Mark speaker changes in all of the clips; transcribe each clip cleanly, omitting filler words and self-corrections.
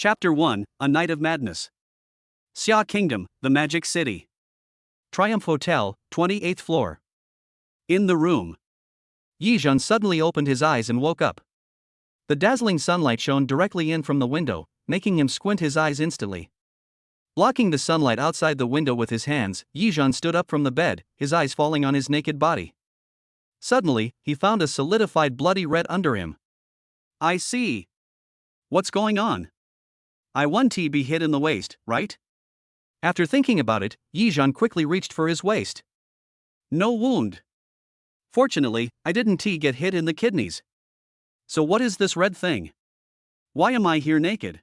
Speaker 1: Chapter 1, A Night of Madness. Xia Kingdom, the Magic City. Triumph Hotel, 28th floor. In the room. Yizhan suddenly opened his eyes and woke up. The dazzling sunlight shone directly in from the window, making him squint his eyes instantly. Blocking the sunlight outside the window with his hands, Yizhan stood up from the bed, his eyes falling on his naked body. Suddenly, he found a solidified bloody red under him. I see. What's going on? I want to be hit in the waist, right? After thinking about it, Yizhan quickly reached for his waist. No wound. Fortunately, I didn't get hit in the kidneys. So what is this red thing? Why am I here naked?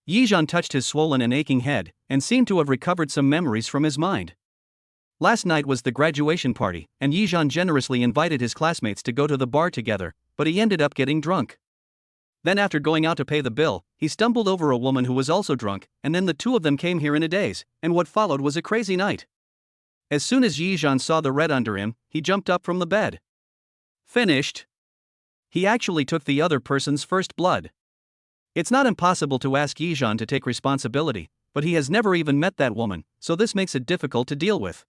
Speaker 1: Yizhan touched his swollen and aching head, and seemed to have recovered some memories from his mind. Last night was the graduation party, and Yizhan generously invited his classmates to go to the bar together, but he ended up getting drunk. Then after going out to pay the bill, he stumbled over a woman who was also drunk, and then the two of them came here in a daze, and what followed was a crazy night. As soon as Yizhan saw the red under him, he jumped up from the bed. Finished. He actually took the other person's first blood. It's not impossible to ask Yizhan to take responsibility, but he has never even met that woman, so this makes it difficult to deal with.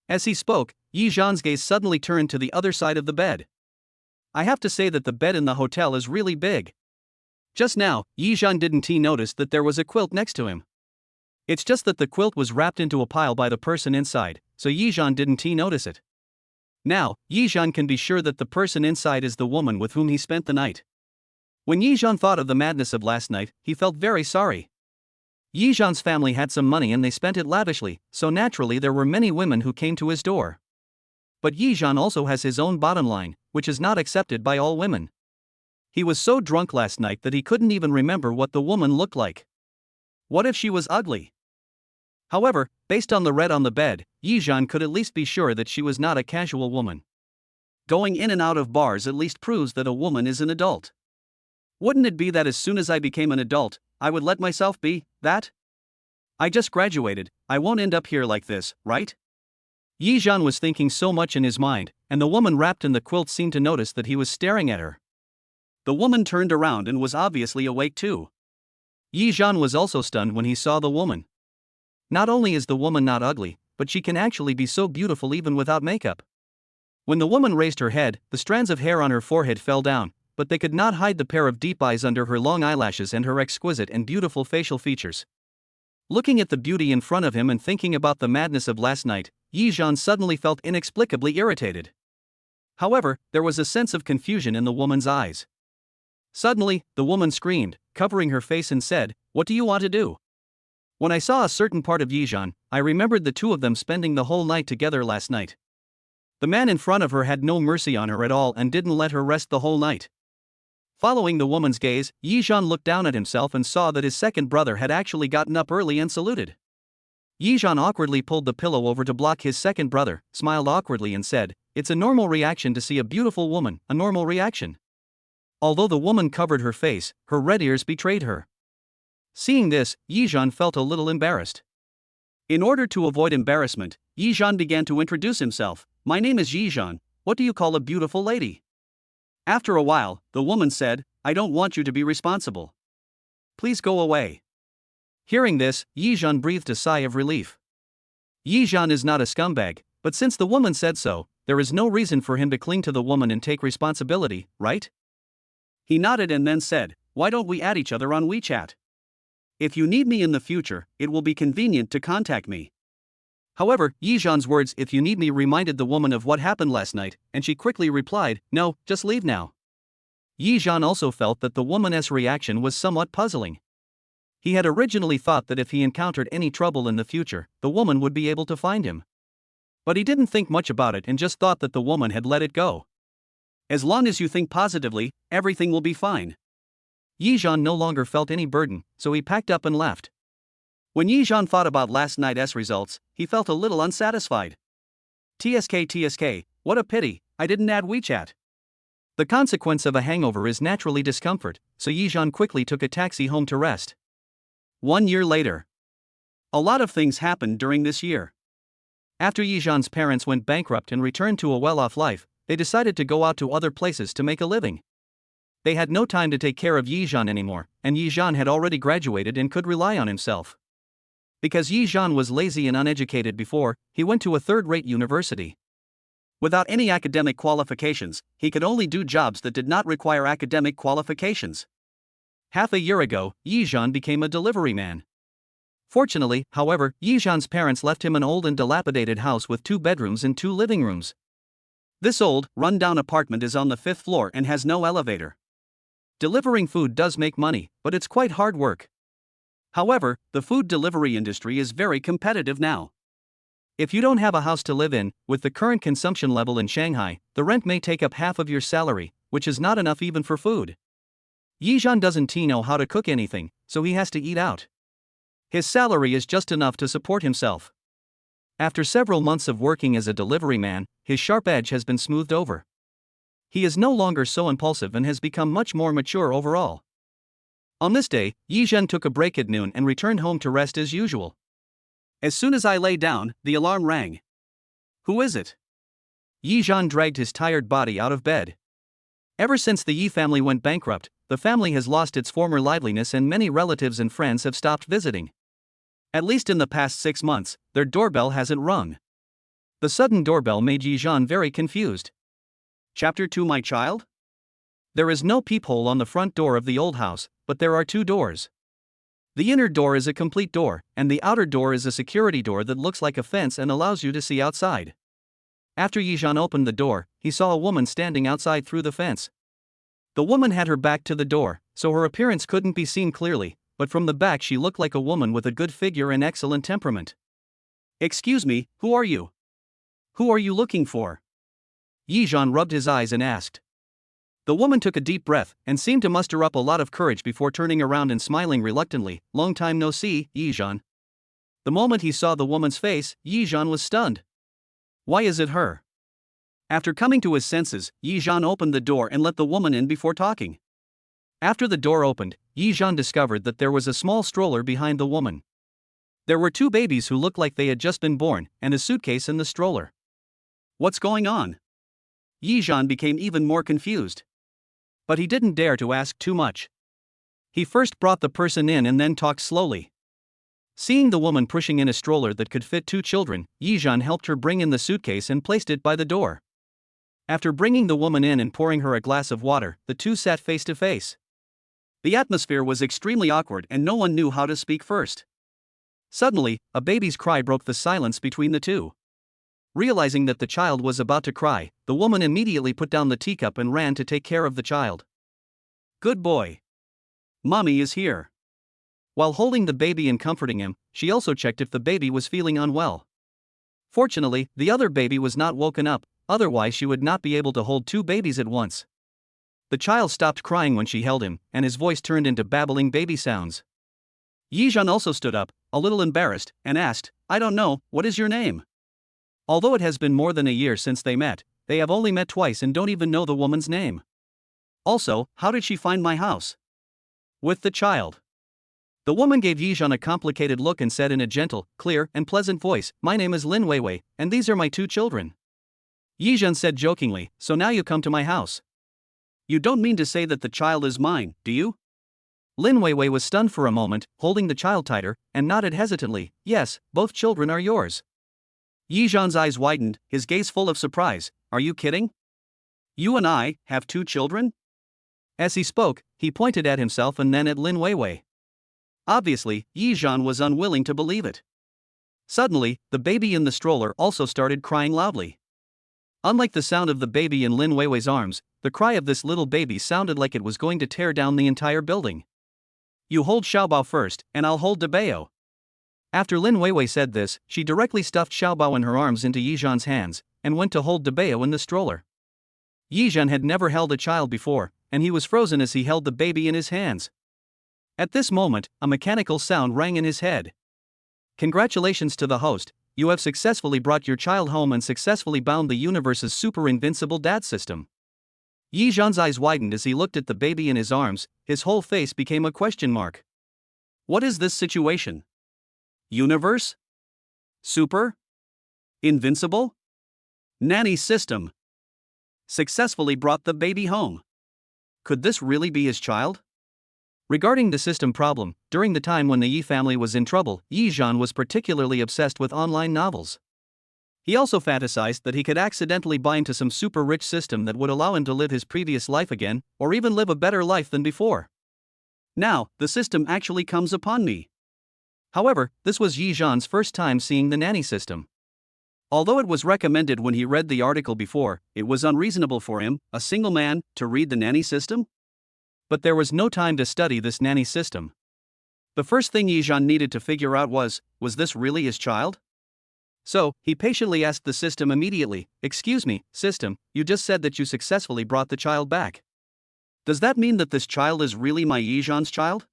Speaker 1: As he spoke, Yizhan's gaze suddenly turned to the other side of the bed. I have to say that the bed in the hotel is really big. Just now, Yizhan didn't notice that there was a quilt next to him. It's just that the quilt was wrapped into a pile by the person inside, so Yizhan didn't notice it. Now, Yizhan can be sure that the person inside is the woman with whom he spent the night. When Yizhan thought of the madness of last night, he felt very sorry. Yizhan's family had some money and they spent it lavishly, so naturally there were many women who came to his door. But Yizhan also has his own bottom line, which is not accepted by all women. He was so drunk last night that he couldn't even remember what the woman looked like. What if she was ugly? However, based on the red on the bed, Yizhan could at least be sure that she was not a casual woman. Going in and out of bars at least proves that a woman is an adult. Wouldn't it be that as soon as I became an adult, I would let myself be that? I just graduated, I won't end up here like this, right? Yizhan was thinking so much in his mind, and the woman wrapped in the quilt seemed to notice that he was staring at her. The woman turned around and was obviously awake too. Yizhan was also stunned when he saw the woman. Not only is the woman not ugly, but she can actually be so beautiful even without makeup. When the woman raised her head, the strands of hair on her forehead fell down, but they could not hide the pair of deep eyes under her long eyelashes and her exquisite and beautiful facial features. Looking at the beauty in front of him and thinking about the madness of last night, Yizhan suddenly felt inexplicably irritated. However, there was a sense of confusion in the woman's eyes. Suddenly, the woman screamed, covering her face and said, "What do you want to do?" When I saw a certain part of Yizhan, I remembered the two of them spending the whole night together last night. The man in front of her had no mercy on her at all and didn't let her rest the whole night. Following the woman's gaze, Yizhan looked down at himself and saw that his second brother had actually gotten up early and saluted. Yizhan awkwardly pulled the pillow over to block his second brother, smiled awkwardly and said, "It's a normal reaction to see a beautiful woman, a normal reaction." Although the woman covered her face, her red ears betrayed her. Seeing this, Yizhan felt a little embarrassed. In order to avoid embarrassment, Yizhan began to introduce himself. "My name is Yizhan, what do you call a beautiful lady?" After a while, the woman said, "I don't want you to be responsible. Please go away." Hearing this, Yizhan breathed a sigh of relief. Yizhan is not a scumbag, but since the woman said so, there is no reason for him to cling to the woman and take responsibility, right? He nodded and then said, "Why don't we add each other on WeChat? If you need me in the future, it will be convenient to contact me." However, Yizhan's words "if you need me" reminded the woman of what happened last night, and she quickly replied, "No, just leave now." Yizhan also felt that the woman's reaction was somewhat puzzling. He had originally thought that if he encountered any trouble in the future, the woman would be able to find him. But he didn't think much about it and just thought that the woman had let it go. As long as you think positively, everything will be fine. Yizhan no longer felt any burden, so he packed up and left. When Yizhan thought about last night's results, he felt a little unsatisfied. TSK, what a pity, I didn't add WeChat. The consequence of a hangover is naturally discomfort, so Yizhan quickly took a taxi home to rest. 1 year later. A lot of things happened during this year. After Yizhan's parents went bankrupt and returned to a well-off life, they decided to go out to other places to make a living. They had no time to take care of Yizhan anymore, and Yizhan had already graduated and could rely on himself. Because Yizhan was lazy and uneducated before, he went to a third-rate university. Without any academic qualifications, he could only do jobs that did not require academic qualifications. Half a year ago, Yizhan became a delivery man. Fortunately, however, Yizhan's parents left him an old and dilapidated house with 2 bedrooms and 2 living rooms. This old, run-down apartment is on the 5th floor and has no elevator. Delivering food does make money, but it's quite hard work. However, the food delivery industry is very competitive now. If you don't have a house to live in, with the current consumption level in Shanghai, the rent may take up half of your salary, which is not enough even for food. Yizhan doesn't know how to cook anything, so he has to eat out. His salary is just enough to support himself. After several months of working as a delivery man, his sharp edge has been smoothed over. He is no longer so impulsive and has become much more mature overall. On this day, Yizhan took a break at noon and returned home to rest as usual. As soon as I lay down, the alarm rang. Who is it? Yizhan dragged his tired body out of bed. Ever since the Yi family went bankrupt, the family has lost its former liveliness and many relatives and friends have stopped visiting. At least in the past 6 months, their doorbell hasn't rung. The sudden doorbell made Yizhan very confused. Chapter 2 My child? There is no peephole on the front door of the old house, but there are 2 doors. The inner door is a complete door, and the outer door is a security door that looks like a fence and allows you to see outside. After Yizhan opened the door, he saw a woman standing outside through the fence. The woman had her back to the door, so her appearance couldn't be seen clearly, but from the back she looked like a woman with a good figure and excellent temperament. Excuse me, who are you? Who are you looking for? Yizhan rubbed his eyes and asked. The woman took a deep breath and seemed to muster up a lot of courage before turning around and smiling reluctantly. Long time no see, Yizhan. The moment he saw the woman's face, Yizhan was stunned. Why is it her? After coming to his senses, Yizhan opened the door and let the woman in before talking. After the door opened, Yizhan discovered that there was a small stroller behind the woman. There were 2 babies who looked like they had just been born, and a suitcase in the stroller. What's going on? Yizhan became even more confused. But he didn't dare to ask too much. He first brought the person in and then talked slowly. Seeing the woman pushing in a stroller that could fit 2 children, Yizhan helped her bring in the suitcase and placed it by the door. After bringing the woman in and pouring her a glass of water, the 2 sat face to face. The atmosphere was extremely awkward and no one knew how to speak first. Suddenly, a baby's cry broke the silence between the 2. Realizing that the child was about to cry, the woman immediately put down the teacup and ran to take care of the child. Good boy. Mommy is here. While holding the baby and comforting him, she also checked if the baby was feeling unwell. Fortunately, the other baby was not woken up, otherwise she would not be able to hold 2 babies at once. The child stopped crying when she held him, and his voice turned into babbling baby sounds. Yizhan also stood up, a little embarrassed, and asked, I don't know, what is your name? Although it has been more than a year since they met, they have only met twice and don't even know the woman's name. Also, how did she find my house? With the child. The woman gave Yizhan a complicated look and said in a gentle, clear, and pleasant voice, My name is Lin Weiwei, and these are my 2 children. Yizhan said jokingly, So now you come to my house. You don't mean to say that the child is mine, do you? Lin Weiwei was stunned for a moment, holding the child tighter, and nodded hesitantly, Yes, both children are yours. Yizhan's eyes widened, his gaze full of surprise. Are you kidding? You and I have 2 children? As he spoke, he pointed at himself and then at Lin Weiwei. Obviously, Yizhan was unwilling to believe it. Suddenly, the baby in the stroller also started crying loudly. Unlike the sound of the baby in Lin Weiwei's arms, the cry of this little baby sounded like it was going to tear down the entire building. You hold Xiaobao first, and I'll hold Debao. After Lin Weiwei said this, she directly stuffed Xiaobao in her arms into Yizhan's hands, and went to hold Debao in the stroller. Yizhan had never held a child before, and he was frozen as he held the baby in his hands. At this moment, a mechanical sound rang in his head. Congratulations to the host, you have successfully brought your child home and successfully bound the universe's super invincible dad system. Yizhan's eyes widened as he looked at the baby in his arms, his whole face became a question mark. What is this situation? Universe? Super? Invincible? Nanny system. Successfully brought the baby home. Could this really be his child? Regarding the system problem, during the time when the Yi family was in trouble, Yi Zhan was particularly obsessed with online novels. He also fantasized that he could accidentally bind to some super rich system that would allow him to live his previous life again, or even live a better life than before. Now, the system actually comes upon me. However, this was Yi Zhan's first time seeing the nanny system. Although it was recommended when he read the article before, it was unreasonable for him, a single man, to read the nanny system. But there was no time to study this nanny system. The first thing Yi Zhan needed to figure out was this really his child? So, he patiently asked the system immediately, "Excuse me, system, you just said that you successfully brought the child back. Does that mean that this child is really my Yi Zhan's child?"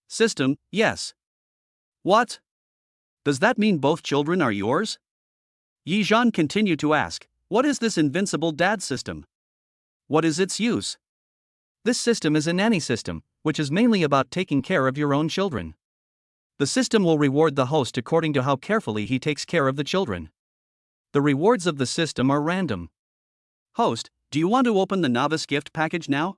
Speaker 1: System, yes. What? Does that mean both children are yours? Yi Zhan continued to ask, what is this invincible dad system? What is its use? This system is a nanny system, which is mainly about taking care of your own children. The system will reward the host according to how carefully he takes care of the children. The rewards of the system are random. Host, do you want to open the novice gift package now?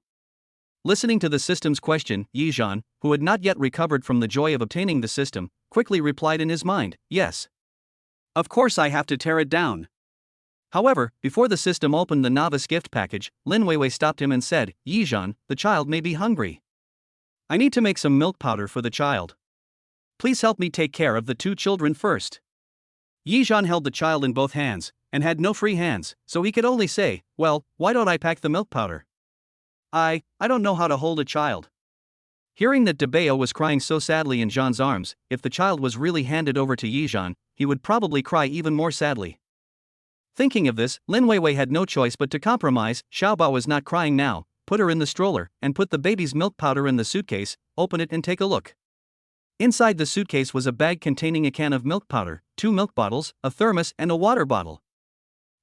Speaker 1: Listening to the system's question, Yi Zhan, who had not yet recovered from the joy of obtaining the system, quickly replied in his mind, yes. Of course I have to tear it down. However, before the system opened the novice gift package, Lin Weiwei stopped him and said, Yi Zhan, the child may be hungry. I need to make some milk powder for the child. Please help me take care of the two children first. Yi Zhan held the child in both hands, and had no free hands, so he could only say, well, why don't I pack the milk powder? I don't know how to hold a child. Hearing that Deepening was crying so sadly in Zhan's arms, if the child was really handed over to Yi Zhan, he would probably cry even more sadly. Thinking of this, Lin Weiwei had no choice but to compromise. Xiaobao was not crying now, put her in the stroller, and put the baby's milk powder in the suitcase, open it and take a look. Inside the suitcase was a bag containing a can of milk powder, 2 milk bottles, a thermos and a water bottle.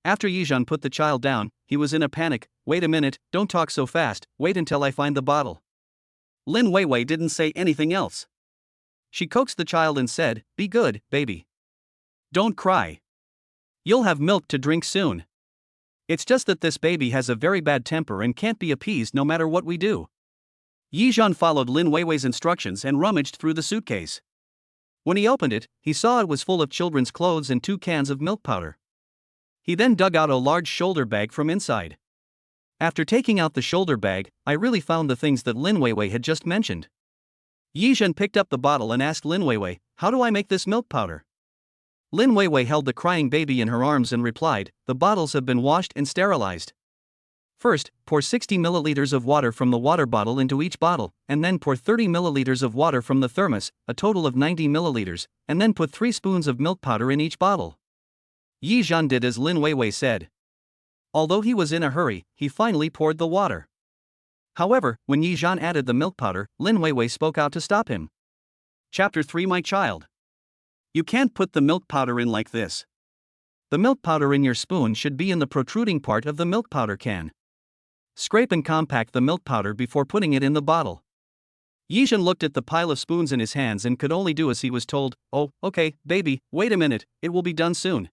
Speaker 1: After Yi Zhan put the child down, he was in a panic. Wait a minute, don't talk so fast, wait until I find the bottle. Lin Weiwei didn't say anything else. She coaxed the child and said, be good, baby. Don't cry. You'll have milk to drink soon. It's just that this baby has a very bad temper and can't be appeased no matter what we do. Yi Zhan followed Lin Weiwei's instructions and rummaged through the suitcase. When he opened it, he saw it was full of children's clothes and 2 cans of milk powder. He then dug out a large shoulder bag from inside. After taking out the shoulder bag, I really found the things that Lin Weiwei had just mentioned. Yi Zhan picked up the bottle and asked Lin Weiwei, how do I make this milk powder? Lin Weiwei held the crying baby in her arms and replied, the bottles have been washed and sterilized. First, pour 60 milliliters of water from the water bottle into each bottle, and then pour 30 milliliters of water from the thermos, a total of 90 milliliters, and then put 3 spoons of milk powder in each bottle. Yi Zhan did as Lin Weiwei said. Although he was in a hurry, he finally poured the water. However, when Yi Zhan added the milk powder, Lin Weiwei spoke out to stop him. Chapter 3 My child. You can't put the milk powder in like this. The milk powder in your spoon should be in the protruding part of the milk powder can. Scrape and compact the milk powder before putting it in the bottle. Yi Zhan looked at the pile of spoons in his hands and could only do as he was told. Oh, okay, baby, wait a minute, it will be done soon.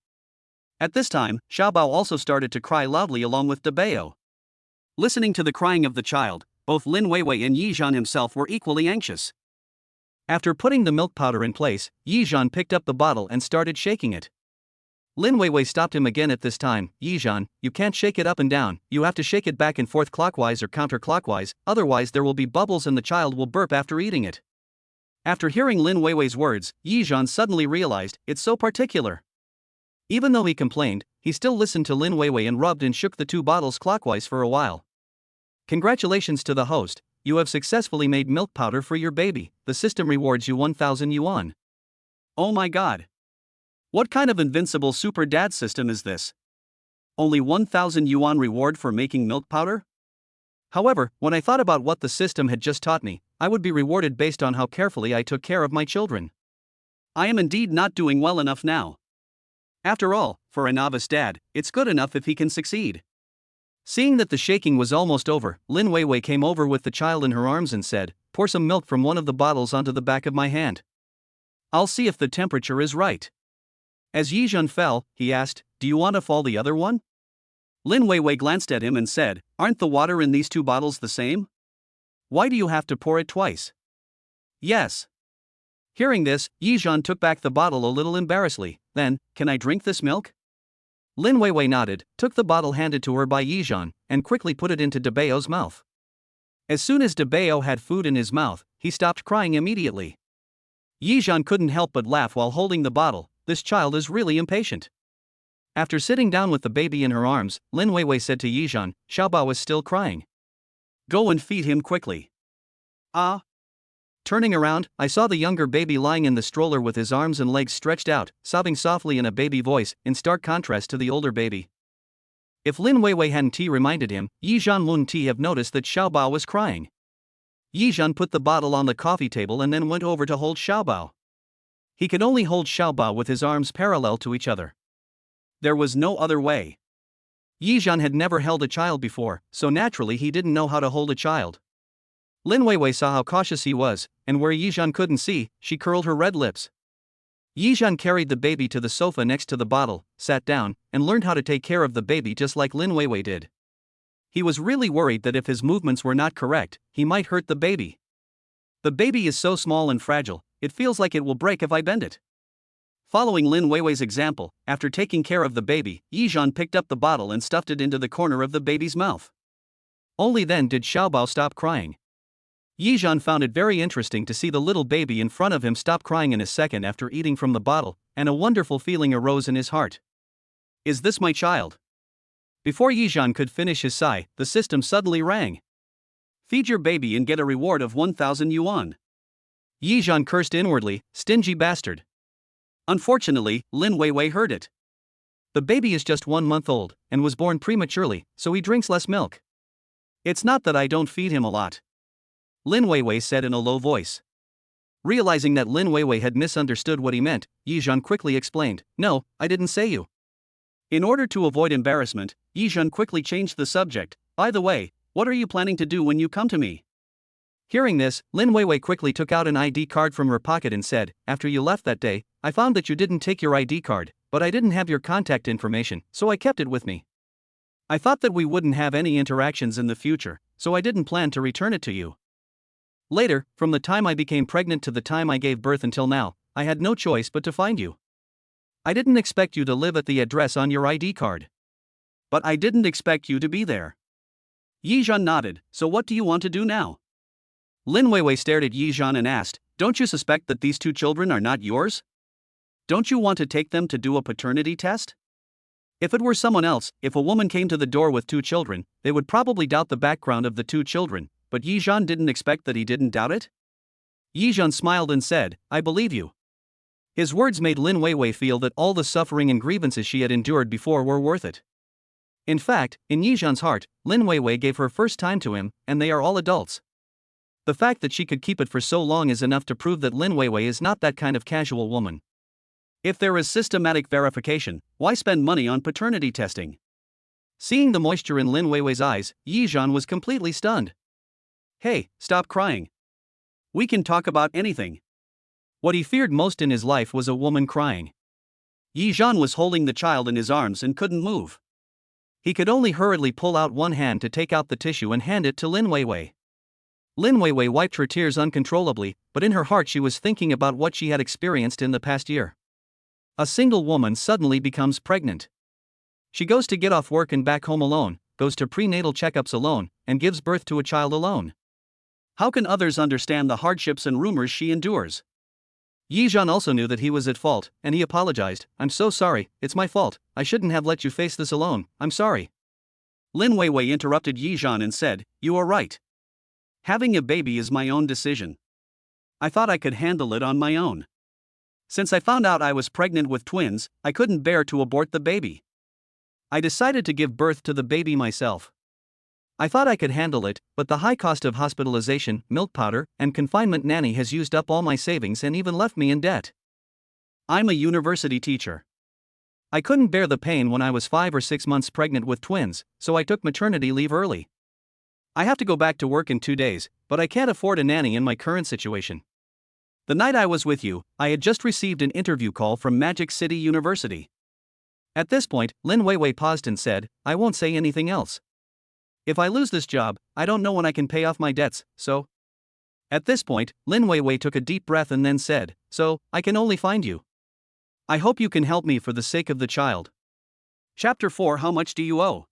Speaker 1: At this time, Xiaobao also started to cry loudly along with Deepening. Listening to the crying of the child, both Lin Weiwei and Yi Zhan himself were equally anxious. After putting the milk powder in place, Yi Zhan picked up the bottle and started shaking it. Lin Weiwei stopped him again at this time. Yi Zhan, you can't shake it up and down, you have to shake it back and forth clockwise or counterclockwise, otherwise there will be bubbles and the child will burp after eating it. After hearing Lin Weiwei's words, Yi Zhan suddenly realized, it's so particular. Even though he complained, he still listened to Lin Weiwei and rubbed and shook the 2 bottles clockwise for a while. Congratulations to the host, you have successfully made milk powder for your baby, the system rewards you 1,000 yuan. Oh my god. What kind of invincible super dad system is this? Only 1,000 yuan reward for making milk powder? However, when I thought about what the system had just taught me, I would be rewarded based on how carefully I took care of my children. I am indeed not doing well enough now. After all, for a novice dad, it's good enough if he can succeed. Seeing that the shaking was almost over, Lin Weiwei came over with the child in her arms and said, pour some milk from one of the bottles onto the back of my hand. I'll see if the temperature is right. As Yi Zhan fell, he asked, do you want to fall the other one? Lin Weiwei glanced at him and said, "Aren't the water in these two bottles the same? Why do you have to pour it twice?" "Yes." Hearing this, Yizhan took back the bottle a little embarrassedly. "Then, can I drink this milk?" Lin Weiwei nodded, took the bottle handed to her by Yizhan, and quickly put it into Debao's mouth. As soon as Debao had food in his mouth, he stopped crying immediately. Yizhan couldn't help but laugh while holding the bottle. This child is really impatient. After sitting down with the baby in her arms, Lin Weiwei said to Yizhan, "Xiaobao is still crying. Go and feed him quickly." "Ah." Turning around, I saw the younger baby lying in the stroller with his arms and legs stretched out, sobbing softly in a baby voice, in stark contrast to the older baby. If Lin Weiwei hadn't reminded him, Yizhan wouldn't have noticed that Xiaobao was crying. Yizhan put the bottle on the coffee table and then went over to hold Xiaobao. He could only hold Xiaobao with his arms parallel to each other. There was no other way. Yizhan had never held a child before, so naturally he didn't know how to hold a child. Lin Weiwei saw how cautious he was, and where Yizhan couldn't see, she curled her red lips. Yizhan carried the baby to the sofa next to the bottle, sat down, and learned how to take care of the baby just like Lin Weiwei did. He was really worried that if his movements were not correct, he might hurt the baby. "The baby is so small and fragile, it feels like it will break if I bend it." Following Lin Weiwei's example, after taking care of the baby, Yizhan picked up the bottle and stuffed it into the corner of the baby's mouth. Only then did Xiaobao stop crying. Yizhan found it very interesting to see the little baby in front of him stop crying in a second after eating from the bottle, and a wonderful feeling arose in his heart. "Is this my child?" Before Yizhan could finish his sigh, the system suddenly rang. "Feed your baby and get a reward of 1,000 yuan. Yizhan cursed inwardly, "Stingy bastard." Unfortunately, Lin Weiwei heard it. "The baby is just 1 month old, and was born prematurely, so he drinks less milk. It's not that I don't feed him a lot," Lin Weiwei said in a low voice. Realizing that Lin Weiwei had misunderstood what he meant, Yizhan quickly explained, "No, I didn't say you." In order to avoid embarrassment, Yizhan quickly changed the subject. "By the way, what are you planning to do when you come to me?" Hearing this, Lin Weiwei quickly took out an ID card from her pocket and said, "After you left that day, I found that you didn't take your ID card, but I didn't have your contact information, so I kept it with me. I thought that we wouldn't have any interactions in the future, so I didn't plan to return it to you. Later, from the time I became pregnant to the time I gave birth until now, I had no choice but to find you. I didn't expect you to live at the address on your ID card. But I didn't expect you to be there." Yizhan nodded. "So what do you want to do now?" Lin Weiwei stared at Yizhan and asked, "Don't you suspect that these two children are not yours? Don't you want to take them to do a paternity test? If it were someone else, if a woman came to the door with 2 children, they would probably doubt the background of the 2 children, but Yizhan didn't expect that he didn't doubt it?" Yizhan smiled and said, "I believe you." His words made Lin Weiwei feel that all the suffering and grievances she had endured before were worth it. In fact, in Yizhan's heart, Lin Weiwei gave her first time to him, and they are all adults. The fact that she could keep it for so long is enough to prove that Lin Weiwei is not that kind of casual woman. If there is systematic verification, why spend money on paternity testing? Seeing the moisture in Lin Weiwei's eyes, Yizhan was completely stunned. "Hey, stop crying. We can talk about anything." What he feared most in his life was a woman crying. Yizhan was holding the child in his arms and couldn't move. He could only hurriedly pull out one hand to take out the tissue and hand it to Lin Weiwei. Lin Weiwei wiped her tears uncontrollably, but in her heart she was thinking about what she had experienced in the past year. A single woman suddenly becomes pregnant. She goes to get off work and back home alone, goes to prenatal checkups alone, and gives birth to a child alone. How can others understand the hardships and rumors she endures? Yizhan also knew that he was at fault, and he apologized. "I'm so sorry, it's my fault, I shouldn't have let you face this alone, I'm sorry." Lin Weiwei interrupted Yizhan and said, "You are right. Having a baby is my own decision. I thought I could handle it on my own. Since I found out I was pregnant with twins, I couldn't bear to abort the baby. I decided to give birth to the baby myself. I thought I could handle it, but the high cost of hospitalization, milk powder, and confinement nanny has used up all my savings and even left me in debt. I'm a university teacher. I couldn't bear the pain when I was 5 or 6 months pregnant with twins, so I took maternity leave early. I have to go back to work in 2 days, but I can't afford a nanny in my current situation. The night I was with you, I had just received an interview call from Magic City University. At this point, Lin Weiwei paused and said, I won't say anything else. If I lose this job, I don't know when I can pay off my debts, so. At this point, Lin Weiwei took a deep breath and then said, so, I can only find you. I hope you can help me for the sake of the child. Chapter 4 How much do you owe?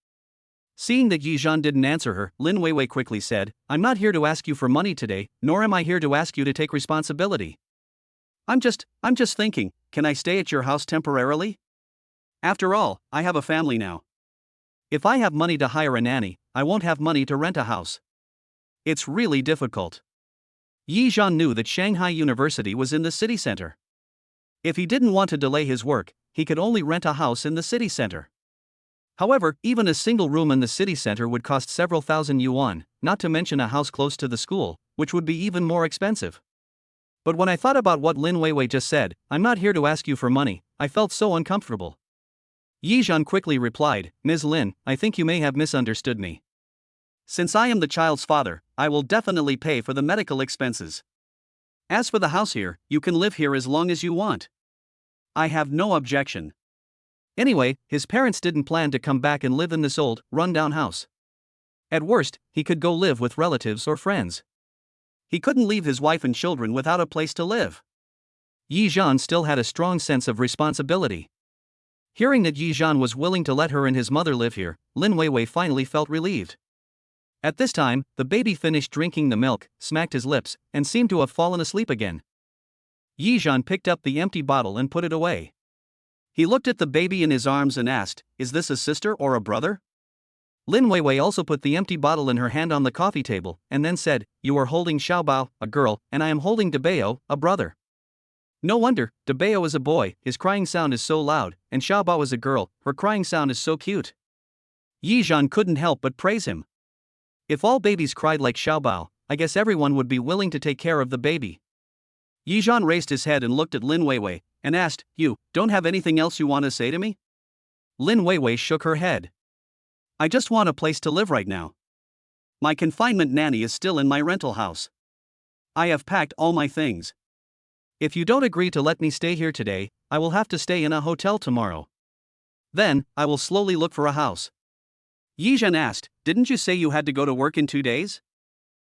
Speaker 1: Seeing that Yizhan didn't answer her, Lin Weiwei quickly said, I'm not here to ask you for money today, nor am I here to ask you to take responsibility. I'm just thinking, can I stay at your house temporarily? After all, I have a family now. If I have money to hire a nanny, I won't have money to rent a house. It's really difficult. Yizhan knew that Shanghai University was in the city center. If he didn't want to delay his work, he could only rent a house in the city center. However, even a single room in the city center would cost several thousand yuan, not to mention a house close to the school, which would be even more expensive. But when I thought about what Lin Weiwei just said, I'm not here to ask you for money, I felt so uncomfortable. Yizhan quickly replied, Ms. Lin, I think you may have misunderstood me. Since I am the child's father, I will definitely pay for the medical expenses. As for the house here, you can live here as long as you want. I have no objection. Anyway, his parents didn't plan to come back and live in this old, run-down house. At worst, he could go live with relatives or friends. He couldn't leave his wife and children without a place to live. Yizhan still had a strong sense of responsibility. Hearing that Yizhan was willing to let her and his mother live here, Lin Weiwei finally felt relieved. At this time, the baby finished drinking the milk, smacked his lips, and seemed to have fallen asleep again. Yizhan picked up the empty bottle and put it away. He looked at the baby in his arms and asked, Is this a sister or a brother? Lin Weiwei also put the empty bottle in her hand on the coffee table, and then said, You are holding Xiaobao, a girl, and I am holding Debeo, a brother. No wonder, Debeo is a boy, his crying sound is so loud, and Xiaobao is a girl, her crying sound is so cute. Yizhan couldn't help but praise him. If all babies cried like Xiaobao, I guess everyone would be willing to take care of the baby. Yizhan raised his head and looked at Lin Weiwei, and asked, You don't have anything else you want to say to me? Lin Weiwei shook her head. I just want a place to live right now. My confinement nanny is still in my rental house. I have packed all my things. If you don't agree to let me stay here today, I will have to stay in a hotel tomorrow. Then, I will slowly look for a house. Yizhan asked, Didn't you say you had to go to work in 2 days?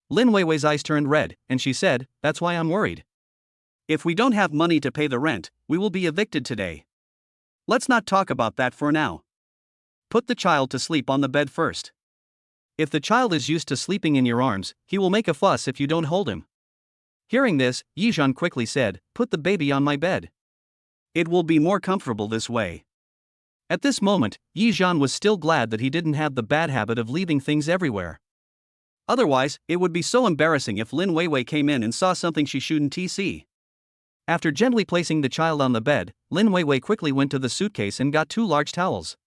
Speaker 1: Lin Weiwei's eyes turned red, and she said, That's why I'm worried. If we don't have money to pay the rent, we will be evicted today. Let's not talk about that for now. Put the child to sleep on the bed first. If the child is used to sleeping in your arms, he will make a fuss if you don't hold him. Hearing this, Yizhan quickly said, Put the baby on my bed. It will be more comfortable this way. At this moment, Yizhan was still glad that he didn't have the bad habit of leaving things everywhere. Otherwise, it would be so embarrassing if Lin Weiwei came in and saw something she shouldn't see. After gently placing the child on the bed, Lin Weiwei quickly went to the suitcase and got 2 large towels.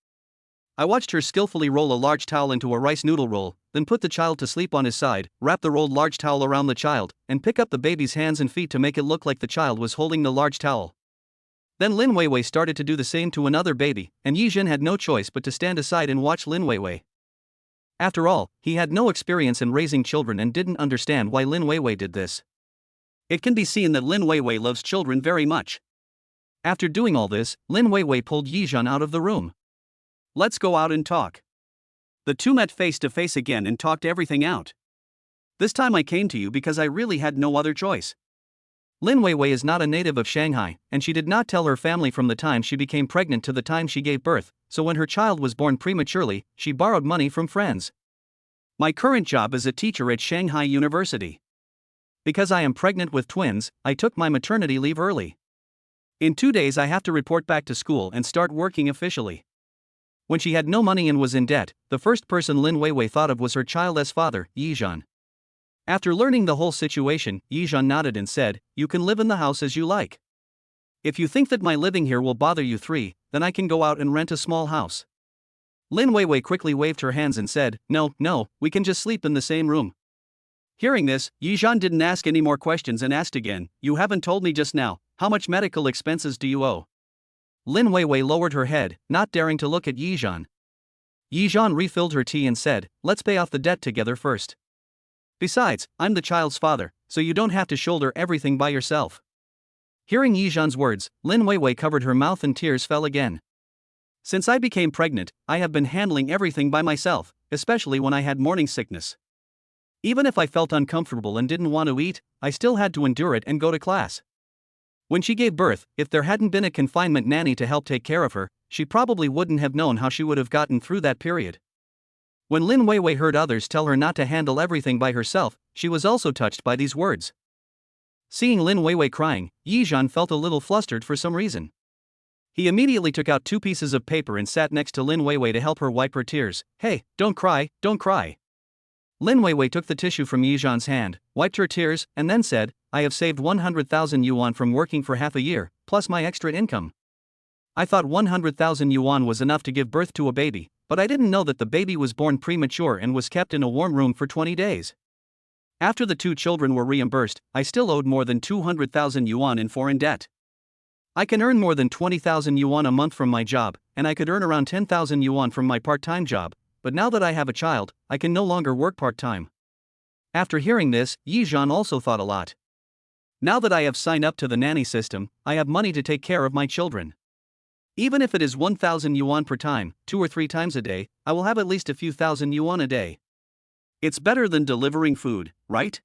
Speaker 1: I watched her skillfully roll a large towel into a rice noodle roll, then put the child to sleep on his side, wrap the rolled large towel around the child, and pick up the baby's hands and feet to make it look like the child was holding the large towel. Then Lin Weiwei started to do the same to another baby, and Yizhan had no choice but to stand aside and watch Lin Weiwei. After all, he had no experience in raising children and didn't understand why Lin Weiwei did this. It can be seen that Lin Weiwei loves children very much. After doing all this, Lin Weiwei pulled Yizhan out of the room. Let's go out and talk. The two met face to face again and talked everything out. This time I came to you because I really had no other choice. Lin Weiwei is not a native of Shanghai, and she did not tell her family from the time she became pregnant to the time she gave birth, so when her child was born prematurely, she borrowed money from friends. My current job is a teacher at Shanghai University. Because I am pregnant with twins, I took my maternity leave early. In 2 days I have to report back to school and start working officially. When she had no money and was in debt, the first person Lin Weiwei thought of was her childless father, Yizhan. After learning the whole situation, Yizhan nodded and said, You can live in the house as you like. If you think that my living here will bother you 3, then I can go out and rent a small house. Lin Weiwei quickly waved her hands and said, No, we can just sleep in the same room. Hearing this, Yizhan didn't ask any more questions and asked again, You haven't told me just now, how much medical expenses do you owe? Lin Weiwei lowered her head, not daring to look at Yizhan. Yizhan refilled her tea and said, Let's pay off the debt together first. Besides, I'm the child's father, so you don't have to shoulder everything by yourself. Hearing Yizhan's words, Lin Weiwei covered her mouth and tears fell again. Since I became pregnant, I have been handling everything by myself, especially when I had morning sickness. Even if I felt uncomfortable and didn't want to eat, I still had to endure it and go to class. When she gave birth, if there hadn't been a confinement nanny to help take care of her, she probably wouldn't have known how she would have gotten through that period. When Lin Weiwei heard others tell her not to handle everything by herself, she was also touched by these words. Seeing Lin Weiwei crying, Yizhan felt a little flustered for some reason. He immediately took out 2 pieces of paper and sat next to Lin Weiwei to help her wipe her tears. Hey, don't cry, don't cry. Lin Weiwei took the tissue from Yizhan's hand, wiped her tears, and then said, I have saved 100,000 yuan from working for half a year, plus my extra income. I thought 100,000 yuan was enough to give birth to a baby, but I didn't know that the baby was born premature and was kept in a warm room for 20 days. After the 2 children were reimbursed, I still owed more than 200,000 yuan in foreign debt. I can earn more than 20,000 yuan a month from my job, and I could earn around 10,000 yuan from my part-time job, but now that I have a child, I can no longer work part-time. After hearing this, Yizhan also thought a lot. Now that I have signed up to the nanny system, I have money to take care of my children. Even if it is 1,000 yuan per time, 2 or 3 times a day, I will have at least a few thousand yuan a day. It's better than delivering food, right?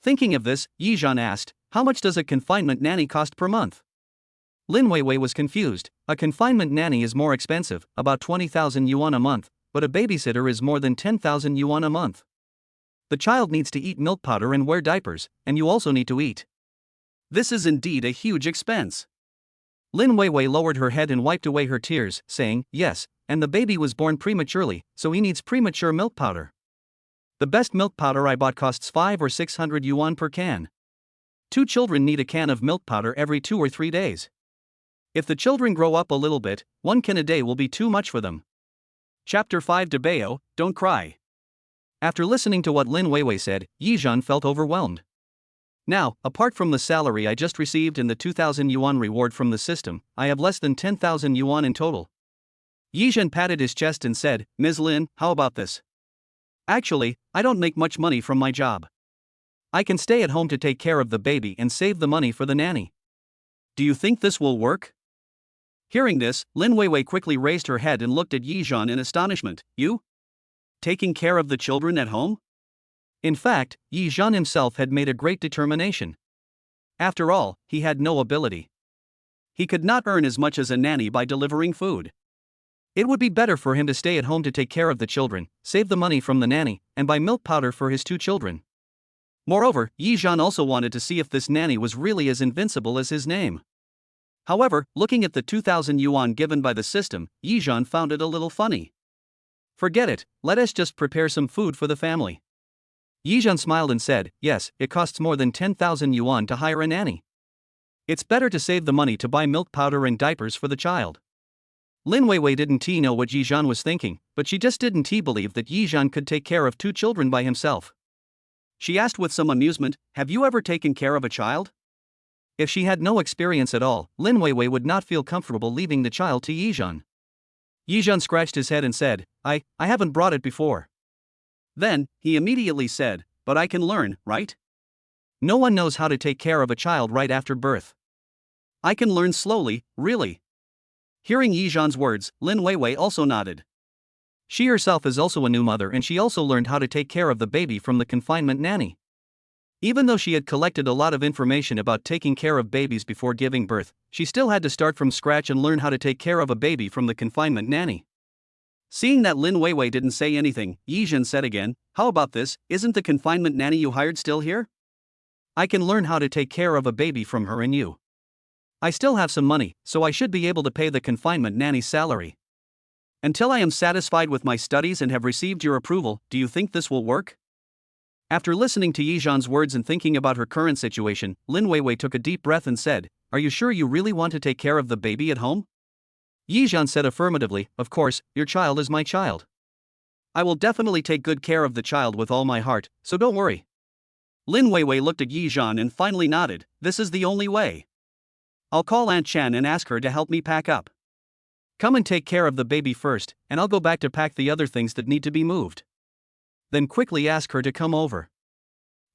Speaker 1: Thinking of this, Yizhan asked, how much does a confinement nanny cost per month? Lin Weiwei was confused. A confinement nanny is more expensive, about 20,000 yuan a month, but a babysitter is more than 10,000 yuan a month. The child needs to eat milk powder and wear diapers, and you also need to eat. This is indeed a huge expense. Lin Weiwei lowered her head and wiped away her tears, saying, yes, and the baby was born prematurely, so he needs premature milk powder. The best milk powder I bought costs 5 or 600 yuan per can. 2 children need a can of milk powder every 2 or 3 days. If the children grow up a little bit, 1 can a day will be too much for them. Chapter 5 Debao, Don't Cry. After listening to what Lin Weiwei said, Yizhan felt overwhelmed. Now, apart from the salary I just received and the 2,000 yuan reward from the system, I have less than 10,000 yuan in total. Yizhan patted his chest and said, Ms. Lin, how about this? Actually, I don't make much money from my job. I can stay at home to take care of the baby and save the money for the nanny. Do you think this will work? Hearing this, Lin Weiwei quickly raised her head and looked at Yizhan in astonishment. You? Taking care of the children at home? In fact, Yizhan himself had made a great determination. After all, he had no ability. He could not earn as much as a nanny by delivering food. It would be better for him to stay at home to take care of the children, save the money from the nanny, and buy milk powder for his 2 children. Moreover, Yizhan also wanted to see if this nanny was really as invincible as his name. However, looking at the 2,000 yuan given by the system, Yizhan found it a little funny. Forget it, let us just prepare some food for the family. Yizhan smiled and said, yes, it costs more than 10,000 yuan to hire a nanny. It's better to save the money to buy milk powder and diapers for the child. Lin Weiwei didn't know what Yizhan was thinking, but she just didn't believe that Yizhan could take care of 2 children by himself. She asked with some amusement, have you ever taken care of a child? If she had no experience at all, Lin Weiwei would not feel comfortable leaving the child to Yizhan. Yizhan scratched his head and said, I haven't brought it before. Then, he immediately said, but I can learn, right? No one knows how to take care of a child right after birth. I can learn slowly, really. Hearing Yizhan's words, Lin Weiwei also nodded. She herself is also a new mother and she also learned how to take care of the baby from the confinement nanny. Even though she had collected a lot of information about taking care of babies before giving birth, she still had to start from scratch and learn how to take care of a baby from the confinement nanny. Seeing that Lin Weiwei didn't say anything, Yizhan said again, how about this, isn't the confinement nanny you hired still here? I can learn how to take care of a baby from her and you. I still have some money, so I should be able to pay the confinement nanny's salary. Until I am satisfied with my studies and have received your approval, do you think this will work? After listening to Yizhan's words and thinking about her current situation, Lin Weiwei took a deep breath and said, are you sure you really want to take care of the baby at home? Yizhan said affirmatively, of course, your child is my child. I will definitely take good care of the child with all my heart, so don't worry. Lin Weiwei looked at Yizhan and finally nodded, this is the only way. I'll call Aunt Chen and ask her to help me pack up. Come and take care of the baby first, and I'll go back to pack the other things that need to be moved. Then quickly ask her to come over.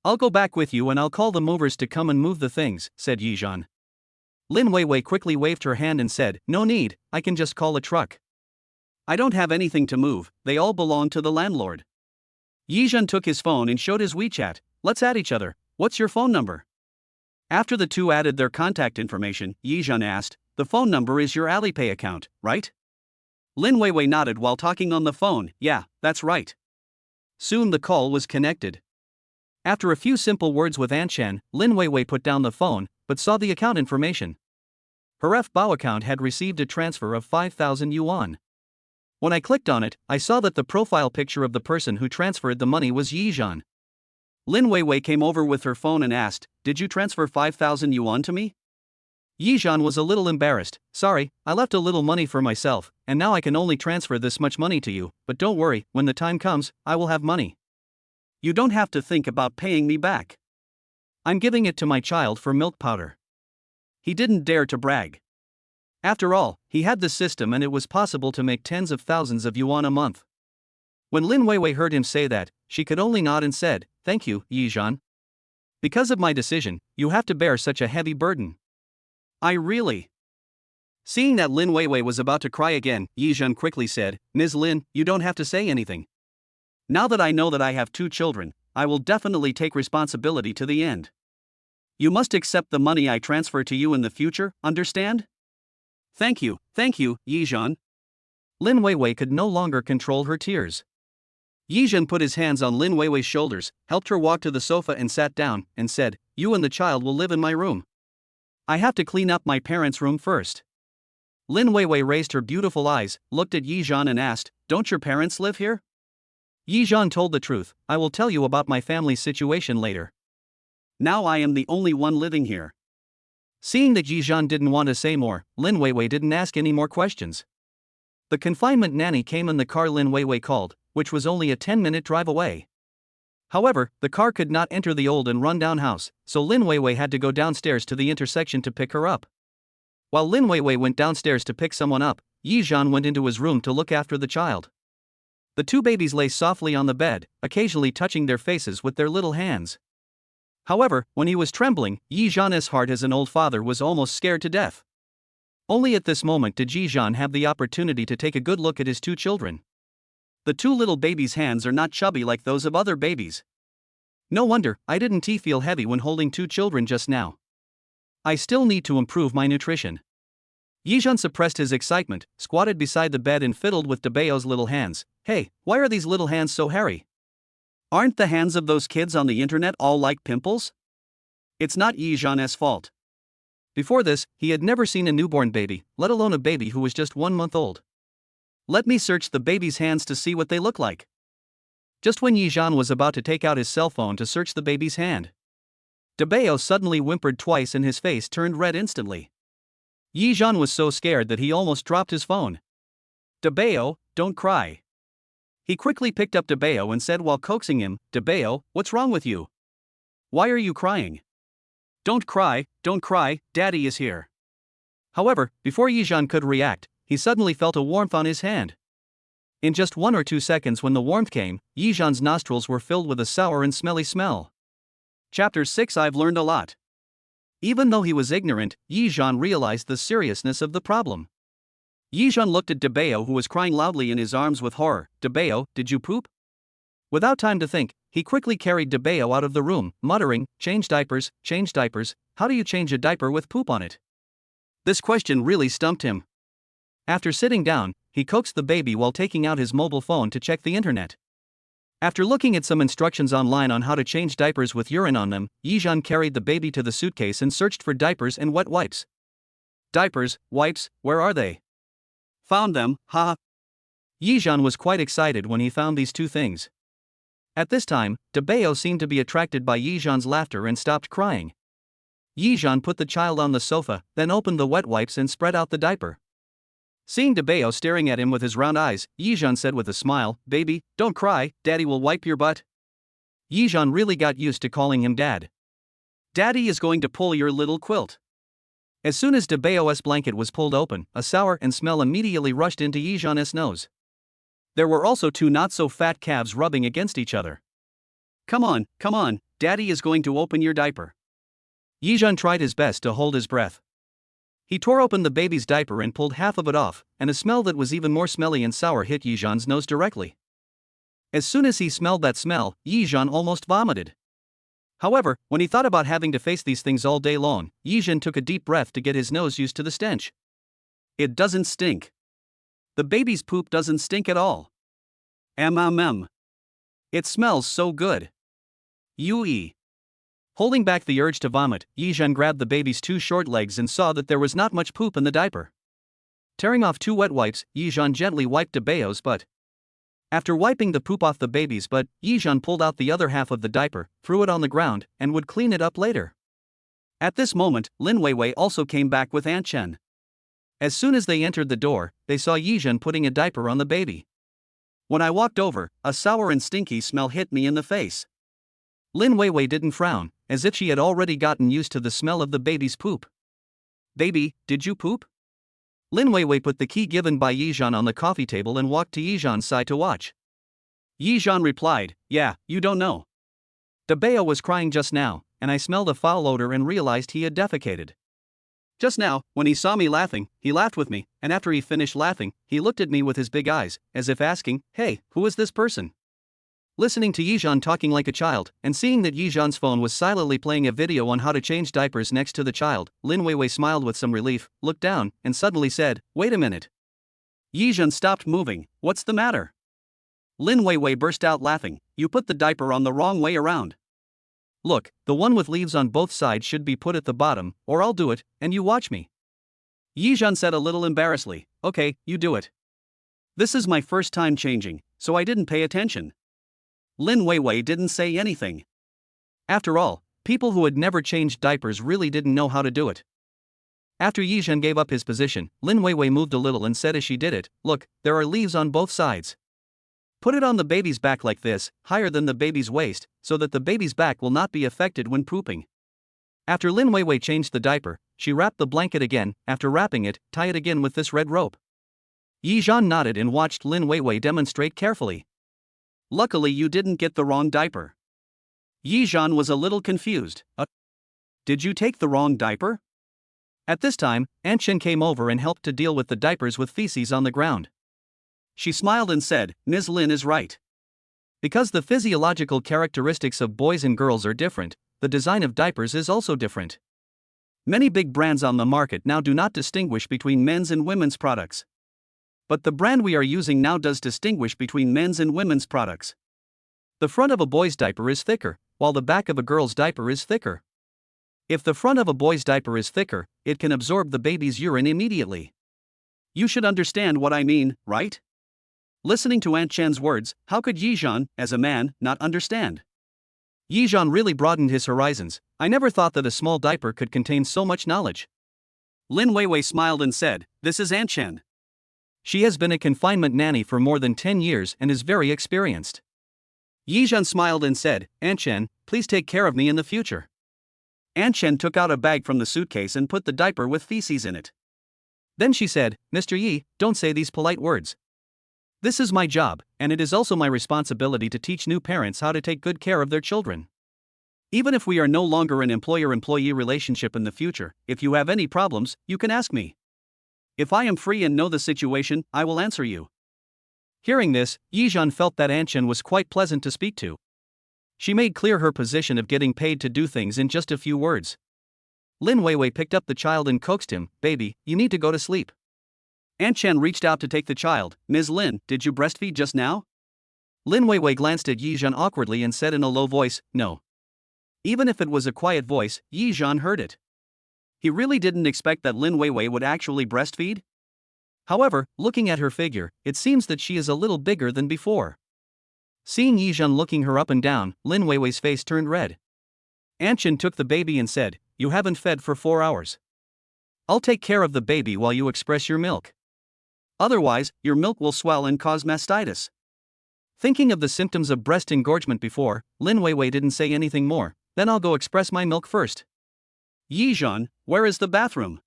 Speaker 1: I'll go back with you and I'll call the movers to come and move the things, said Yizhan. Lin Weiwei quickly waved her hand and said, "No need, I can just call a truck. I don't have anything to move, they all belong to the landlord." Yizhan took his phone and showed his WeChat. "Let's add each other. What's your phone number?" After the two added their contact information, Yizhan asked, "The phone number is your Alipay account, right?" Lin Weiwei nodded while talking on the phone. "Yeah, that's right." Soon the call was connected. After a few simple words with Anshan, Lin Weiwei put down the phone, but saw the account information. Her Bao account had received a transfer of 5,000 yuan. When I clicked on it, I saw that the profile picture of the person who transferred the money was Yizhan. Lin Weiwei came over with her phone and asked, "Did you transfer 5,000 yuan to me?" Yizhan was a little embarrassed. "Sorry, I left a little money for myself, and now I can only transfer this much money to you, but don't worry, when the time comes, I will have money. You don't have to think about paying me back. I'm giving it to my child for milk powder." He didn't dare to brag. After all, he had the system and it was possible to make tens of thousands of yuan a month. When Lin Weiwei heard him say that, she could only nod and said, "Thank you, Yizhan. Because of my decision, you have to bear such a heavy burden." "I really..." Seeing that Lin Weiwei was about to cry again, Yizhan quickly said, "Ms. Lin, you don't have to say anything. Now that I know that I have 2 children, I will definitely take responsibility to the end. You must accept the money I transfer to you in the future, understand?" Thank you, Yizhan." Lin Weiwei could no longer control her tears. Yizhan put his hands on Lin Weiwei's shoulders, helped her walk to the sofa and sat down, and said, "You and the child will live in my room. I have to clean up my parents' room first." Lin Weiwei raised her beautiful eyes, looked at Yizhan and asked, "Don't your parents live here?" Yizhan told the truth, "I will tell you about my family's situation later. Now I am the only one living here." Seeing that Yizhan didn't want to say more, Lin Weiwei didn't ask any more questions. The confinement nanny came in the car Lin Weiwei called, which was only a 10-minute drive away. However, the car could not enter the old and run-down house, so Lin Weiwei had to go downstairs to the intersection to pick her up. While Lin Weiwei went downstairs to pick someone up, Yizhan went into his room to look after the child. The 2 babies lay softly on the bed, occasionally touching their faces with their little hands. However, when he was trembling, Yizhan's heart as an old father was almost scared to death. Only at this moment did Yizhan have the opportunity to take a good look at his 2 children. The 2 little babies' hands are not chubby like those of other babies. No wonder I didn't feel heavy when holding 2 children just now. I still need to improve my nutrition. Yizhan suppressed his excitement, squatted beside the bed and fiddled with Debayo's little hands. "Hey, why are these little hands so hairy? Aren't the hands of those kids on the internet all like pimples?" It's not Yizhan's fault. Before this, he had never seen a newborn baby, let alone a baby who was just 1 month old. Let me search the baby's hands to see what they look like. Just when Yizhan was about to take out his cell phone to search the baby's hand, Debayo suddenly whimpered twice and his face turned red instantly. Yizhan was so scared that he almost dropped his phone. "Debayo, don't cry." He quickly picked up Debayo and said while coaxing him, "Debayo, what's wrong with you? Why are you crying? Don't cry, Daddy is here." However, before Yizhan could react, he suddenly felt a warmth on his hand. In just 1 or 2 seconds when the warmth came, Yizhan's nostrils were filled with a sour and smelly smell. Chapter 6 I've learned a lot. Even though he was ignorant, Yizhan realized the seriousness of the problem. Yizhan looked at Debayo who was crying loudly in his arms with horror. "Debayo, did you poop?" Without time to think, he quickly carried Debayo out of the room, muttering, change diapers, how do you change a diaper with poop on it?" This question really stumped him. After sitting down, he coaxed the baby while taking out his mobile phone to check the internet. After looking at some instructions online on how to change diapers with urine on them, Yizhan carried the baby to the suitcase and searched for diapers and wet wipes. "Diapers, wipes, where are they?" "Found them, haha." Yizhan was quite excited when he found these 2 things. At this time, Debayo seemed to be attracted by Yizhan's laughter and stopped crying. Yizhan put the child on the sofa, then opened the wet wipes and spread out the diaper. Seeing Debayo staring at him with his round eyes, Yizhan said with a smile, "Baby, don't cry, Daddy will wipe your butt." Yizhan really got used to calling him Dad. "Daddy is going to pull your little quilt." As soon as Debayo's blanket was pulled open, a sour and smell immediately rushed into Yizhan's nose. There were also 2 not-so-fat calves rubbing against each other. Come on, Daddy is going to open your diaper." Yizhan tried his best to hold his breath. He tore open the baby's diaper and pulled half of it off, and a smell that was even more smelly and sour hit Yijan's nose directly. As soon as he smelled that smell, Yijan almost vomited. However, when he thought about having to face these things all day long, Yijan took a deep breath to get his nose used to the stench. It doesn't stink. The baby's poop doesn't stink at all. It smells so good. Yui. Holding back the urge to vomit, Yijan grabbed the baby's two short legs and saw that there was not much poop in the diaper. Tearing off two wet wipes, Yijan gently wiped Debayo's butt. After wiping the poop off the baby's butt, Yijan pulled out the other half of the diaper, threw it on the ground, and would clean it up later. At this moment, Lin Weiwei also came back with Aunt Chen. As soon as they entered the door, they saw Yijan putting a diaper on the baby. When I walked over, a sour and stinky smell hit me in the face. Lin Weiwei didn't frown, as if she had already gotten used to the smell of the baby's poop. Baby, did you poop? Lin Weiwei put the key given by Yijan on the coffee table and walked to Yijan's side to watch. Yijan replied, yeah, you don't know. Debayo was crying just now, and I smelled a foul odor and realized he had defecated. Just now, when he saw me laughing, he laughed with me, and after he finished laughing, he looked at me with his big eyes, as if asking, hey, who is this person? Listening to Yijan talking like a child, and seeing that Yijan's phone was silently playing a video on how to change diapers next to the child, Lin Weiwei smiled with some relief, looked down, and suddenly said, wait a minute. Yijan stopped moving, what's the matter? Lin Weiwei burst out laughing, you put the diaper on the wrong way around. Look, the one with leaves on both sides should be put at the bottom, or I'll do it, and you watch me. Yijan said a little embarrassedly, okay, you do it. This is my first time changing, so I didn't pay attention. Lin Weiwei didn't say anything. After all, people who had never changed diapers really didn't know how to do it. After Yijan gave up his position, Lin Weiwei moved a little and said as she did it, look, there are leaves on both sides. Put it on the baby's back like this, higher than the baby's waist, so that the baby's back will not be affected when pooping. After Lin Weiwei changed the diaper, she wrapped the blanket again, after wrapping it, tie it again with this red rope. Yijan nodded and watched Lin Weiwei demonstrate carefully. Luckily you didn't get the wrong diaper. Yijan was a little confused. Did you take the wrong diaper? At this time, Aunt Chen came over and helped to deal with the diapers with feces on the ground. She smiled and said, Ms. Lin is right. Because the physiological characteristics of boys and girls are different, the design of diapers is also different. Many big brands on the market now do not distinguish between men's and women's products. But the brand we are using now does distinguish between men's and women's products. The front of a boy's diaper is thicker, while the back of a girl's diaper is thicker. If the front of a boy's diaper is thicker, it can absorb the baby's urine immediately. You should understand what I mean, right? Listening to Aunt Chen's words, how could Yijan, as a man, not understand? Yijan really broadened his horizons. I never thought that a small diaper could contain so much knowledge. Lin Weiwei smiled and said, this is Aunt Chen. She has been a confinement nanny for more than 10 years and is very experienced. Yijan smiled and said, Aunt Chen, please take care of me in the future. Aunt Chen took out a bag from the suitcase and put the diaper with feces in it. Then she said, Mr. Yi, don't say these polite words. This is my job, and it is also my responsibility to teach new parents how to take good care of their children. Even if we are no longer an employer-employee relationship in the future, if you have any problems, you can ask me. If I am free and know the situation, I will answer you. Hearing this, Yijan felt that Aunt Chen was quite pleasant to speak to. She made clear her position of getting paid to do things in just a few words. Lin Weiwei picked up the child and coaxed him, baby, you need to go to sleep. Aunt Chen reached out to take the child, Ms. Lin, did you breastfeed just now? Lin Weiwei glanced at Yijan awkwardly and said in a low voice, no. Even if it was a quiet voice, Yijan heard it. He really didn't expect that Lin Weiwei would actually breastfeed. However, looking at her figure, it seems that she is a little bigger than before. Seeing Yijan looking her up and down, Lin Weiwei's face turned red. Aunt Chen took the baby and said, you haven't fed for 4 hours. I'll take care of the baby while you express your milk. Otherwise, your milk will swell and cause mastitis. Thinking of the symptoms of breast engorgement before, Lin Weiwei didn't say anything more. Then I'll go express my milk first. Yijan, where is the bathroom?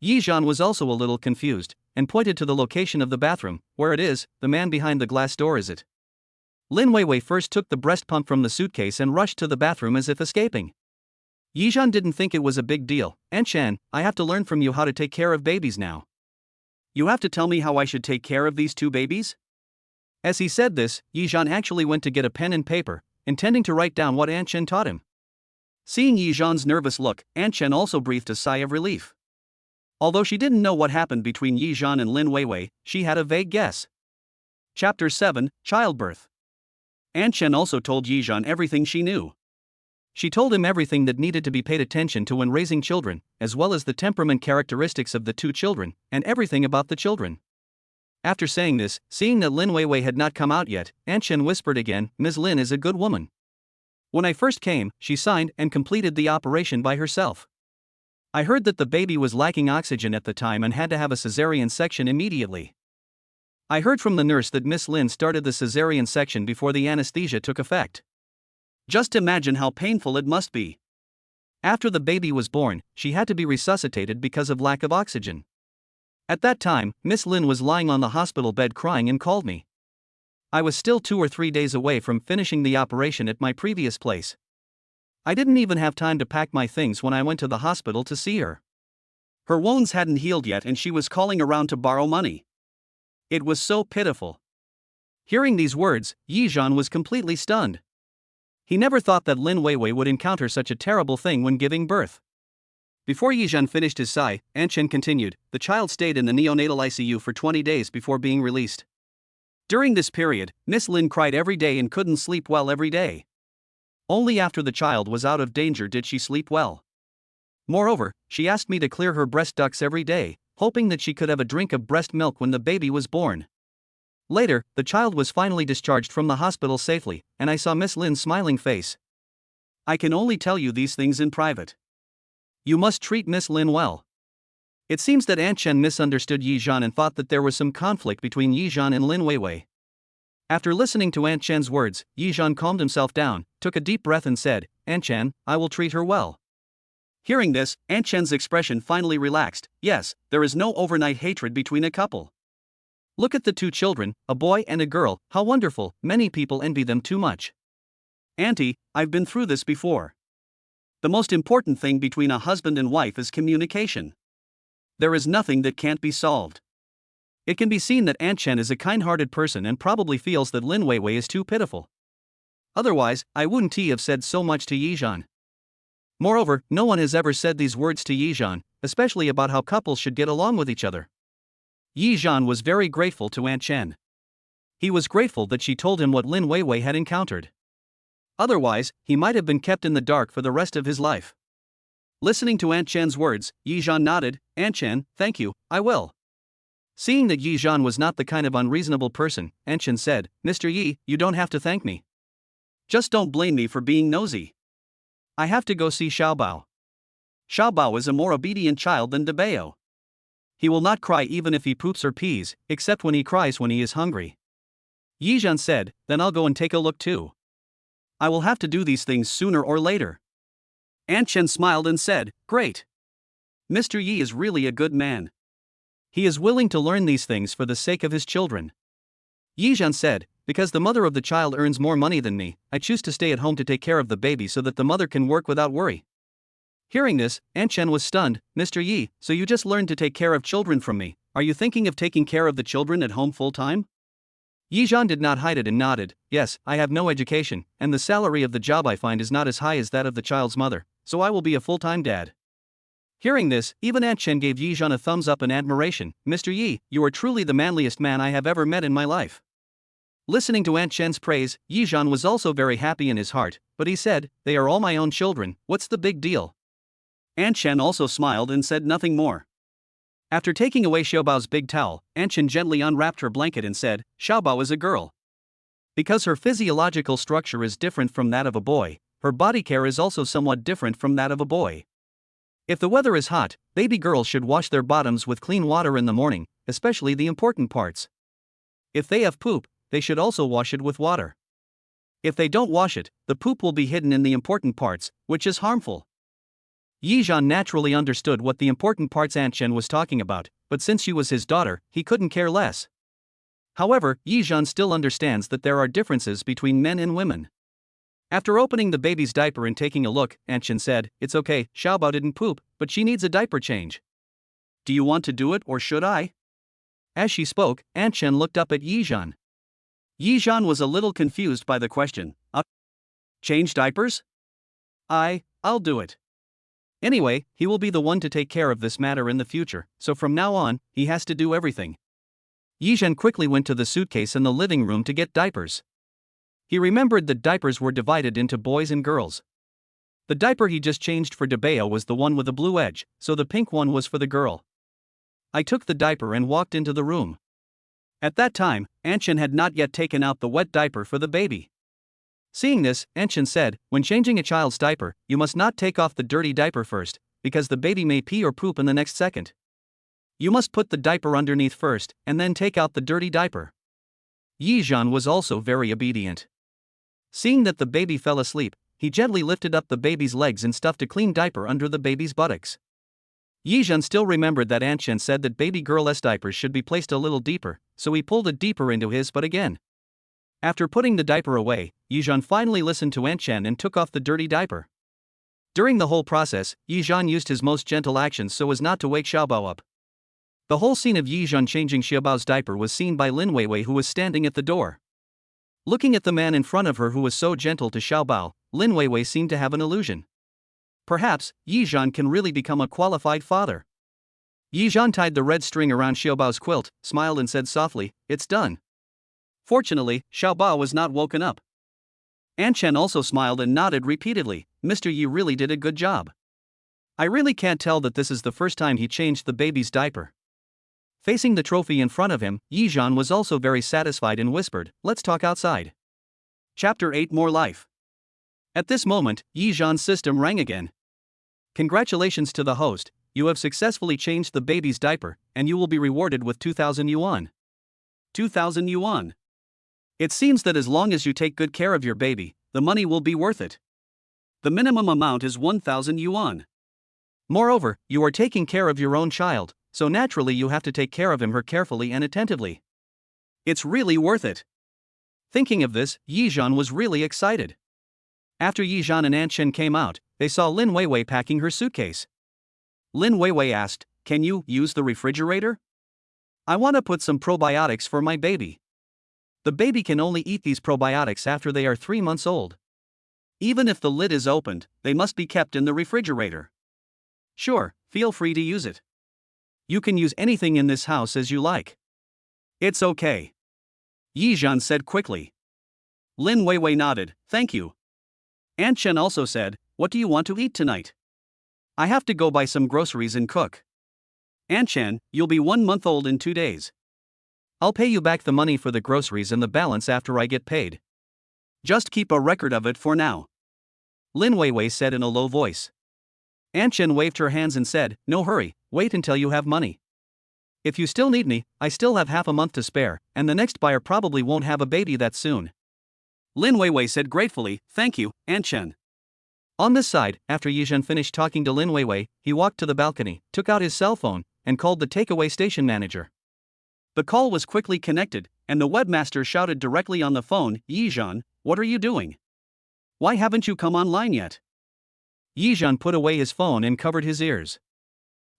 Speaker 1: Yijan was also a little confused, and pointed to the location of the bathroom. Where it is, the man behind the glass door is it. Lin Weiwei first took the breast pump from the suitcase and rushed to the bathroom as if escaping. Yizhan didn't think it was a big deal. Anshan, I have to learn from you how to take care of babies now. You have to tell me how I should take care of these two babies? As he said this, Yizhan actually went to get a pen and paper, intending to write down what Anshan taught him. Seeing Yizhan's nervous look, Anshan also breathed a sigh of relief. Although she didn't know what happened between Yizhan and Lin Weiwei, she had a vague guess. Chapter 7, Childbirth. Anshan also told Yizhan everything she knew. She told him everything that needed to be paid attention to when raising children, as well as the temperament characteristics of the two children, and everything about the children. After saying this, seeing that Lin Weiwei had not come out yet, Anshan whispered again, Ms. Lin is a good woman. When I first came, she signed and completed the operation by herself. I heard that the baby was lacking oxygen at the time and had to have a cesarean section immediately. I heard from the nurse that Miss Lin started the cesarean section before the anesthesia took effect. Just imagine how painful it must be. After the baby was born, she had to be resuscitated because of lack of oxygen. At that time, Miss Lin was lying on the hospital bed crying and called me. I was still 2 or 3 days away from finishing the operation at my previous place. I didn't even have time to pack my things when I went to the hospital to see her. Her wounds hadn't healed yet and she was calling around to borrow money. It was so pitiful. Hearing these words, Yizhan was completely stunned. He never thought that Lin Weiwei would encounter such a terrible thing when giving birth. Before Yizhan finished his sigh, Anshan continued, the child stayed in the neonatal ICU for 20 days before being released. During this period, Miss Lin cried every day and couldn't sleep well every day. Only after the child was out of danger did she sleep well. Moreover, she asked me to clear her breast ducts every day, hoping that she could have a drink of breast milk when the baby was born. Later, the child was finally discharged from the hospital safely, and I saw Miss Lin's smiling face. I can only tell you these things in private. You must treat Miss Lin well. It seems that Anshan misunderstood Yizhan and thought that there was some conflict between Yizhan and Lin Weiwei. After listening to Anshan's words, Yizhan calmed himself down, took a deep breath and said, Anshan, I will treat her well. Hearing this, Anshan's expression finally relaxed. Yes, there is no overnight hatred between a couple. Look at the two children, a boy and a girl, how wonderful, many people envy them too much. Auntie, I've been through this before. The most important thing between a husband and wife is communication. There is nothing that can't be solved. It can be seen that Anshan is a kind-hearted person and probably feels that Lin Weiwei is too pitiful. Otherwise, I wouldn't have said so much to Yizhan. Moreover, no one has ever said these words to Yizhan, especially about how couples should get along with each other. Yizhan was very grateful to Anshan. He was grateful that she told him what Lin Weiwei had encountered. Otherwise, he might have been kept in the dark for the rest of his life. Listening to Anshan's words, Yizhan nodded. Anshan, thank you, I will. Seeing that Yizhan was not the kind of unreasonable person, Anshan said, Mr. Yi, you don't have to thank me. Just don't blame me for being nosy. I have to go see Xiaobao. Xiaobao is a more obedient child than Debeo. He will not cry even if he poops or pees, except when he cries when he is hungry. Yizhan said, then I'll go and take a look too. I will have to do these things sooner or later. Anshan smiled and said, great. Mr. Yi is really a good man. He is willing to learn these things for the sake of his children. Yizhan said, because the mother of the child earns more money than me, I choose to stay at home to take care of the baby so that the mother can work without worry. Hearing this, Anshan was stunned. Mr. Yi, so you just learned to take care of children from me, are you thinking of taking care of the children at home full-time? Yizhan did not hide it and nodded, yes, I have no education, and the salary of the job I find is not as high as that of the child's mother, so I will be a full-time dad. Hearing this, even Anshan gave Yizhan a thumbs up in admiration. Mr. Yi, you are truly the manliest man I have ever met in my life. Listening to Anshan's praise, Yizhan was also very happy in his heart, but he said, they are all my own children, what's the big deal? Anshan also smiled and said nothing more. After taking away Xiaobao's big towel, Anshan gently unwrapped her blanket and said, Xiaobao is a girl. Because her physiological structure is different from that of a boy, her body care is also somewhat different from that of a boy. If the weather is hot, baby girls should wash their bottoms with clean water in the morning, especially the important parts. If they have poop, they should also wash it with water. If they don't wash it, the poop will be hidden in the important parts, which is harmful. Yizhan naturally understood what the important parts Anshan was talking about, but since she was his daughter, he couldn't care less. However, Yizhan still understands that there are differences between men and women. After opening the baby's diaper and taking a look, Anshan said, "It's okay, Xiaobao didn't poop, but she needs a diaper change. Do you want to do it or should I?" As she spoke, Anshan looked up at Yizhan. Yizhan was a little confused by the question. Change diapers? I'll do it. Anyway, he will be the one to take care of this matter in the future, so from now on, he has to do everything. Yizhan quickly went to the suitcase in the living room to get diapers. He remembered that diapers were divided into boys and girls. The diaper he just changed for Debeo was the one with the blue edge, so the pink one was for the girl. I took the diaper and walked into the room. At that time, Anshan had not yet taken out the wet diaper for the baby. Seeing this, Anshan said, "When changing a child's diaper, you must not take off the dirty diaper first, because the baby may pee or poop in the next second. You must put the diaper underneath first, and then take out the dirty diaper." Yizhan was also very obedient. Seeing that the baby fell asleep, he gently lifted up the baby's legs and stuffed a clean diaper under the baby's buttocks. Yizhan still remembered that Anshan said that baby girl's diapers should be placed a little deeper, so he pulled it deeper into his butt again. After putting the diaper away, Yizhan finally listened to Anshan and took off the dirty diaper. During the whole process, Yizhan used his most gentle actions so as not to wake Xiaobao up. The whole scene of Yizhan changing Xiaobao's diaper was seen by Lin Weiwei, who was standing at the door. Looking at the man in front of her who was so gentle to Xiaobao, Lin Weiwei seemed to have an illusion. Perhaps, Yizhan can really become a qualified father. Yizhan tied the red string around Xiaobao's quilt, smiled and said softly, "It's done." Fortunately, Xiaobao was not woken up. Anshan also smiled and nodded repeatedly. "Mr. Yi really did a good job. I really can't tell that this is the first time he changed the baby's diaper." Facing the trophy in front of him, Yizhan was also very satisfied and whispered, "Let's talk outside." Chapter 8 More Life. At this moment, Yizhan's system rang again. "Congratulations to the host, you have successfully changed the baby's diaper, and you will be rewarded with 2,000 yuan. 2,000 yuan. It seems that as long as you take good care of your baby, the money will be worth it. The minimum amount is 1,000 yuan. Moreover, you are taking care of your own child, so naturally you have to take care of her carefully and attentively. It's really worth it." Thinking of this, Yizhan was really excited. After Yizhan and Anshan came out, they saw Lin Weiwei packing her suitcase. Lin Weiwei asked, "Can you use the refrigerator? I want to put some probiotics for my baby. The baby can only eat these probiotics after they are 3 months old. Even if the lid is opened, they must be kept in the refrigerator." "Sure, feel free to use it. You can use anything in this house as you like." "It's okay," Yizhan said quickly. Lin Weiwei nodded, "Thank you." Anshan also said, "What do you want to eat tonight? I have to go buy some groceries and cook." "Anshan, you'll be 1 month old in 2 days. I'll pay you back the money for the groceries and the balance after I get paid. Just keep a record of it for now," Lin Weiwei said in a low voice. Anshan waved her hands and said, "No hurry, wait until you have money. If you still need me, I still have half a month to spare, and the next buyer probably won't have a baby that soon." Lin Weiwei said gratefully, "Thank you, Anshan." On this side, after Yizhan finished talking to Lin Weiwei, he walked to the balcony, took out his cell phone, and called the takeaway station manager. The call was quickly connected, and the webmaster shouted directly on the phone, "Yizhan, what are you doing? Why haven't you come online yet?" Yizhan put away his phone and covered his ears.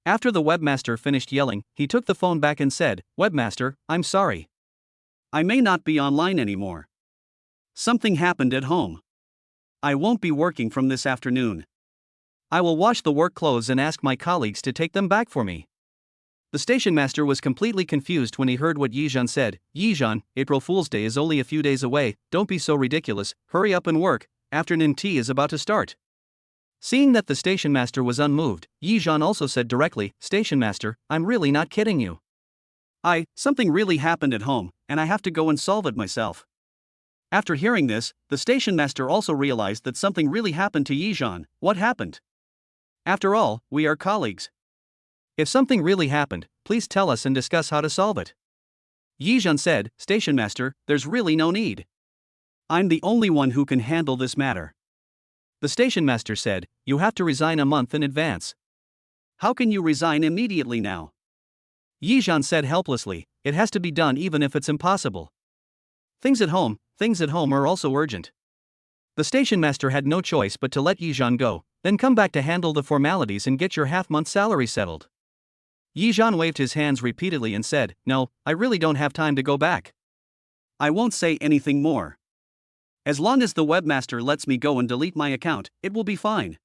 Speaker 1: After the webmaster finished yelling, he took the phone back and said, "Webmaster, I'm sorry. I may not be online anymore. Something happened at home. I won't be working from this afternoon. I will wash the work clothes and ask my colleagues to take them back for me." The station master was completely confused when he heard what Yizhan said. "Yizhan, April Fool's Day is only a few days away, don't be so ridiculous, hurry up and work, afternoon tea is about to start." Seeing that the station master was unmoved, Yizhan also said directly, "Station master, I'm really not kidding you. Something really happened at home, and I have to go and solve it myself." After hearing this, the station master also realized that something really happened to Yizhan. What happened? After all, we are colleagues. If something really happened, please tell us and discuss how to solve it. Yizhan said, "Station master, there's really no need. I'm the only one who can handle this matter." The station master said, "You have to resign a month in advance." "How can you resign immediately now?" Yizhan said helplessly, "It has to be done even if it's impossible. Things at home are also urgent." The station master had no choice but to let Yizhan go, then come back to handle the formalities and get your half-month salary settled. Yizhan waved his hands repeatedly and said, "No, I really don't have time to go back. I won't say anything more. As long as the webmaster lets me go and delete my account, it will be fine."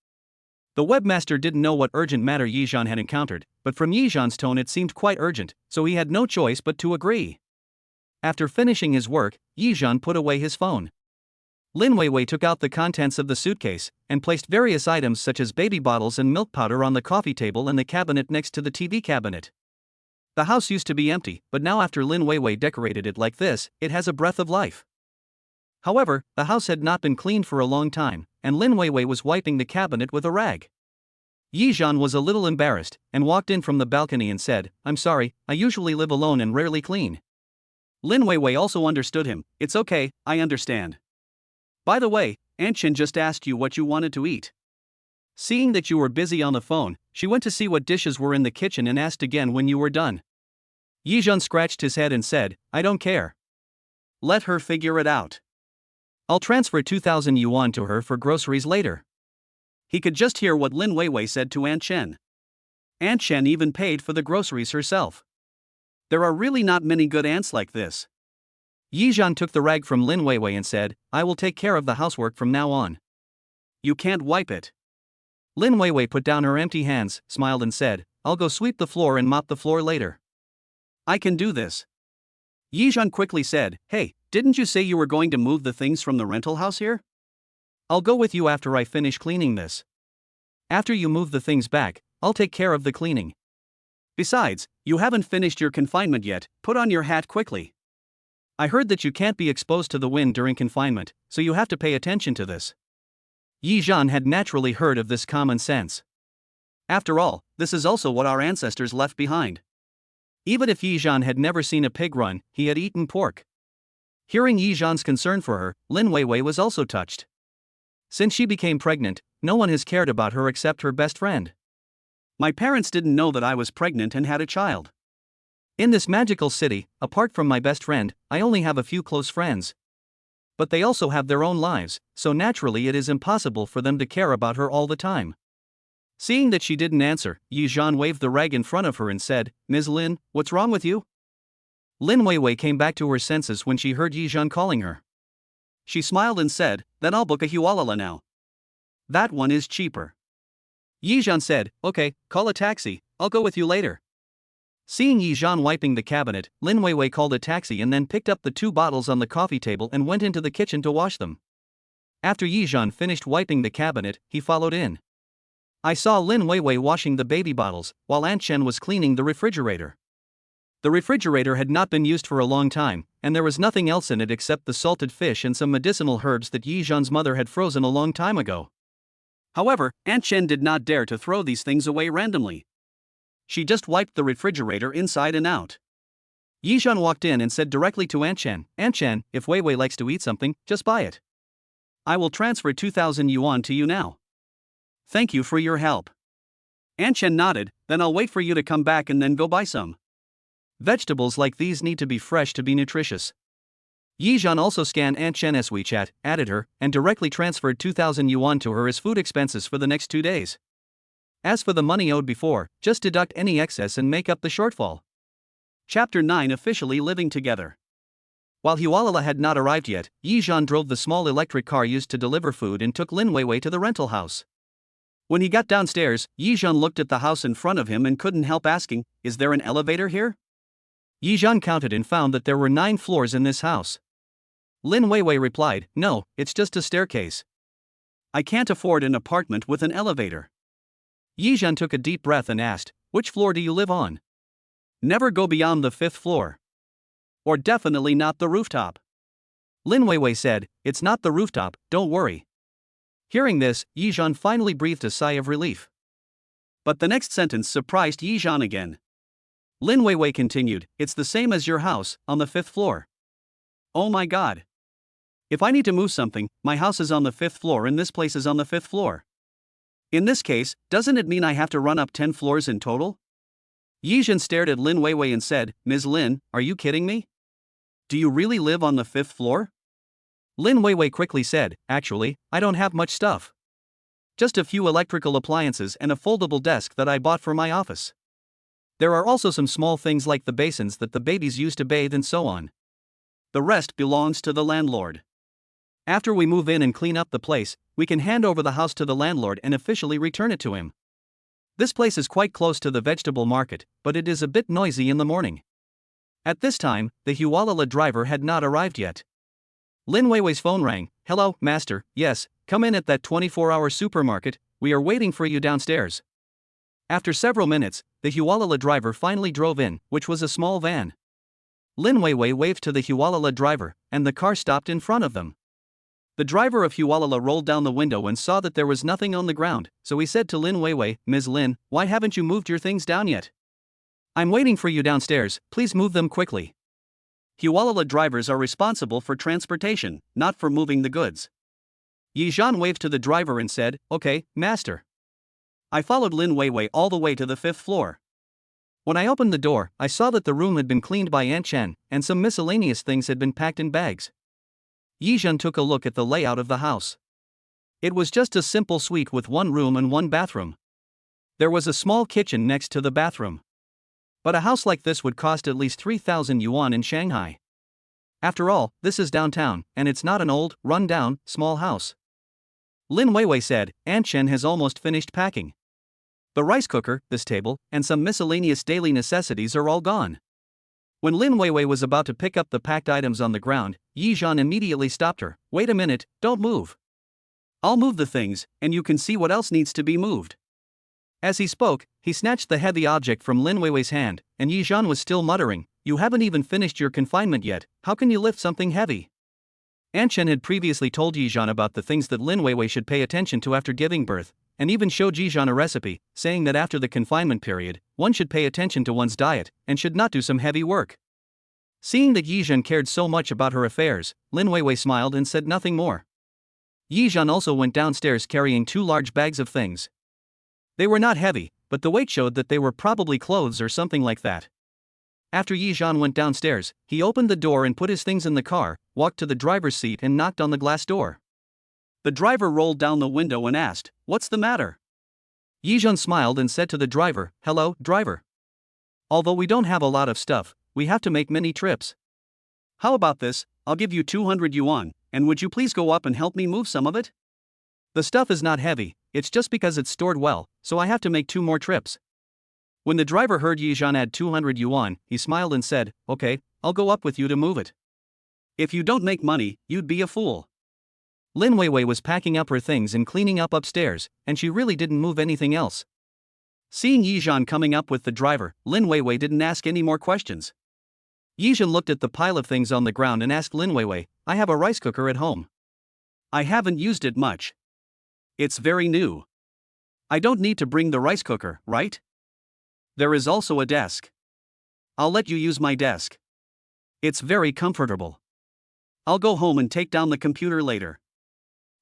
Speaker 1: The webmaster didn't know what urgent matter Yizhan had encountered, but from Yizhan's tone it seemed quite urgent, so he had no choice but to agree. After finishing his work, Yizhan put away his phone. Lin Weiwei took out the contents of the suitcase and placed various items such as baby bottles and milk powder on the coffee table and the cabinet next to the TV cabinet. The house used to be empty, but now after Lin Weiwei decorated it like this, it has a breath of life. However, the house had not been cleaned for a long time, and Lin Weiwei was wiping the cabinet with a rag. Yizhan was a little embarrassed and walked in from the balcony and said, "I'm sorry, I usually live alone and rarely clean." Lin Weiwei also understood him. "It's okay, I understand. By the way, Aunt Chen just asked you what you wanted to eat." Seeing that you were busy on the phone, she went to see what dishes were in the kitchen and asked again when you were done. Yizhan scratched his head and said, "I don't care. Let her figure it out. I'll transfer 2,000 yuan to her for groceries later." He could just hear what Lin Weiwei said to Aunt Chen. Aunt Chen even paid for the groceries herself. There are really not many good aunts like this. Yizhan took the rag from Lin Weiwei and said, "I will take care of the housework from now on." "You can't wipe it." Lin Weiwei put down her empty hands, smiled and said, "I'll go sweep the floor and mop the floor later." "I can do this." Yizhan quickly said, "Hey, didn't you say you were going to move the things from the rental house here? I'll go with you after I finish cleaning this. After you move the things back, I'll take care of the cleaning. Besides, you haven't finished your confinement yet, put on your hat quickly. I heard that you can't be exposed to the wind during confinement, so you have to pay attention to this." Yizhan had naturally heard of this common sense. After all, this is also what our ancestors left behind. Even if Yizhan had never seen a pig run, he had eaten pork. Hearing Yizhan's concern for her, Lin Weiwei was also touched. Since she became pregnant, no one has cared about her except her best friend. "My parents didn't know that I was pregnant and had a child. In this magical city, apart from my best friend, I only have a few close friends. But they also have their own lives, so naturally it is impossible for them to care about her all the time." Seeing that she didn't answer, Yizhan waved the rag in front of her and said, "Ms. Lin, what's wrong with you?" Lin Weiwei came back to her senses when she heard Yizhan calling her. She smiled and said, "Then I'll book a hualala now. That one is cheaper." Yizhan said, "Okay, call a taxi, I'll go with you later." Seeing Yizhan wiping the cabinet, Lin Weiwei called a taxi and then picked up the 2 bottles on the coffee table and went into the kitchen to wash them. After Yizhan finished wiping the cabinet, he followed in. I saw Lin Weiwei washing the baby bottles, while Aunt Chen was cleaning the refrigerator. The refrigerator had not been used for a long time, and there was nothing else in it except the salted fish and some medicinal herbs that Yizhan's mother had frozen a long time ago. However, Aunt Chen did not dare to throw these things away randomly. She just wiped the refrigerator inside and out. Yizhan walked in and said directly to Aunt Chen, "Aunt Chen, if Weiwei likes to eat something, just buy it. I will transfer 2,000 yuan to you now. Thank you for your help." Aunt Chen nodded, "Then I'll wait for you to come back and then go buy some. Vegetables like these need to be fresh to be nutritious." Yizhan also scanned Aunt Chen's WeChat, added her, and directly transferred 2,000 yuan to her as food expenses for the next 2 days. As for the money owed before, just deduct any excess and make up the shortfall. Chapter 9: Officially living together. While Hualala had not arrived yet, Yizhan drove the small electric car used to deliver food and took Lin Weiwei to the rental house. When he got downstairs, Yizhan looked at the house in front of him and couldn't help asking, "Is there an elevator here?" Yizhan counted and found that there were 9 floors in this house. Lin Weiwei replied, "No, it's just a staircase. I can't afford an apartment with an elevator." Yizhan took a deep breath and asked, "Which floor do you live on?" "Never go beyond the 5th floor. Or definitely not the rooftop." Lin Weiwei said, "It's not the rooftop, don't worry." Hearing this, Yizhan finally breathed a sigh of relief. But the next sentence surprised Yizhan again. Lin Weiwei continued, "It's the same as your house, on the 5th floor. Oh my god. If I need to move something, my house is on the 5th floor and this place is on the 5th floor. In this case, doesn't it mean I have to run up 10 floors in total?" Yizhan stared at Lin Weiwei and said, "Ms. Lin, are you kidding me? Do you really live on the 5th floor?" Lin Weiwei quickly said, actually, I don't have much stuff. Just a few electrical appliances and a foldable desk that I bought for my office. There are also some small things like the basins that the babies use to bathe and so on. The rest belongs to the landlord. After we move in and clean up the place, we can hand over the house to the landlord and officially return it to him. This place is quite close to the vegetable market, but it is a bit noisy in the morning. At this time, the Hualala driver had not arrived yet. Lin Weiwei's phone rang. Hello, master, yes, come in at that 24-hour supermarket, we are waiting for you downstairs. After several minutes, the Hualala driver finally drove in, which was a small van. Lin Weiwei waved to the Hualala driver, and the car stopped in front of them. The driver of Hualala rolled down the window and saw that there was nothing on the ground, so he said to Lin Weiwei, Ms. Lin, why haven't you moved your things down yet? I'm waiting for you downstairs, please move them quickly. Hualala drivers are responsible for transportation, not for moving the goods. Yi Zhan waved to the driver and said, okay, master. I followed Lin Weiwei all the way to the 5th floor. When I opened the door, I saw that the room had been cleaned by Aunt Chen, and some miscellaneous things had been packed in bags. Yi Zhan took a look at the layout of the house. It was just a simple suite with one room and one bathroom. There was a small kitchen next to the bathroom. But a house like this would cost at least 3,000 yuan in Shanghai. After all, this is downtown, and it's not an old, run-down, small house. Lin Weiwei said, Aunt Chen has almost finished packing. The rice cooker, this table, and some miscellaneous daily necessities are all gone. When Lin Weiwei was about to pick up the packed items on the ground, Yi Zhan immediately stopped her. Wait a minute, don't move. I'll move the things, and you can see what else needs to be moved. As he spoke, he snatched the heavy object from Lin Weiwei's hand, and Yi Zhan was still muttering, you haven't even finished your confinement yet, how can you lift something heavy? Aunt Chen had previously told Yi Zhan about the things that Lin Weiwei should pay attention to after giving birth, and even showed Yi Zhan a recipe, saying that after the confinement period, one should pay attention to one's diet, and should not do some heavy work. Seeing that Yi Zhan cared so much about her affairs, Lin Weiwei smiled and said nothing more. Yi Zhan also went downstairs carrying 2 large bags of things. They were not heavy, but the weight showed that they were probably clothes or something like that. After Yi Zhan went downstairs, he opened the door and put his things in the car, walked to the driver's seat and knocked on the glass door. The driver rolled down the window and asked, what's the matter? Yi Zhan smiled and said to the driver, hello, driver. Although we don't have a lot of stuff, we have to make many trips. How about this, I'll give you 200 yuan, and would you please go up and help me move some of it? The stuff is not heavy, it's just because it's stored well, so I have to make 2 more trips. When the driver heard Yi Zhan add 200 yuan, he smiled and said, okay, I'll go up with you to move it. If you don't make money, you'd be a fool. Lin Weiwei was packing up her things and cleaning up upstairs, and she really didn't move anything else. Seeing Yi Zhan coming up with the driver, Lin Weiwei didn't ask any more questions. Yi Zhan looked at the pile of things on the ground and asked Lin Weiwei, I have a rice cooker at home. I haven't used it much. It's very new. I don't need to bring the rice cooker, right? There is also a desk. I'll let you use my desk. It's very comfortable. I'll go home and take down the computer later.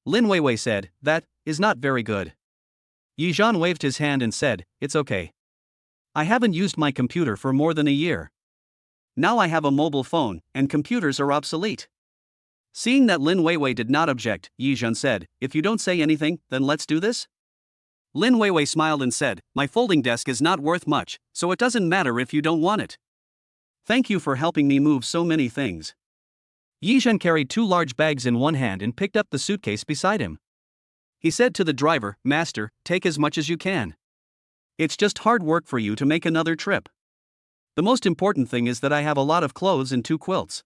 Speaker 1: Lin Weiwei said, that is not very good. Yi Zhan waved his hand and said, it's okay. I haven't used my computer for more than a year. Now I have a mobile phone, and computers are obsolete. Seeing that Lin Weiwei did not object, Yi Zhan said, if you don't say anything, then let's do this? Lin Weiwei smiled and said, my folding desk is not worth much, so it doesn't matter if you don't want it. Thank you for helping me move so many things. Yi Zhan carried 2 large bags in one hand and picked up the suitcase beside him. He said to the driver, master, take as much as you can. It's just hard work for you to make another trip. The most important thing is that I have a lot of clothes and 2 quilts.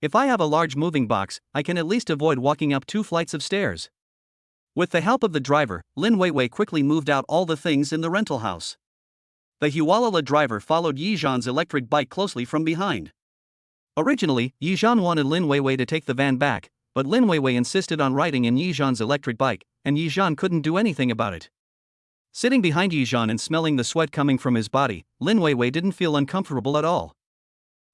Speaker 1: If I have a large moving box, I can at least avoid walking up 2 flights of stairs. With the help of the driver, Lin Weiwei quickly moved out all the things in the rental house. The Hualala driver followed Yi Zhan's electric bike closely from behind. Originally, Yi Zhan wanted Lin Weiwei to take the van back, but Lin Weiwei insisted on riding in Yi Zhan's electric bike, and Yi Zhan couldn't do anything about it. Sitting behind Yi Zhan and smelling the sweat coming from his body, Lin Weiwei didn't feel uncomfortable at all.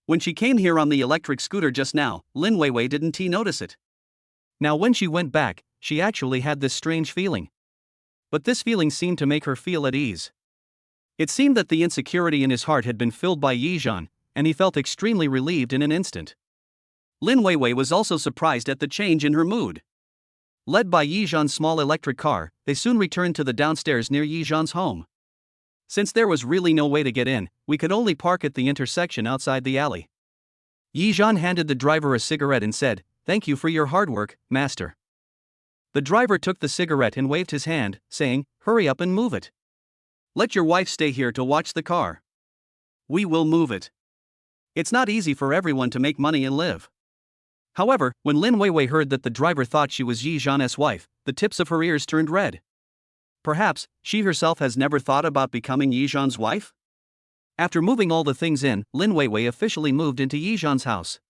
Speaker 1: When she came here on the electric scooter just now, Lin Weiwei didn't notice it. Now when she went back, she actually had this strange feeling. But this feeling seemed to make her feel at ease. It seemed that the insecurity in his heart had been filled by Yi Zhan, and he felt extremely relieved in an instant. Lin Weiwei was also surprised at the change in her mood. Led by Yizhan's small electric car, they soon returned to the downstairs near Yizhan's home. Since there was really no way to get in, we could only park at the intersection outside the alley. Yizhan handed the driver a cigarette and said, "Thank you for your hard work, master." The driver took the cigarette and waved his hand, saying, "Hurry up and move it. Let your wife stay here to watch the car. We will move it. It's not easy for everyone to make money and live." However, when Lin Weiwei heard that the driver thought she was Yizhan's wife, the tips of her ears turned red. Perhaps, she herself has never thought about becoming Yizhan's wife? After moving all the things in, Lin Weiwei officially moved into Yizhan's house.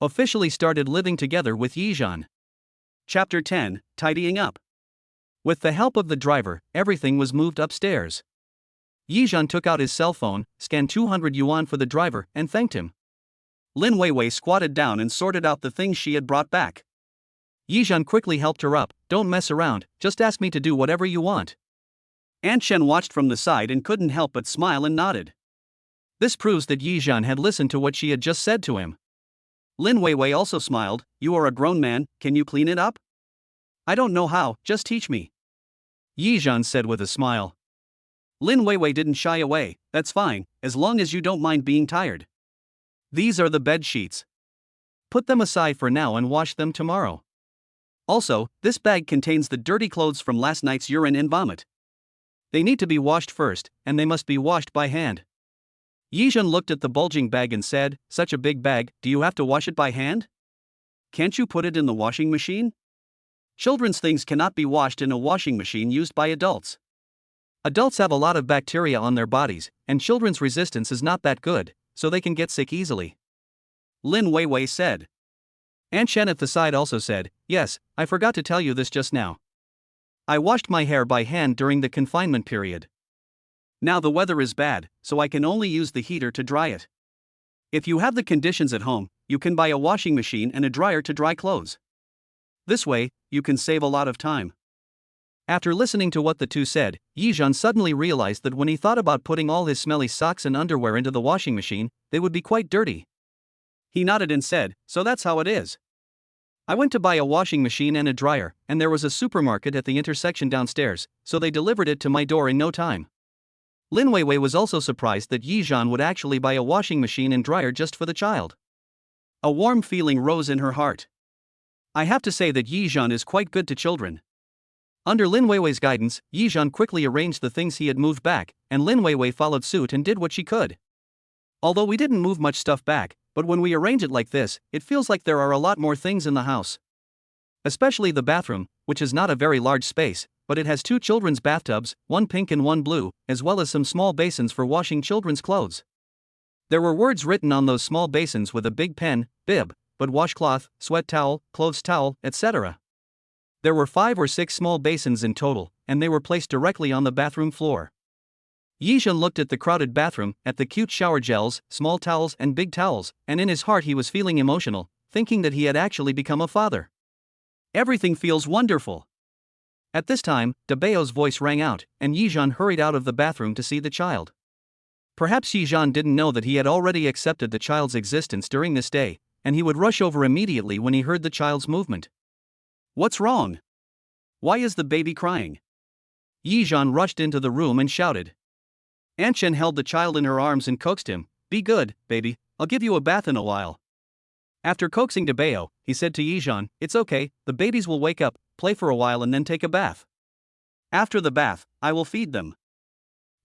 Speaker 1: Officially started living together with Yizhan. Chapter 10, Tidying Up. With the help of the driver, everything was moved upstairs. Yizhan took out his cell phone, scanned 200 yuan for the driver, and thanked him. Lin Weiwei squatted down and sorted out the things she had brought back. Yizhan quickly helped her up. "Don't mess around, just ask me to do whatever you want." Aunt Shen watched from the side and couldn't help but smile and nodded. This proves that Yizhan had listened to what she had just said to him. Lin Weiwei also smiled. "You are a grown man, can you clean it up?" "I don't know how, just teach me," Yizhan said with a smile. Lin Weiwei didn't shy away. "That's fine, as long as you don't mind being tired. These are the bed sheets. Put them aside for now and wash them tomorrow. Also, this bag contains the dirty clothes from last night's urine and vomit. They need to be washed first, and they must be washed by hand." Yizhan looked at the bulging bag and said, "Such a big bag, do you have to wash it by hand? Can't you put it in the washing machine?" Children's things cannot be washed in a washing machine used by adults. Adults have a lot of bacteria on their bodies, and children's resistance is not that good, so they can get sick easily, Lin Weiwei said. Aunt Shen at the side also said, "Yes, I forgot to tell you this just now. I washed my hair by hand during the confinement period. Now the weather is bad, so I can only use the heater to dry it. If you have the conditions at home, you can buy a washing machine and a dryer to dry clothes. This way, you can save a lot of time." After listening to what the two said, Yizhan suddenly realized that when he thought about putting all his smelly socks and underwear into the washing machine, they would be quite dirty. He nodded and said, "So that's how it is. I went to buy a washing machine and a dryer, and there was a supermarket at the intersection downstairs, so they delivered it to my door in no time." Lin Weiwei was also surprised that Yizhan would actually buy a washing machine and dryer just for the child. A warm feeling rose in her heart. I have to say that Yizhan is quite good to children. Under Lin Weiwei's guidance, Yizhan quickly arranged the things he had moved back, and Lin Weiwei followed suit and did what she could. Although we didn't move much stuff back, but when we arrange it like this, it feels like there are a lot more things in the house. Especially the bathroom, which is not a very large space, but it has 2 children's bathtubs, one pink and one blue, as well as some small basins for washing children's clothes. There were words written on those small basins with a big pen, bib, but washcloth, sweat towel, clothes towel, etc. There were 5 or 6 small basins in total, and they were placed directly on the bathroom floor. Yizhan looked at the crowded bathroom, at the cute shower gels, small towels and big towels, and in his heart he was feeling emotional, thinking that he had actually become a father. Everything feels wonderful. At this time, Debeo's voice rang out, and Yizhan hurried out of the bathroom to see the child. Perhaps Yizhan didn't know that he had already accepted the child's existence during this day, and he would rush over immediately when he heard the child's movement. "What's wrong? Why is the baby crying?" Yizhan rushed into the room and shouted. Aunt Shen held the child in her arms and coaxed him, "Be good, baby, I'll give you a bath in a while." After coaxing Debeo, he said to Yizhan, "It's okay, the babies will wake up, play for a while and then take a bath. After the bath, I will feed them."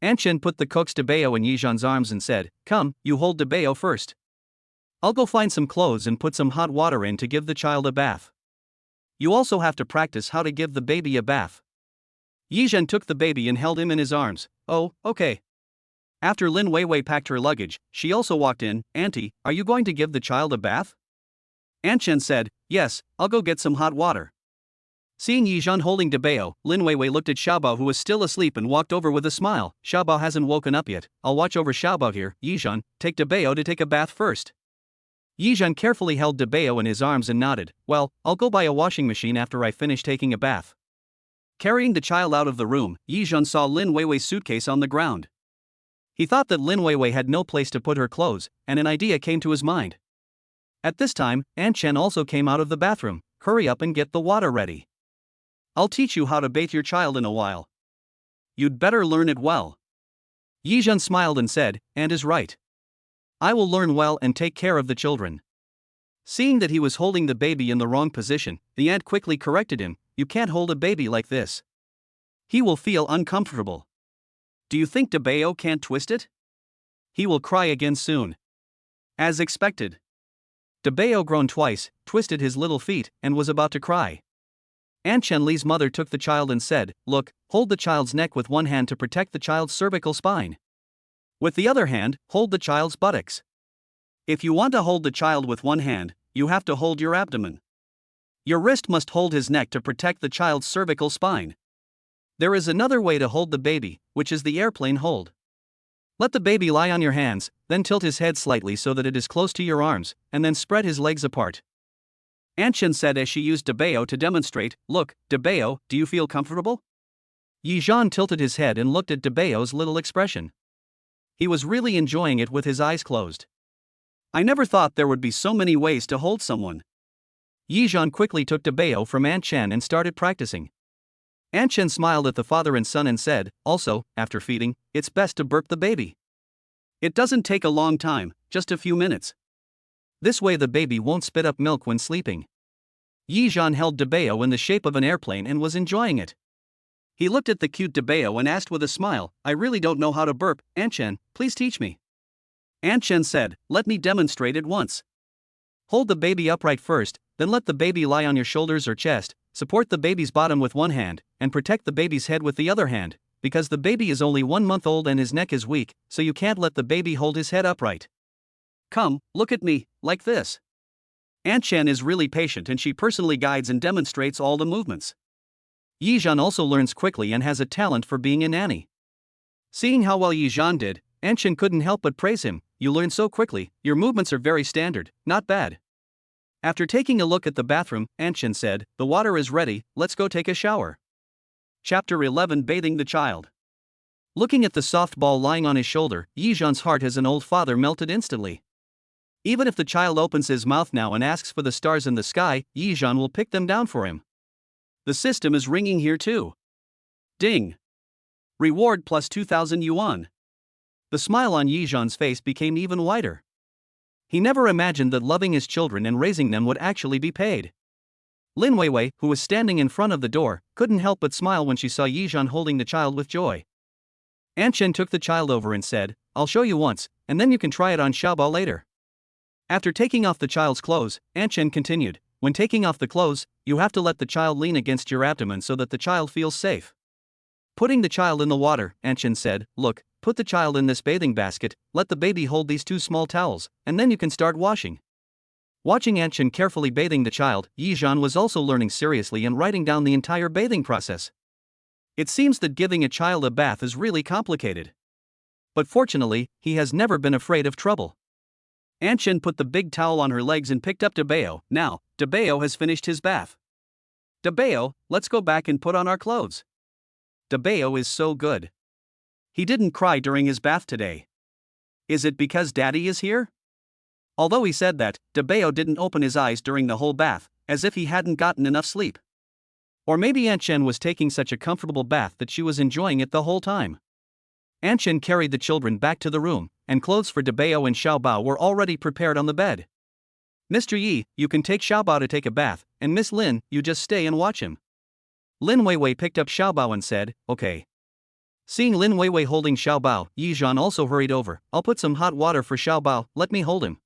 Speaker 1: Aunt Shen put the coaxed Debeo in Yizhan's arms and said, "Come, you hold Debeo first. I'll go find some clothes and put some hot water in to give the child a bath. You also have to practice how to give the baby a bath." Yizhan took the baby and held him in his arms. "Oh, okay." After Lin Weiwei packed her luggage, she also walked in. "Auntie, are you going to give the child a bath?" Aunt Shen said, "Yes, I'll go get some hot water." Seeing Yizhan holding Debeo, Lin Weiwei looked at Xiaobao who was still asleep and walked over with a smile. "Xiaobao hasn't woken up yet, I'll watch over Xiaobao here. Yizhan, take Debeo to take a bath first." Yizhan carefully held Debeo in his arms and nodded. "Well, I'll go buy a washing machine after I finish taking a bath." Carrying the child out of the room, Yizhan saw Lin Weiwei's suitcase on the ground. He thought that Lin Weiwei had no place to put her clothes, and an idea came to his mind. At this time, Aunt Chen also came out of the bathroom. Hurry up and get the water ready. I'll teach you how to bathe your child in a while. You'd better learn it well. Yizhen smiled and said, and is right. I will learn well and take care of the children. Seeing that he was holding the baby in the wrong position, the aunt quickly corrected him, you can't hold a baby like this. He will feel uncomfortable. Do you think Debeo can't twist it? He will cry again soon. As expected. Debeo groaned twice, twisted his little feet, and was about to cry. Aunt Chenli's mother took the child and said, look, hold the child's neck with one hand to protect the child's cervical spine. With the other hand, hold the child's buttocks. If you want to hold the child with one hand, you have to hold your abdomen. Your wrist must hold his neck to protect the child's cervical spine. There is another way to hold the baby, which is the airplane hold. Let the baby lie on your hands, then tilt his head slightly so that it is close to your arms, and then spread his legs apart. Aunt Chen said as she used Debeo to demonstrate, look, Debeo, do you feel comfortable? Yizhen tilted his head and looked at Debeo's little expression. He was really enjoying it with his eyes closed. I never thought there would be so many ways to hold someone. Yizhen quickly took Debeo from Aunt Chen and started practicing. Aunt Chen smiled at the father and son and said, also, after feeding, it's best to burp the baby. It doesn't take a long time, just a few minutes. This way the baby won't spit up milk when sleeping. Yizhen held Debeo in the shape of an airplane and was enjoying it. He looked at the cute Debeo and asked with a smile, I really don't know how to burp, Aunt Chen, please teach me. Aunt Chen said, let me demonstrate it once. Hold the baby upright first, then let the baby lie on your shoulders or chest, support the baby's bottom with one hand, and protect the baby's head with the other hand, because the baby is only 1 month old and his neck is weak, so you can't let the baby hold his head upright. Come, look at me, like this. Aunt Chen is really patient and she personally guides and demonstrates all the movements. Yizhen also learns quickly and has a talent for being a nanny. Seeing how well Yizhen did, Aunt Chen couldn't help but praise him, you learn so quickly, your movements are very standard, not bad. After taking a look at the bathroom, Aunt Chen said, the water is ready, let's go take a shower. Chapter 11 Bathing the Child. Looking at the soft ball lying on his shoulder, Yizhen's heart as an old father melted instantly. Even if the child opens his mouth now and asks for the stars in the sky, Yizhen will pick them down for him. The system is ringing here too. Ding. Reward plus 2,000 yuan. The smile on Yizhen's face became even wider. He never imagined that loving his children and raising them would actually be paid. Lin Weiwei, who was standing in front of the door, couldn't help but smile when she saw Yizhen holding the child with joy. Aunt Chen took the child over and said, I'll show you once, and then you can try it on Xiaobao later. After taking off the child's clothes, Aunt Chen continued, when taking off the clothes, you have to let the child lean against your abdomen so that the child feels safe. Putting the child in the water, Aunt Chen said, look, put the child in this bathing basket, let the baby hold these 2 small towels, and then you can start washing. Watching Aunt Chen carefully bathing the child, Yizhen was also learning seriously and writing down the entire bathing process. It seems that giving a child a bath is really complicated. But fortunately, he has never been afraid of trouble. Aunt Chen put the big towel on her legs and picked up Debeo. Now, Debeo has finished his bath. Debeo, let's go back and put on our clothes. Debeo is so good. He didn't cry during his bath today. Is it because Daddy is here? Although he said that, Debeo didn't open his eyes during the whole bath, as if he hadn't gotten enough sleep. Or maybe Aunt Chen was taking such a comfortable bath that she was enjoying it the whole time. Aunt Chen carried the children back to the room, and clothes for Debeo and Xiaobao were already prepared on the bed. Mr. Yi, you can take Xiaobao to take a bath, and Miss Lin, you just stay and watch him. Lin Weiwei picked up Xiaobao and said, okay. Seeing Lin Weiwei holding Xiaobao, Yizhen also hurried over, I'll put some hot water for Xiaobao, let me hold him.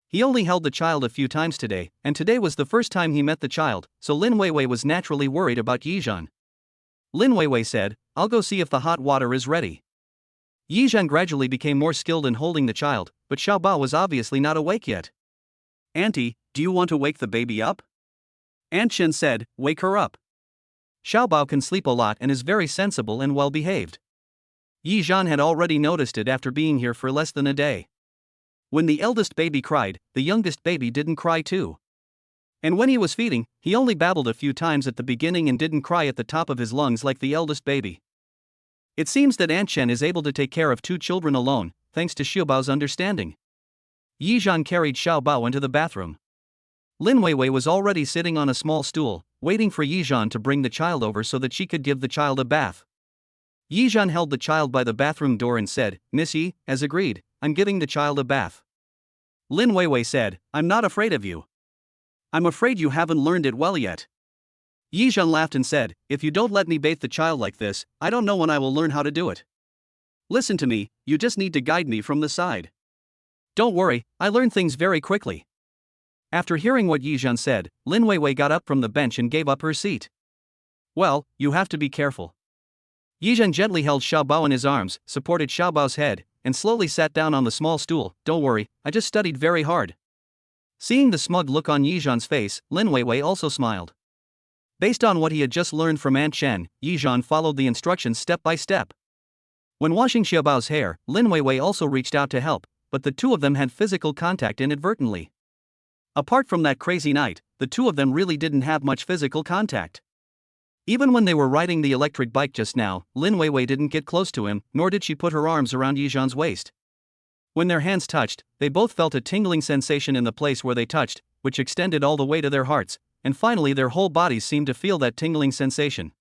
Speaker 1: He only held the child a few times today, and today was the first time he met the child, so Lin Weiwei was naturally worried about Yizhen. Lin Weiwei said, I'll go see if the hot water is ready. Yizhen gradually became more skilled in holding the child, but Xiaobao was obviously not awake yet. Auntie, do you want to wake the baby up? Aunt Chen said, wake her up. Xiaobao can sleep a lot and is very sensible and well behaved. Yizhen had already noticed it after being here for less than a day. When the eldest baby cried, the youngest baby didn't cry too. And when he was feeding, he only babbled a few times at the beginning and didn't cry at the top of his lungs like the eldest baby. It seems that Aunt Chen is able to take care of 2 children alone, thanks to Xiaobao's understanding. Yizhan carried Xiaobao into the bathroom. Lin Weiwei was already sitting on a small stool, waiting for Yizhan to bring the child over so that she could give the child a bath. Yizhan held the child by the bathroom door and said, "Miss Yi, as agreed, I'm giving the child a bath." Lin Weiwei said, "I'm not afraid of you. I'm afraid you haven't learned it well yet." Yizhan laughed and said, "If you don't let me bathe the child like this, I don't know when I will learn how to do it. Listen to me, you just need to guide me from the side. Don't worry, I learn things very quickly." After hearing what Yizhan said, Lin Weiwei got up from the bench and gave up her seat. "Well, you have to be careful." Yizhan gently held Xiaobao in his arms, supported Xiaobao's head, and slowly sat down on the small stool. "Don't worry, I just studied very hard." Seeing the smug look on Yizhan's face, Lin Weiwei also smiled. Based on what he had just learned from Aunt Chen, Yizhan followed the instructions step by step. When washing Xiaobao's hair, Lin Weiwei also reached out to help, but the two of them had physical contact inadvertently. Apart from that crazy night, the two of them really didn't have much physical contact. Even when they were riding the electric bike just now, Lin Weiwei didn't get close to him, nor did she put her arms around Yizhan's waist. When their hands touched, they both felt a tingling sensation in the place where they touched, which extended all the way to their hearts, and finally their whole bodies seemed to feel that tingling sensation.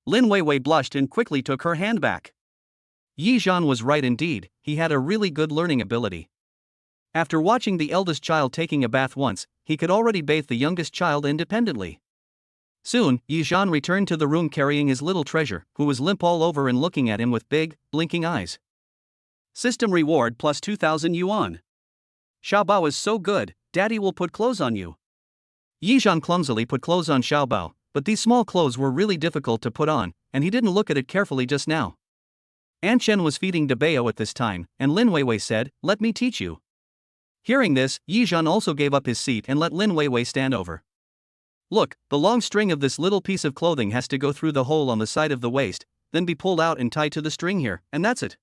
Speaker 1: Lin Weiwei blushed and quickly took her hand back. Yizhan was right indeed, he had a really good learning ability. After watching the eldest child taking a bath once, he could already bathe the youngest child independently. Soon, Yizhan returned to the room carrying his little treasure, who was limp all over and looking at him with big, blinking eyes. System reward plus 2,000 yuan. Xiaobao is so good, Daddy will put clothes on you. Yizhan clumsily put clothes on Xiaobao, but these small clothes were really difficult to put on, and he didn't look at it carefully just now. Aunt Chen was feeding Debeo at this time, and Lin Weiwei said, "Let me teach you." Hearing this, Yizhan also gave up his seat and let Lin Weiwei stand over. "Look, the long string of this little piece of clothing has to go through the hole on the side of the waist, then be pulled out and tied to the string here, and that's it.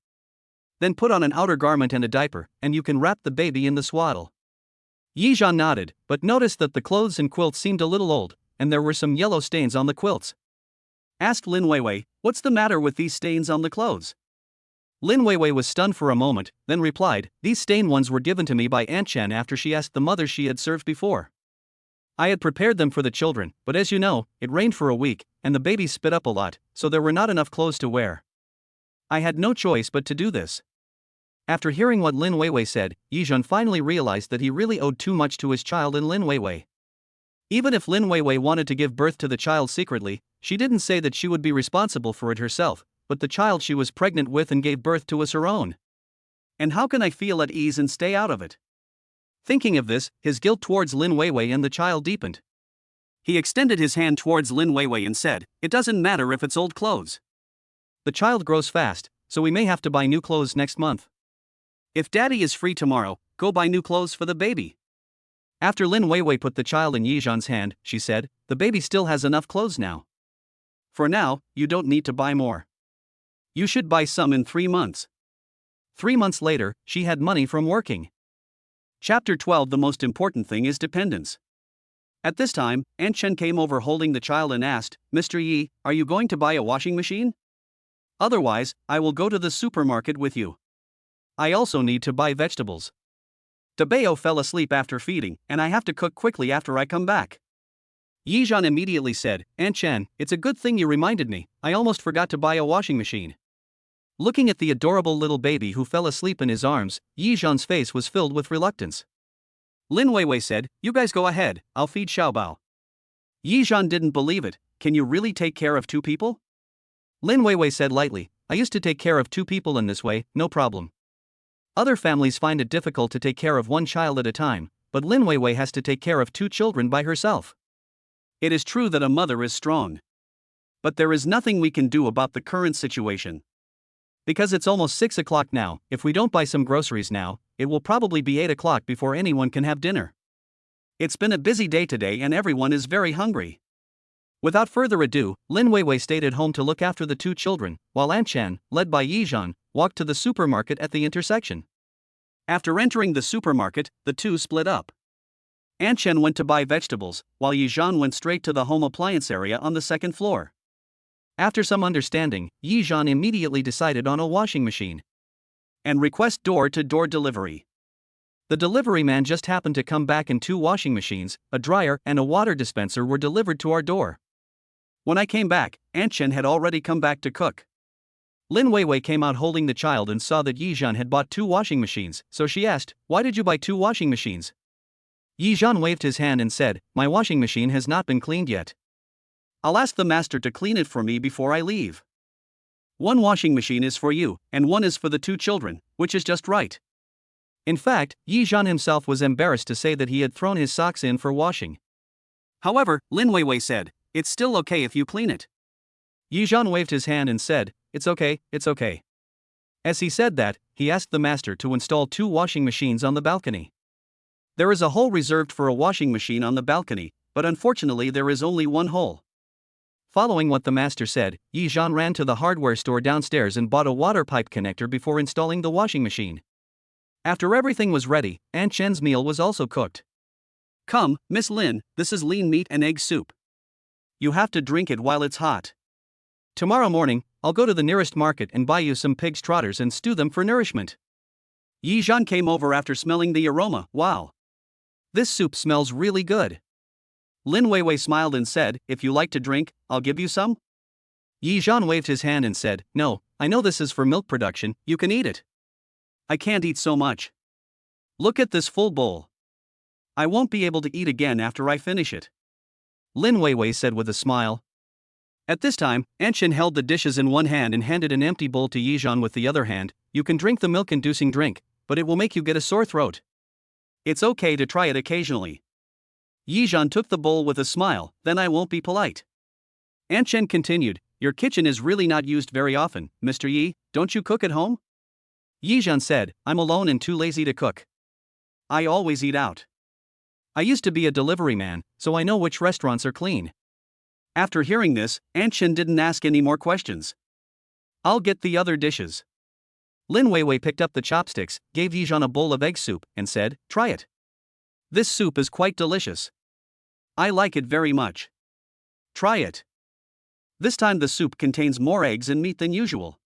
Speaker 1: Then put on an outer garment and a diaper, and you can wrap the baby in the swaddle." Yizhan nodded, but noticed that the clothes and quilts seemed a little old, and there were some yellow stains on the quilts. Asked Lin Weiwei, "What's the matter with these stains on the clothes?" Lin Weiwei was stunned for a moment, then replied, "These stained ones were given to me by Aunt Chen after she asked the mothers she had served before. I had prepared them for the children, but as you know, it rained for a week, and the babies spit up a lot, so there were not enough clothes to wear. I had no choice but to do this." After hearing what Lin Weiwei said, Yizhan finally realized that he really owed too much to his child in Lin Weiwei. Even if Lin Weiwei wanted to give birth to the child secretly, she didn't say that she would be responsible for it herself, but the child she was pregnant with and gave birth to was her own. And how can I feel at ease and stay out of it? Thinking of this, his guilt towards Lin Weiwei and the child deepened. He extended his hand towards Lin Weiwei and said, "It doesn't matter if it's old clothes. The child grows fast, so we may have to buy new clothes next month. If Daddy is free tomorrow, go buy new clothes for the baby." After Lin Weiwei put the child in Yizhan's hand, she said, "The baby still has enough clothes now. For now, you don't need to buy more. You should buy some in 3 months. 3 months later, she had money from working. Chapter 12. The most important thing is dependence. At this time, Aunt Chen came over holding the child and asked, "Mr. Yi, are you going to buy a washing machine? Otherwise, I will go to the supermarket with you. I also need to buy vegetables. Debeo fell asleep after feeding, and I have to cook quickly after I come back." Yizhan immediately said, "Aunt Chen, it's a good thing you reminded me, I almost forgot to buy a washing machine." Looking at the adorable little baby who fell asleep in his arms, Yizhan's face was filled with reluctance. Lin Weiwei said, "You guys go ahead, I'll feed Xiaobao." Yizhan didn't believe it. "Can you really take care of 2 people? Lin Weiwei said lightly, "I used to take care of 2 people in this way, no problem. Other families find it difficult to take care of 1 child at a time, but Lin Weiwei has to take care of 2 children by herself. It is true that a mother is strong. But there is nothing we can do about the current situation. Because it's almost 6 o'clock now, if we don't buy some groceries now, it will probably be 8 o'clock before anyone can have dinner. It's been a busy day today and everyone is very hungry." Without further ado, Lin Weiwei stayed at home to look after the 2 children, while Aunt Chen, led by Yizhan, walked to the supermarket at the intersection. After entering the supermarket, the two split up. Aunt Chen went to buy vegetables, while Yizhan went straight to the home appliance area on the 2nd floor. After some understanding, Yizhan immediately decided on a washing machine and request door-to-door delivery. The delivery man just happened to come back and 2 washing machines, a dryer, and a water dispenser were delivered to our door. When I came back, Aunt Chen had already come back to cook. Lin Weiwei came out holding the child and saw that Yizhan had bought 2 washing machines, so she asked, "Why did you buy 2 washing machines?" Yizhan waved his hand and said, "My washing machine has not been cleaned yet. I'll ask the master to clean it for me before I leave. 1 washing machine is for you, and 1 is for the 2 children, which is just right." In fact, Yizhan himself was embarrassed to say that he had thrown his socks in for washing. However, Lin Weiwei said, "It's still okay if you clean it." Yizhan waved his hand and said, "It's okay, it's okay." As he said that, he asked the master to install 2 washing machines on the balcony. There is a hole reserved for a washing machine on the balcony, but unfortunately there is only 1 hole. Following what the master said, Yizhan ran to the hardware store downstairs and bought a water pipe connector before installing the washing machine. After everything was ready, Aunt Chen's meal was also cooked. "Come, Miss Lin, this is lean meat and egg soup. You have to drink it while it's hot. Tomorrow morning, I'll go to the nearest market and buy you some pig's trotters and stew them for nourishment." Yizhan came over after smelling the aroma. "Wow. This soup smells really good." Lin Weiwei smiled and said, "If you like to drink, I'll give you some." Yizhan waved his hand and said, "No, I know this is for milk production, you can eat it. I can't eat so much. Look at this full bowl. I won't be able to eat again after I finish it," Lin Weiwei said with a smile. At this time, Aunt Chen held the dishes in one hand and handed an empty bowl to Yizhan with the other hand. "You can drink the milk-inducing drink, but it will make you get a sore throat. It's okay to try it occasionally." Yizhan took the bowl with a smile. "Then I won't be polite." Aunt Chen continued, "Your kitchen is really not used very often, Mr. Yi, don't you cook at home?" Yizhan said, "I'm alone and too lazy to cook. I always eat out. I used to be a delivery man, so I know which restaurants are clean." After hearing this, Aunt Chen didn't ask any more questions. "I'll get the other dishes." Lin Weiwei picked up the chopsticks, gave Yizhan a bowl of egg soup, and said, "Try it. This soup is quite delicious. I like it very much. Try it." This time the soup contains more eggs and meat than usual.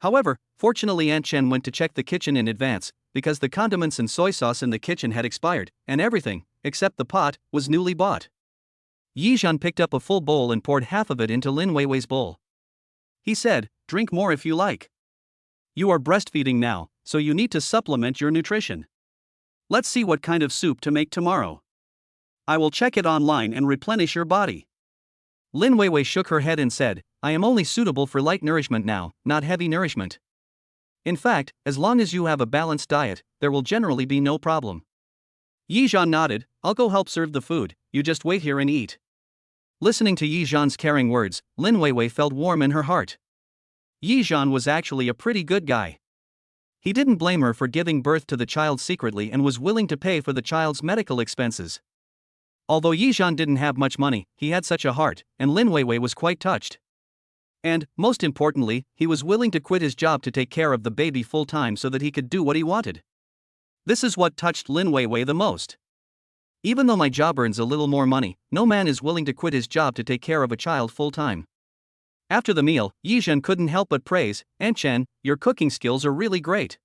Speaker 1: However, fortunately Aunt Chen went to check the kitchen in advance, because the condiments and soy sauce in the kitchen had expired, and everything, except the pot, was newly bought. Yizhan picked up a full bowl and poured half of it into Lin Weiwei's bowl. He said, "Drink more if you like. You are breastfeeding now, so you need to supplement your nutrition. Let's see what kind of soup to make tomorrow. I will check it online and replenish your body." Lin Weiwei shook her head and said, "I am only suitable for light nourishment now, not heavy nourishment. In fact, as long as you have a balanced diet, there will generally be no problem." Yizhan nodded, "I'll go help serve the food, you just wait here and eat." Listening to Yizhan's caring words, Lin Weiwei felt warm in her heart. Yizhan was actually a pretty good guy. He didn't blame her for giving birth to the child secretly and was willing to pay for the child's medical expenses. Although Yizhan didn't have much money, he had such a heart, and Lin Weiwei was quite touched. And, most importantly, he was willing to quit his job to take care of the baby full-time so that he could do what he wanted. This is what touched Lin Weiwei the most. "Even though my job earns a little more money, no man is willing to quit his job to take care of a child full-time." After the meal, Yizhan couldn't help but praise, "Aunt Chen, your cooking skills are really great.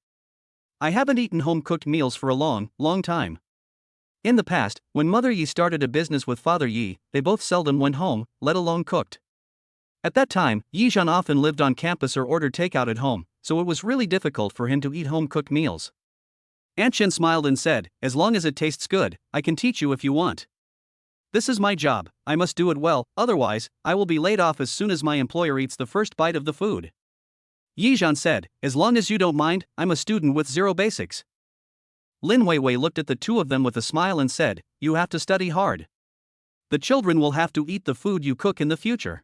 Speaker 1: I haven't eaten home-cooked meals for a long, long time." In the past, when Mother Yi started a business with Father Yi, they both seldom went home, let alone cooked. At that time, Yizhan often lived on campus or ordered takeout at home, so it was really difficult for him to eat home-cooked meals. Aunt Chen smiled and said, "As long as it tastes good, I can teach you if you want. This is my job, I must do it well, otherwise, I will be laid off as soon as my employer eats the first bite of the food." Yizhan said, "As long as you don't mind, I'm a student with 0 basics." Lin Weiwei looked at the two of them with a smile and said, "You have to study hard. The children will have to eat the food you cook in the future."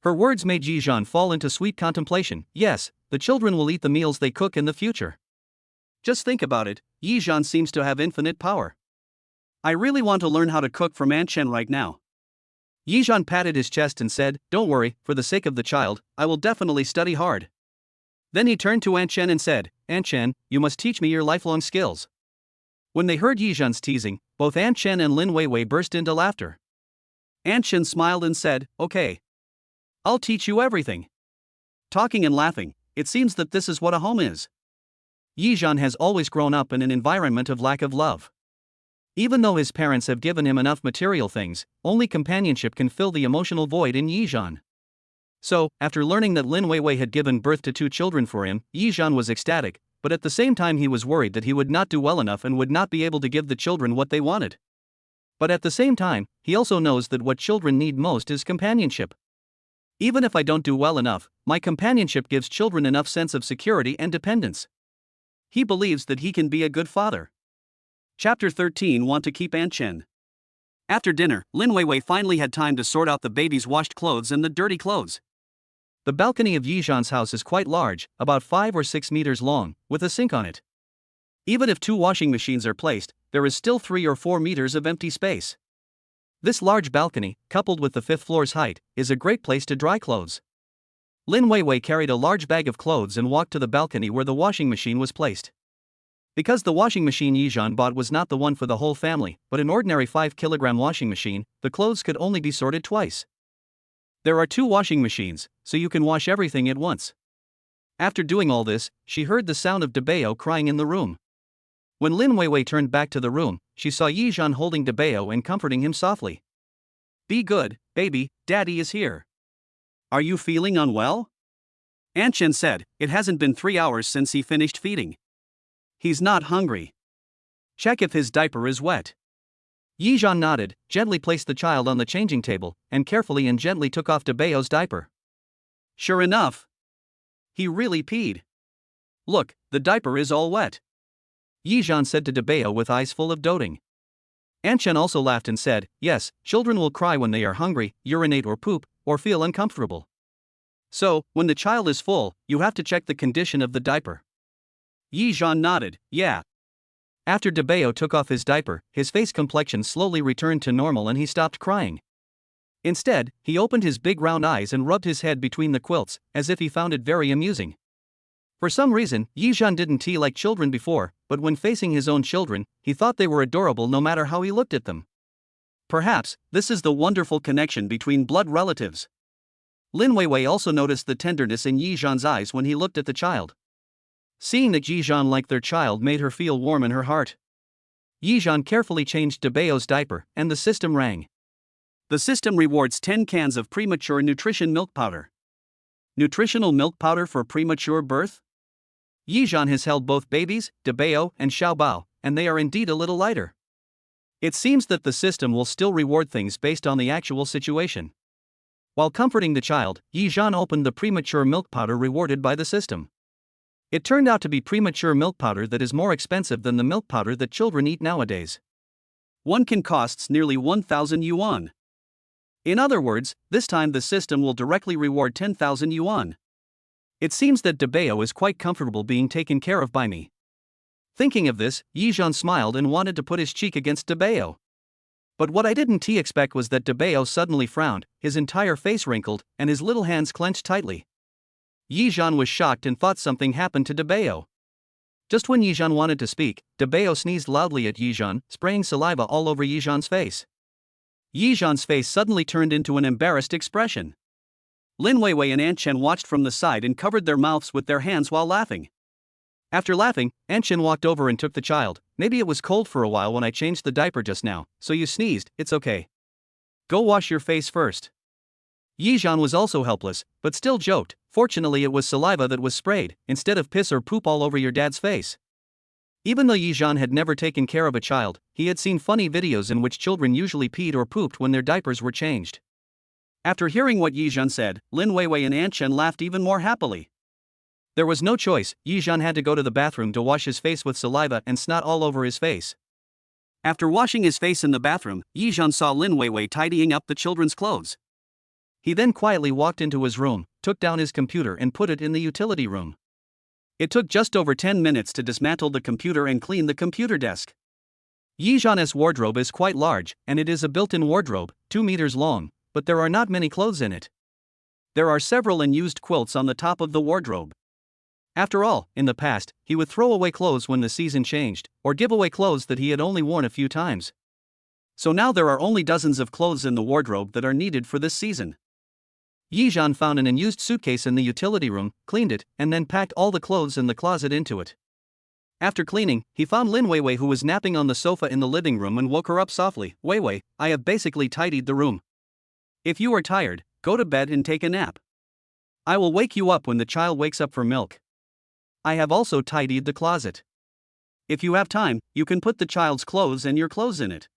Speaker 1: Her words made Yizhan fall into sweet contemplation. Yes, the children will eat the meals they cook in the future. Just think about it, Yizhan seems to have infinite power. I really want to learn how to cook from Aunt Chen right now. Yizhan patted his chest and said, "Don't worry, for the sake of the child, I will definitely study hard." Then he turned to Aunt Chen and said, "Aunt Chen, you must teach me your lifelong skills." When they heard Yizhan's teasing, both Aunt Chen and Lin Weiwei burst into laughter. Aunt Chen smiled and said, "Okay. I'll teach you everything." Talking and laughing, it seems that this is what a home is. Yizhan has always grown up in an environment of lack of love. Even though his parents have given him enough material things, only companionship can fill the emotional void in Yizhan. So, after learning that Lin Weiwei had given birth to 2 children for him, Yizhan was ecstatic, but at the same time he was worried that he would not do well enough and would not be able to give the children what they wanted. But at the same time, he also knows that what children need most is companionship. Even if I don't do well enough, my companionship gives children enough sense of security and dependence. He believes that he can be a good father. Chapter 13. Want to keep Anchen. After dinner, Lin Weiwei finally had time to sort out the baby's washed clothes and the dirty clothes. The balcony of Yizhan's house is quite large, about 5 or 6 meters long, with a sink on it. Even if 2 washing machines are placed, there is still 3 or 4 meters of empty space. This large balcony, coupled with the 5th floor's height, is a great place to dry clothes. Lin Weiwei carried a large bag of clothes and walked to the balcony where the washing machine was placed. Because the washing machine Yizhan bought was not the one for the whole family, but an ordinary 5-kilogram washing machine, the clothes could only be sorted twice. There are 2 washing machines, so you can wash everything at once. After doing all this, she heard the sound of Debeo crying in the room. When Lin Weiwei turned back to the room, she saw Yizhan holding Debeo and comforting him softly. "Be good, baby, Daddy is here." "Are you feeling unwell?" Anchen said. "It hasn't been 3 hours since he finished feeding. He's not hungry. Check if his diaper is wet." Yizhan nodded, gently placed the child on the changing table, and carefully and gently took off Debeo's diaper. Sure enough, he really peed. "Look, the diaper is all wet," Yizhan said to Debeo with eyes full of doting. Anchen also laughed and said, "Yes, children will cry when they are hungry, urinate or poop, or feel uncomfortable. So, when the child is full, you have to check the condition of the diaper." Yizhan nodded, "Yeah." After Debeo took off his diaper, his face complexion slowly returned to normal and he stopped crying. Instead, he opened his big round eyes and rubbed his head between the quilts, as if he found it very amusing. For some reason, Yizhan didn't tea like children before, but when facing his own children, he thought they were adorable no matter how he looked at them. Perhaps, this is the wonderful connection between blood relatives. Lin Weiwei also noticed the tenderness in Yizhan's eyes when he looked at the child. Seeing that Yizhan liked their child made her feel warm in her heart. Yizhan carefully changed Debeo's diaper, and the system rang. The system rewards 10 cans of premature nutrition milk powder. Nutritional milk powder for premature birth? Yizhan has held both babies, Debeo and Xiaobao, and they are indeed a little lighter. It seems that the system will still reward things based on the actual situation. While comforting the child, Yizhan opened the premature milk powder rewarded by the system. It turned out to be premature milk powder that is more expensive than the milk powder that children eat nowadays. One can costs nearly 1,000 yuan. In other words, this time the system will directly reward 10,000 yuan. It seems that Debeo is quite comfortable being taken care of by me. Thinking of this, Yizhan smiled and wanted to put his cheek against Debeo. But what I didn't expect was that Debeo suddenly frowned, his entire face wrinkled, and his little hands clenched tightly. Yizhan was shocked and thought something happened to Debeo. Just when Yizhan wanted to speak, Debeo sneezed loudly at Yizhan, spraying saliva all over Yizhan's face. Yizhan's face suddenly turned into an embarrassed expression. Lin Weiwei and Anchen watched from the side and covered their mouths with their hands while laughing. After laughing, Anchen walked over and took the child. "Maybe it was cold for a while when I changed the diaper just now, so you sneezed, it's okay. Go wash your face first." Yizhan was also helpless, but still joked, "Fortunately it was saliva that was sprayed, instead of piss or poop all over your dad's face." Even though Yizhan had never taken care of a child, he had seen funny videos in which children usually peed or pooped when their diapers were changed. After hearing what Yizhan said, Lin Weiwei and Anchen laughed even more happily. There was no choice, Yizhan had to go to the bathroom to wash his face with saliva and snot all over his face. After washing his face in the bathroom, Yizhan saw Lin Weiwei tidying up the children's clothes. He then quietly walked into his room, took down his computer and put it in the utility room. It took just over 10 minutes to dismantle the computer and clean the computer desk. Yizhan's wardrobe is quite large, and it is a built-in wardrobe, 2 meters long, but there are not many clothes in it. There are several unused quilts on the top of the wardrobe. After all, in the past, he would throw away clothes when the season changed, or give away clothes that he had only worn a few times. So now there are only dozens of clothes in the wardrobe that are needed for this season. Yizhan found an unused suitcase in the utility room, cleaned it, and then packed all the clothes in the closet into it. After cleaning, he found Lin Weiwei, who was napping on the sofa in the living room, and woke her up softly. Weiwei, I have basically tidied the room. If you are tired, go to bed and take a nap. I will wake you up when the child wakes up for milk. I have also tidied the closet. If you have time, you can put the child's clothes and your clothes in it.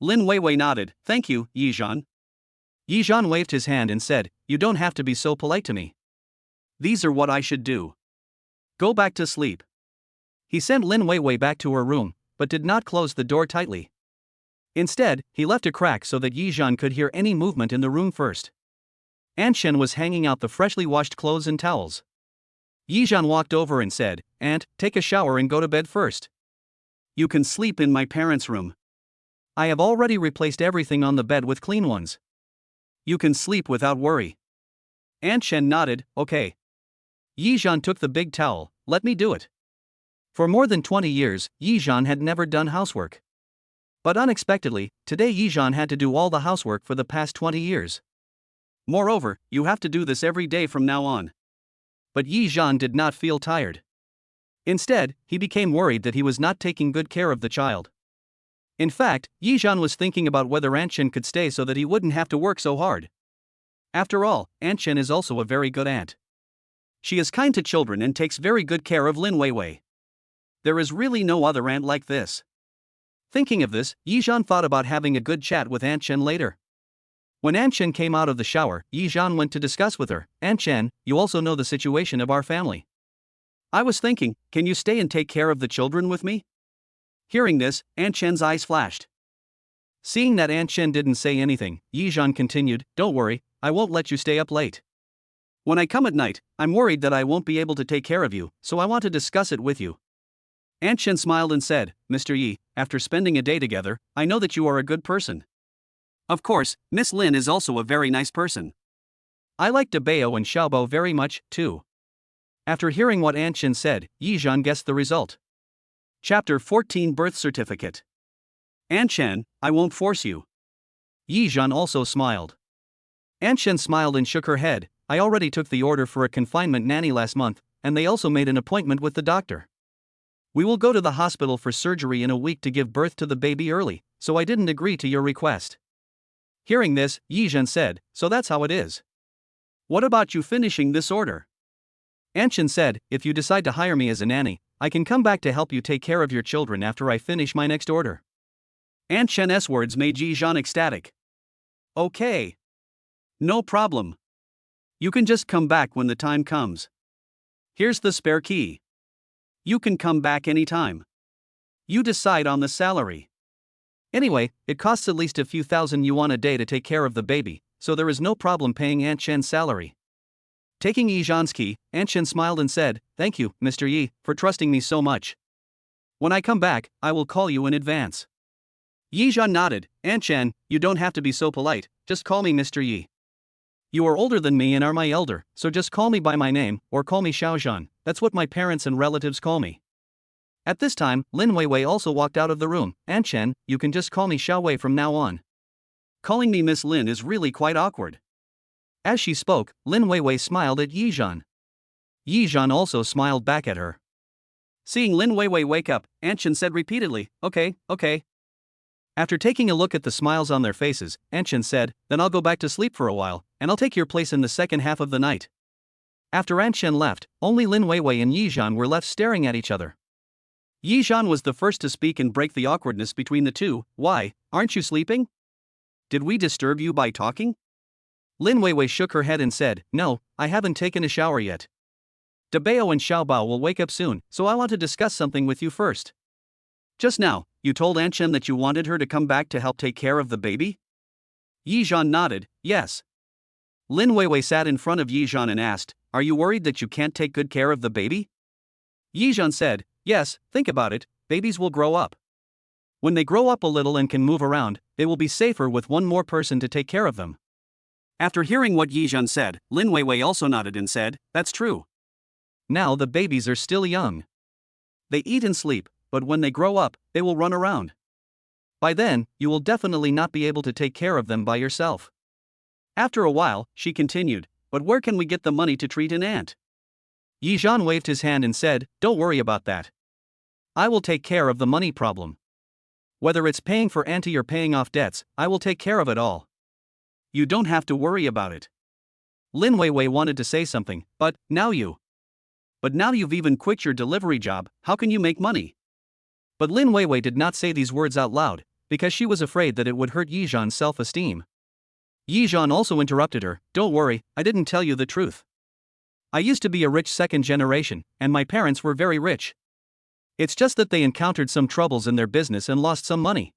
Speaker 1: Lin Weiwei nodded. Thank you, Yizhan. Yizhan waved his hand and said, you don't have to be so polite to me. These are what I should do. Go back to sleep. He sent Lin Weiwei back to her room, but did not close the door tightly. Instead, he left a crack so that Yizhan could hear any movement in the room first. Aunt Shen was hanging out the freshly washed clothes and towels. Yizhan walked over and said, Aunt, take a shower and go to bed first. You can sleep in my parents' room. I have already replaced everything on the bed with clean ones. You can sleep without worry. Aunt Shen nodded, okay. Yizhan took the big towel. Let me do it. For more than 20 years, Yizhan had never done housework. But unexpectedly, today Yizhan had to do all the housework for the past 20 years. Moreover, you have to do this every day from now on. But Yizhan did not feel tired. Instead, he became worried that he was not taking good care of the child. In fact, Yizhan was thinking about whether Aunt Shen could stay so that he wouldn't have to work so hard. After all, Aunt Shen is also a very good aunt. She is kind to children and takes very good care of Lin Weiwei. There is really no other aunt like this. Thinking of this, Yizhan thought about having a good chat with Aunt Shen later. When Aunt Shen came out of the shower, Yizhan went to discuss with her, Aunt Shen, you also know the situation of our family. I was thinking, can you stay and take care of the children with me? Hearing this, Aunt Shen's eyes flashed. Seeing that Aunt Shen didn't say anything, Yizhan continued, don't worry, I won't let you stay up late. When I come at night, I'm worried that I won't be able to take care of you, so I want to discuss it with you. Aunt Shen smiled and said, Mr. Yi, after spending a day together, I know that you are a good person. Of course, Miss Lin is also a very nice person. I like Dabeo and Xiaobao very much, too. After hearing what Aunt Shen said, Yizhan guessed the result. Chapter 14 Birth Certificate. Aunt Shen, I won't force you. Yizhan also smiled. Aunt Shen smiled and shook her head. I already took the order for a confinement nanny last month, and they also made an appointment with the doctor. We will go to the hospital for surgery in a week to give birth to the baby early, so I didn't agree to your request. Hearing this, Yizhan said, so that's how it is. What about you finishing this order? Aunt Shen said, if you decide to hire me as a nanny, I can come back to help you take care of your children after I finish my next order. Aunt Shen's words made Yizhan ecstatic. Okay. No problem. You can just come back when the time comes. Here's the spare key. You can come back anytime. You decide on the salary. Anyway, it costs at least a few thousand yuan a day to take care of the baby, so there is no problem paying Aunt Shen's salary. Taking Yizhan's key, Aunt Shen smiled and said, thank you, Mr. Yi, for trusting me so much. When I come back, I will call you in advance. Yizhan nodded. Aunt Shen, you don't have to be so polite, just call me Mr. Yi. You are older than me and are my elder, so just call me by my name, or call me Xiaozhan, that's what my parents and relatives call me. At this time, Lin Weiwei also walked out of the room. Aunt Shen, you can just call me Xiaowei from now on. Calling me Miss Lin is really quite awkward. As she spoke, Lin Weiwei smiled at Yizhan. Yizhan also smiled back at her. Seeing Lin Weiwei wake up, Aunt Shen said repeatedly, okay. After taking a look at the smiles on their faces, Aunt Shen said, then I'll go back to sleep for a while, and I'll take your place in the second half of the night. After Aunt Shen left, only Lin Weiwei and Yizhan were left staring at each other. Yizhan was the first to speak and break the awkwardness between the two. Why, aren't you sleeping? Did we disturb you by talking? Lin Weiwei shook her head and said, no, I haven't taken a shower yet. Dabeo and Xiaobao will wake up soon, so I want to discuss something with you first. Just now, you told Aunt Shen that you wanted her to come back to help take care of the baby? Yizhan nodded, yes. Lin Weiwei sat in front of Yizhan and asked, are you worried that you can't take good care of the baby? Yizhan said, yes, think about it, babies will grow up. When they grow up a little and can move around, they will be safer with one more person to take care of them. After hearing what Yizhan said, Lin Weiwei also nodded and said, that's true. Now the babies are still young. They eat and sleep, but when they grow up, they will run around. By then, you will definitely not be able to take care of them by yourself. After a while, she continued, but where can we get the money to treat an aunt? Yizhan waved his hand and said, don't worry about that. I will take care of the money problem. Whether it's paying for auntie or paying off debts, I will take care of it all. You don't have to worry about it. Lin Weiwei wanted to say something, but now you've even quit your delivery job, how can you make money? But Lin Weiwei did not say these words out loud, because she was afraid that it would hurt Yizhan's self-esteem. Yizhan also interrupted her, don't worry, I didn't tell you the truth. I used to be a rich second generation, and my parents were very rich. It's just that they encountered some troubles in their business and lost some money.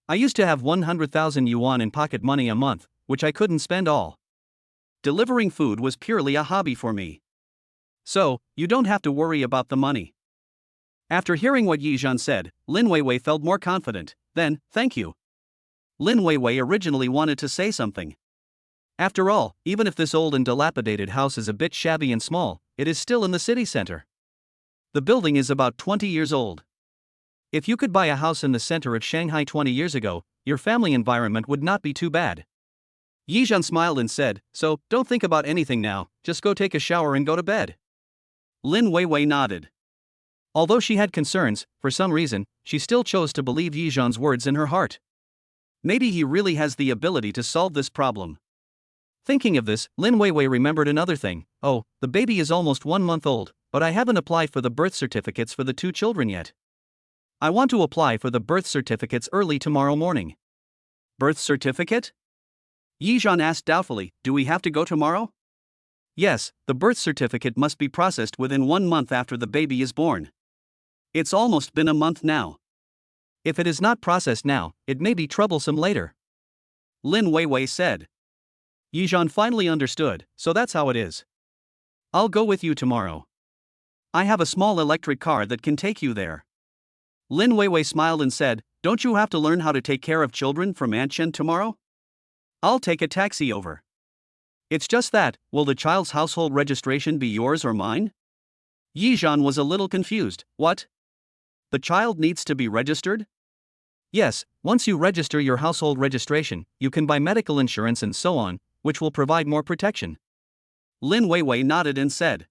Speaker 1: I used to have 100,000 yuan in pocket money a month, which I couldn't spend all. Delivering food was purely a hobby for me. So, you don't have to worry about the money. After hearing what Yizhan said, Lin Weiwei felt more confident. Then, thank you. Lin Weiwei originally wanted to say something. After all, even if this old and dilapidated house is a bit shabby and small, it is still in the city center. The building is about 20 years old. If you could buy a house in the center of Shanghai 20 years ago, your family environment would not be too bad. Yizhan smiled and said, so, don't think about anything now, just go take a shower and go to bed. Lin Weiwei nodded. Although she had concerns, for some reason, she still chose to believe Yizhan's words in her heart. Maybe he really has the ability to solve this problem. Thinking of this, Lin Weiwei remembered another thing. Oh, the baby is almost 1 month old, but I haven't applied for the birth certificates for the 2 children yet. I want to apply for the birth certificates early tomorrow morning. Birth certificate? Yizhan asked doubtfully, do we have to go tomorrow? Yes, the birth certificate must be processed within 1 month after the baby is born. It's almost been a month now. If it is not processed now, it may be troublesome later. Lin Weiwei said. Yizhan finally understood, so that's how it is. I'll go with you tomorrow. I have a small electric car that can take you there. Lin Weiwei smiled and said, don't you have to learn how to take care of children from Aunt Chen tomorrow? I'll take a taxi over. It's just that, will the child's household registration be yours or mine? Yizhan was a little confused. What? The child needs to be registered? Yes, once you register your household registration, you can buy medical insurance and so on, which will provide more protection. Lin Weiwei nodded and said.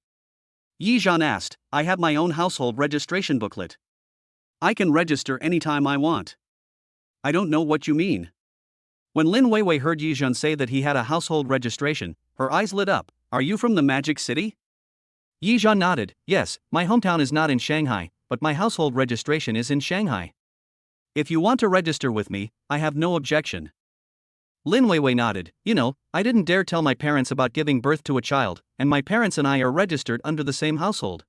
Speaker 1: Yizhan asked, I have my own household registration booklet. I can register anytime I want. I don't know what you mean. When Lin Weiwei heard Yizhan say that he had a household registration, her eyes lit up. Are you from the Magic City? Yizhan nodded, yes, my hometown is not in Shanghai, but my household registration is in Shanghai. If you want to register with me, I have no objection. Lin Weiwei nodded, I didn't dare tell my parents about giving birth to a child, and my parents and I are registered under the same household.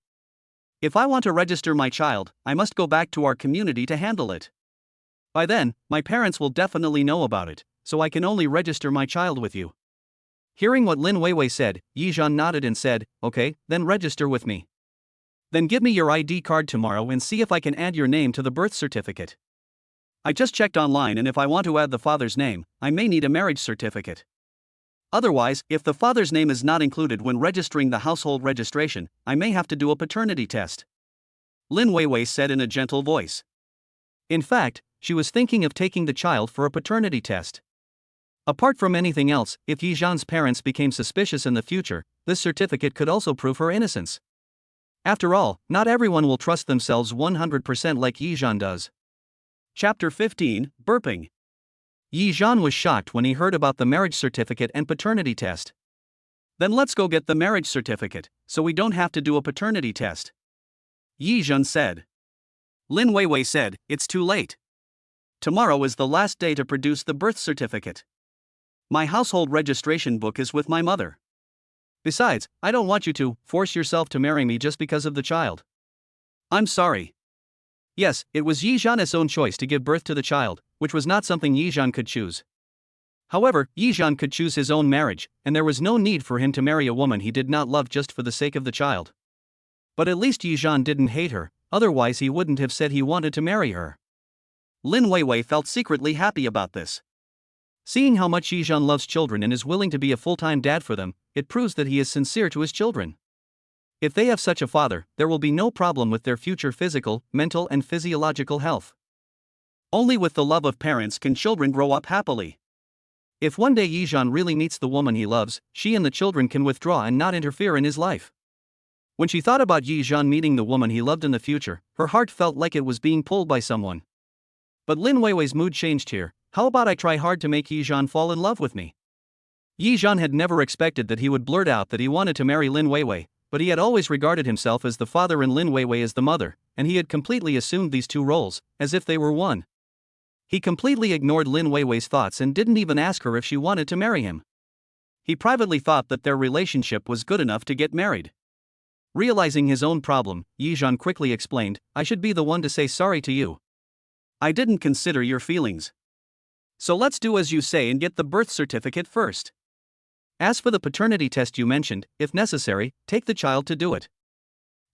Speaker 1: If I want to register my child, I must go back to our community to handle it. By then, my parents will definitely know about it, so I can only register my child with you. Hearing what Lin Weiwei said, Yizhan nodded and said, okay, then register with me. Then give me your ID card tomorrow and see if I can add your name to the birth certificate. I just checked online, and if I want to add the father's name, I may need a marriage certificate. Otherwise, if the father's name is not included when registering the household registration, I may have to do a paternity test. Lin Weiwei said in a gentle voice. In fact, she was thinking of taking the child for a paternity test. Apart from anything else, if Yizhan's parents became suspicious in the future, this certificate could also prove her innocence. After all, not everyone will trust themselves 100% like Yizhan does. Chapter 15, Burping. Yizhan was shocked when he heard about the marriage certificate and paternity test. Then let's go get the marriage certificate, so we don't have to do a paternity test. Yizhan said. Lin Weiwei said, it's too late. Tomorrow is the last day to produce the birth certificate. My household registration book is with my mother. Besides, I don't want you to force yourself to marry me just because of the child. I'm sorry. Yes, it was Yizhan's own choice to give birth to the child, which was not something Yizhan could choose. However, Yizhan could choose his own marriage, and there was no need for him to marry a woman he did not love just for the sake of the child. But at least Yizhan didn't hate her, otherwise he wouldn't have said he wanted to marry her. Lin Weiwei felt secretly happy about this. Seeing how much Yizhan loves children and is willing to be a full-time dad for them, it proves that he is sincere to his children. If they have such a father, there will be no problem with their future physical, mental and physiological health. Only with the love of parents can children grow up happily. If one day Yizhan really meets the woman he loves, she and the children can withdraw and not interfere in his life. When she thought about Yi Zhan meeting the woman he loved in the future, her heart felt like it was being pulled by someone. But Lin Weiwei's mood changed here. How about I try hard to make Yi Zhan fall in love with me? Yi Zhan had never expected that he would blurt out that he wanted to marry Lin Weiwei, but he had always regarded himself as the father and Lin Weiwei as the mother, and he had completely assumed these two roles, as if they were one. He completely ignored Lin Weiwei's thoughts and didn't even ask her if she wanted to marry him. He privately thought that their relationship was good enough to get married. Realizing his own problem, Yi Zhan quickly explained, I should be the one to say sorry to you. I didn't consider your feelings. So let's do as you say and get the birth certificate first. As for the paternity test you mentioned, if necessary, take the child to do it.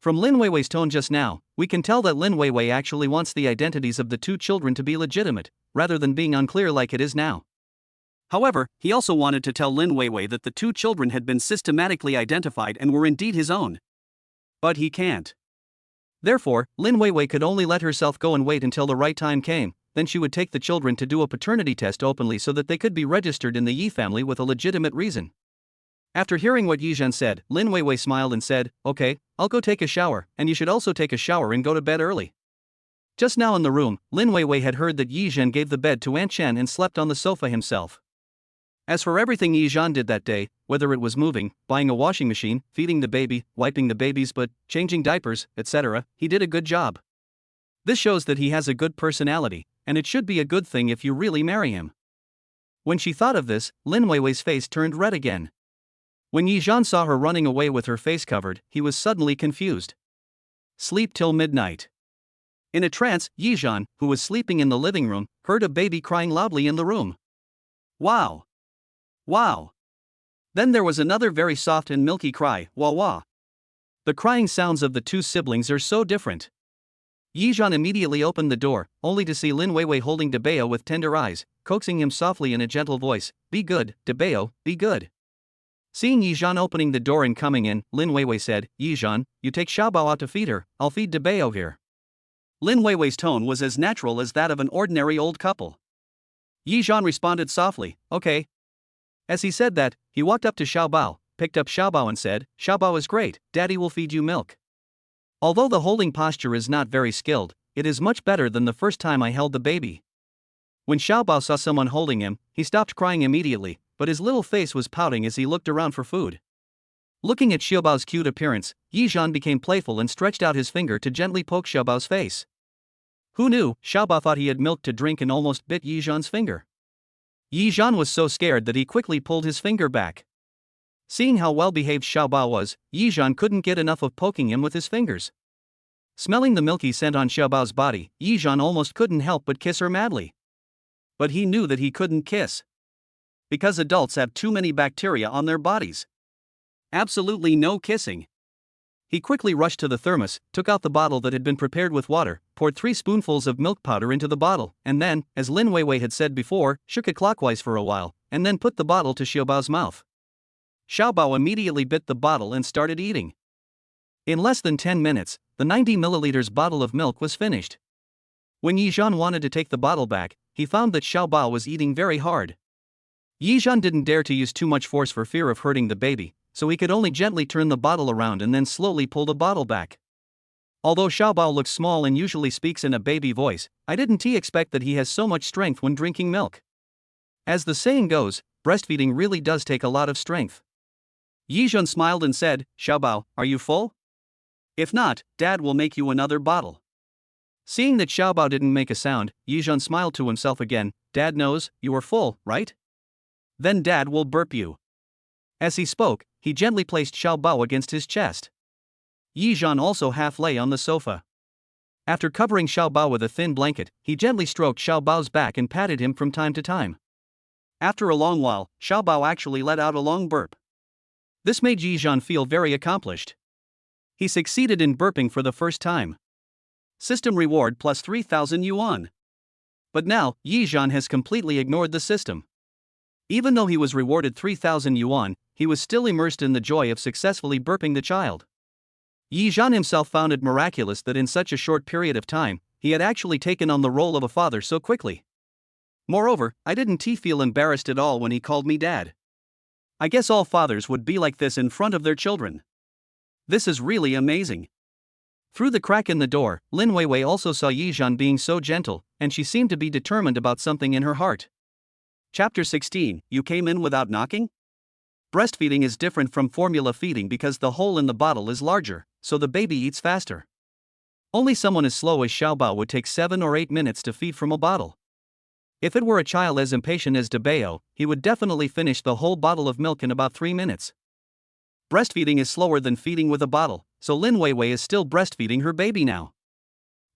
Speaker 1: From Lin Weiwei's tone just now, we can tell that Lin Weiwei actually wants the identities of the two children to be legitimate, rather than being unclear like it is now. However, he also wanted to tell Lin Weiwei that the two children had been systematically identified and were indeed his own. But he can't. Therefore, Lin Weiwei could only let herself go and wait until the right time came, then she would take the children to do a paternity test openly so that they could be registered in the Yi family with a legitimate reason. After hearing what Yi Zhan said, Lin Weiwei smiled and said, okay, I'll go take a shower, and you should also take a shower and go to bed early. Just now in the room, Lin Weiwei had heard that Yi Zhan gave the bed to Aunt Chen and slept on the sofa himself. As for everything Yi Zhan did that day, whether it was moving, buying a washing machine, feeding the baby, wiping the baby's butt, changing diapers, etc., he did a good job. This shows that he has a good personality, and it should be a good thing if you really marry him. When she thought of this, Lin Weiwei's face turned red again. When Yi Zhan saw her running away with her face covered, he was suddenly confused. Sleep till midnight. In a trance, Yi Zhan, who was sleeping in the living room, heard a baby crying loudly in the room. Wow! Wow! Then there was another very soft and milky cry, wah wah. The crying sounds of the two siblings are so different. Yi Zhan immediately opened the door, only to see Lin Weiwei holding Debeo with tender eyes, coaxing him softly in a gentle voice, be good, Debeo, be good. Seeing Yi Zhan opening the door and coming in, Lin Weiwei said, Yi Zhan, you take Xiaobao out to feed her, I'll feed Debeo here. Lin Weiwei's tone was as natural as that of an ordinary old couple. Yi Zhan responded softly, okay. As he said that, he walked up to Xiaobao, picked up Xiaobao and said, Xiaobao is great, Daddy will feed you milk. Although the holding posture is not very skilled, it is much better than the first time I held the baby. When Xiaobao saw someone holding him, he stopped crying immediately, but his little face was pouting as he looked around for food. Looking at Xiaobao's cute appearance, Yi Zhan became playful and stretched out his finger to gently poke Xiaobao's face. Who knew, Xiaobao thought he had milk to drink and almost bit Yi Zhan's finger. Yi Zhan was so scared that he quickly pulled his finger back. Seeing how well-behaved Xiaobao was, Yi Zhan couldn't get enough of poking him with his fingers. Smelling the milky scent on Xiaobao's body, Yi Zhan almost couldn't help but kiss her madly. But he knew that he couldn't kiss. Because adults have too many bacteria on their bodies. Absolutely no kissing. He quickly rushed to the thermos, took out the bottle that had been prepared with water, poured 3 spoonfuls of milk powder into the bottle, and then, as Lin Weiwei had said before, shook it clockwise for a while, and then put the bottle to Xiaobao's mouth. Xiaobao immediately bit the bottle and started eating. In less than 10 minutes, the 90 milliliters bottle of milk was finished. When Yi Zhan wanted to take the bottle back, he found that Xiaobao was eating very hard. Yi Zhan didn't dare to use too much force for fear of hurting the baby, so he could only gently turn the bottle around and then slowly pull the bottle back. Although Xiaobao looks small and usually speaks in a baby voice, I didn't expect that he has so much strength when drinking milk. As the saying goes, breastfeeding really does take a lot of strength. Yi Zhan smiled and said, Xiaobao, are you full? If not, Dad will make you another bottle. Seeing that Xiaobao didn't make a sound, Yi Zhan smiled to himself again, Dad knows, you are full, right? Then Dad will burp you. As he spoke, he gently placed Xiaobao against his chest. Yi Zhan also half lay on the sofa. After covering Xiaobao with a thin blanket, he gently stroked Xiaobao's back and patted him from time to time. After a long while, Xiaobao actually let out a long burp. This made Yi Zhan feel very accomplished. He succeeded in burping for the first time. System reward plus 3,000 yuan. But now, Yi Zhan has completely ignored the system. Even though he was rewarded 3,000 yuan, he was still immersed in the joy of successfully burping the child. Yi Zhan himself found it miraculous that in such a short period of time, he had actually taken on the role of a father so quickly. Moreover, I didn't feel embarrassed at all when he called me dad. I guess all fathers would be like this in front of their children. This is really amazing. Through the crack in the door, Lin Weiwei also saw Yizhan being so gentle, and she seemed to be determined about something in her heart. Chapter 16, You came in without knocking? Breastfeeding is different from formula feeding because the hole in the bottle is larger, so the baby eats faster. Only someone as slow as Xiaobao would take 7 or 8 minutes to feed from a bottle. If it were a child as impatient as Debeo, he would definitely finish the whole bottle of milk in about 3 minutes. Breastfeeding is slower than feeding with a bottle, so Lin Weiwei is still breastfeeding her baby now.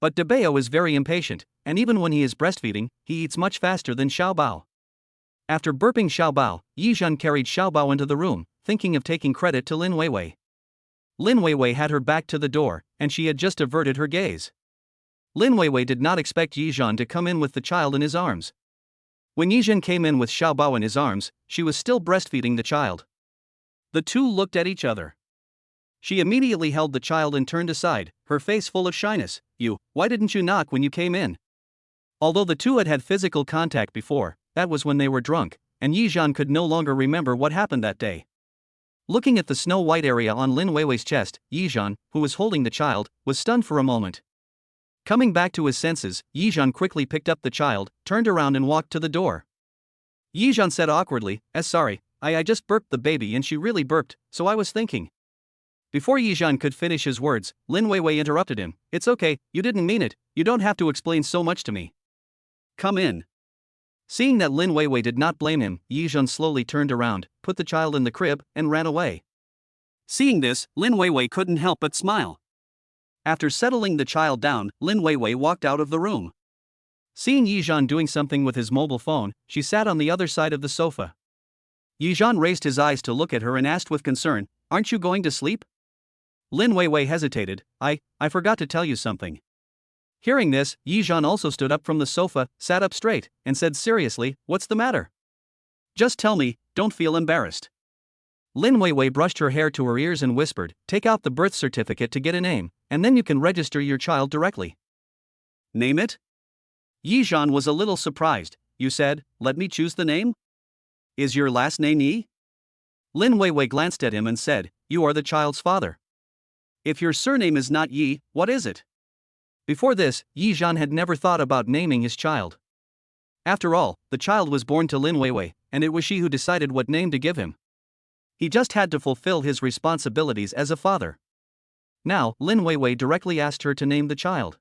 Speaker 1: But Debeo is very impatient, and even when he is breastfeeding, he eats much faster than Xiaobao. After burping Xiaobao, Yizhan carried Xiaobao into the room, thinking of taking credit to Lin Weiwei. Lin Weiwei had her back to the door, and she had just averted her gaze. Lin Weiwei did not expect Yizhan to come in with the child in his arms. When Yizhan came in with Xiaobao in his arms, she was still breastfeeding the child. The two looked at each other. She immediately held the child and turned aside, her face full of shyness. Why didn't you knock when you came in? Although the two had had physical contact before, that was when they were drunk, and Yizhan could no longer remember what happened that day. Looking at the snow-white area on Lin Weiwei's chest, Yizhan, who was holding the child, was stunned for a moment. Coming back to his senses, Yizhan quickly picked up the child, turned around and walked to the door. Yizhan said awkwardly, sorry, I just burped the baby and she really burped, so I was thinking. Before Yizhan could finish his words, Lin Weiwei interrupted him. It's okay, you didn't mean it, you don't have to explain so much to me. Come in. Seeing that Lin Weiwei did not blame him, Yizhan slowly turned around, put the child in the crib, and ran away. Seeing this, Lin Weiwei couldn't help but smile. After settling the child down, Lin Weiwei walked out of the room. Seeing Yizhan doing something with his mobile phone, she sat on the other side of the sofa. Yizhan raised his eyes to look at her and asked with concern, Aren't you going to sleep? Lin Weiwei hesitated. I forgot to tell you something. Hearing this, Yizhan also stood up from the sofa, sat up straight, and said seriously, What's the matter? Just tell me, don't feel embarrassed. Lin Weiwei brushed her hair to her ears and whispered, Take out the birth certificate to get a name, and then you can register your child directly. Name it? Yizhan was a little surprised. You said, let me choose the name? Is your last name Yi? Lin Weiwei glanced at him and said, You are the child's father. If your surname is not Yi, what is it? Before this, Yizhan had never thought about naming his child. After all, the child was born to Lin Weiwei, and it was she who decided what name to give him. He just had to fulfill his responsibilities as a father. Now, Lin Weiwei directly asked her to name the child.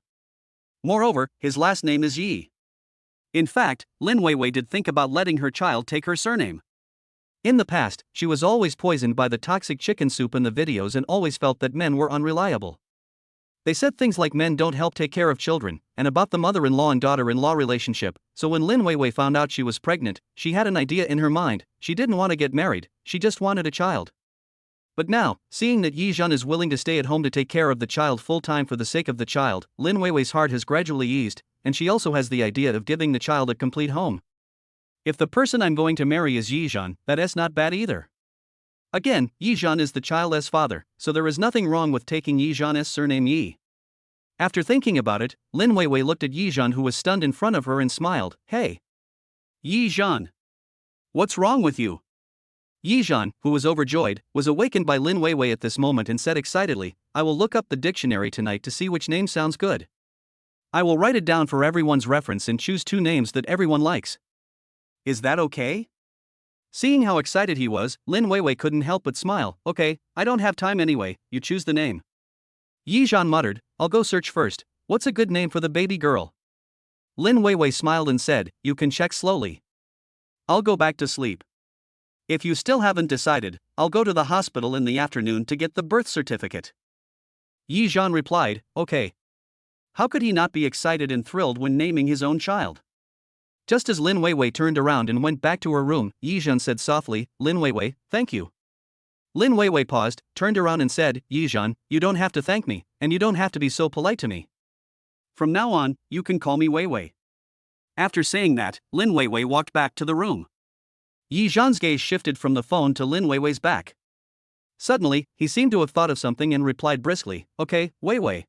Speaker 1: Moreover, his last name is Yi. In fact, Lin Weiwei did think about letting her child take her surname. In the past, she was always poisoned by the toxic chicken soup in the videos and always felt that men were unreliable. They said things like men don't help take care of children, and about the mother-in-law and daughter-in-law relationship, so when Lin Weiwei found out she was pregnant, she had an idea in her mind. She didn't want to get married, she just wanted a child. But now, seeing that Yizhan is willing to stay at home to take care of the child full-time for the sake of the child, Lin Weiwei's heart has gradually eased, and she also has the idea of giving the child a complete home. If the person I'm going to marry is Yizhan, that's not bad either. Again, Yizhan is the child's father, so there is nothing wrong with taking Yizhan's surname Yi. After thinking about it, Lin Weiwei looked at Yizhan, who was stunned in front of her, and smiled. Hey! Yizhan! What's wrong with you? Yizhan, who was overjoyed, was awakened by Lin Weiwei at this moment and said excitedly, I will look up the dictionary tonight to see which name sounds good. I will write it down for everyone's reference and choose 2 names that everyone likes. Is that okay? Seeing how excited he was, Lin Weiwei couldn't help but smile. Okay, I don't have time anyway, you choose the name. Yizhan muttered, I'll go search first. What's a good name for the baby girl? Lin Weiwei smiled and said, You can check slowly. I'll go back to sleep. If you still haven't decided, I'll go to the hospital in the afternoon to get the birth certificate. Yizhan replied, Okay. How could he not be excited and thrilled when naming his own child? Just as Lin Weiwei turned around and went back to her room, Yizhan said softly, Lin Weiwei, thank you. Lin Weiwei paused, turned around and said, Yizhan, you don't have to thank me, and you don't have to be so polite to me. From now on, you can call me Weiwei. After saying that, Lin Weiwei walked back to the room. Yizhan's gaze shifted from the phone to Lin Weiwei's back. Suddenly, he seemed to have thought of something and replied briskly, Okay, Weiwei.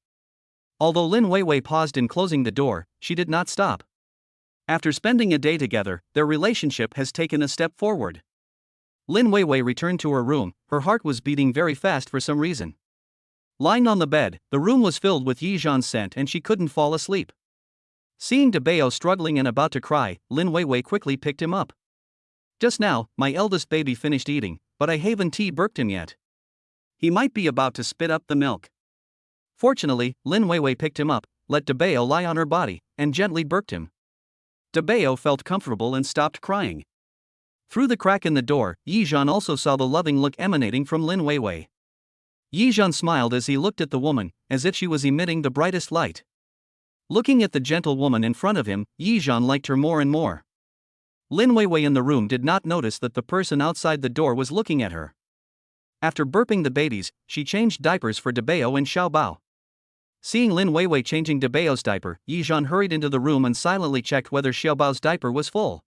Speaker 1: Although Lin Weiwei paused in closing the door, she did not stop. After spending a day together, their relationship has taken a step forward. Lin Weiwei returned to her room, her heart was beating very fast for some reason. Lying on the bed, the room was filled with Yizhan's scent and she couldn't fall asleep. Seeing Debeo struggling and about to cry, Lin Weiwei quickly picked him up. Just now, my eldest baby finished eating, but I haven't burped him yet. He might be about to spit up the milk. Fortunately, Lin Weiwei picked him up, let Debeo lie on her body, and gently burped him. Debeo felt comfortable and stopped crying. Through the crack in the door, Yizhan also saw the loving look emanating from Lin Weiwei. Yizhan smiled as he looked at the woman, as if she was emitting the brightest light. Looking at the gentle woman in front of him, Yizhan liked her more and more. Lin Weiwei in the room did not notice that the person outside the door was looking at her. After burping the babies, she changed diapers for Debeo and Xiaobao. Seeing Lin Weiwei changing Debeo's diaper, Yizhan hurried into the room and silently checked whether Xiaobao's diaper was full.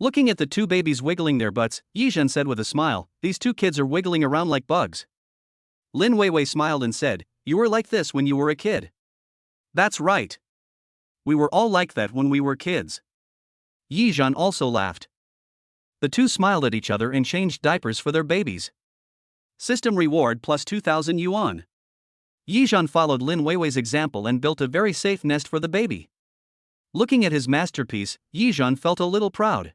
Speaker 1: Looking at the two babies wiggling their butts, Yizhan said with a smile, "These two kids are wiggling around like bugs." Lin Weiwei smiled and said, "You were like this when you were a kid." "That's right. We were all like that when we were kids." Yizhan also laughed. The two smiled at each other and changed diapers for their babies. System reward plus 2,000 yuan. Yizhan followed Lin Weiwei's example and built a very safe nest for the baby. Looking at his masterpiece, Yizhan felt a little proud.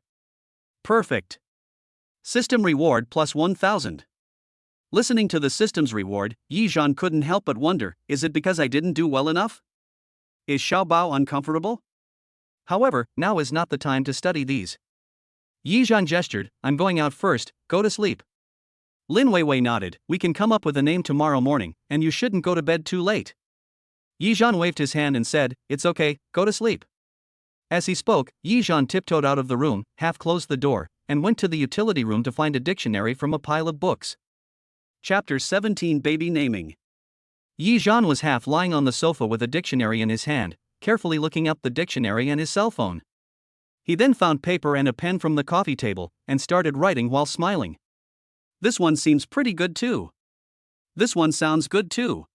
Speaker 1: Perfect. System reward plus 1,000. Listening to the system's reward, Yizhan couldn't help but wonder, is it because I didn't do well enough? Is Xiaobao uncomfortable? However, now is not the time to study these. Yizhan gestured, "I'm going out first, go to sleep." Lin Weiwei nodded, "We can come up with a name tomorrow morning, and you shouldn't go to bed too late." Yizhan waved his hand and said, "It's okay, go to sleep." As he spoke, Yizhan tiptoed out of the room, half closed the door, and went to the utility room to find a dictionary from a pile of books. Chapter 17 Baby Naming. Yizhan was half lying on the sofa with a dictionary in his hand, carefully looking up the dictionary and his cell phone. He then found paper and a pen from the coffee table, and started writing while smiling. This one seems pretty good too. This one sounds good too.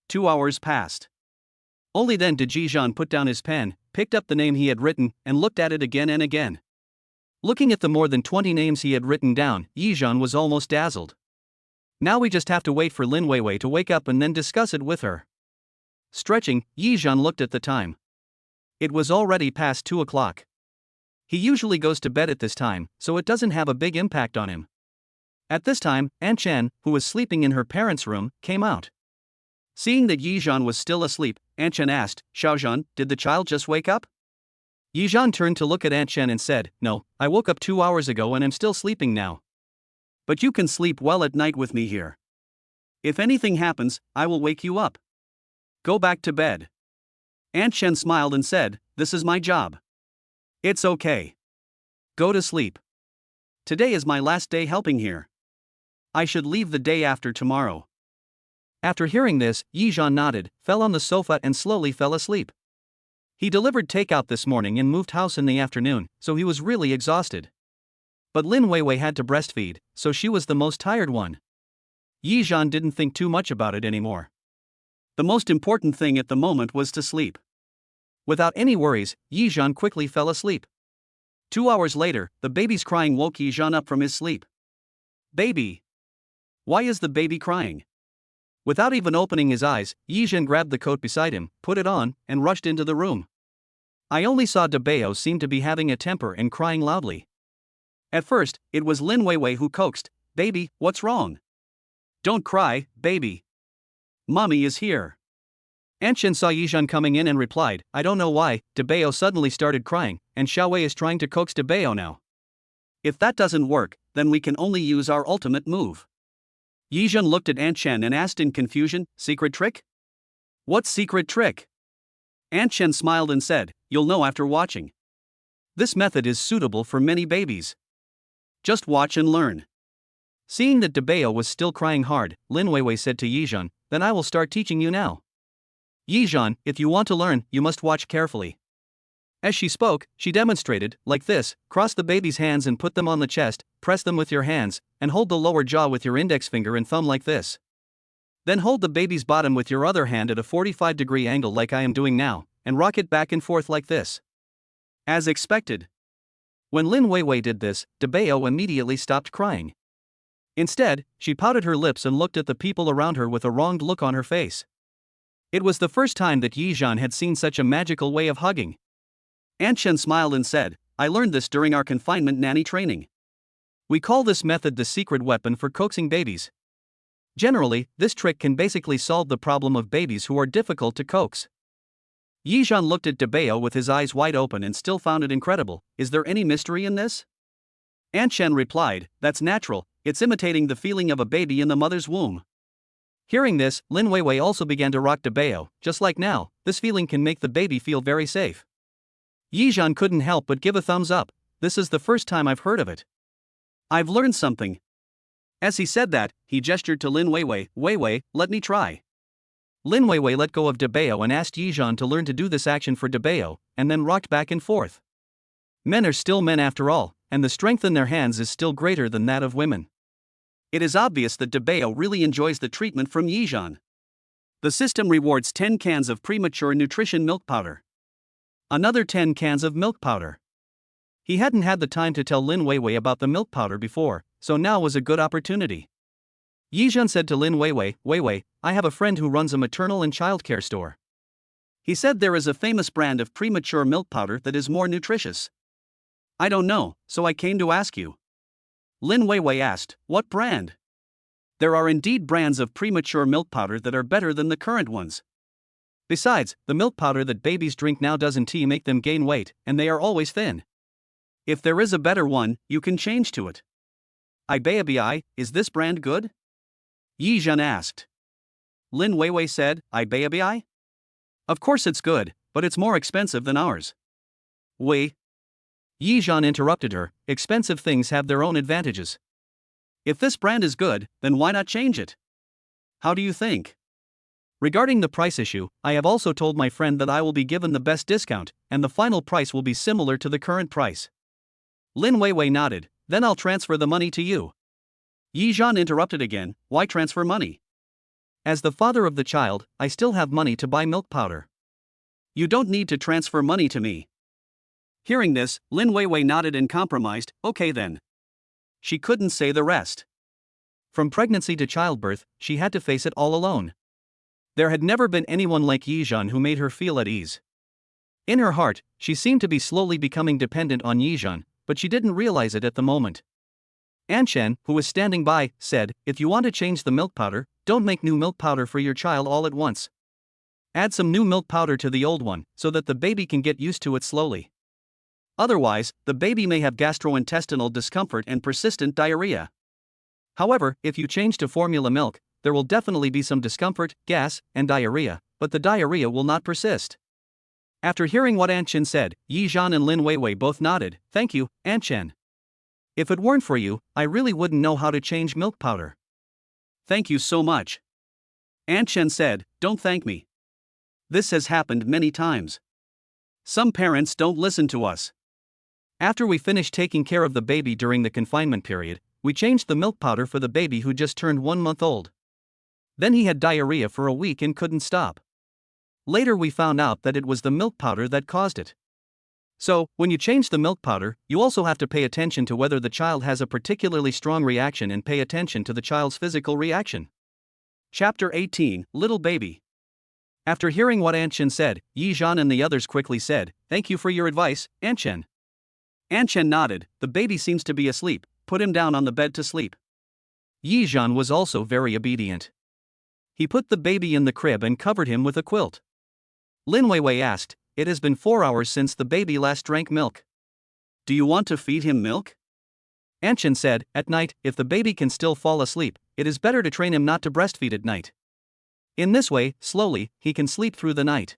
Speaker 1: 2 hours passed. Only then did Yizhan put down his pen, picked up the name he had written, and looked at it again and again. Looking at the more than 20 names he had written down, Yizhan was almost dazzled. Now we just have to wait for Lin Weiwei to wake up and then discuss it with her. Stretching, Yizhan looked at the time. It was already past 2 o'clock. He usually goes to bed at this time, so it doesn't have a big impact on him. At this time, Aunt Chen, who was sleeping in her parents' room, came out. Seeing that Yizhan was still asleep, Aunt Chen asked, "Xiaozhan, did the child just wake up?" Yizhan turned to look at Aunt Chen and said, "No, I woke up 2 hours ago and am still sleeping now. But you can sleep well at night with me here. If anything happens, I will wake you up. Go back to bed." Aunt Chen smiled and said, "This is my job. It's okay. Go to sleep. Today is my last day helping here. I should leave the day after tomorrow." After hearing this, Yizhan nodded, fell on the sofa and slowly fell asleep. He delivered takeout this morning and moved house in the afternoon, so he was really exhausted. But Lin Weiwei had to breastfeed, so she was the most tired one. Yizhan didn't think too much about it anymore. The most important thing at the moment was to sleep. Without any worries, Yizhan quickly fell asleep. 2 hours later, the baby's crying woke Yizhan up from his sleep. "Baby! Why is the baby crying?" Without even opening his eyes, Yizhan grabbed the coat beside him, put it on, and rushed into the room. I only saw Debeo seem to be having a temper and crying loudly. At first, it was Lin Weiwei who coaxed, "Baby, what's wrong? Don't cry, baby. Mommy is here." Aunt Chen saw Yizhan coming in and replied, "I don't know why, Debeo suddenly started crying, and Xiaowei is trying to coax Debeo now. If that doesn't work, then we can only use our ultimate move." Yizhan looked at Aunt Chen and asked in confusion, "Secret trick? What secret trick?" Aunt Chen smiled and said, "You'll know after watching. This method is suitable for many babies. Just watch and learn." Seeing that Debeo was still crying hard, Lin Weiwei said to Yizhan, "Then I will start teaching you now. Yizhan, if you want to learn, you must watch carefully." As she spoke, she demonstrated, like this: cross the baby's hands and put them on the chest, press them with your hands, and hold the lower jaw with your index finger and thumb like this. Then hold the baby's bottom with your other hand at a 45-degree angle like I am doing now, and rock it back and forth like this. As expected. When Lin Weiwei did this, Debeo immediately stopped crying. Instead, she pouted her lips and looked at the people around her with a wronged look on her face. It was the first time that Yizhan had seen such a magical way of hugging. Aunt Shen smiled and said, I learned this during our confinement nanny training. We call this method the secret weapon for coaxing babies. Generally, this trick can basically solve the problem of babies who are difficult to coax. Yizhan looked at Debeo with his eyes wide open and still found it incredible. Is there any mystery in this? Aunt Shen replied, that's natural, it's imitating the feeling of a baby in the mother's womb. Hearing this, Lin Weiwei also began to rock Debeo. Just like now, this feeling can make the baby feel very safe. Yizhan couldn't help but give a thumbs up. This is the first time I've heard of it. I've learned something. As he said that, he gestured to Lin Weiwei. Weiwei, let me try. Lin Weiwei let go of Debeo and asked Yizhan to learn to do this action for Debeo, and then rocked back and forth. Men are still men after all, and the strength in their hands is still greater than that of women. It is obvious that Debeo really enjoys the treatment from Yizhan. The system rewards 10 cans of premature nutrition milk powder. Another 10 cans of milk powder. He hadn't had the time to tell Lin Weiwei about the milk powder before, so now was a good opportunity. Yizhan said to Lin Weiwei, Weiwei, I have a friend who runs a maternal and childcare store. He said there is a famous brand of premature milk powder that is more nutritious. I don't know, so I came to ask you. Lin Weiwei asked, what brand? There are indeed brands of premature milk powder that are better than the current ones. Besides, the milk powder that babies drink now doesn't make them gain weight, and they are always thin. If there is a better one, you can change to it. Ibabi, is this brand good? Yizhan asked. Lin Weiwei said, Ibabi? Of course it's good, but it's more expensive than ours. Wei. Yizhan interrupted her, expensive things have their own advantages. If this brand is good, then why not change it? How do you think? Regarding the price issue, I have also told my friend that I will be given the best discount, and the final price will be similar to the current price. Lin Weiwei nodded, then I'll transfer the money to you. Yizhan interrupted again, why transfer money? As the father of the child, I still have money to buy milk powder. You don't need to transfer money to me. Hearing this, Lin Weiwei nodded and compromised, okay then. She couldn't say the rest. From pregnancy to childbirth, she had to face it all alone. There had never been anyone like Yizhan who made her feel at ease. In her heart, she seemed to be slowly becoming dependent on Yizhan, but she didn't realize it at the moment. Aunt Shen, who was standing by, said, if you want to change the milk powder, don't make new milk powder for your child all at once. Add some new milk powder to the old one, so that the baby can get used to it slowly. Otherwise, the baby may have gastrointestinal discomfort and persistent diarrhea. However, if you change to formula milk, there will definitely be some discomfort, gas, and diarrhea, but the diarrhea will not persist. After hearing what Aunt Shen said, Yizhan and Lin Weiwei both nodded, thank you, Aunt Shen. If it weren't for you, I really wouldn't know how to change milk powder. Thank you so much. Aunt Shen said, don't thank me. This has happened many times. Some parents don't listen to us. After we finished taking care of the baby during the confinement period, we changed the milk powder for the baby who just turned 1 month old. Then he had diarrhea for a week and couldn't stop. Later we found out that it was the milk powder that caused it. So, when you change the milk powder, you also have to pay attention to whether the child has a particularly strong reaction and pay attention to the child's physical reaction. Chapter 18, Little Baby. After hearing what Aunt Shen said, Yizhan and the others quickly said, thank you for your advice, Aunt Shen. Aunt Shen nodded, the baby seems to be asleep, put him down on the bed to sleep. Yizhan was also very obedient. He put the baby in the crib and covered him with a quilt. Lin Weiwei asked, it has been 4 hours since the baby last drank milk. Do you want to feed him milk? Aunt Shen said, at night, if the baby can still fall asleep, it is better to train him not to breastfeed at night. In this way, slowly, he can sleep through the night.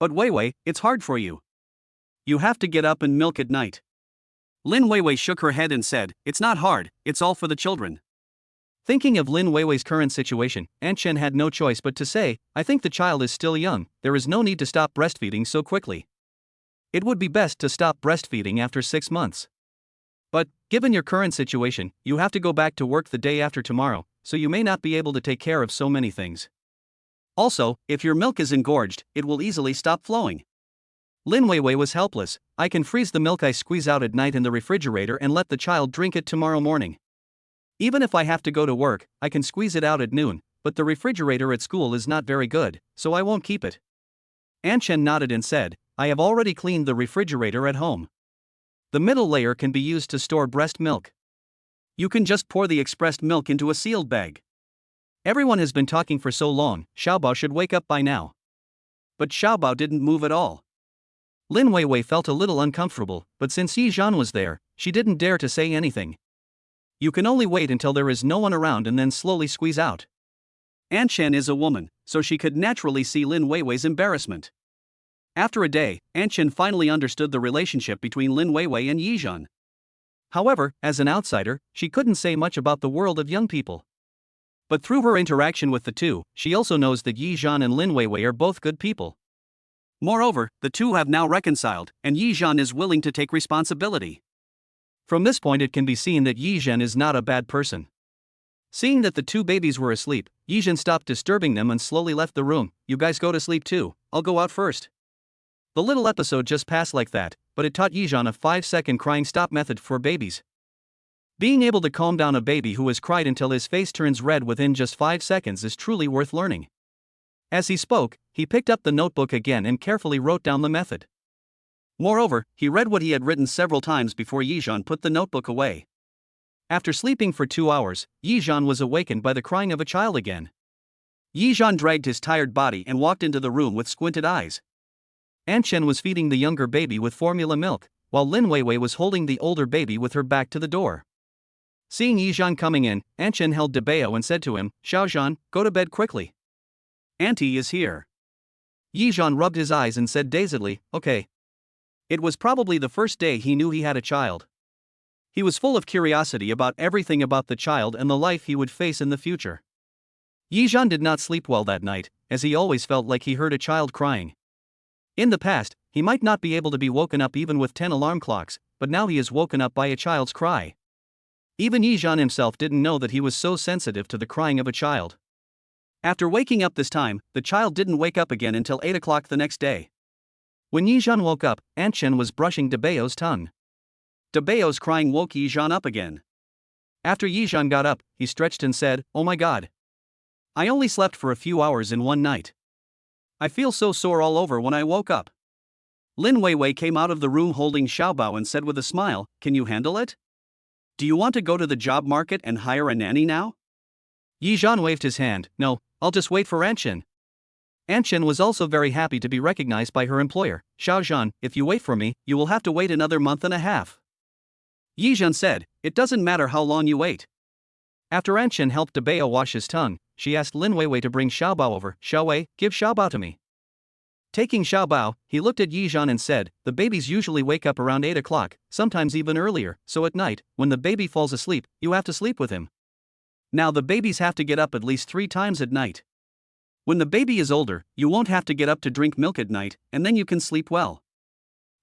Speaker 1: But Weiwei, it's hard for you. You have to get up and milk at night. Lin Weiwei shook her head and said, it's not hard, it's all for the children. Thinking of Lin Weiwei's current situation, Aunt Shen had no choice but to say, I think the child is still young, there is no need to stop breastfeeding so quickly. It would be best to stop breastfeeding after 6 months. But, given your current situation, you have to go back to work the day after tomorrow, so you may not be able to take care of so many things. Also, if your milk is engorged, it will easily stop flowing. Lin Weiwei was helpless. I can freeze the milk I squeeze out at night in the refrigerator and let the child drink it tomorrow morning. Even if I have to go to work, I can squeeze it out at noon, but the refrigerator at school is not very good, so I won't keep it. Anchen nodded and said, I have already cleaned the refrigerator at home. The middle layer can be used to store breast milk. You can just pour the expressed milk into a sealed bag. Everyone has been talking for so long, Xiaobao should wake up by now. But Xiaobao didn't move at all. Lin Weiwei felt a little uncomfortable, but since Yi Zhan was there, she didn't dare to say anything. You can only wait until there is no one around and then slowly squeeze out. Anchen is a woman, so she could naturally see Lin Weiwei's embarrassment. After a day, Anchen finally understood the relationship between Lin Weiwei and Yi Zhan. However, as an outsider, she couldn't say much about the world of young people. But through her interaction with the two, she also knows that Yi Zhan and Lin Weiwei are both good people. Moreover, the two have now reconciled, and Yi Zhan is willing to take responsibility. From this point it can be seen that Yi Zhan is not a bad person. Seeing that the two babies were asleep, Yi Zhan stopped disturbing them and slowly left the room. You guys go to sleep too, I'll go out first. The little episode just passed like that, but it taught Yi Zhan a 5-second crying stop method for babies. Being able to calm down a baby who has cried until his face turns red within just 5 seconds is truly worth learning. As he spoke, he picked up the notebook again and carefully wrote down the method. Moreover, he read what he had written several times before Yi Zhan put the notebook away. After sleeping for 2 hours, Yi Zhan was awakened by the crying of a child again. Yi Zhan dragged his tired body and walked into the room with squinted eyes. Anchen was feeding the younger baby with formula milk, while Lin Weiwei was holding the older baby with her back to the door. Seeing Yi Zhan coming in, Anchen held Deepening and said to him, Xiaozhan, go to bed quickly. Auntie is here. Yi Zhan rubbed his eyes and said dazedly, okay. It was probably the first day he knew he had a child. He was full of curiosity about everything about the child and the life he would face in the future. Yi Zhan did not sleep well that night, as he always felt like he heard a child crying. In the past, he might not be able to be woken up even with 10 alarm clocks, but now he is woken up by a child's cry. Even Yi Zhan himself didn't know that he was so sensitive to the crying of a child. After waking up this time, the child didn't wake up again until 8 o'clock the next day. When Yi Zhan woke up, Anchen was brushing Deepening's tongue. Deepening's crying woke Yi Zhan up again. After Yi Zhan got up, he stretched and said, oh my god. I only slept for a few hours in one night. I feel so sore all over when I woke up. Lin Weiwei came out of the room holding Xiaobao and said with a smile, can you handle it? Do you want to go to the job market and hire a nanny now? Yi Zhan waved his hand, no, I'll just wait for Anchen. Anchen was also very happy to be recognized by her employer. Xiaozhan, if you wait for me, you will have to wait another month and a half. Yi Zhan said, it doesn't matter how long you wait. After Anchen helped Deepening wash his tongue, she asked Lin Weiwei to bring Xiaobao over. Xiaowei, give Xiaobao to me. Taking Xiaobao, he looked at Yi Zhan and said, the babies usually wake up around 8 o'clock, sometimes even earlier, so at night, when the baby falls asleep, you have to sleep with him. Now the babies have to get up at least 3 times at night. When the baby is older, you won't have to get up to drink milk at night, and then you can sleep well.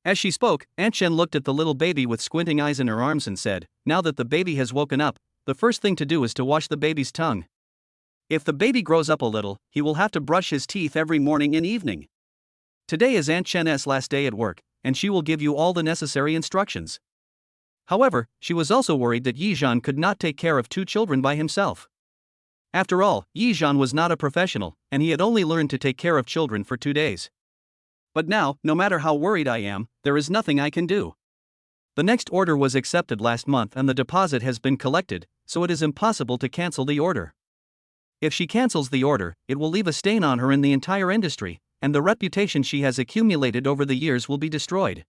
Speaker 1: As she spoke, Anchen looked at the little baby with squinting eyes in her arms and said, now that the baby has woken up, the first thing to do is to wash the baby's tongue. If the baby grows up a little, he will have to brush his teeth every morning and evening. Today is Aunt Chen's last day at work, and she will give you all the necessary instructions. However, she was also worried that Yi Zhan could not take care of 2 children by himself. After all, Yi Zhan was not a professional, and he had only learned to take care of children for 2 days. But now, no matter how worried I am, there is nothing I can do. The next order was accepted last month and the deposit has been collected, so it is impossible to cancel the order. If she cancels the order, it will leave a stain on her in the entire industry, and the reputation she has accumulated over the years will be destroyed.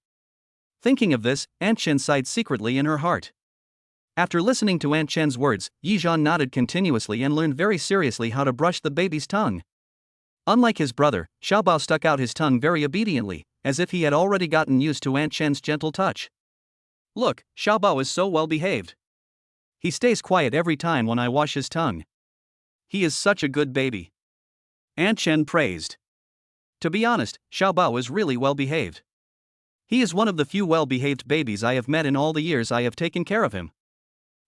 Speaker 1: Thinking of this, Aunt Chen sighed secretly in her heart. After listening to Aunt Chen's words, Yi Zhan nodded continuously and learned very seriously how to brush the baby's tongue. Unlike his brother, Xiaobao stuck out his tongue very obediently, as if he had already gotten used to Aunt Chen's gentle touch. Look, Xiaobao is so well behaved. He stays quiet every time when I wash his tongue. He is such a good baby. Aunt Chen praised. To be honest, Xiaobao is really well behaved. He is one of the few well-behaved babies I have met in all the years I have taken care of him.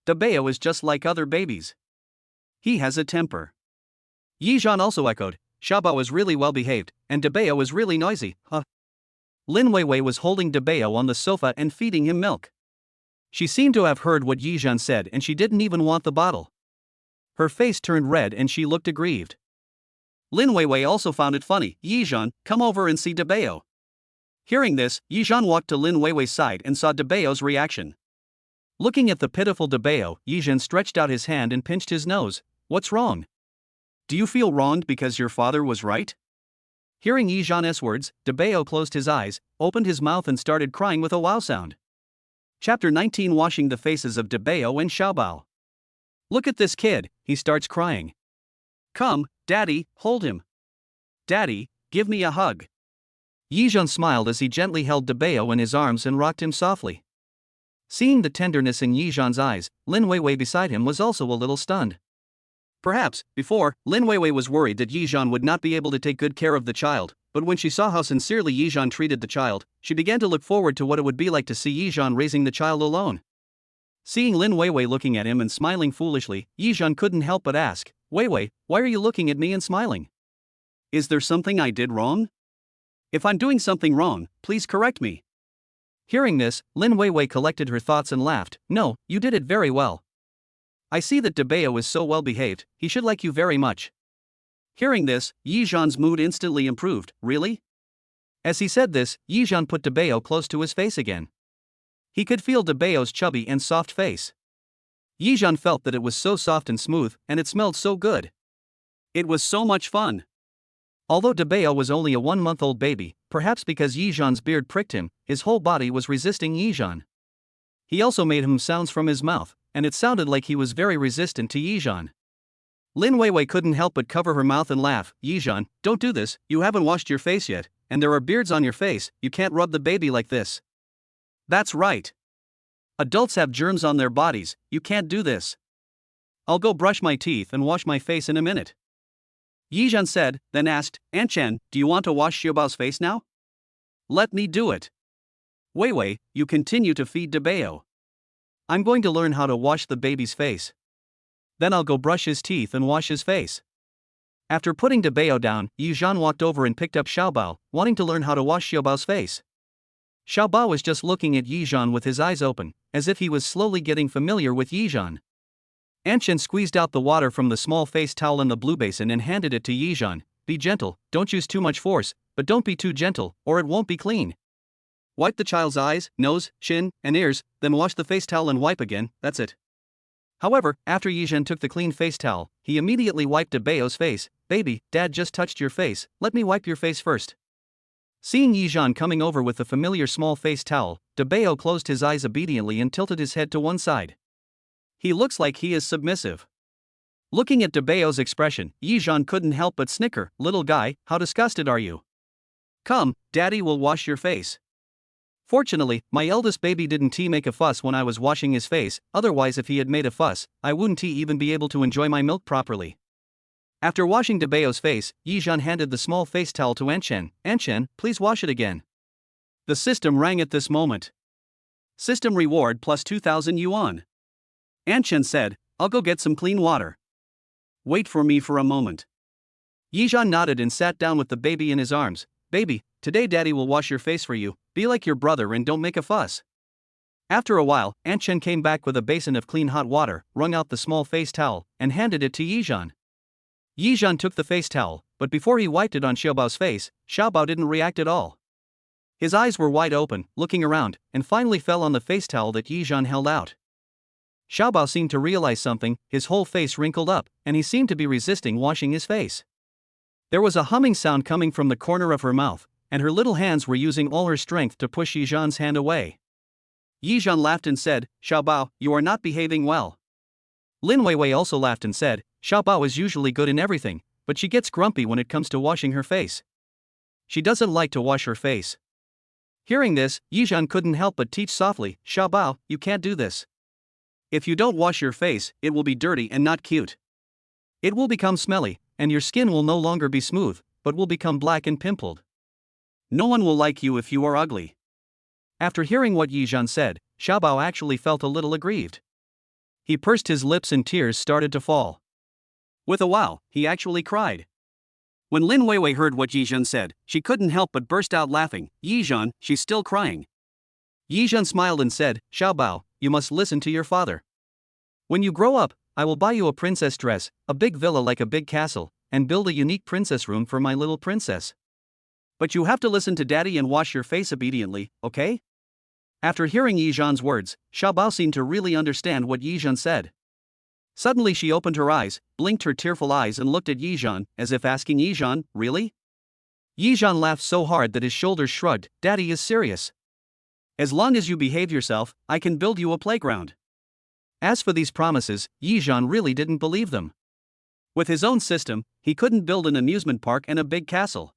Speaker 1: Deepening is just like other babies. He has a temper. Yi Zhan also echoed, Xiaobao is really well behaved, and Deepening is really noisy, huh? Lin Weiwei was holding Deepening on the sofa and feeding him milk. She seemed to have heard what Yizhan said and she didn't even want the bottle. Her face turned red and she looked aggrieved. Lin Weiwei also found it funny. Yizhan, come over and see Debeo. Hearing this, Yizhan walked to Lin Weiwei's side and saw Debeo's reaction. Looking at the pitiful Debeo, Yizhan stretched out his hand and pinched his nose. What's wrong? Do you feel wronged because your father was right? Hearing Yizhan's words, Debeo closed his eyes, opened his mouth and started crying with a wow sound. Chapter 19, Washing the faces of Debeo and Xiaobao. Look at this kid, he starts crying. Come, Daddy, hold him. Daddy, give me a hug. Yizhan smiled as he gently held Debeo in his arms and rocked him softly. Seeing the tenderness in Yizhan's eyes, Lin Weiwei beside him was also a little stunned. Perhaps, before, Lin Weiwei was worried that Yizhan would not be able to take good care of the child, but when she saw how sincerely Yizhan treated the child, she began to look forward to what it would be like to see Yizhan raising the child alone. Seeing Lin Weiwei looking at him and smiling foolishly, Yizhan couldn't help but ask, Weiwei, why are you looking at me and smiling? Is there something I did wrong? If I'm doing something wrong, please correct me. Hearing this, Lin Weiwei collected her thoughts and laughed. No, you did it very well. I see that Debeo is so well behaved, he should like you very much. Hearing this, Yizhan's mood instantly improved. Really? As he said this, Yizhan put Debeo close to his face again. He could feel Debeo's chubby and soft face. Yizhan felt that it was so soft and smooth, and it smelled so good. It was so much fun. Although Debeo was only a 1-month-old baby, perhaps because Yizhan's beard pricked him, his whole body was resisting Yizhan. He also made him sounds from his mouth, and it sounded like he was very resistant to Yizhan. Lin Weiwei couldn't help but cover her mouth and laugh. Yizhan, don't do this, you haven't washed your face yet, and there are beards on your face, you can't rub the baby like this. That's right. Adults have germs on their bodies, you can't do this. I'll go brush my teeth and wash my face in a minute. Yizhan said, then asked, Aunt Chen, do you want to wash Xiaobao's face now? Let me do it. Weiwei, you continue to feed Debeo. I'm going to learn how to wash the baby's face. Then I'll go brush his teeth and wash his face. After putting Debeo down, Yizhan walked over and picked up Xiaobao, wanting to learn how to wash Xiaobao's face. Xiaobao was just looking at Yizhan with his eyes open, as if he was slowly getting familiar with Yizhan. Aunt Chen squeezed out the water from the small face towel in the blue basin and handed it to Yizhan. Be gentle, don't use too much force, but don't be too gentle, or it won't be clean. Wipe the child's eyes, nose, chin, and ears, then wash the face towel and wipe again, that's it. However, after Yizhan took the clean face towel, he immediately wiped Debeo's face. Baby, Dad just touched your face, let me wipe your face first. Seeing Yizhan coming over with the familiar small face towel, Debeo closed his eyes obediently and tilted his head to one side. He looks like he is submissive. Looking at Debeo's expression, Yizhan couldn't help but snicker. Little guy, how disgusted are you? Come, Daddy will wash your face. Fortunately, my eldest baby didn't make a fuss when I was washing his face, otherwise if he had made a fuss, I wouldn't even be able to enjoy my milk properly. After washing Debeo's face, Yizhan handed the small face towel to Aunt Chen. Aunt Chen, please wash it again. The system rang at this moment. System reward plus 2,000 yuan. Aunt Chen said, I'll go get some clean water. Wait for me for a moment. Yizhan nodded and sat down with the baby in his arms. Baby, today Daddy will wash your face for you, be like your brother and don't make a fuss. After a while, Aunt Chen came back with a basin of clean hot water, wrung out the small face towel, and handed it to Yizhan. Yizhan took the face towel, but before he wiped it on Xiaobao's face, Xiaobao didn't react at all. His eyes were wide open, looking around, and finally fell on the face towel that Yizhan held out. Xiaobao seemed to realize something, his whole face wrinkled up, and he seemed to be resisting washing his face. There was a humming sound coming from the corner of her mouth, and her little hands were using all her strength to push Yizhan's hand away. Yizhan laughed and said, Xiaobao, you are not behaving well. Lin Weiwei also laughed and said, Xiaobao is usually good in everything, but she gets grumpy when it comes to washing her face. She doesn't like to wash her face. Hearing this, Yizhan couldn't help but teach softly, Xiaobao, you can't do this. If you don't wash your face, it will be dirty and not cute. It will become smelly, and your skin will no longer be smooth, but will become black and pimpled. No one will like you if you are ugly. After hearing what Yizhan said, Xiaobao actually felt a little aggrieved. He pursed his lips and tears started to fall. With a wow, he actually cried. When Lin Weiwei heard what Yizhan said, she couldn't help but burst out laughing. Yizhan, she's still crying. Yizhan smiled and said, Xiaobao, you must listen to your father. When you grow up, I will buy you a princess dress, a big villa like a big castle, and build a unique princess room for my little princess. But you have to listen to daddy and wash your face obediently, okay? After hearing Yizhan's words, Xiaobao seemed to really understand what Yizhan said. Suddenly she opened her eyes, blinked her tearful eyes and looked at Yizhan, as if asking Yizhan, really? Yizhan laughed so hard that his shoulders shrugged. Daddy is serious. As long as you behave yourself, I can build you a playground. As for these promises, Yizhan really didn't believe them. With his own system, he couldn't build an amusement park and a big castle.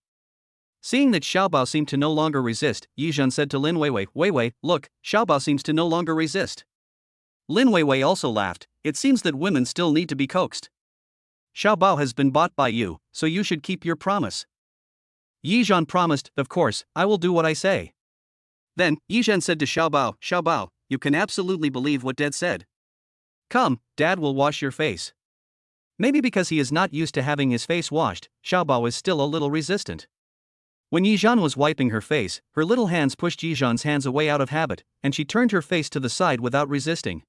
Speaker 1: Seeing that Xiaobao seemed to no longer resist, Yizhan said to Lin Weiwei, Weiwei, look, Xiaobao seems to no longer resist. Lin Weiwei also laughed. It seems that women still need to be coaxed. Xiaobao has been bought by you, so you should keep your promise. Yizhan promised, of course, I will do what I say. Then, Yizhan said to Xiaobao, Xiaobao, you can absolutely believe what Dad said. Come, Dad will wash your face. Maybe because he is not used to having his face washed, Xiaobao is still a little resistant. When Yizhan was wiping her face, her little hands pushed Yizhan's hands away out of habit, and she turned her face to the side without resisting.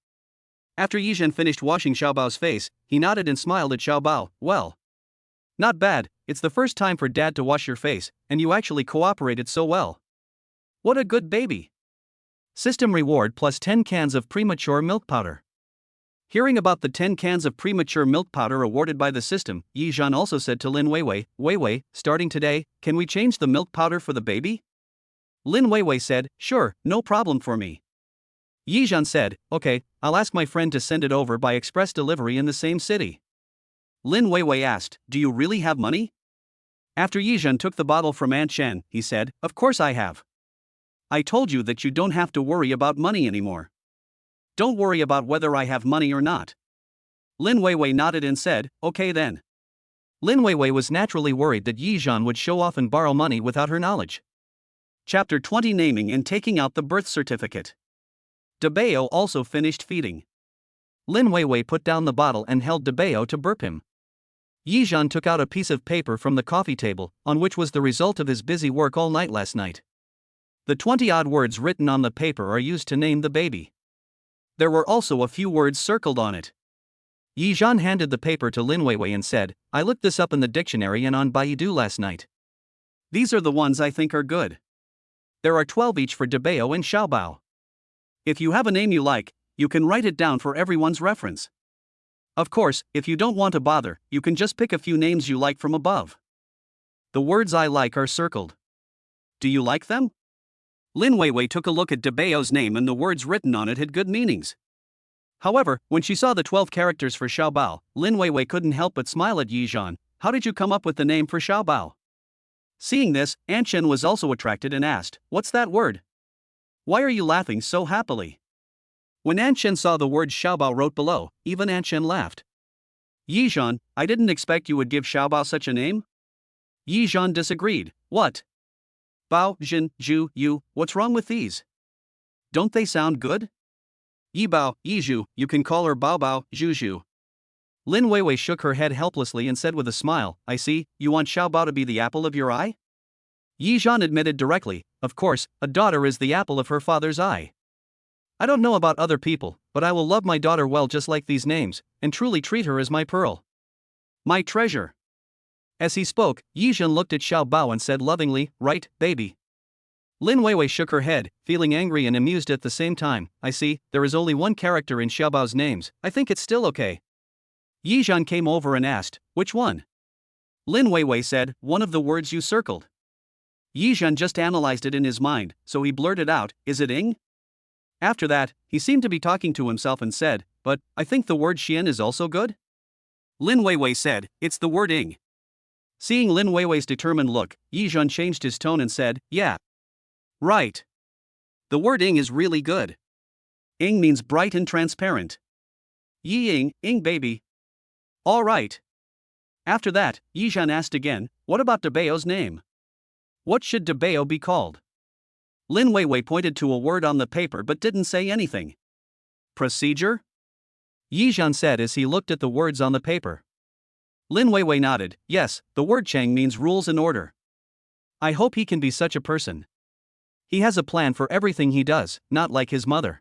Speaker 1: After Yizhan finished washing Xiaobao's face, he nodded and smiled at Xiaobao, well. Not bad, it's the first time for Dad to wash your face, and you actually cooperated so well. What a good baby. System reward plus 10 cans of premature milk powder. Hearing about the 10 cans of premature milk powder awarded by the system, Yizhan also said to Lin Weiwei, Weiwei, starting today, can we change the milk powder for the baby? Lin Weiwei said, sure, no problem for me. Yizhan said, okay, I'll ask my friend to send it over by express delivery in the same city. Lin Weiwei asked, do you really have money? After Yizhan took the bottle from Aunt Shen, he said, of course I have. I told you that you don't have to worry about money anymore. Don't worry about whether I have money or not. Lin Weiwei nodded and said, okay then. Lin Weiwei was naturally worried that Yizhan would show off and borrow money without her knowledge. Chapter 20 Naming and Taking Out the Birth Certificate. Debeo also finished feeding. Lin Weiwei put down the bottle and held Debeo to burp him. Yizhan took out a piece of paper from the coffee table, on which was the result of his busy work all night last night. The 20-odd words written on the paper are used to name the baby. There were also a few words circled on it. Yizhan handed the paper to Lin Weiwei and said, I looked this up in the dictionary and on Baidu last night. These are the ones I think are good. There are 12 each for Debeo and Xiaobao. If you have a name you like, you can write it down for everyone's reference. Of course, if you don't want to bother, you can just pick a few names you like from above. The words I like are circled. Do you like them? Lin Weiwei took a look at Debeo's name and the words written on it had good meanings. However, when she saw the 12 characters for Xiaobao, Lin Weiwei couldn't help but smile at Yizhan. How did you come up with the name for Xiaobao? Seeing this, Aunt Shen was also attracted and asked, what's that word? Why are you laughing so happily? When Aunt Shen saw the word Xiaobao wrote below, even Aunt Shen laughed. Yizhan, I didn't expect you would give Xiaobao such a name. Yizhan disagreed. What? Bao, Jin, Zhu, Yu, what's wrong with these? Don't they sound good? Yibao, Yizhu, you can call her Bao Bao, Zhu. Lin Weiwei shook her head helplessly and said with a smile, I see, you want Xiaobao to be the apple of your eye? Yizhan admitted directly, of course, a daughter is the apple of her father's eye. I don't know about other people, but I will love my daughter well just like these names, and truly treat her as my pearl. My treasure. As he spoke, Yizhan looked at Xiaobao and said lovingly, right, baby. Lin Weiwei shook her head, feeling angry and amused at the same time. I see, there is only one character in Xiaobao's names, I think it's still okay. Yizhan came over and asked, which one? Lin Weiwei said, one of the words you circled. Yizhan just analyzed it in his mind, so he blurted out, is it ing? After that, he seemed to be talking to himself and said, but, I think the word xian is also good? Lin Weiwei said, it's the word ing. Seeing Lin Weiwei's determined look, Yizhan changed his tone and said, yeah. Right. The word ing is really good. Ing means bright and transparent. Yi ing baby. All right. After that, Yizhan asked again, what about Debeo's name? What should Debeo be called? Lin Weiwei pointed to a word on the paper but didn't say anything. Procedure? Yizhan said as he looked at the words on the paper. Lin Weiwei nodded, yes, the word Chang means rules and order. I hope he can be such a person. He has a plan for everything he does, not like his mother.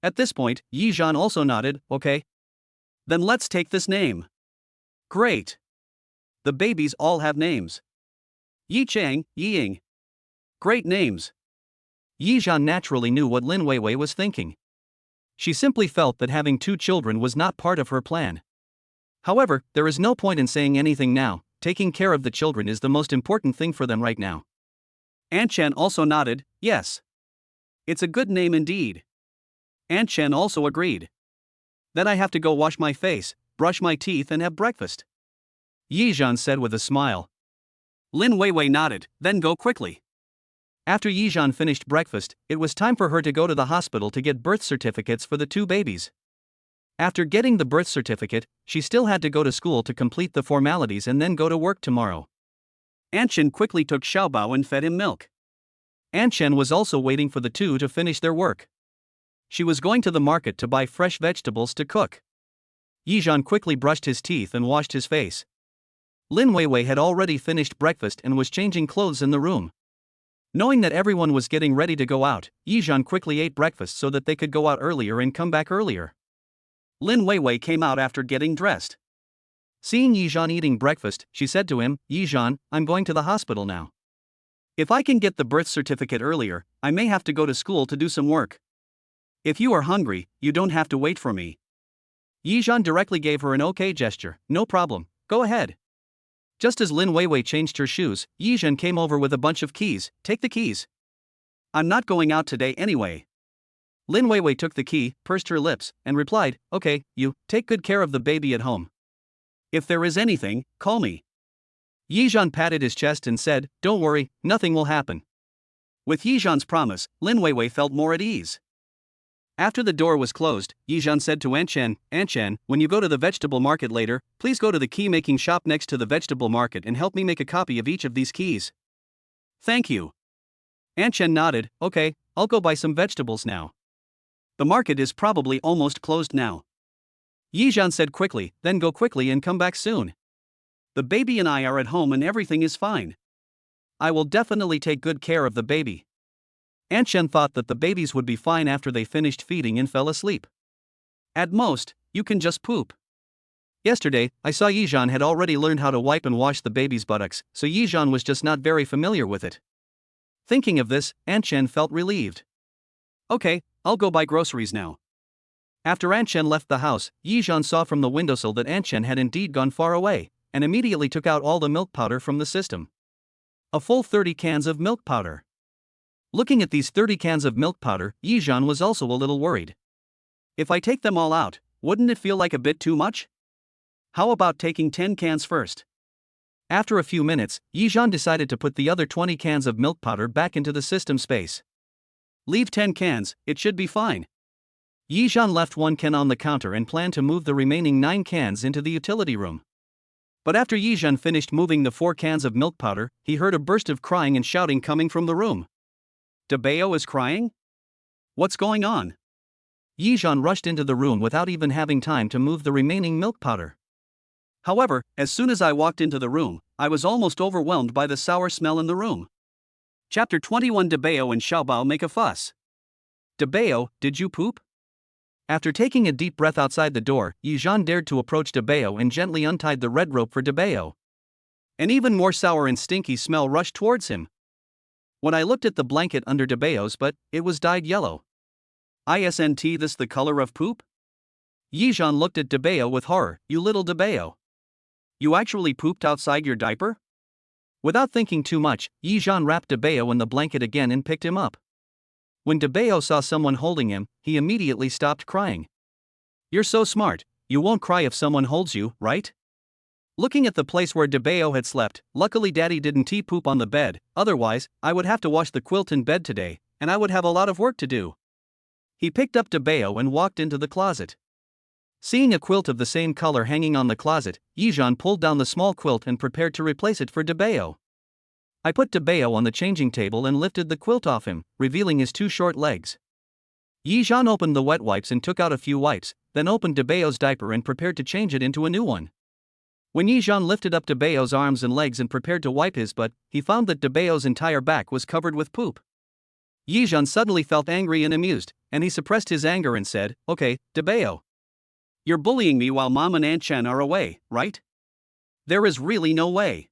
Speaker 1: At this point, Yizhan also nodded, okay. Then let's take this name. Great. The babies all have names. Yi Chang, Yi Ying. Great names. Yizhan naturally knew what Lin Weiwei was thinking. She simply felt that having 2 children was not part of her plan. However, there is no point in saying anything now. Taking care of the children is the most important thing for them right now. Aunt Chen also nodded, yes. It's a good name indeed. Aunt Chen also agreed. Then I have to go wash my face, brush my teeth and have breakfast. Yizhan said with a smile. Lin Weiwei nodded, then go quickly. After Yizhan finished breakfast, it was time for her to go to the hospital to get birth certificates for the 2 babies. After getting the birth certificate, she still had to go to school to complete the formalities and then go to work tomorrow. Aunt Chen quickly took Xiaobao and fed him milk. Aunt Chen was also waiting for the 2 to finish their work. She was going to the market to buy fresh vegetables to cook. Yizhan quickly brushed his teeth and washed his face. Lin Weiwei had already finished breakfast and was changing clothes in the room. Knowing that everyone was getting ready to go out, Yizhan quickly ate breakfast so that they could go out earlier and come back earlier. Lin Weiwei came out after getting dressed. Seeing Yizhan eating breakfast, she said to him, Yizhan, I'm going to the hospital now. If I can get the birth certificate earlier, I may have to go to school to do some work. If you are hungry, you don't have to wait for me. Yizhan directly gave her an okay gesture, no problem, go ahead. Just as Lin Weiwei changed her shoes, Yizhan came over with a bunch of keys, take the keys. I'm not going out today anyway. Lin Weiwei took the key, pursed her lips, and replied, okay, you, take good care of the baby at home. If there is anything, call me. Yizhan patted his chest and said, don't worry, nothing will happen. With Yizhan's promise, Lin Weiwei felt more at ease. After the door was closed, Yizhan said to Aunt Chen, when you go to the vegetable market later, please go to the key-making shop next to the vegetable market and help me make a copy of each of these keys. Thank you. Aunt Chen nodded, okay, I'll go buy some vegetables now. The market is probably almost closed now. Yizhan said quickly, then go quickly and come back soon. The baby and I are at home and everything is fine. I will definitely take good care of the baby. Aunt Chen thought that the babies would be fine after they finished feeding and fell asleep. At most, you can just poop. Yesterday, I saw Yizhan had already learned how to wipe and wash the baby's buttocks, so Yizhan was just not very familiar with it. Thinking of this, Aunt Chen felt relieved. Okay, I'll go buy groceries now. After Aunt Chen left the house, Yizhan saw from the windowsill that Aunt Chen had indeed gone far away, and immediately took out all the milk powder from the system. A full 30 cans of milk powder. Looking at these 30 cans of milk powder, Yizhan was also a little worried. If I take them all out, wouldn't it feel like a bit too much? How about taking 10 cans first? After a few minutes, Yizhan decided to put the other 20 cans of milk powder back into the system space. Leave 10 cans, it should be fine. Yizhan left 1 can on the counter and planned to move the remaining 9 cans into the utility room. But after Yizhan finished moving the 4 cans of milk powder, he heard a burst of crying and shouting coming from the room. Debeo is crying? What's going on? Yizhan rushed into the room without even having time to move the remaining milk powder. However, as soon as I walked into the room, I was almost overwhelmed by the sour smell in the room. Chapter 21 Debeo and Xiaobao make a fuss. Debeo, did you poop? After taking a deep breath outside the door, Yizhan dared to approach Debeo and gently untied the red rope for Debeo. An even more sour and stinky smell rushed towards him. When I looked at the blanket under Debeo's butt, it was dyed yellow. Isn't this the color of poop? Yizhan looked at Debeo with horror. You little Debeo. You actually pooped outside your diaper? Without thinking too much, Yizhan wrapped Debeo in the blanket again and picked him up. When Debeo saw someone holding him, he immediately stopped crying. You're so smart, you won't cry if someone holds you, right? Looking at the place where Debeo had slept, luckily Daddy didn't poop on the bed, otherwise, I would have to wash the quilt in bed today, and I would have a lot of work to do. He picked up Debeo and walked into the closet. Seeing a quilt of the same color hanging on the closet, Yizhan pulled down the small quilt and prepared to replace it for Debeo. I put Debeo on the changing table and lifted the quilt off him, revealing his 2 short legs. Yizhan opened the wet wipes and took out a few wipes, then opened Debeo's diaper and prepared to change it into a new one. When Yizhan lifted up Debeo's arms and legs and prepared to wipe his butt, he found that Debeo's entire back was covered with poop. Yizhan suddenly felt angry and amused, and he suppressed his anger and said, "Okay, Debeo. You're bullying me while Mom and Aunt Chen are away, right? There is really no way.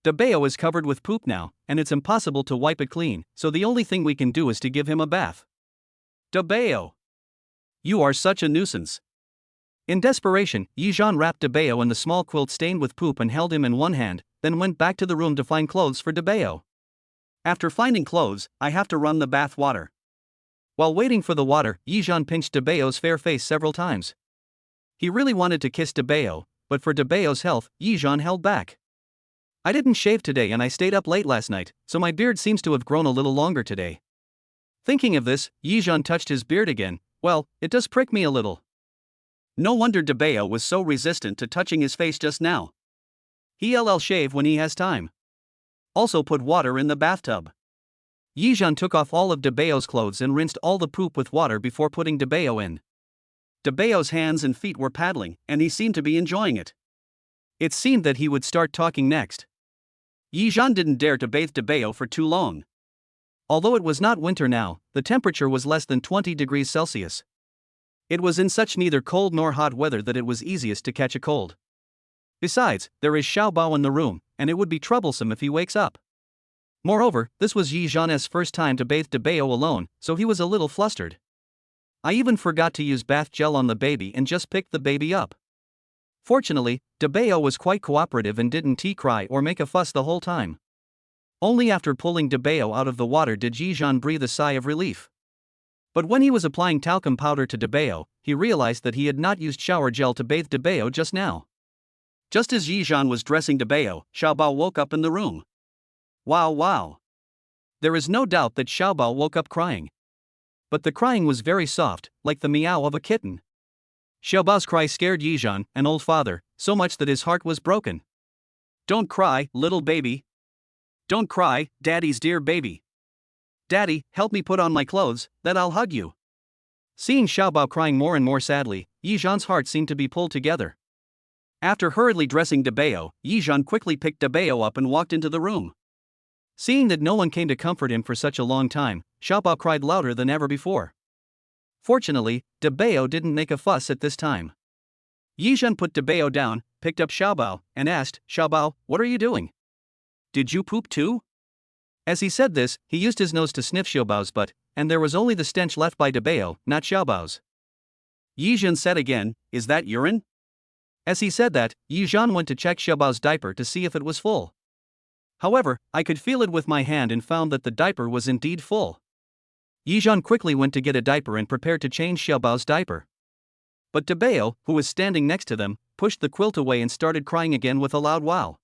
Speaker 1: Debeo is covered with poop now, and it's impossible to wipe it clean, so the only thing we can do is to give him a bath. Debeo. You are such a nuisance." In desperation, Yizhan wrapped Debeo in the small quilt stained with poop and held him in one hand, then went back to the room to find clothes for Debeo. After finding clothes, I have to run the bath water. While waiting for the water, Yizhan pinched Debeo's fair face several times. He really wanted to kiss Debeo, but for Debeo's health, Yizhan held back. "I didn't shave today and I stayed up late last night, so my beard seems to have grown a little longer today." Thinking of this, Yizhan touched his beard again. "Well, it does prick me a little." No wonder Debeo was so resistant to touching his face just now. He'll shave when he has time. Also put water in the bathtub. Yizhan took off all of Debeo's clothes and rinsed all the poop with water before putting Debeo in. Debeo's hands and feet were paddling, and he seemed to be enjoying it. It seemed that he would start talking next. Yizhan didn't dare to bathe Debeo for too long. Although it was not winter now, the temperature was less than 20 degrees Celsius. It was in such neither cold nor hot weather that it was easiest to catch a cold. Besides, there is Xiaobao in the room, and it would be troublesome if he wakes up. Moreover, this was Yizhan's first time to bathe Debeo alone, so he was a little flustered. I even forgot to use bath gel on the baby and just picked the baby up. Fortunately, Debeo was quite cooperative and didn't cry or make a fuss the whole time. Only after pulling Debeo out of the water did Yizhan breathe a sigh of relief. But when he was applying talcum powder to Debeo, he realized that he had not used shower gel to bathe Debeo just now. Just as Yizhan was dressing Debeo, Xiaobao woke up in the room. Wow. There is no doubt that Xiaobao woke up crying. But the crying was very soft, like the meow of a kitten. Xiaobao's cry scared Yizhan, an old father, so much that his heart was broken. "Don't cry, little baby. Don't cry, Daddy's dear baby. Daddy, help me put on my clothes, then I'll hug you." Seeing Xiaobao crying more and more sadly, Yizhan's heart seemed to be pulled together. After hurriedly dressing Debeo, Yizhan quickly picked Debeo up and walked into the room. Seeing that no one came to comfort him for such a long time, Xiaobao cried louder than ever before. Fortunately, Debeo didn't make a fuss at this time. Yizhan put Debeo down, picked up Xiaobao, and asked, "Xiaobao, what are you doing? Did you poop too?" As he said this, he used his nose to sniff Xiaobao's butt, and there was only the stench left by Debeo, not Xiaobao's. Yizhan said again, "Is that urine?" As he said that, Yizhan went to check Xiaobao's diaper to see if it was full. However, I could feel it with my hand and found that the diaper was indeed full. Yizhan quickly went to get a diaper and prepared to change Xiaobao's diaper. But Debeo, who was standing next to them, pushed the quilt away and started crying again with a loud wow.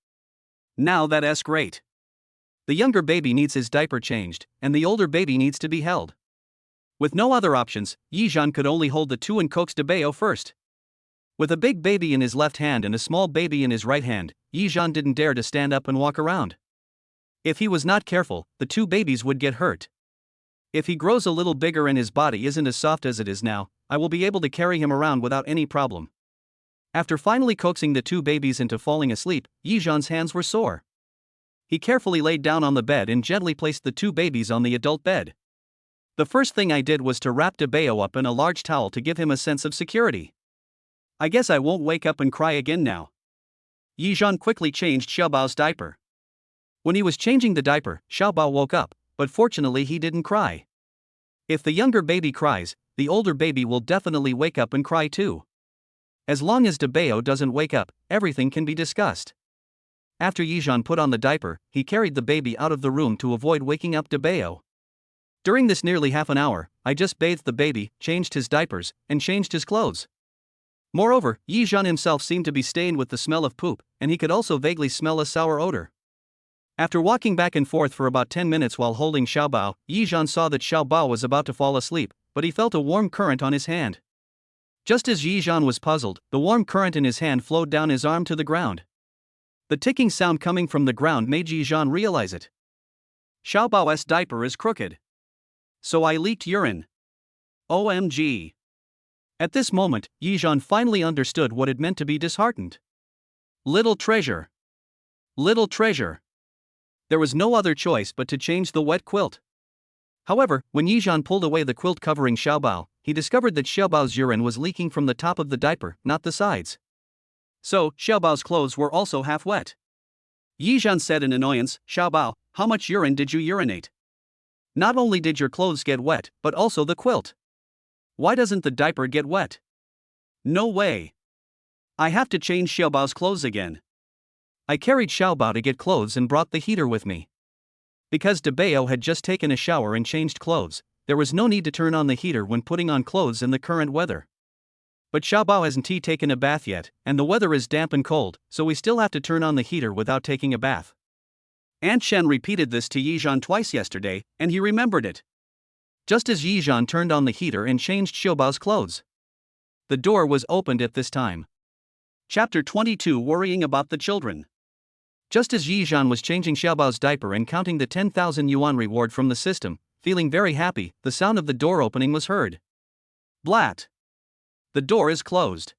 Speaker 1: Now that's great. The younger baby needs his diaper changed, and the older baby needs to be held. With no other options, Yizhan could only hold the two and coax Debeo first. With a big baby in his left hand and a small baby in his right hand, Yizhan didn't dare to stand up and walk around. If he was not careful, the two babies would get hurt. If he grows a little bigger and his body isn't as soft as it is now, I will be able to carry him around without any problem. After finally coaxing the two babies into falling asleep, Yizhan's hands were sore. He carefully laid down on the bed and gently placed the two babies on the adult bed. The first thing I did was to wrap Debeo up in a large towel to give him a sense of security. I guess I won't wake up and cry again now. Yizhan quickly changed Xiaobao's diaper. When he was changing the diaper, Xiaobao woke up, but fortunately he didn't cry. If the younger baby cries, the older baby will definitely wake up and cry too. As long as Debeo doesn't wake up, everything can be discussed. After Yizhan put on the diaper, he carried the baby out of the room to avoid waking up Debeo. During this nearly half an hour, I just bathed the baby, changed his diapers, and changed his clothes. Moreover, Yizhan himself seemed to be stained with the smell of poop, and he could also vaguely smell a sour odor. After walking back and forth for about 10 minutes while holding Xiaobao, Yizhan saw that Xiaobao was about to fall asleep, but he felt a warm current on his hand. Just as Yizhan was puzzled, the warm current in his hand flowed down his arm to the ground. The ticking sound coming from the ground made Yizhan realize it. Xiaobao's diaper is crooked. So I leaked urine. OMG. At this moment, Yizhan finally understood what it meant to be disheartened. Little treasure. Little treasure. There was no other choice but to change the wet quilt. However, when Yizhan pulled away the quilt covering Xiaobao, he discovered that Xiaobao's urine was leaking from the top of the diaper, not the sides. So, Xiaobao's clothes were also half wet. Yizhan said in annoyance, "Xiaobao, how much urine did you urinate? Not only did your clothes get wet, but also the quilt. Why doesn't the diaper get wet? No way. I have to change Xiaobao's clothes again." I carried Xiaobao to get clothes and brought the heater with me. Because Debeo had just taken a shower and changed clothes, there was no need to turn on the heater when putting on clothes in the current weather. But Xiaobao hasn't taken a bath yet, and the weather is damp and cold, so we still have to turn on the heater without taking a bath. Aunt Shen repeated this to Yizhan twice yesterday, and he remembered it. Just as Yizhan turned on the heater and changed Xiaobao's clothes. The door was opened at this time. Chapter 22, Worrying about the Children. Just as Yizhan was changing Xiaobao's diaper and counting the 10,000 yuan reward from the system, feeling very happy, the sound of the door opening was heard. Blat! The door is closed.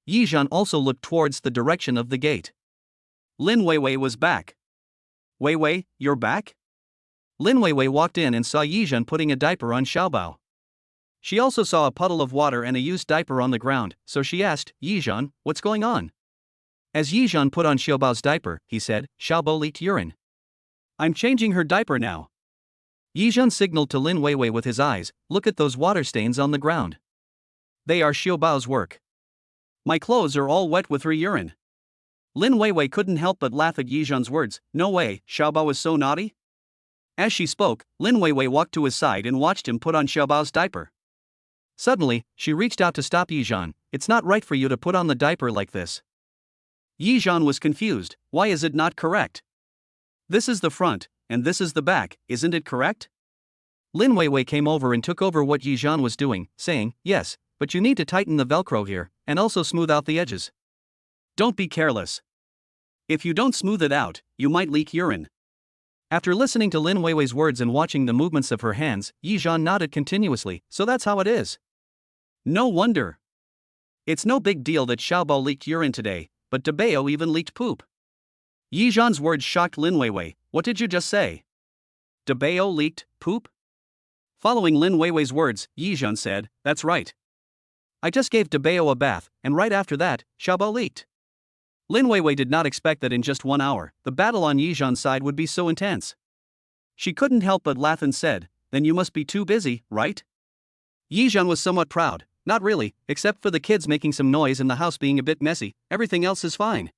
Speaker 1: Yizhan also looked towards the direction of the gate. Lin Weiwei was back. "Weiwei, you're back?" Lin Weiwei walked in and saw Yizhan putting a diaper on Xiaobao. She also saw a puddle of water and a used diaper on the ground, so she asked, "Yizhan, what's going on?" As Yizhan put on Xiaobao's diaper, he said, "Xiaobao leaked urine. I'm changing her diaper now." Yizhan signaled to Lin Weiwei with his eyes, "Look at those water stains on the ground. They are Xiaobao's work. My clothes are all wet with her urine." Lin Weiwei couldn't help but laugh at Yizhan's words. "No way, Xiaobao is so naughty?" As she spoke, Lin Weiwei walked to his side and watched him put on Xiaobao's diaper. Suddenly, she reached out to stop Yizhan. "It's not right for you to put on the diaper like this." Yizhan was confused. "Why is it not correct? This is the front, and this is the back, isn't it correct?" Lin Weiwei came over and took over what Yizhan was doing, saying, "Yes, but you need to tighten the Velcro here, and also smooth out the edges. Don't be careless. If you don't smooth it out, you might leak urine." After listening to Lin Weiwei's words and watching the movements of her hands, Yizhan nodded continuously. "So that's how it is. No wonder. It's no big deal that Xiaobao leaked urine today, but Debeo even leaked poop." Yizhan's words shocked Lin Weiwei. "What did you just say? Debeo leaked poop?" Following Lin Weiwei's words, Yizhan said, "That's right. I just gave Debeo a bath, and right after that, Xiaobao leaked." Lin Weiwei did not expect that in just 1 hour, the battle on Yizhan's side would be so intense. She couldn't help but laugh and said, "Then you must be too busy, right?" Yizhan was somewhat proud. "Not really, except for the kids making some noise and the house being a bit messy, everything else is fine."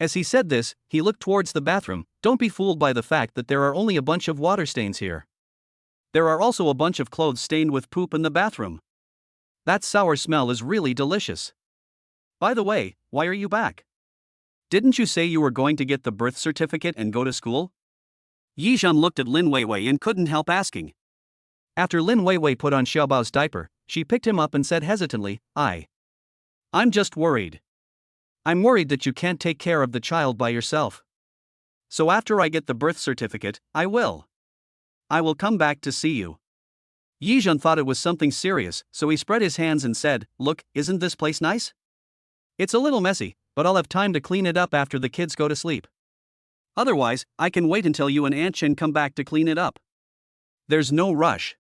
Speaker 1: As he said this, he looked towards the bathroom. "Don't be fooled by the fact that there are only a bunch of water stains here. There are also a bunch of clothes stained with poop in the bathroom. That sour smell is really delicious. By the way, why are you back? Didn't you say you were going to get the birth certificate and go to school?" Yizhan looked at Lin Weiwei and couldn't help asking. After Lin Weiwei put on Xiaobao's diaper, she picked him up and said hesitantly, I'm just worried. I'm worried that you can't take care of the child by yourself. So after I get the birth certificate, I will come back to see you." Yizhan thought it was something serious, so he spread his hands and said, "Look, isn't this place nice? It's a little messy, but I'll have time to clean it up after the kids go to sleep. Otherwise, I can wait until you and Aunt Chen come back to clean it up. There's no rush.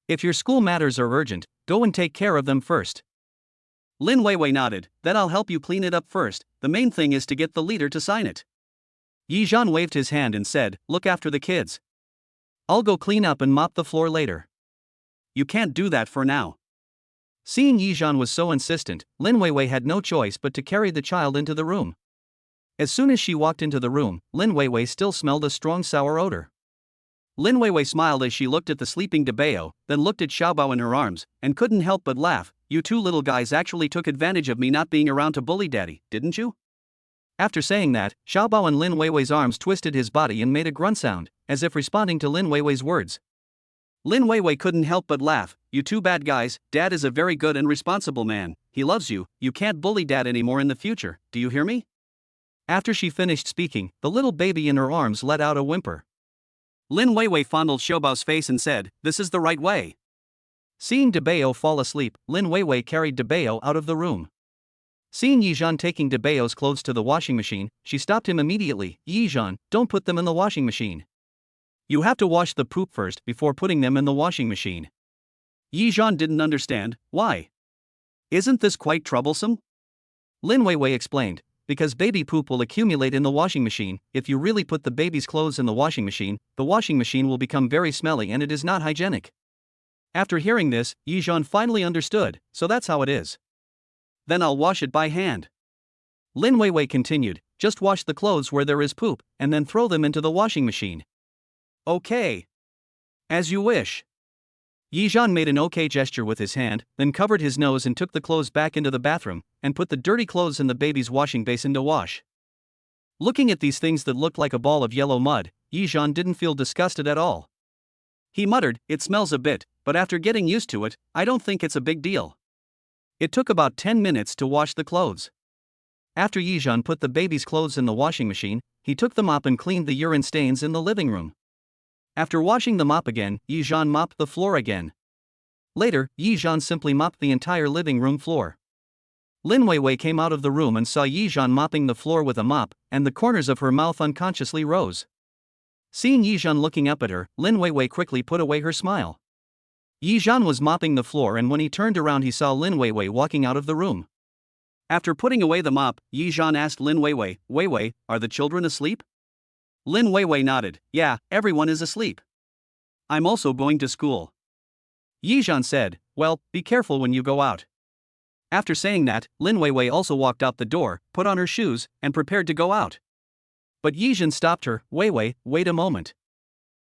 Speaker 1: If your school matters are urgent, go and take care of them first." Lin Weiwei nodded. "Then I'll help you clean it up first. The main thing is to get the leader to sign it." Yizhan waved his hand and said, "Look after the kids. I'll go clean up and mop the floor later." "You can't do that for now." Seeing Yizhan was so insistent, Lin Weiwei had no choice but to carry the child into the room. As soon as she walked into the room, Lin Weiwei still smelled a strong sour odor. Lin Weiwei smiled as she looked at the sleeping Debeo, then looked at Xiaobao in her arms, and couldn't help but laugh. "You two little guys actually took advantage of me not being around to bully Daddy, didn't you?" After saying that, Xiaobao in Lin Weiwei's arms twisted his body and made a grunt sound, as if responding to Lin Weiwei's words. Lin Weiwei couldn't help but laugh. "You two bad guys, Dad is a very good and responsible man. He loves you. You can't bully Dad anymore in the future, do you hear me?" After she finished speaking, the little baby in her arms let out a whimper. Lin Weiwei fondled Xiaobao's face and said, "This is the right way." Seeing Debeo fall asleep, Lin Weiwei carried Debeo out of the room. Seeing Yizhan taking Debeo's clothes to the washing machine, she stopped him immediately. "Yizhan, don't put them in the washing machine. You have to wash the poop first before putting them in the washing machine. Yizhan didn't understand. Why? Isn't this quite troublesome? Lin Weiwei explained, because baby poop will accumulate in the washing machine. If you really put the baby's clothes in the washing machine will become very smelly and it is not hygienic. After hearing this, Yizhan finally understood, so that's how it is. Then I'll wash it by hand. Lin Weiwei continued, just wash the clothes where there is poop, and then throw them into the washing machine. Okay. As you wish. Yizhan made an okay gesture with his hand, then covered his nose and took the clothes back into the bathroom, and put the dirty clothes in the baby's washing basin to wash. Looking at these things that looked like a ball of yellow mud, Yizhan didn't feel disgusted at all. He muttered, it smells a bit, but after getting used to it, I don't think it's a big deal. It took about 10 minutes to wash the clothes. After Yizhan put the baby's clothes in the washing machine, he took the mop and cleaned the urine stains in the living room. After washing the mop again, Yizhan mopped the floor again. Later, Yizhan simply mopped the entire living room floor. Lin Weiwei came out of the room and saw Yizhan mopping the floor with a mop, and the corners of her mouth unconsciously rose. Seeing Yizhan looking up at her, Lin Weiwei quickly put away her smile. Yizhan was mopping the floor and when he turned around he saw Lin Weiwei walking out of the room. After putting away the mop, Yizhan asked Lin Weiwei, Weiwei, are the children asleep? Lin Weiwei nodded, yeah, everyone is asleep. I'm also going to school. Yizhan said, well, be careful when you go out. After saying that, Lin Weiwei also walked out the door, put on her shoes, and prepared to go out. But Yizhan stopped her, Weiwei, wait a moment.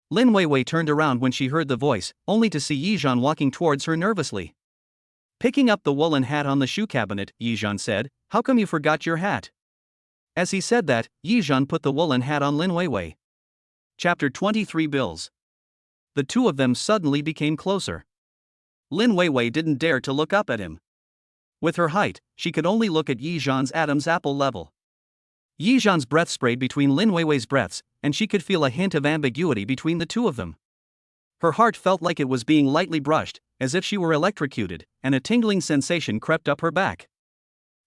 Speaker 1: Lin Weiwei turned around when she heard the voice, only to see Yizhan walking towards her nervously. Picking up the woolen hat on the shoe cabinet, Yizhan said, how come you forgot your hat? As he said that, Yizhan put the woolen hat on Lin Weiwei. Chapter 23 Bills. The two of them suddenly became closer. Lin Weiwei didn't dare to look up at him. With her height, she could only look at Yizhan's Adam's apple level. Yizhan's breath sprayed between Lin Weiwei's breaths, and she could feel a hint of ambiguity between the two of them. Her heart felt like it was being lightly brushed, as if she were electrocuted, and a tingling sensation crept up her back.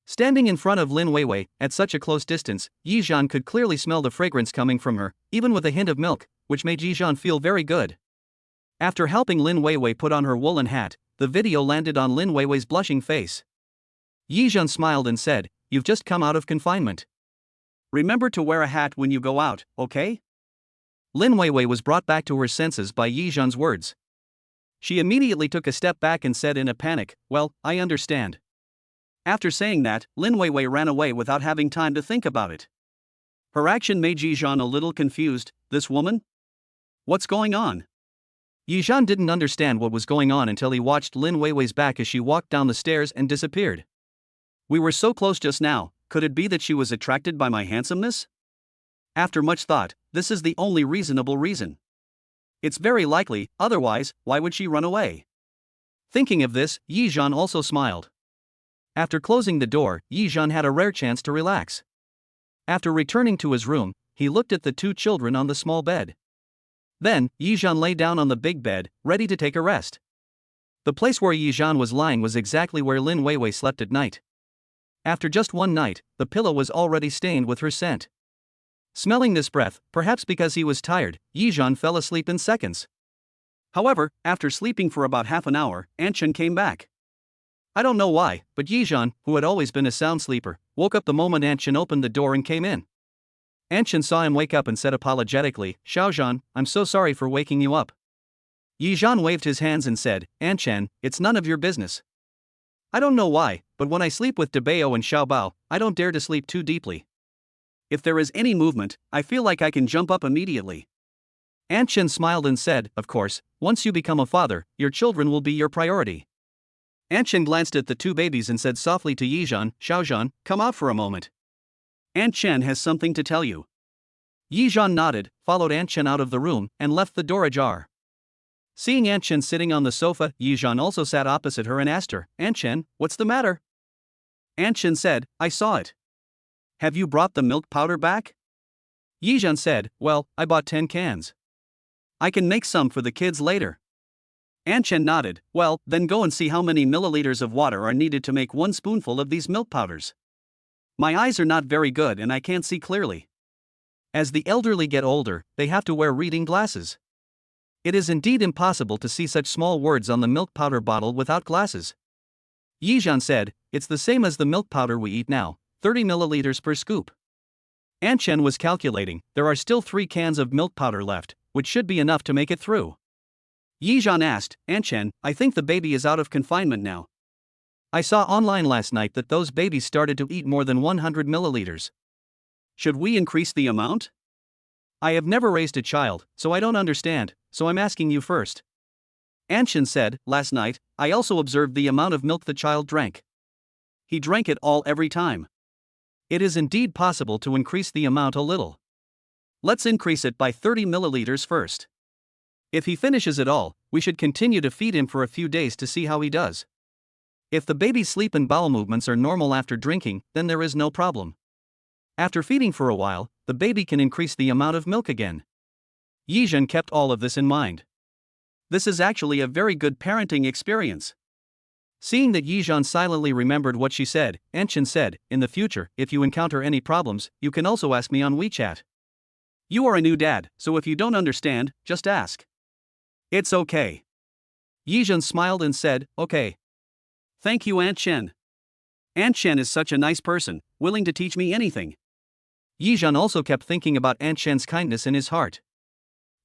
Speaker 1: Standing in front of Lin Weiwei, at such a close distance, Yizhan could clearly smell the fragrance coming from her, even with a hint of milk, which made Yizhan feel very good. After helping Lin Weiwei put on her woolen hat, the video landed on Lin Weiwei's blushing face. Yizhan smiled and said, you've just come out of confinement. Remember to wear a hat when you go out, okay? Lin Weiwei was brought back to her senses by Yizhan's words. She immediately took a step back and said in a panic, well, I understand. After saying that, Lin Weiwei ran away without having time to think about it. Her action made Yizhan a little confused. This woman? What's going on? Yizhan didn't understand what was going on until he watched Lin Weiwei's back as she walked down the stairs and disappeared. We were so close just now, could it be that she was attracted by my handsomeness? After much thought, this is the only reasonable reason. It's very likely, otherwise, why would she run away? Thinking of this, Yizhan also smiled. After closing the door, Yizhan had a rare chance to relax. After returning to his room, he looked at the two children on the small bed. Then, Yizhan lay down on the big bed, ready to take a rest. The place where Yizhan was lying was exactly where Lin Weiwei slept at night. After just one night, the pillow was already stained with her scent. Smelling this breath, perhaps because he was tired, Yizhan fell asleep in seconds. However, after sleeping for about half an hour, Anchen came back. I don't know why, but Yizhan, who had always been a sound sleeper, woke up the moment Anchen opened the door and came in. Anchen saw him wake up and said apologetically, Xiaozhan, I'm so sorry for waking you up. Yizhan waved his hands and said, Anchen, it's none of your business. I don't know why, but when I sleep with Debao and Xiaobao, I don't dare to sleep too deeply. If there is any movement, I feel like I can jump up immediately. Anchen smiled and said, of course, once you become a father, your children will be your priority. Anchen glanced at the two babies and said softly to Yizhan, Xiaozhan, come out for a moment. Anchen has something to tell you. Yizhan nodded, followed Anchen out of the room, and left the door ajar. Seeing Anchen sitting on the sofa, Yizhan also sat opposite her and asked her, Anchen, what's the matter? Anchen said, I saw it. Have you brought the milk powder back? Yizhan said, well, I bought 10 cans. I can make some for the kids later. Anchen nodded, well, then go and see how many milliliters of water are needed to make 1 spoonful of these milk powders. My eyes are not very good and I can't see clearly. As the elderly get older, they have to wear reading glasses. It is indeed impossible to see such small words on the milk powder bottle without glasses. Yizhan said, it's the same as the milk powder we eat now, 30 milliliters per scoop. Aunt Chen was calculating, there are still 3 cans of milk powder left, which should be enough to make it through. Yizhan asked, Aunt Chen, I think the baby is out of confinement now. I saw online last night that those babies started to eat more than 100 milliliters. Should we increase the amount? I have never raised a child, so I don't understand, so I'm asking you first. Aunt Chen said, last night, I also observed the amount of milk the child drank. He drank it all every time. It is indeed possible to increase the amount a little. Let's increase it by 30 milliliters first. If he finishes it all, we should continue to feed him for a few days to see how he does. If the baby's sleep and bowel movements are normal after drinking, then there is no problem. After feeding for a while, the baby can increase the amount of milk again. Yizhan kept all of this in mind. This is actually a very good parenting experience. Seeing that Yizhan silently remembered what she said, Aunt Chen said, in the future, if you encounter any problems, you can also ask me on WeChat. You are a new dad, so if you don't understand, just ask. It's okay. Yizhan smiled and said, okay. Thank you, Aunt Chen. Aunt Chen is such a nice person, willing to teach me anything. Yizhan also kept thinking about Aunt Chen's kindness in his heart.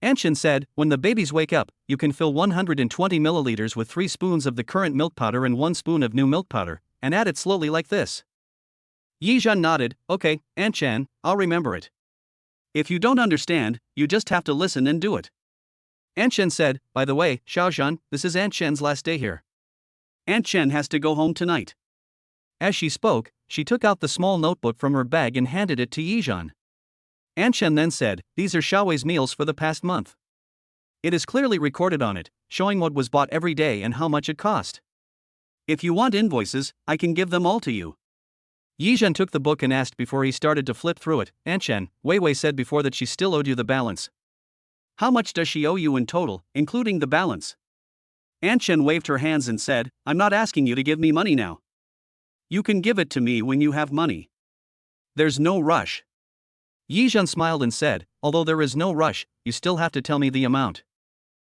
Speaker 1: Aunt Chen said, when the babies wake up, you can fill 120 milliliters with 3 spoons of the current milk powder and 1 spoon of new milk powder, and add it slowly like this. Yizhan nodded, okay, Aunt Chen, I'll remember it. If you don't understand, you just have to listen and do it. Aunt Chen said, by the way, Xiaozhan, this is Aunt Chen's last day here. Aunt Chen has to go home tonight. As she spoke, she took out the small notebook from her bag and handed it to Yizhan. Aunt Chen then said, these are Xiaowei's meals for the past month. It is clearly recorded on it, showing what was bought every day and how much it cost. If you want invoices, I can give them all to you. Yizhan took the book and asked before he started to flip through it, Aunt Chen, Weiwei said before that she still owed you the balance. How much does she owe you in total, including the balance? Aunt Chen waved her hands and said, I'm not asking you to give me money now. You can give it to me when you have money. There's no rush. Yizhan smiled and said, although there is no rush, you still have to tell me the amount.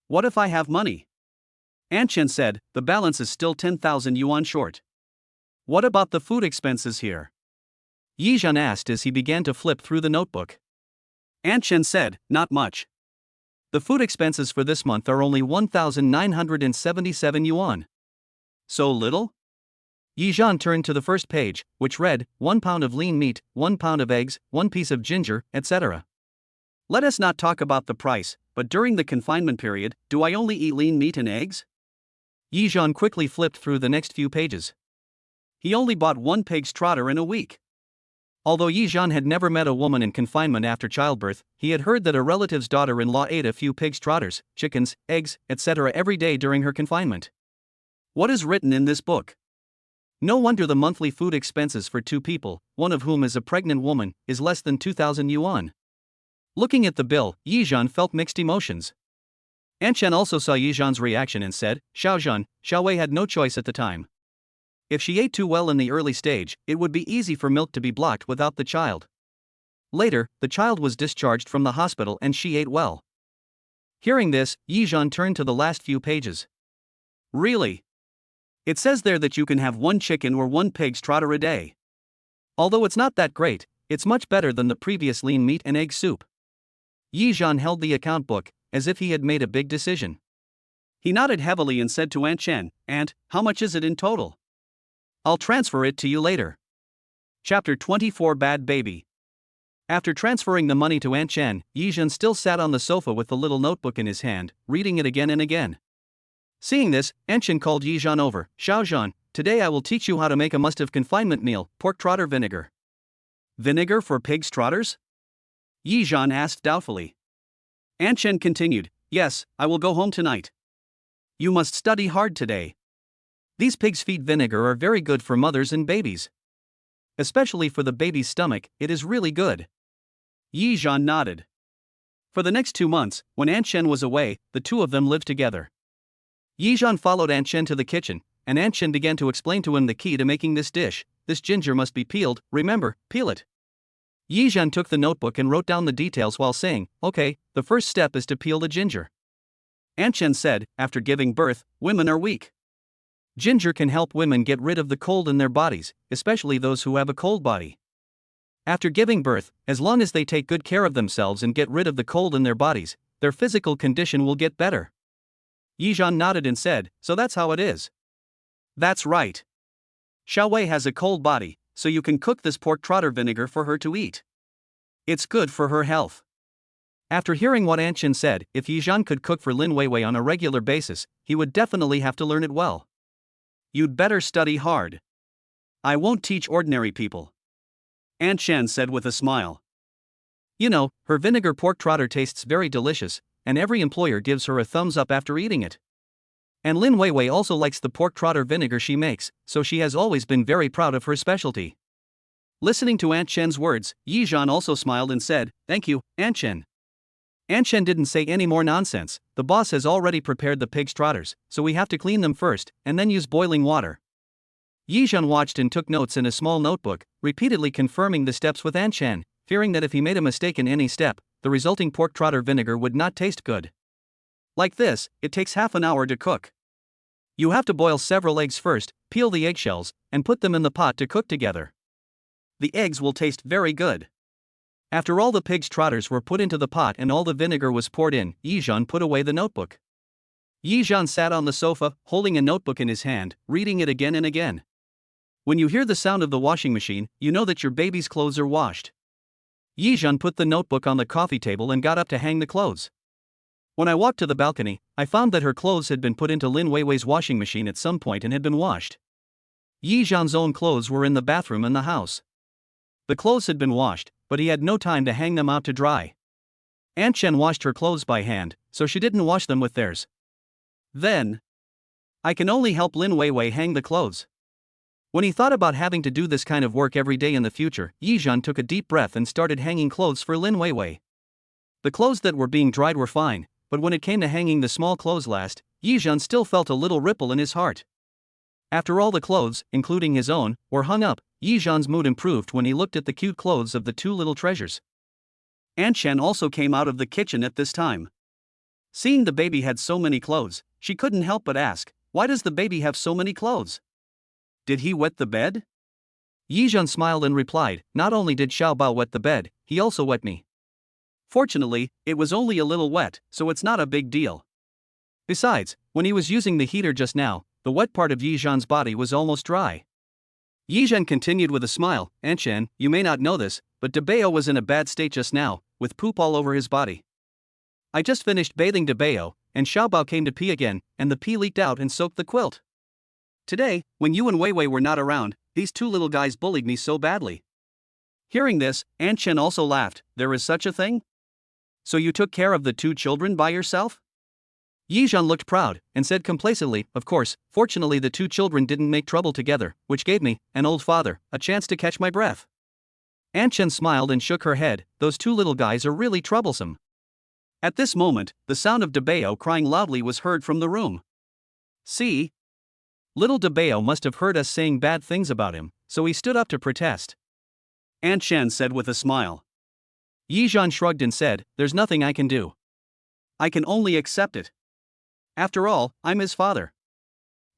Speaker 1: What if I have money? Aunt Chen said, the balance is still 10,000 yuan short. What about the food expenses here? Yizhan asked as he began to flip through the notebook. Aunt Chen said, not much. The food expenses for this month are only 1,977 yuan. So little? Yizhan turned to the first page, which read, 1 pound of lean meat, 1 pound of eggs, 1 piece of ginger, etc. Let us not talk about the price, but during the confinement period, do I only eat lean meat and eggs? Yizhan quickly flipped through the next few pages. He only bought 1 pig's trotter in a week. Although Yizhan had never met a woman in confinement after childbirth, he had heard that a relative's daughter-in-law ate a few pig's trotters, chickens, eggs, etc. every day during her confinement. What is written in this book? No wonder the monthly food expenses for 2 people, one of whom is a pregnant woman, is less than 2,000 yuan. Looking at the bill, Yizhan felt mixed emotions. Aunt Chen also saw Yizhan's reaction and said, Xiaozhan, Xiaowei had no choice at the time. If she ate too well in the early stage, it would be easy for milk to be blocked without the child. Later, the child was discharged from the hospital and she ate well. Hearing this, Yizhan turned to the last few pages. Really? It says there that you can have 1 chicken or 1 pig's trotter a day. Although it's not that great, it's much better than the previous lean meat and egg soup. Yizhan held the account book, as if he had made a big decision. He nodded heavily and said to Aunt Chen, Aunt, how much is it in total? I'll transfer it to you later. Chapter 24 Bad Baby. After transferring the money to Aunt Chen, Yizhan still sat on the sofa with the little notebook in his hand, reading it again and again. Seeing this, Aunt Chen called Yizhan over, Xiaozhan, today I will teach you how to make a must-have confinement meal, pork trotter vinegar. Vinegar for pig's trotters? Yizhan asked doubtfully. Aunt Chen continued, yes, I will go home tonight. You must study hard today. These pig's feet vinegar are very good for mothers and babies. Especially for the baby's stomach, it is really good. Yizhan nodded. For the next 2 months, when Aunt Chen was away, the two of them lived together. Yizhan followed Aunt Chen to the kitchen, and Aunt Chen began to explain to him the key to making this dish. This ginger must be peeled, remember, peel it. Yizhan took the notebook and wrote down the details while saying, "Okay, the first step is to peel the ginger." Anchen said, after giving birth, women are weak. Ginger can help women get rid of the cold in their bodies, especially those who have a cold body. After giving birth, as long as they take good care of themselves and get rid of the cold in their bodies, their physical condition will get better. Yizhan nodded and said, "So that's how it is." "That's right. Xiaowei has a cold body, so you can cook this pork trotter vinegar for her to eat. It's good for her health." After hearing what Anchen said, if Yizhan could cook for Lin Weiwei on a regular basis, he would definitely have to learn it well. "You'd better study hard. I won't teach ordinary people," Anchen said with a smile. You know, her vinegar pork trotter tastes very delicious, and every employer gives her a thumbs up after eating it. And Lin Weiwei also likes the pork trotter vinegar she makes, so she has always been very proud of her specialty. Listening to Aunt Chen's words, Yizhan also smiled and said, "Thank you, Aunt Chen." Aunt Chen didn't say any more nonsense. "The boss has already prepared the pig's trotters, so we have to clean them first, and then use boiling water." Yizhan watched and took notes in a small notebook, repeatedly confirming the steps with Aunt Chen, fearing that if he made a mistake in any step, the resulting pork trotter vinegar would not taste good. Like this, it takes half an hour to cook. You have to boil several eggs first, peel the eggshells, and put them in the pot to cook together. The eggs will taste very good. After all the pig's trotters were put into the pot and all the vinegar was poured in, Yizhan put away the notebook. Yizhan sat on the sofa, holding a notebook in his hand, reading it again and again. When you hear the sound of the washing machine, you know that your baby's clothes are washed. Yizhan put the notebook on the coffee table and got up to hang the clothes. When I walked to the balcony, I found that her clothes had been put into Lin Weiwei's washing machine at some point and had been washed. Yizhan's own clothes were in the bathroom in the house. The clothes had been washed, but he had no time to hang them out to dry. Aunt Chen washed her clothes by hand, so she didn't wash them with theirs. Then, I can only help Lin Weiwei hang the clothes. When he thought about having to do this kind of work every day in the future, Yizhan took a deep breath and started hanging clothes for Lin Weiwei. The clothes that were being dried were fine, but when it came to hanging the small clothes last, Yizhan still felt a little ripple in his heart. After all the clothes, including his own, were hung up, Yizhan's mood improved when he looked at the cute clothes of the two little treasures. Aunt Chen also came out of the kitchen at this time. Seeing the baby had so many clothes, she couldn't help but ask, "Why does the baby have so many clothes? Did he wet the bed?" Yizhan smiled and replied, "Not only did Xiaobao wet the bed, he also wet me. Fortunately, it was only a little wet, so it's not a big deal. Besides, when he was using the heater just now, the wet part of Yizhan's body was almost dry." Yizhan continued with a smile, "Aunt Chen, you may not know this, but Debeo was in a bad state just now, with poop all over his body. I just finished bathing Debeo, and Xiaobao came to pee again, and the pee leaked out and soaked the quilt. Today, when you and Weiwei were not around, these two little guys bullied me so badly." Hearing this, Aunt Chen also laughed. "There is such a thing? So you took care of the two children by yourself?" Yizhan looked proud, and said complacently, "Of course, fortunately the two children didn't make trouble together, which gave me, an old father, a chance to catch my breath." Aunt Chen smiled and shook her head. "Those two little guys are really troublesome." At this moment, the sound of Debeo crying loudly was heard from the room. "See? Little Debeo must have heard us saying bad things about him, so he stood up to protest," Aunt Chen said with a smile. Yizhan shrugged and said, "There's nothing I can do. I can only accept it. After all, I'm his father."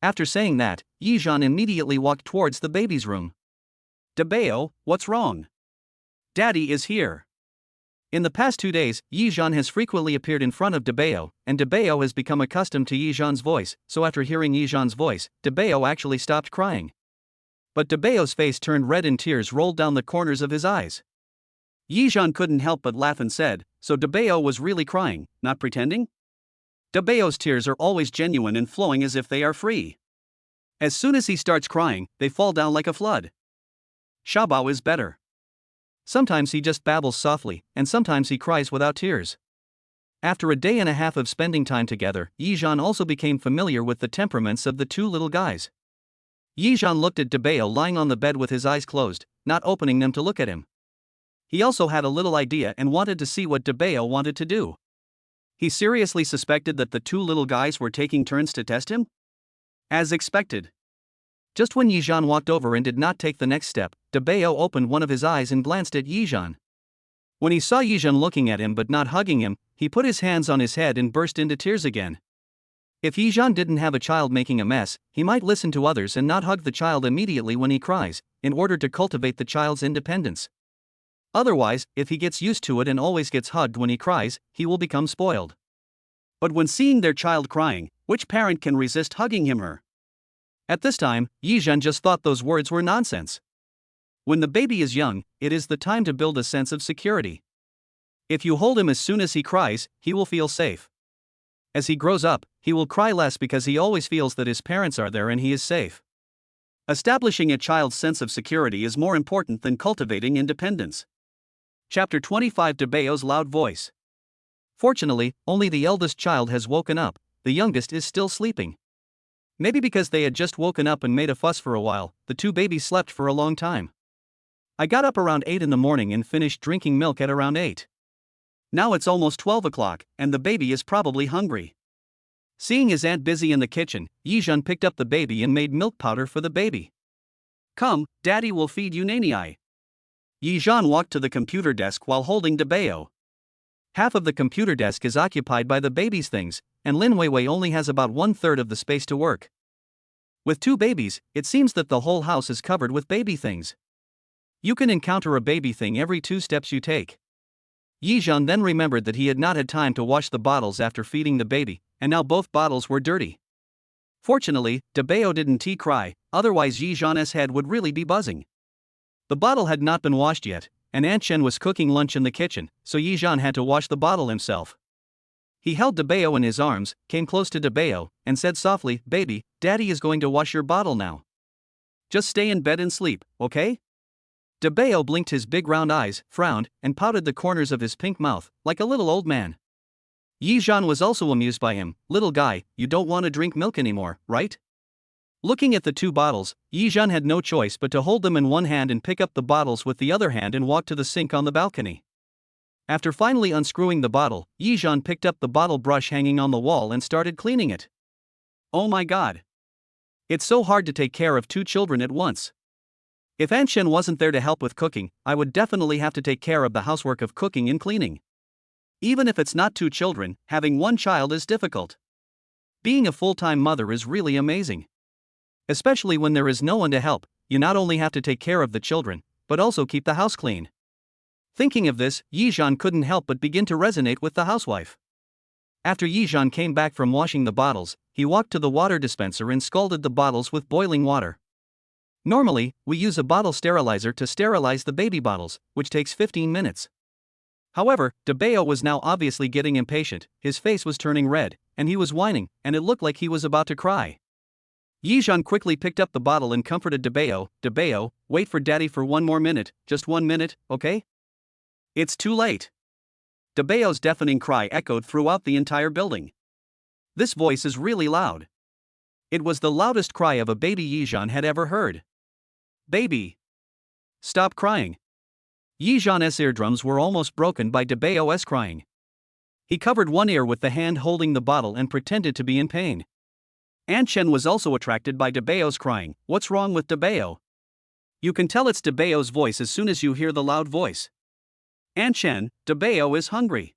Speaker 1: After saying that, Yizhan immediately walked towards the baby's room. "Debeo, what's wrong? Daddy is here." In the past 2 days, Yizhan has frequently appeared in front of Debeo, and Debeo has become accustomed to Yizhan's voice, so after hearing Yizhan's voice, Debeo actually stopped crying. But Debeo's face turned red and tears rolled down the corners of his eyes. Yizhan couldn't help but laugh and said, "So Debeo was really crying, not pretending? Debeo's tears are always genuine and flowing as if they are free. As soon as he starts crying, they fall down like a flood. Xiaobao is better. Sometimes he just babbles softly, and sometimes he cries without tears." After a day and a half of spending time together, Yizhan also became familiar with the temperaments of the two little guys. Yizhan looked at Debeo lying on the bed with his eyes closed, not opening them to look at him. He also had a little idea and wanted to see what Debeo wanted to do. He seriously suspected that the two little guys were taking turns to test him? As expected, Just when Yizhan walked over and did not take the next step, Debeo opened one of his eyes and glanced at Yizhan. When he saw Yizhan looking at him but not hugging him, he put his hands on his head and burst into tears again. If Yizhan didn't have a child making a mess, he might listen to others and not hug the child immediately when he cries, in order to cultivate the child's independence. Otherwise, if he gets used to it and always gets hugged when he cries, he will become spoiled. But when seeing their child crying, which parent can resist hugging him or her? At this time, Yizhan just thought those words were nonsense. When the baby is young, it is the time to build a sense of security. If you hold him as soon as he cries, he will feel safe. As he grows up, he will cry less because he always feels that his parents are there and he is safe. Establishing a child's sense of security is more important than cultivating independence. Chapter 25 Debeo's loud voice. Fortunately, only the eldest child has woken up, the youngest is still sleeping. Maybe because they had just woken up and made a fuss for a while, the two babies slept for a long time. I got up around 8 in the morning and finished drinking milk at around 8. Now it's almost 12 o'clock, and the baby is probably hungry. Seeing his aunt busy in the kitchen, Yizhan picked up the baby and made milk powder for the baby. Come, Daddy will feed you Nanny. Yizhan walked to the computer desk while holding Debeo. Half of the computer desk is occupied by the baby's things, and Lin Weiwei only has about 1/3 of the space to work. With two babies, it seems that the whole house is covered with baby things. You can encounter a baby thing every 2 steps you take. Yizhan then remembered that he had not had time to wash the bottles after feeding the baby, and now both bottles were dirty. Fortunately, Debeo didn't cry, otherwise Yizhan's head would really be buzzing. The bottle had not been washed yet, and Aunt Shen was cooking lunch in the kitchen, so Yizhan had to wash the bottle himself. He held Debeo in his arms, came close to Debeo, and said softly, "Baby, Daddy is going to wash your bottle now. Just stay in bed and sleep, okay?" Debeo blinked his big round eyes, frowned, and pouted the corners of his pink mouth, like a little old man. Yizhan was also amused by him. "Little guy, you don't want to drink milk anymore, right?" Looking at the two bottles, Yizhan had no choice but to hold them in one hand and pick up the bottles with the other hand and walk to the sink on the balcony. After finally unscrewing the bottle, Yizhan picked up the bottle brush hanging on the wall and started cleaning it. Oh my god! It's so hard to take care of two children at once. If Aunt Shen wasn't there to help with cooking, I would definitely have to take care of the housework of cooking and cleaning. Even if it's not two children, having one child is difficult. Being a full-time mother is really amazing. Especially when there is no one to help, you not only have to take care of the children, but also keep the house clean. Thinking of this, Yizhan couldn't help but begin to resonate with the housewife. After Yizhan came back from washing the bottles, he walked to the water dispenser and scalded the bottles with boiling water. Normally, we use a bottle sterilizer to sterilize the baby bottles, which takes 15 minutes. However, Debeo was now obviously getting impatient, his face was turning red, and he was whining, and it looked like he was about to cry. Yizhan quickly picked up the bottle and comforted Debeo. "Debeo, wait for Daddy for 1 more minute, just 1 minute, okay?" "It's too late." Debeo's deafening cry echoed throughout the entire building. This voice is really loud. It was the loudest cry of a baby Yizhan had ever heard. "Baby! Stop crying." Yizhan's eardrums were almost broken by Debeo's crying. He covered one ear with the hand holding the bottle and pretended to be in pain. Aunt Shen was also attracted by Debeo's crying. "What's wrong with Debeo?" You can tell it's Debeo's voice as soon as you hear the loud voice. "Aunt Shen, Debeo is hungry."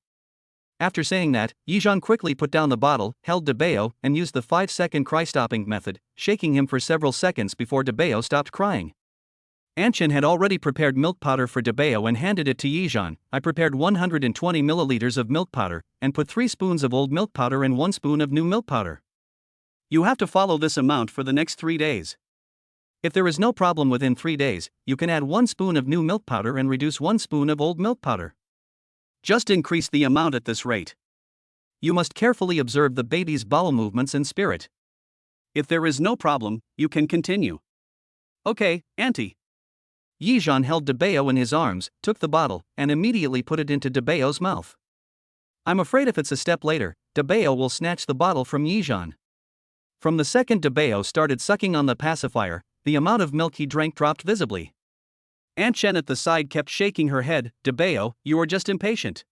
Speaker 1: After saying that, Yizhan quickly put down the bottle, held Debeo, and used the 5-second cry-stopping method, shaking him for several seconds before Debeo stopped crying. Aunt Shen had already prepared milk powder for Debeo and handed it to Yizhan. "I prepared 120 milliliters of milk powder, and put 3 spoons of old milk powder and 1 spoon of new milk powder. You have to follow this amount for the next 3 days. If there is no problem within 3 days, you can add 1 spoon of new milk powder and reduce 1 spoon of old milk powder. Just increase the amount at this rate. You must carefully observe the baby's bowel movements and spirit. If there is no problem, you can continue." "Okay, Auntie." Yizhan held Debeo in his arms, took the bottle, and immediately put it into Debeo's mouth. I'm afraid if it's a step later, Debeo will snatch the bottle from Yizhan. From the second Debeo started sucking on the pacifier, the amount of milk he drank dropped visibly. Aunt Shen at the side kept shaking her head. "Debeo, you are just impatient."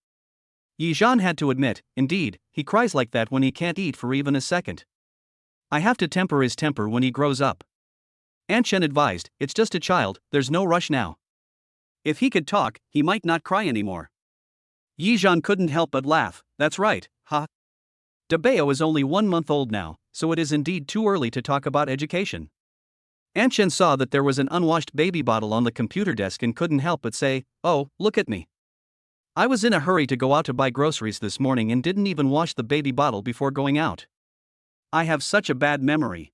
Speaker 1: Yizhan had to admit, indeed, he cries like that when he can't eat for even a second. I have to temper his temper when he grows up. Aunt Chen advised, it's just a child, there's no rush now. If he could talk, he might not cry anymore. Yizhan couldn't help but laugh, that's right, ha. Debeo is only 1 month old now, so it is indeed too early to talk about education. Aunt Chen saw that there was an unwashed baby bottle on the computer desk and couldn't help but say, oh, look at me. I was in a hurry to go out to buy groceries this morning and didn't even wash the baby bottle before going out. I have such a bad memory.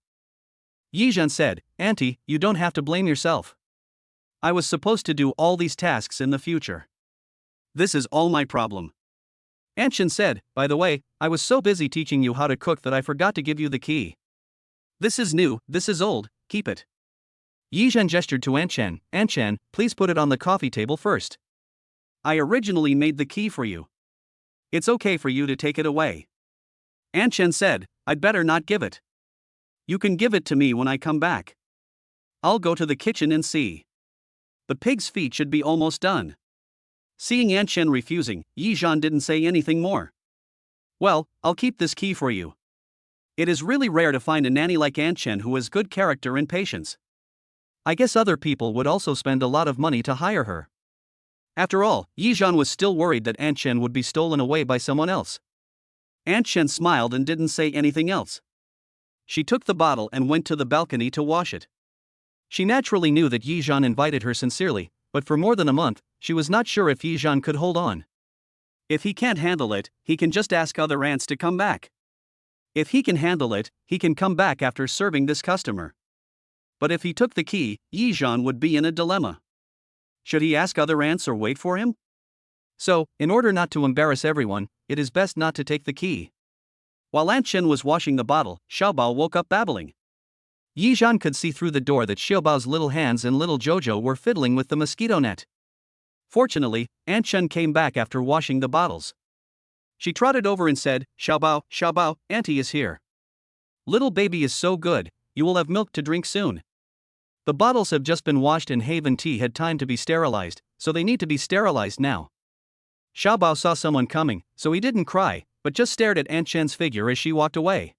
Speaker 1: Yizhan said, Auntie, you don't have to blame yourself. I was supposed to do all these tasks in the future. This is all my problem. Aunt Chen said, by the way, I was so busy teaching you how to cook that I forgot to give you the key. This is new, this is old, keep it. Yizhan gestured to Aunt Chen, please put it on the coffee table first. I originally made the key for you. It's okay for you to take it away. Aunt Chen said, I'd better not give it. You can give it to me when I come back. I'll go to the kitchen and see. The pig's feet should be almost done. Seeing Aunt Chen refusing, Yizhan didn't say anything more. Well, I'll keep this key for you. It is really rare to find a nanny like Aunt Chen who has good character and patience. I guess other people would also spend a lot of money to hire her. After all, Yizhan was still worried that Aunt Chen would be stolen away by someone else. Aunt Chen smiled and didn't say anything else. She took the bottle and went to the balcony to wash it. She naturally knew that Yizhan invited her sincerely, but for more than a month, she was not sure if Yizhan could hold on. If he can't handle it, he can just ask other aunts to come back. If he can handle it, he can come back after serving this customer. But if he took the key, Yizhan would be in a dilemma. Should he ask other aunts or wait for him? So, in order not to embarrass everyone, it is best not to take the key. While Aunt Chen was washing the bottle, Xiaobao woke up babbling. Yizhan could see through the door that Xiaobao's little hands and little Jojo were fiddling with the mosquito net. Fortunately, Aunt Chen came back after washing the bottles. She trotted over and said, Xiaobao, Auntie is here. Little baby is so good, you will have milk to drink soon. The bottles have just been washed and Haven tea had time to be sterilized, so they need to be sterilized now. Xiaobao saw someone coming, so he didn't cry, but just stared at Aunt Chen's figure as she walked away.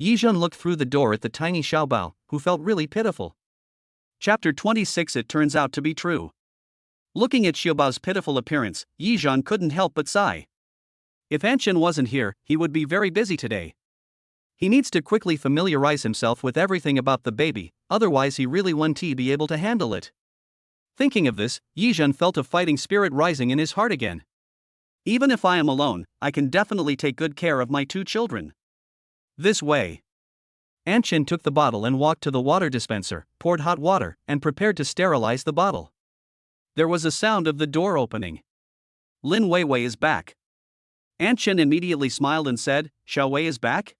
Speaker 1: Yizhan looked through the door at the tiny Xiaobao, who felt really pitiful. Chapter 26. It turns out to be true. Looking at Xiaobao's pitiful appearance, Yizhan couldn't help but sigh. If Aunt Chen wasn't here, he would be very busy today. He needs to quickly familiarize himself with everything about the baby, otherwise he really won't be able to handle it. Thinking of this, Yizhan felt a fighting spirit rising in his heart again. Even if I am alone, I can definitely take good care of my 2 children. This way. Aunt Chen took the bottle and walked to the water dispenser, poured hot water, and prepared to sterilize the bottle. There was a sound of the door opening. Lin Weiwei is back. Aunt Chen immediately smiled and said, Xiaowei is back?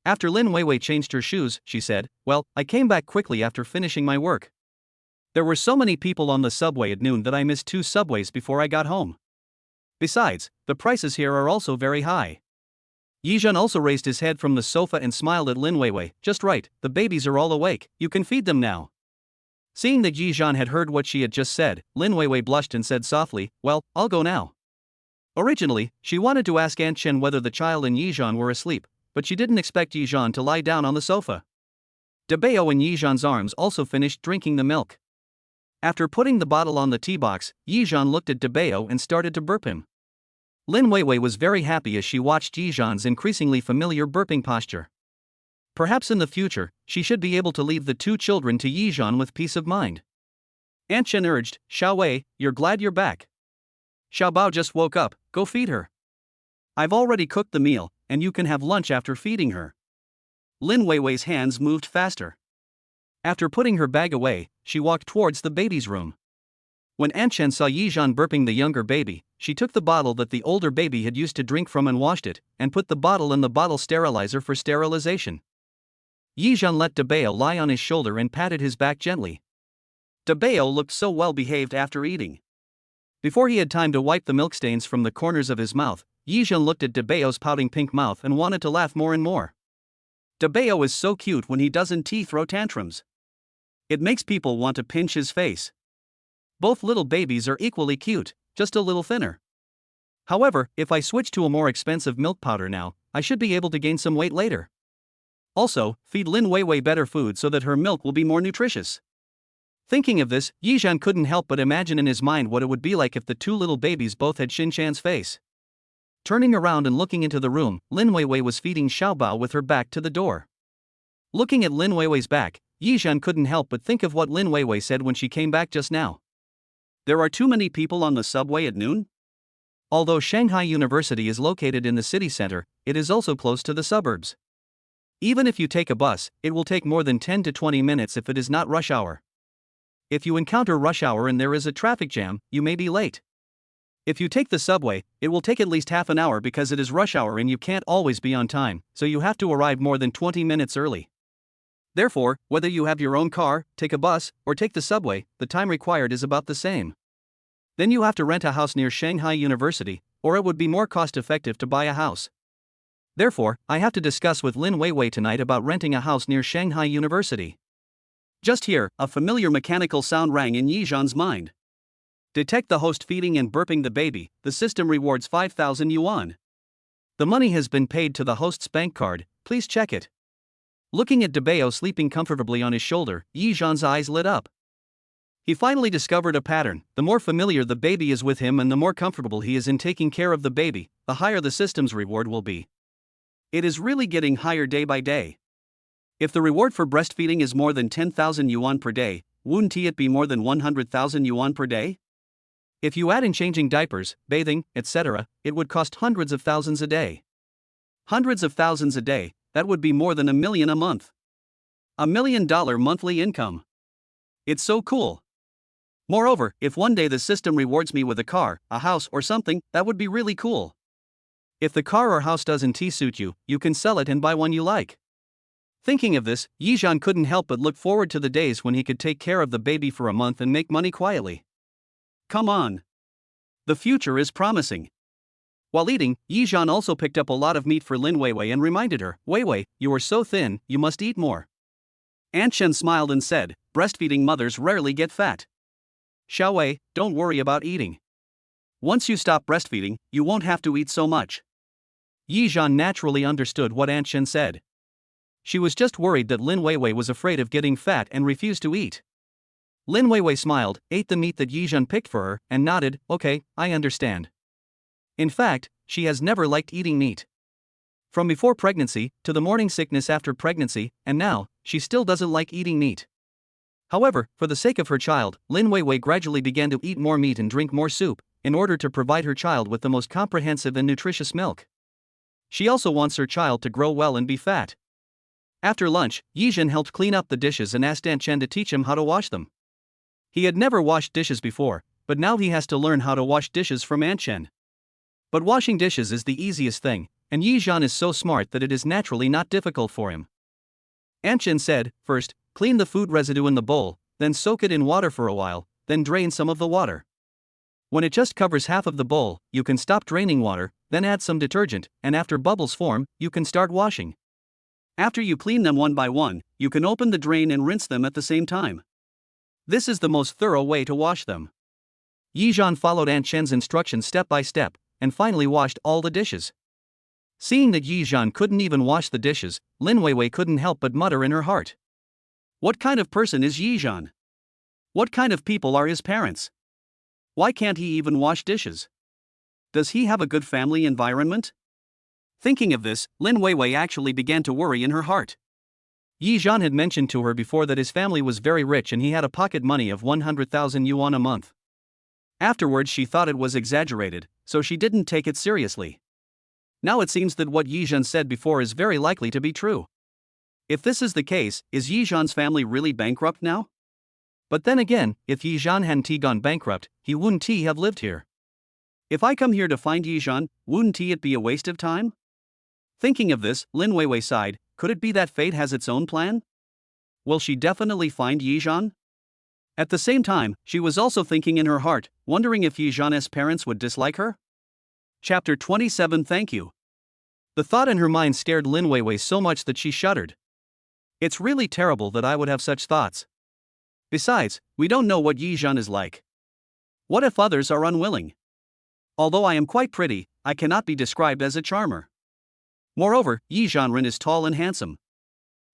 Speaker 1: After Lin Weiwei changed her shoes, she said, well, I came back quickly after finishing my work. There were so many people on the subway at noon that I missed 2 subways before I got home. Besides, the prices here are also very high. Yizhan also raised his head from the sofa and smiled at Lin Weiwei. Just right, the babies are all awake, you can feed them now. Seeing that Yizhan had heard what she had just said, Lin Weiwei blushed and said softly, well, I'll go now. Originally, she wanted to ask Aunt Chen whether the child and Yizhan were asleep, but she didn't expect Yizhan to lie down on the sofa. Debeo in Yizhan's arms also finished drinking the milk. After putting the bottle on the tea box, Yizhan looked at Debeo and started to burp him. Lin Weiwei was very happy as she watched Yizhan's increasingly familiar burping posture. Perhaps in the future, she should be able to leave the 2 children to Yizhan with peace of mind. Aunt Chen urged, Xiaowei, you're glad you're back. Xiaobao just woke up, go feed her. I've already cooked the meal, and you can have lunch after feeding her. Lin Weiwei's hands moved faster. After putting her bag away, she walked towards the baby's room. When Aunt Chen saw Yizhan burping the younger baby, she took the bottle that the older baby had used to drink from and washed it, and put the bottle in the bottle sterilizer for sterilization. Yizhan let Debeo lie on his shoulder and patted his back gently. Debeo looked so well behaved after eating. Before he had time to wipe the milk stains from the corners of his mouth, Yizhan looked at Debeo's pouting pink mouth and wanted to laugh more and more. Debeo is so cute when he doesn't throw tantrums. It makes people want to pinch his face. Both little babies are equally cute, just a little thinner. However, if I switch to a more expensive milk powder now, I should be able to gain some weight later. Also, feed Lin Weiwei better food so that her milk will be more nutritious. Thinking of this, Yizhan couldn't help but imagine in his mind what it would be like if the two little babies both had Xinshan's face. Turning around and looking into the room, Lin Weiwei was feeding Xiaobao with her back to the door. Looking at Lin Weiwei's back, Yizhan couldn't help but think of what Lin Weiwei said when she came back just now. There are too many people on the subway at noon? Although Shanghai University is located in the city center, it is also close to the suburbs. Even if you take a bus, it will take more than 10 to 20 minutes if it is not rush hour. If you encounter rush hour and there is a traffic jam, you may be late. If you take the subway, it will take at least half an hour because it is rush hour and you can't always be on time, so you have to arrive more than 20 minutes early. Therefore, whether you have your own car, take a bus, or take the subway, the time required is about the same. Then you have to rent a house near Shanghai University, or it would be more cost-effective to buy a house. Therefore, I have to discuss with Lin Weiwei tonight about renting a house near Shanghai University. Just here, a familiar mechanical sound rang in Yizhan's mind. Detect the host feeding and burping the baby, the system rewards 5,000 yuan. The money has been paid to the host's bank card, please check it. Looking at Debeo sleeping comfortably on his shoulder, Yizhan's eyes lit up. He finally discovered a pattern: the more familiar the baby is with him and the more comfortable he is in taking care of the baby, the higher the system's reward will be. It is really getting higher day by day. If the reward for breastfeeding is more than 10,000 yuan per day, wouldn't it be more than 100,000 yuan per day? If you add in changing diapers, bathing, etc., it would cost hundreds of thousands a day. Hundreds of thousands a day, that would be more than $1 million a month. $1 million monthly income. It's so cool. Moreover, if one day the system rewards me with a car, a house or something, that would be really cool. If the car or house doesn't suit you, you can sell it and buy one you like. Thinking of this, Yizhan couldn't help but look forward to the days when he could take care of the baby for a month and make money quietly. Come on. The future is promising. While eating, Yizhan also picked up a lot of meat for Lin Weiwei and reminded her, "Weiwei, you are so thin, you must eat more." Aunt Shen smiled and said, "Breastfeeding mothers rarely get fat. Xiaowei, don't worry about eating. Once you stop breastfeeding, you won't have to eat so much." Yizhan naturally understood what Aunt Shen said. She was just worried that Lin Weiwei was afraid of getting fat and refused to eat. Lin Weiwei smiled, ate the meat that Yizhan picked for her, and nodded, "Okay, I understand." In fact, she has never liked eating meat. From before pregnancy, to the morning sickness after pregnancy, and now, she still doesn't like eating meat. However, for the sake of her child, Lin Weiwei gradually began to eat more meat and drink more soup, in order to provide her child with the most comprehensive and nutritious milk. She also wants her child to grow well and be fat. After lunch, Yizhan helped clean up the dishes and asked Aunt Chen to teach him how to wash them. He had never washed dishes before, but now he has to learn how to wash dishes from Aunt Chen. But washing dishes is the easiest thing, and Yizhan is so smart that it is naturally not difficult for him. Aunt Chen said, "First, clean the food residue in the bowl, then soak it in water for a while, then drain some of the water. When it just covers half of the bowl, you can stop draining water, then add some detergent, and after bubbles form, you can start washing. After you clean them one by one, you can open the drain and rinse them at the same time. This is the most thorough way to wash them." Yizhan followed Aunt Chen's instructions step by step, and finally washed all the dishes. Seeing that Yizhan couldn't even wash the dishes, Lin Weiwei couldn't help but mutter in her heart. What kind of person is Yizhan? What kind of people are his parents? Why can't he even wash dishes? Does he have a good family environment? Thinking of this, Lin Weiwei actually began to worry in her heart. Yizhan had mentioned to her before that his family was very rich and he had a pocket money of 100,000 yuan a month. Afterwards she thought it was exaggerated, so she didn't take it seriously. Now it seems that what Yizhan said before is very likely to be true. If this is the case, is Yizhan's family really bankrupt now? But then again, if Yizhan hadn't gone bankrupt, he wouldn't have lived here. If I come here to find Yizhan, wouldn't it be a waste of time? Thinking of this, Lin Weiwei sighed. Could it be that fate has its own plan? Will she definitely find Yizhan? At the same time, she was also thinking in her heart, wondering if Yizhan's parents would dislike her. Chapter 27. Thank you. The thought in her mind scared Lin Weiwei so much that she shuddered. It's really terrible that I would have such thoughts. Besides, we don't know what Yizhan is like. What if others are unwilling? Although I am quite pretty, I cannot be described as a charmer. Moreover, Yizhan is tall and handsome.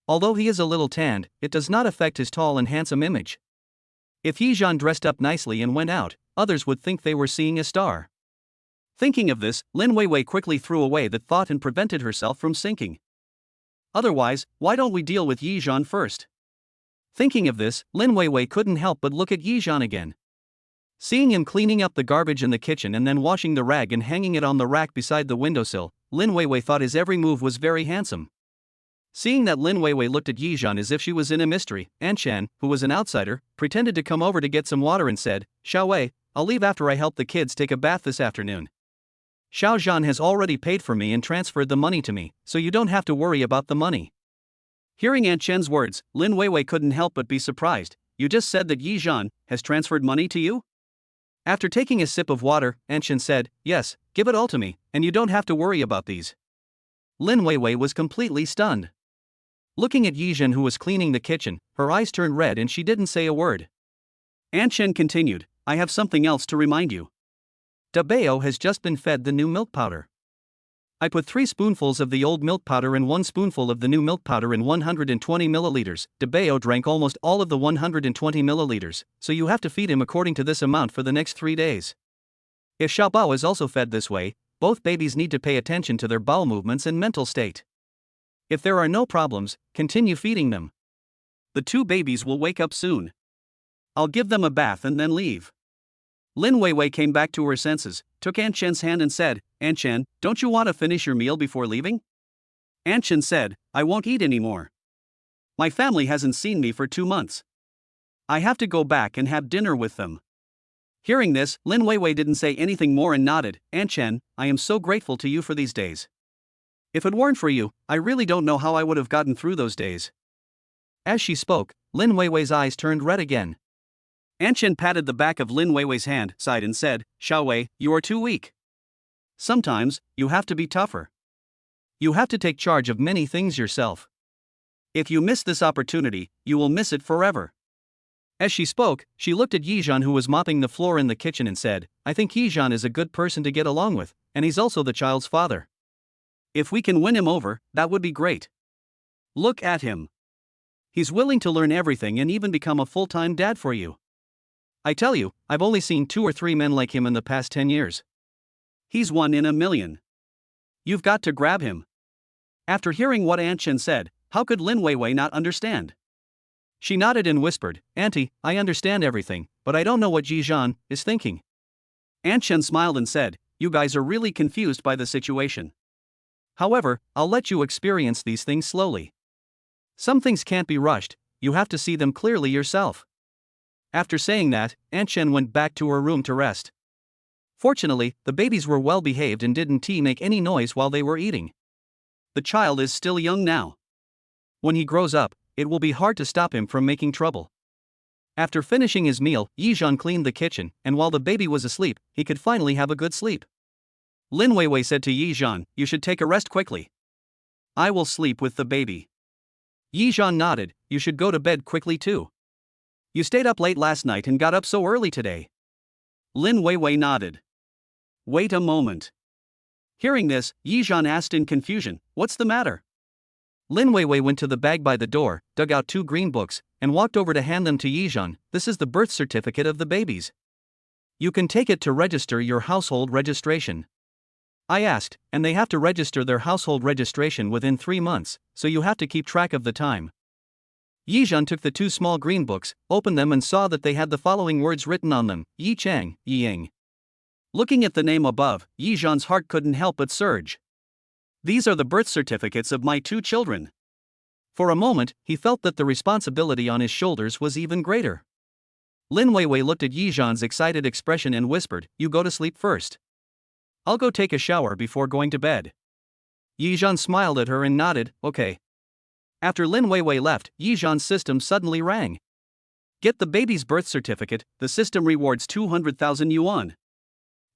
Speaker 1: Although he is a little tanned, it does not affect his tall and handsome image. If Yizhan dressed up nicely and went out, others would think they were seeing a star. Thinking of this, Lin Weiwei quickly threw away that thought and prevented herself from sinking. Otherwise, why don't we deal with Yizhan first? Thinking of this, Lin Weiwei couldn't help but look at Yizhan again. Seeing him cleaning up the garbage in the kitchen and then washing the rag and hanging it on the rack beside the windowsill, Lin Weiwei thought his every move was very handsome. Seeing that Lin Weiwei looked at Yizhan as if she was in a mystery, Anshan, who was an outsider, pretended to come over to get some water and said, "Xiaowei, I'll leave after I help the kids take a bath this afternoon. Xiao Zhan has already paid for me and transferred the money to me, so you don't have to worry about the money." Hearing Aunt Chen's words, Lin Weiwei couldn't help but be surprised. "You just said that Yizhan has transferred money to you?" After taking a sip of water, Aunt Chen said, "Yes, give it all to me, and you don't have to worry about these." Lin Weiwei was completely stunned. Looking at Yizhan, who was cleaning the kitchen, her eyes turned red and she didn't say a word. Aunt Chen continued, "I have something else to remind you. Dabeo has just been fed the new milk powder. I put 3 spoonfuls of the old milk powder and 1 spoonful of the new milk powder in 120 milliliters. Dabeo drank almost all of the 120 milliliters, so you have to feed him according to this amount for the next 3 days. If Xiaobao is also fed this way, both babies need to pay attention to their bowel movements and mental state. If there are no problems, continue feeding them. The 2 babies will wake up soon. I'll give them a bath and then leave." Lin Weiwei came back to her senses, took Aunt Chen's hand and said, "Aunt Chen, don't you want to finish your meal before leaving?" Aunt Chen said, "I won't eat anymore. My family hasn't seen me for 2 months. I have to go back and have dinner with them." Hearing this, Lin Weiwei didn't say anything more and nodded. "Aunt Chen, I am so grateful to you for these days. If it weren't for you, I really don't know how I would have gotten through those days." As she spoke, Lin Weiwei's eyes turned red again. Aunt Chen patted the back of Lin Weiwei's hand, sighed and said, "Xiaowei, you are too weak. Sometimes, you have to be tougher. You have to take charge of many things yourself. If you miss this opportunity, you will miss it forever." As she spoke, she looked at Yizhan, who was mopping the floor in the kitchen, and said, "I think Yizhan is a good person to get along with, and he's also the child's father. If we can win him over, that would be great. Look at him. He's willing to learn everything and even become a full-time dad for you. I tell you, I've only seen 2 or 3 men like him in the past 10 years. He's 1 in a million. You've got to grab him." After hearing what Aunt Chen said, how could Lin Weiwei not understand? She nodded and whispered, "Auntie, I understand everything, but I don't know what Yizhan is thinking." Aunt Chen smiled and said, "You guys are really confused by the situation. However, I'll let you experience these things slowly. Some things can't be rushed, you have to see them clearly yourself." After saying that, Aunt Chen went back to her room to rest. Fortunately, the babies were well behaved and didn't make any noise while they were eating. The child is still young now. When he grows up, it will be hard to stop him from making trouble. After finishing his meal, Yizhan cleaned the kitchen, and while the baby was asleep, he could finally have a good sleep. Lin Weiwei said to Yizhan, "You should take a rest quickly. I will sleep with the baby." Yizhan nodded, "You should go to bed quickly too. You stayed up late last night and got up so early today." Lin Weiwei nodded. "Wait a moment." Hearing this, Yizhan asked in confusion, "What's the matter?" Lin Weiwei went to the bag by the door, dug out 2 green books, and walked over to hand them to Yizhan. "This is the birth certificate of the babies. You can take it to register your household registration." I asked, "And they have to register their household registration within 3 months, so you have to keep track of the time." Yizhan took the 2 small green books, opened them and saw that they had the following words written on them, Yi Chang, Ying. Looking at the name above, Yizhan's heart couldn't help but surge. These are the birth certificates of my 2 children. For a moment, he felt that the responsibility on his shoulders was even greater. Lin Weiwei looked at Yizhan's excited expression and whispered, "You go to sleep first. I'll go take a shower before going to bed." Yizhan smiled at her and nodded, "Okay." After Lin Weiwei left, Yizhan's system suddenly rang. "Get the baby's birth certificate, the system rewards 200,000 yuan."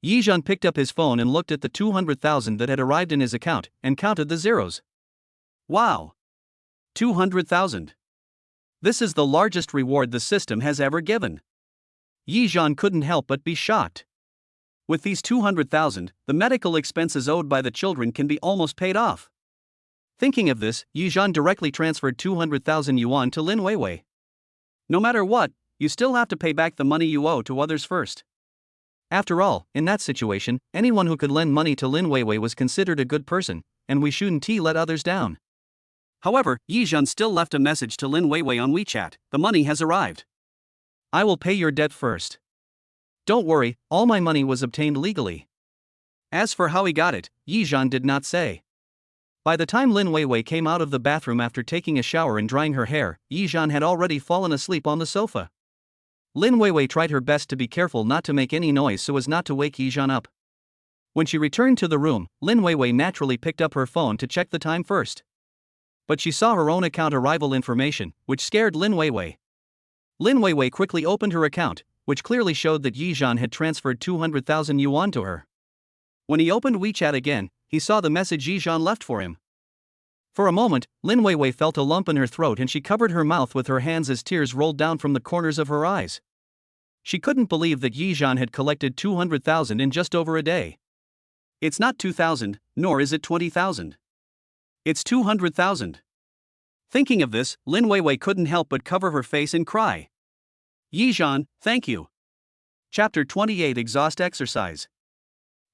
Speaker 1: Yizhan picked up his phone and looked at the 200,000 that had arrived in his account, and counted the zeros. Wow! 200,000. This is the largest reward the system has ever given. Yizhan couldn't help but be shocked. With these 200,000, the medical expenses owed by the children can be almost paid off. Thinking of this, Yizhan directly transferred 200,000 yuan to Lin Weiwei. No matter what, you still have to pay back the money you owe to others first. After all, in that situation, anyone who could lend money to Lin Weiwei was considered a good person, and we shouldn't let others down. However, Yizhan still left a message to Lin Weiwei on WeChat. The money has arrived. I will pay your debt first. Don't worry, all my money was obtained legally. As for how he got it, Yizhan did not say. By the time Lin Weiwei came out of the bathroom after taking a shower and drying her hair, Yizhan had already fallen asleep on the sofa. Lin Weiwei tried her best to be careful not to make any noise so as not to wake Yizhan up. When she returned to the room, Lin Weiwei naturally picked up her phone to check the time first. But she saw her own account arrival information, which scared Lin Weiwei. Lin Weiwei quickly opened her account, which clearly showed that Yizhan had transferred 200,000 yuan to her. When he opened WeChat again, he saw the message Yizhan left for him. For a moment, Lin Weiwei felt a lump in her throat and she covered her mouth with her hands as tears rolled down from the corners of her eyes. She couldn't believe that Yizhan had collected 200,000 in just over a day. It's not 2,000, nor is it 20,000. It's 200,000. Thinking of this, Lin Weiwei couldn't help but cover her face and cry. Yizhan, thank you. Chapter 28 Exhaust Exercise.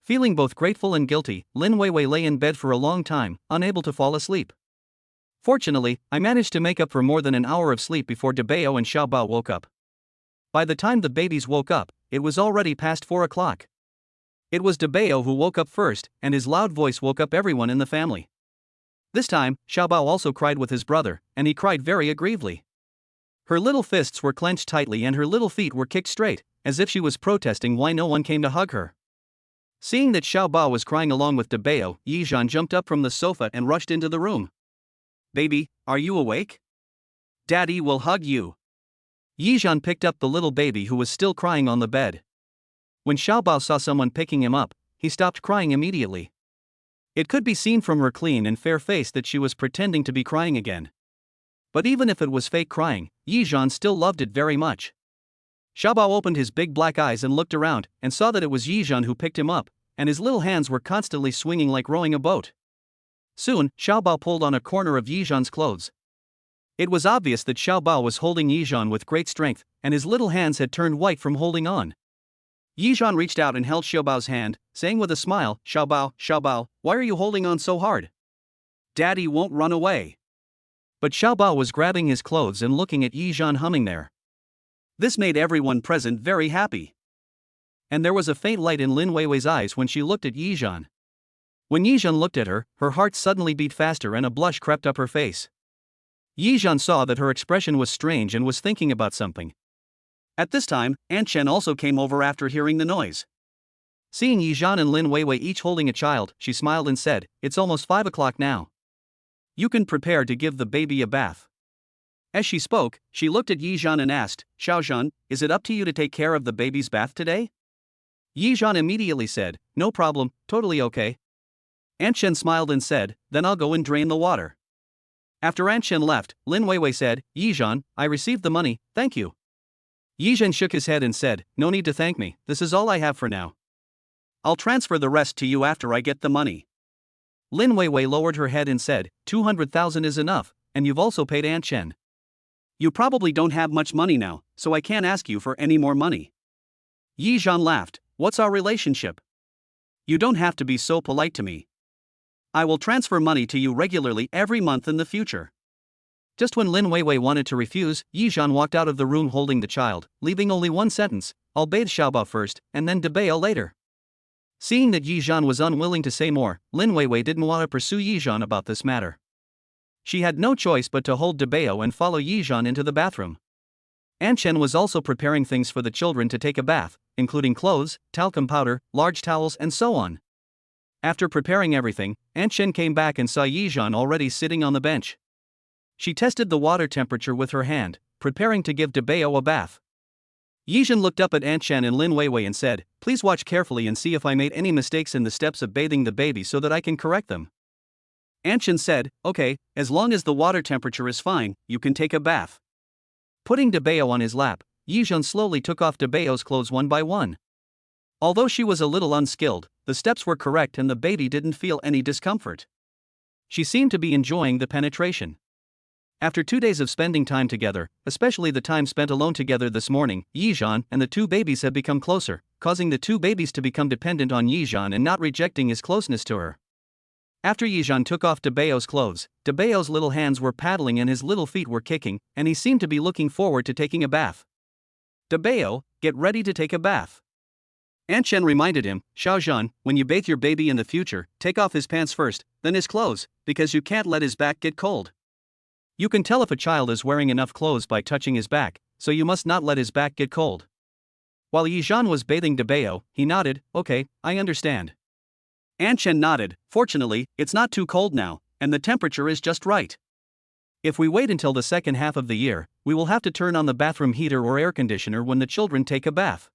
Speaker 1: Feeling both grateful and guilty, Lin Weiwei lay in bed for a long time, unable to fall asleep. Fortunately, I managed to make up for more than an hour of sleep before Debao and Xiaobao woke up. By the time the babies woke up, it was already past 4 o'clock. It was Debao who woke up first, and his loud voice woke up everyone in the family. This time, Xiaobao also cried with his brother, and he cried very aggrievedly. Her little fists were clenched tightly and her little feet were kicked straight, as if she was protesting why no one came to hug her. Seeing that Xiaobao was crying along with Debao, Yizhan jumped up from the sofa and rushed into the room. Baby, are you awake? Daddy will hug you. Yizhan picked up the little baby who was still crying on the bed. When Xiaobao saw someone picking him up, he stopped crying immediately. It could be seen from her clean and fair face that she was pretending to be crying again. But even if it was fake crying, Yizhan still loved it very much. Xiaobao opened his big black eyes and looked around, and saw that it was Yizhan who picked him up, and his little hands were constantly swinging like rowing a boat. Soon, Xiaobao pulled on a corner of Yizhan's clothes. It was obvious that Xiaobao was holding Yizhan with great strength, and his little hands had turned white from holding on. Yizhan reached out and held Xiaobao's hand, saying with a smile, Xiaobao, Xiaobao, why are you holding on so hard? Daddy won't run away. But Xiaobao was grabbing his clothes and looking at Yizhan humming there. This made everyone present very happy. And there was a faint light in Lin Weiwei's eyes when she looked at Yizhan. When Yizhan looked at her, her heart suddenly beat faster and a blush crept up her face. Yizhan saw that her expression was strange and was thinking about something. At this time, Aunt Chen also came over after hearing the noise. Seeing Yizhan and Lin Weiwei each holding a child, she smiled and said, "It's almost 5 o'clock now. You can prepare to give the baby a bath." As she spoke, she looked at Yizhan and asked, "Xiaozhan, is it up to you to take care of the baby's bath today?" Yizhan immediately said, "No problem, totally okay." Aunt Chen smiled and said, "Then I'll go and drain the water." After Aunt Chen left, Lin Weiwei said, "Yizhan, I received the money, thank you." Yizhan shook his head and said, "No need to thank me, this is all I have for now. I'll transfer the rest to you after I get the money." Lin Weiwei lowered her head and said, 200,000 is enough, and you've also paid Aunt Chen. You probably don't have much money now, so I can't ask you for any more money. Yizhan laughed, "What's our relationship? You don't have to be so polite to me. I will transfer money to you regularly every month in the future." Just when Lin Weiwei wanted to refuse, Yizhan walked out of the room holding the child, leaving only one sentence, "I'll bathe Xiaobao first, and then Debao later." Seeing that Yizhan was unwilling to say more, Lin Weiwei didn't want to pursue Yizhan about this matter. She had no choice but to hold Debao and follow Yizhan into the bathroom. Aunt Chen was also preparing things for the children to take a bath, including clothes, talcum powder, large towels, and so on. After preparing everything, Aunt Chen came back and saw Yizhan already sitting on the bench. She tested the water temperature with her hand, preparing to give Debao a bath. Yizhan looked up at Aunt Chen and Lin Weiwei and said, "Please watch carefully and see if I made any mistakes in the steps of bathing the baby so that I can correct them." Aunt Chen said, "Okay, as long as the water temperature is fine, you can take a bath." Putting Debao on his lap, Yizhan slowly took off Debao's clothes one by one. Although she was a little unskilled, the steps were correct and the baby didn't feel any discomfort. She seemed to be enjoying the penetration. After 2 days of spending time together, especially the time spent alone together this morning, Yizhan and the two babies had become closer, causing the two babies to become dependent on Yizhan and not rejecting his closeness to her. After Yizhan took off Debayo's clothes, Debayo's little hands were paddling and his little feet were kicking, and he seemed to be looking forward to taking a bath. Debayo, get ready to take a bath. Aunt Chen reminded him, Xiaozhan, when you bathe your baby in the future, take off his pants first, then his clothes, because you can't let his back get cold. You can tell if a child is wearing enough clothes by touching his back, so you must not let his back get cold. While Yizhan was bathing Debayo, he nodded, okay, I understand. Aunt Chen nodded, fortunately, it's not too cold now, and the temperature is just right. If we wait until the second half of the year, we will have to turn on the bathroom heater or air conditioner when the children take a bath.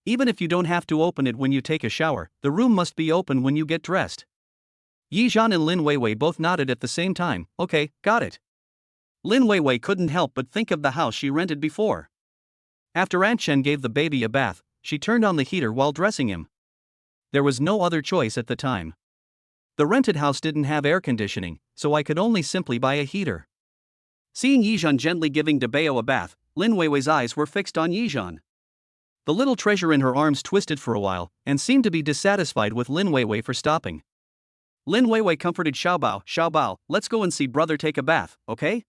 Speaker 1: Even if you don't have to open it when you take a shower, the room must be open when you get dressed. Yizhan and Lin Weiwei both nodded at the same time, okay, got it. Lin Weiwei couldn't help but think of the house she rented before. After Aunt Chen gave the baby a bath, she turned on the heater while dressing him. There was no other choice at the time. The rented house didn't have air conditioning, so I could only simply buy a heater. Seeing Yizhan gently giving Debayo a bath, Lin Weiwei's eyes were fixed on Yizhan. The little treasure in her arms twisted for a while, and seemed to be dissatisfied with Lin Weiwei for stopping. Lin Weiwei comforted Xiaobao, let's go and see brother take a bath, okay?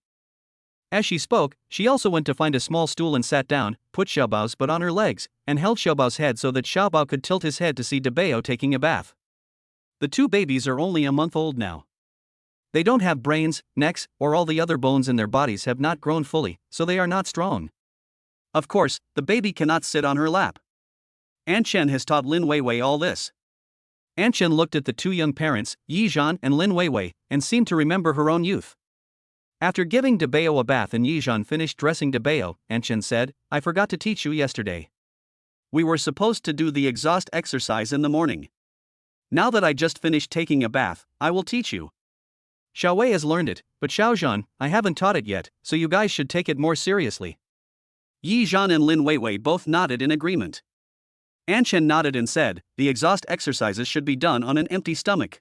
Speaker 1: As she spoke, she also went to find a small stool and sat down, put Xiaobao's butt on her legs, and held Xiaobao's head so that Xiaobao could tilt his head to see Debayo taking a bath. The two babies are only a month old now. They don't have brains, necks, or all the other bones in their bodies have not grown fully, so they are not strong. Of course, the baby cannot sit on her lap. Aunt Chen has taught Lin Weiwei all this. Aunt Chen looked at the two young parents, Yizhan and Lin Weiwei, and seemed to remember her own youth. After giving Debayo a bath and Yizhan finished dressing Debayo, Aunt Chen said, I forgot to teach you yesterday. We were supposed to do the exhaust exercise in the morning. Now that I just finished taking a bath, I will teach you. Xiaowei has learned it, but Xiaozhan, I haven't taught it yet, so you guys should take it more seriously. Yizhan and Lin Weiwei both nodded in agreement. Aunt Chen nodded and said, the exhaust exercises should be done on an empty stomach.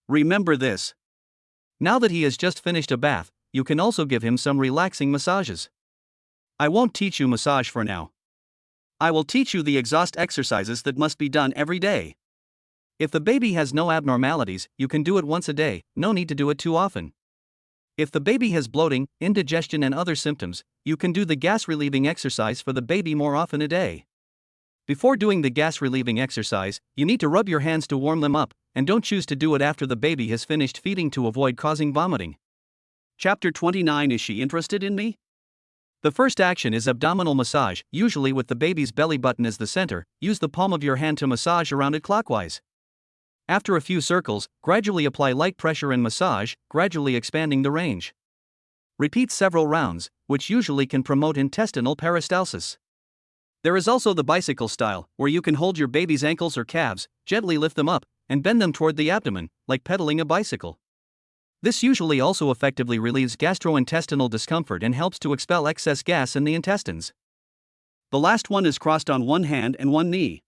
Speaker 1: Remember this. Now that he has just finished a bath, you can also give him some relaxing massages. I won't teach you massage for now. I will teach you the exhaust exercises that must be done every day. If the baby has no abnormalities, you can do it once a day, no need to do it too often. If the baby has bloating, indigestion and other symptoms, you can do the gas-relieving exercise for the baby more often a day. Before doing the gas-relieving exercise, you need to rub your hands to warm them up, and don't choose to do it after the baby has finished feeding to avoid causing vomiting. Chapter 29. Is she interested in me? The first action is abdominal massage, usually with the baby's belly button as the center. Use the palm of your hand to massage around it clockwise. After a few circles, gradually apply light pressure and massage, gradually expanding the range. Repeat several rounds, which usually can promote intestinal peristalsis. There is also the bicycle style, where you can hold your baby's ankles or calves, gently lift them up, and bend them toward the abdomen, like pedaling a bicycle. This usually also effectively relieves gastrointestinal discomfort and helps to expel excess gas in the intestines. The last one is crossed on one hand and one knee.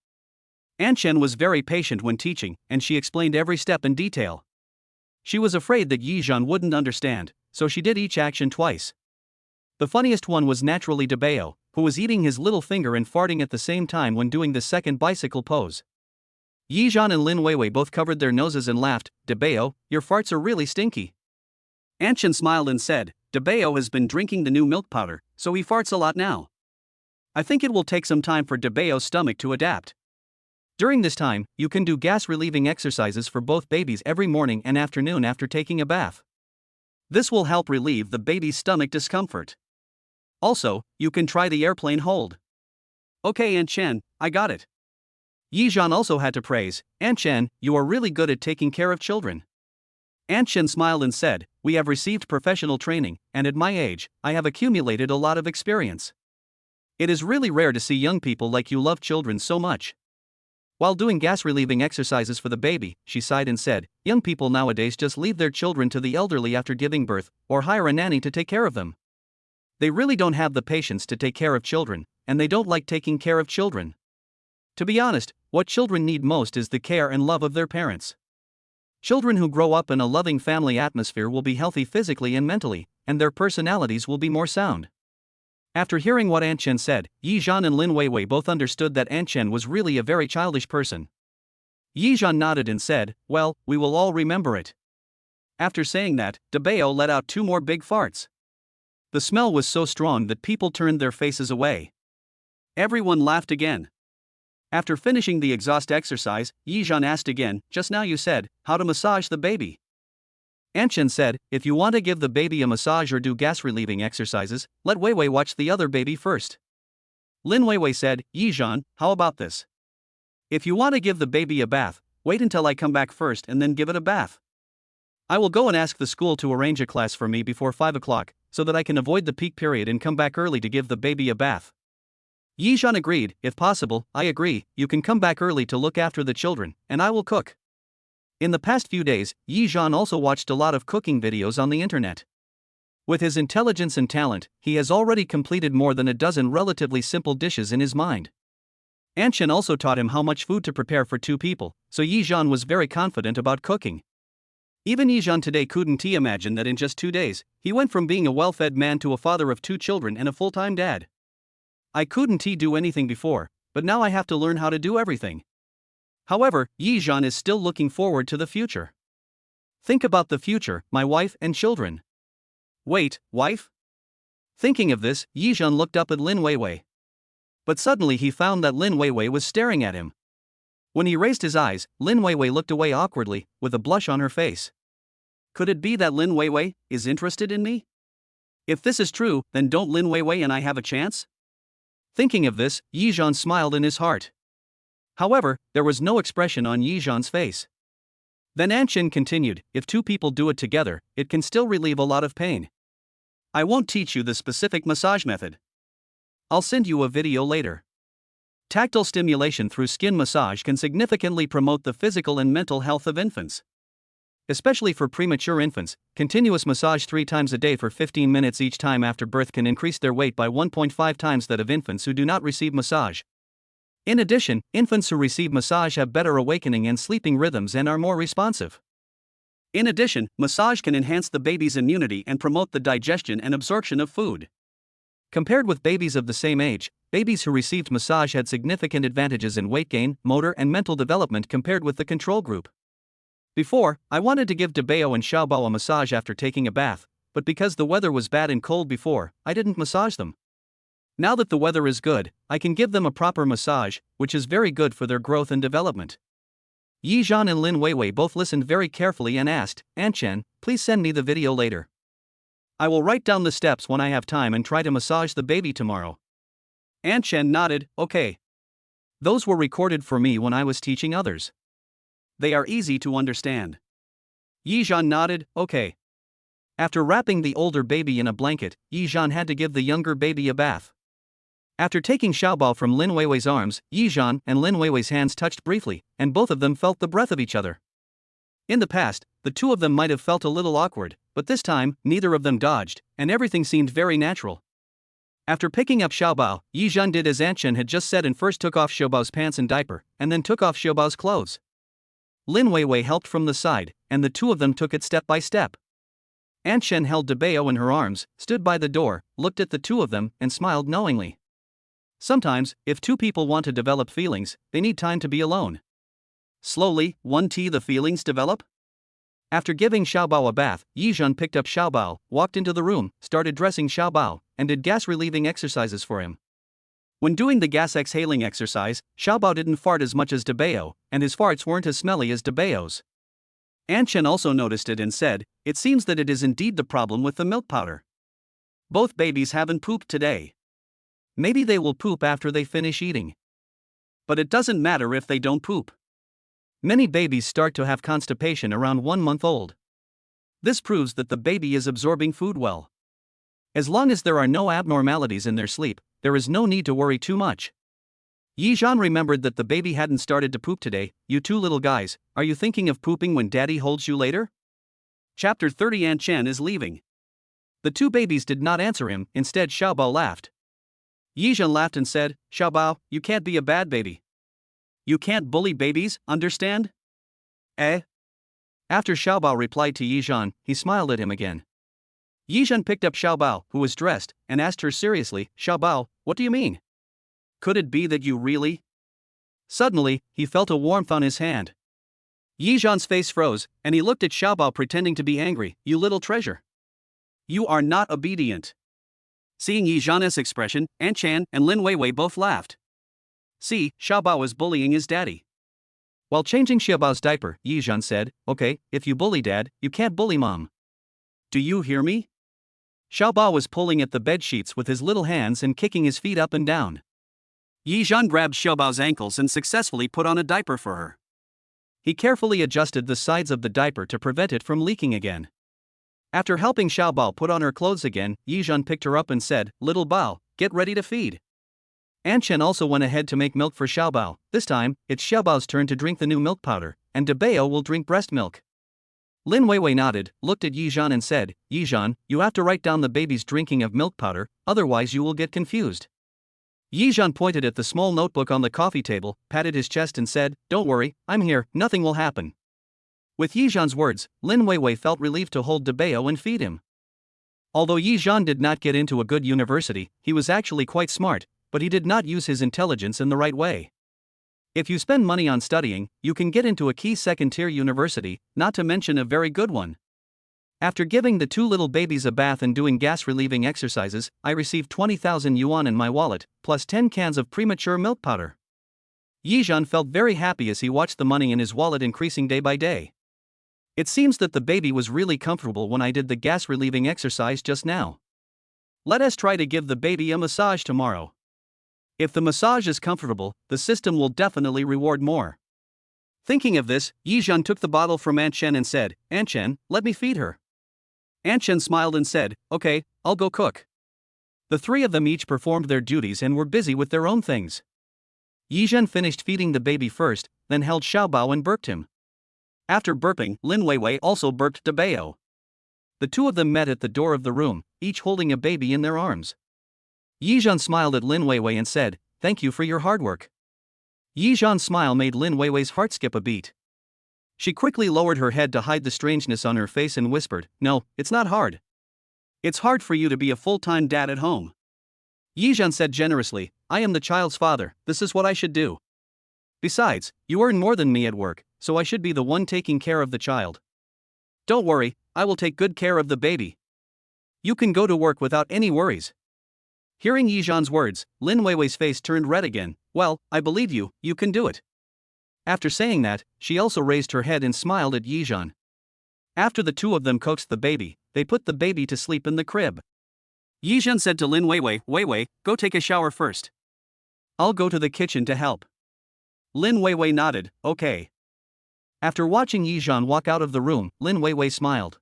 Speaker 1: Aunt Chen was very patient when teaching, and she explained every step in detail. She was afraid that Yizhan wouldn't understand, so she did each action twice. The funniest one was naturally Debayo, who was eating his little finger and farting at the same time when doing the second bicycle pose. Yizhan and Lin Weiwei both covered their noses and laughed. Debayo, your farts are really stinky. Aunt Chen smiled and said, Debayo has been drinking the new milk powder, so he farts a lot now. I think it will take some time for Debayo's stomach to adapt. During this time, you can do gas-relieving exercises for both babies every morning and afternoon after taking a bath. This will help relieve the baby's stomach discomfort. Also, you can try the airplane hold. Okay, Aunt Chen, I got it. Yizhan also had to praise, Aunt Chen, you are really good at taking care of children. Aunt Chen smiled and said, we have received professional training, and at my age, I have accumulated a lot of experience. It is really rare to see young people like you love children so much. While doing gas-relieving exercises for the baby, she sighed and said, young people nowadays just leave their children to the elderly after giving birth, or hire a nanny to take care of them. They really don't have the patience to take care of children, and they don't like taking care of children. To be honest, what children need most is the care and love of their parents. Children who grow up in a loving family atmosphere will be healthy physically and mentally, and their personalities will be more sound. After hearing what Aunt Chen said, Yi Zhan and Lin Weiwei both understood that Aunt Chen was really a very childish person. Yi Zhan nodded and said, "Well, we will all remember it." After saying that, Debao let out 2 more big farts. The smell was so strong that people turned their faces away. Everyone laughed again. After finishing the exhaust exercise, Yi Zhan asked again, "Just now you said, how to massage the baby." Aunt Chen said, "If you want to give the baby a massage or do gas-relieving exercises, let Weiwei watch the other baby first." Lin Weiwei said, "Yi Zhan, how about this? If you want to give the baby a bath, wait until I come back first and then give it a bath. I will go and ask the school to arrange a class for me before 5 o'clock, so that I can avoid the peak period and come back early to give the baby a bath." Yi Zhan agreed, "If possible, I agree, you can come back early to look after the children, and I will cook." In the past few days, Yi Zhan also watched a lot of cooking videos on the internet. With his intelligence and talent, he has already completed more than a dozen relatively simple dishes in his mind. Aunt Chen also taught him how much food to prepare for 2 people, so Yi Zhan was very confident about cooking. Even Yi Zhan today couldn't imagine that in just 2 days, he went from being a well-fed man to a father of 2 children and a full-time dad. "I couldn't do anything before, but now I have to learn how to do everything." However, Yi Zhan is still looking forward to the future. "Think about the future, my wife and children." "Wait, wife?" Thinking of this, Yi Zhan looked up at Lin Weiwei. But suddenly he found that Lin Weiwei was staring at him. When he raised his eyes, Lin Weiwei looked away awkwardly, with a blush on her face. Could it be that Lin Weiwei is interested in me? If this is true, then don't Lin Weiwei and I have a chance? Thinking of this, Yi Zhan smiled in his heart. However, there was no expression on Yi Zhan's face. Then Aunt Chen continued, "If 2 people do it together, it can still relieve a lot of pain. I won't teach you the specific massage method. I'll send you a video later." Tactile stimulation through skin massage can significantly promote the physical and mental health of infants. Especially for premature infants, continuous massage 3 times a day for 15 minutes each time after birth can increase their weight by 1.5 times that of infants who do not receive massage. In addition, infants who receive massage have better awakening and sleeping rhythms and are more responsive. In addition, massage can enhance the baby's immunity and promote the digestion and absorption of food. Compared with babies of the same age, babies who received massage had significant advantages in weight gain, motor and mental development compared with the control group. Before, I wanted to give Debao and Xiaobao a massage after taking a bath, but because the weather was bad and cold before, I didn't massage them. Now that the weather is good, I can give them a proper massage, which is very good for their growth and development. Yi Zhan and Lin Weiwei both listened very carefully and asked, "Aunt Chen, please send me the video later. I will write down the steps when I have time and try to massage the baby tomorrow." Aunt Chen nodded, "Okay. Those were recorded for me when I was teaching others. They are easy to understand." Yi Zhan nodded, "Okay." After wrapping the older baby in a blanket, Yi Zhan had to give the younger baby a bath. After taking Xiaobao from Lin Weiwei's arms, Yi Zhan and Lin Weiwei's hands touched briefly, and both of them felt the breath of each other. In the past, the 2 of them might have felt a little awkward, but this time, neither of them dodged, and everything seemed very natural. After picking up Xiaobao, Yi Zhan did as Aunt Chen had just said and first took off Xiaobao's pants and diaper, and then took off Xiaobao's clothes. Lin Weiwei helped from the side, and the 2 of them took it step by step. Aunt Chen held Debao in her arms, stood by the door, looked at the 2 of them, and smiled knowingly. Sometimes, if 2 people want to develop feelings, they need time to be alone. Slowly, the feelings develop. After giving Xiaobao a bath, Yi Zhan picked up Xiaobao, walked into the room, started dressing Xiaobao, and did gas-relieving exercises for him. When doing the gas exhaling exercise, Xiaobao didn't fart as much as Debao, and his farts weren't as smelly as Debao's. Aunt Chen also noticed it and said, "It seems that it is indeed the problem with the milk powder. Both babies haven't pooped today. Maybe they will poop after they finish eating. But it doesn't matter if they don't poop. Many babies start to have constipation around 1 month old. This proves that the baby is absorbing food well. As long as there are no abnormalities in their sleep, there is no need to worry too much." Yi Zhan remembered that the baby hadn't started to poop today. "You 2 little guys, are you thinking of pooping when daddy holds you later?" Chapter 30. Aunt Chen is leaving. The 2 babies did not answer him, instead Xiaobao laughed. Yi Zhan laughed and said, "Xiaobao, you can't be a bad baby. You can't bully babies, understand?" "Eh? After Xiaobao replied to Yizhan, he smiled at him again. Yizhan picked up Xiaobao, who was dressed, and asked her seriously, Xiaobao, what do you mean? Could it be that you really? Suddenly, he felt a warmth on his hand. Yizhan's face froze, and he looked at Xiaobao pretending to be angry. You little treasure. You are not obedient. Seeing Yizhan's expression, Anchan and Lin Weiwei both laughed. See, Xiaobao is bullying his daddy. While changing Xiaobao's diaper, Yizhan said, okay, if you bully dad, you can't bully mom. Do you hear me? Xiaobao was pulling at the bed sheets with his little hands and kicking his feet up and down. Yizhan grabbed Xiaobao's ankles and successfully put on a diaper for her. He carefully adjusted the sides of the diaper to prevent it from leaking again. After helping Xiaobao put on her clothes again, Yizhan picked her up and said, Little Bao, get ready to feed. Anchen also went ahead to make milk for Xiaobao. This time, it's Xiaobao's turn to drink the new milk powder, and Debao will drink breast milk. Lin Weiwei nodded, looked at Yizhan and said, Yizhan, you have to write down the baby's drinking of milk powder, otherwise you will get confused. Yizhan pointed at the small notebook on the coffee table, patted his chest and said, Don't worry, I'm here, nothing will happen. With Yizhan's words, Lin Weiwei felt relieved to hold Debao and feed him. Although Yizhan did not get into a good university, he was actually quite smart, but he did not use his intelligence in the right way. If you spend money on studying, you can get into a key second-tier university, not to mention a very good one. After giving the two little babies a bath and doing gas-relieving exercises, I received 20,000 yuan in my wallet, plus 10 cans of premature milk powder. Yizhan felt very happy as he watched the money in his wallet increasing day by day. It seems that the baby was really comfortable when I did the gas-relieving exercise just now. Let us try to give the baby a massage tomorrow. If the massage is comfortable, the system will definitely reward more. Thinking of this, Yizhan took the bottle from Anchen and said, Anchen, let me feed her. Anchen smiled and said, Okay, I'll go cook. The three of them each performed their duties and were busy with their own things. Yizhan finished feeding the baby first, then held Xiaobao and burped him. After burping, Lin Weiwei also burped Debao. The two of them met at the door of the room, each holding a baby in their arms. Yizhan smiled at Lin Weiwei and said, Thank you for your hard work. Yizhan's smile made Lin Weiwei's heart skip a beat. She quickly lowered her head to hide the strangeness on her face and whispered, No, it's not hard. It's hard for you to be a full-time dad at home. Yizhan said generously, I am the child's father, this is what I should do. Besides, you earn more than me at work, so I should be the one taking care of the child. Don't worry, I will take good care of the baby. You can go to work without any worries. Hearing Yizhan's words, Lin Weiwei's face turned red again. Well, I believe you, you can do it. After saying that, she also raised her head and smiled at Yizhan. After the two of them coaxed the baby, they put the baby to sleep in the crib. Yizhan said to Lin Weiwei, Weiwei, go take a shower first. I'll go to the kitchen to help. Lin Weiwei nodded, okay. After watching Yizhan walk out of the room, Lin Weiwei smiled.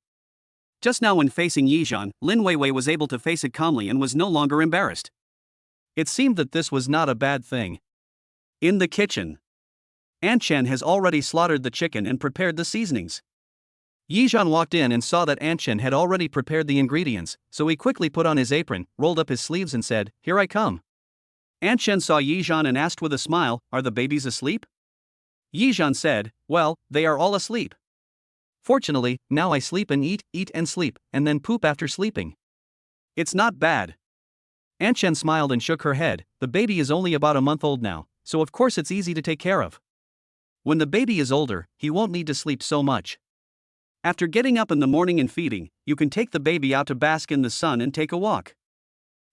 Speaker 1: Just now when facing Yizhan, Lin Weiwei was able to face it calmly and was no longer embarrassed. It seemed that this was not a bad thing. In the kitchen, Anchen has already slaughtered the chicken and prepared the seasonings. Yizhan walked in and saw that Anchen had already prepared the ingredients, so he quickly put on his apron, rolled up his sleeves and said, Here I come. Anchen saw Yizhan and asked with a smile, Are the babies asleep? Yizhan said, Well, they are all asleep. Fortunately, now I sleep and eat and sleep, and then poop after sleeping. It's not bad. Anchen smiled and shook her head. The baby is only about a month old now, so of course it's easy to take care of. When the baby is older, he won't need to sleep so much. After getting up in the morning and feeding, you can take the baby out to bask in the sun and take a walk.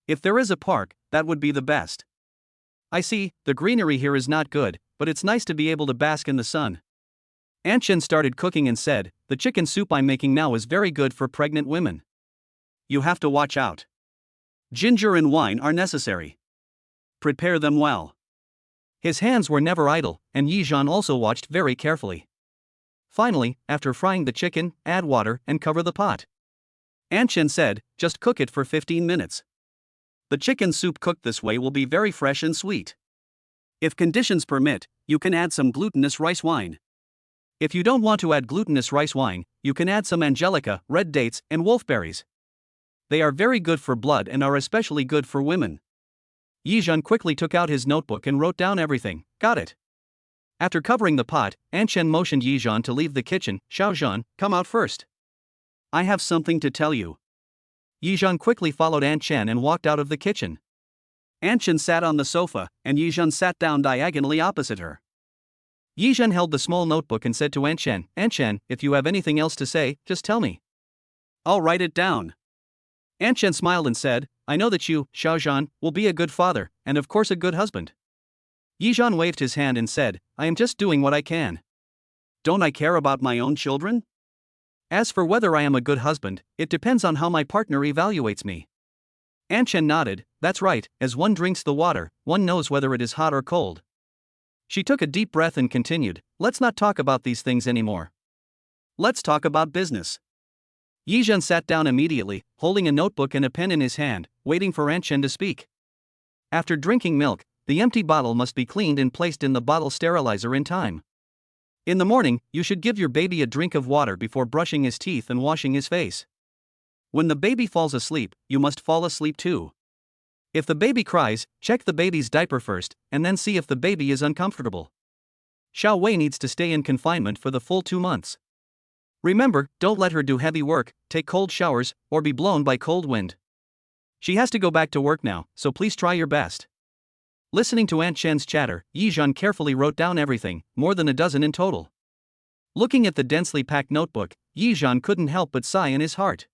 Speaker 1: If there is a park, that would be the best. I see, the greenery here is not good, but it's nice to be able to bask in the sun. Anchen started cooking and said, The chicken soup I'm making now is very good for pregnant women. You have to watch out. Ginger and wine are necessary. Prepare them well. His hands were never idle, and Yizhan also watched very carefully. Finally, after frying the chicken, add water and cover the pot. Anchen said, Just cook it for 15 minutes. The chicken soup cooked this way will be very fresh and sweet. If conditions permit, you can add some glutinous rice wine. If you don't want to add glutinous rice wine, you can add some angelica, red dates, and wolfberries. They are very good for blood and are especially good for women. Yizhan quickly took out his notebook and wrote down everything. Got it. After covering the pot, Anshan motioned Yizhan to leave the kitchen. Xiaozhan, come out first. I have something to tell you. Yizhan quickly followed Anshan and walked out of the kitchen. Anshan sat on the sofa, and Yizhan sat down diagonally opposite her. Yizhan held the small notebook and said to Anshan, Anshan, if you have anything else to say, just tell me. I'll write it down. Anshan smiled and said, I know that you, Xiaozhan, will be a good father, and of course a good husband. Yizhan waved his hand and said, I am just doing what I can. Don't I care about my own children? As for whether I am a good husband, it depends on how my partner evaluates me. Anshan nodded, that's right, as one drinks the water, one knows whether it is hot or cold. She took a deep breath and continued, let's not talk about these things anymore. Let's talk about business. Yizhan sat down immediately, holding a notebook and a pen in his hand, waiting for Anshan to speak. After drinking milk, the empty bottle must be cleaned and placed in the bottle sterilizer in time. In the morning, you should give your baby a drink of water before brushing his teeth and washing his face. When the baby falls asleep, you must fall asleep too. If the baby cries, check the baby's diaper first, and then see if the baby is uncomfortable. Xiao Wei needs to stay in confinement for the full 2 months. Remember, don't let her do heavy work, take cold showers, or be blown by cold wind. She has to go back to work now, so please try your best. Listening to Aunt Shen's chatter, Yizhan carefully wrote down everything, more than a dozen in total. Looking at the densely packed notebook, Yizhan couldn't help but sigh in his heart.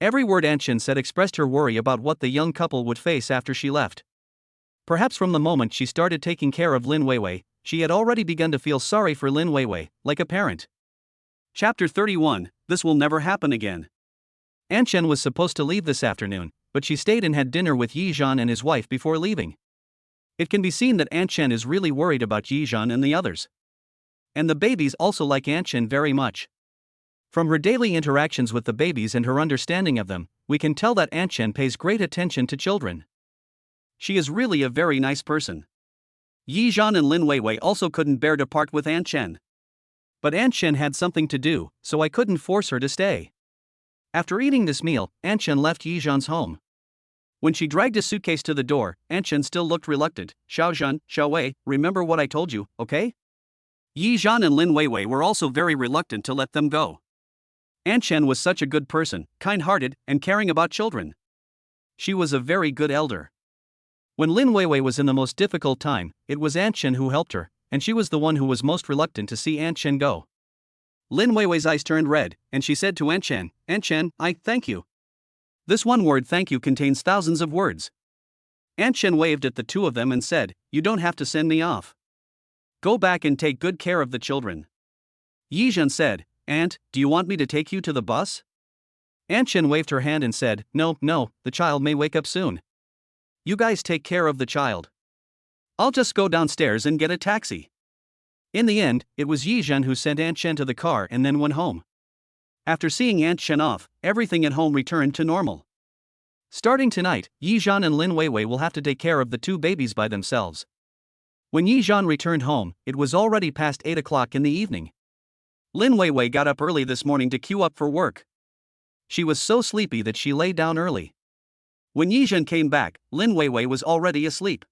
Speaker 1: Every word Aunt Shen said expressed her worry about what the young couple would face after she left. Perhaps from the moment she started taking care of Lin Weiwei, she had already begun to feel sorry for Lin Weiwei, like a parent. Chapter 31, This Will Never Happen Again. Aunt Shen was supposed to leave this afternoon, but she stayed and had dinner with Yizhan and his wife before leaving. It can be seen that Aunt Shen is really worried about Yizhan and the others. And the babies also like Aunt Shen very much. From her daily interactions with the babies and her understanding of them, we can tell that Aunt Shen pays great attention to children. She is really a very nice person. Yizhan and Lin Weiwei also couldn't bear to part with Aunt Shen. But Aunt Shen had something to do, so I couldn't force her to stay. After eating this meal, Aunt Shen left Yizhan's home. When she dragged a suitcase to the door, Aunt Shen still looked reluctant. Xiaozhan, Xiao Wei, remember what I told you, okay? Yizhan and Lin Weiwei were also very reluctant to let them go. Aunt Shen was such a good person, kind-hearted, and caring about children. She was a very good elder. When Lin Weiwei was in the most difficult time, it was Aunt Shen who helped her, and she was the one who was most reluctant to see Aunt Shen go. Lin Weiwei's eyes turned red, and she said to Aunt Shen, I thank you. This one word thank you contains thousands of words. Aunt Shen waved at the two of them and said, you don't have to send me off. Go back and take good care of the children. Yizhan said, Aunt, do you want me to take you to the bus? Aunt Shen waved her hand and said, No, the child may wake up soon. You guys take care of the child. I'll just go downstairs and get a taxi. In the end, it was Yizhan who sent Aunt Shen to the car and then went home. After seeing Aunt Shen off, everything at home returned to normal. Starting tonight, Yizhan and Lin Weiwei will have to take care of the two babies by themselves. When Yizhan returned home, it was already past 8 o'clock in the evening. Lin Weiwei got up early this morning to queue up for work. She was so sleepy that she lay down early. When Yizhan came back, Lin Weiwei was already asleep.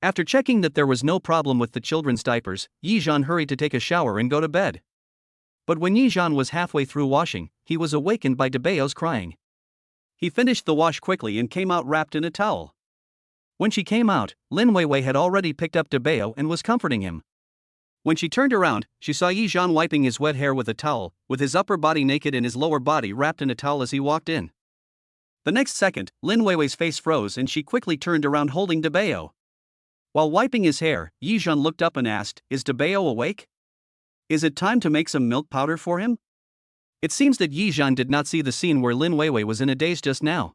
Speaker 1: After checking that there was no problem with the children's diapers, Yizhan hurried to take a shower and go to bed. But when Yizhan was halfway through washing, he was awakened by Debeo's crying. He finished the wash quickly and came out wrapped in a towel. When she came out, Lin Weiwei had already picked up Debeo and was comforting him. When she turned around, she saw Yizhan wiping his wet hair with a towel, with his upper body naked and his lower body wrapped in a towel as he walked in. The next second, Lin Weiwei's face froze and she quickly turned around holding Debeo. While wiping his hair, Yizhan looked up and asked, Is Debeo awake? Is it time to make some milk powder for him? It seems that Yizhan did not see the scene where Lin Weiwei was in a daze just now.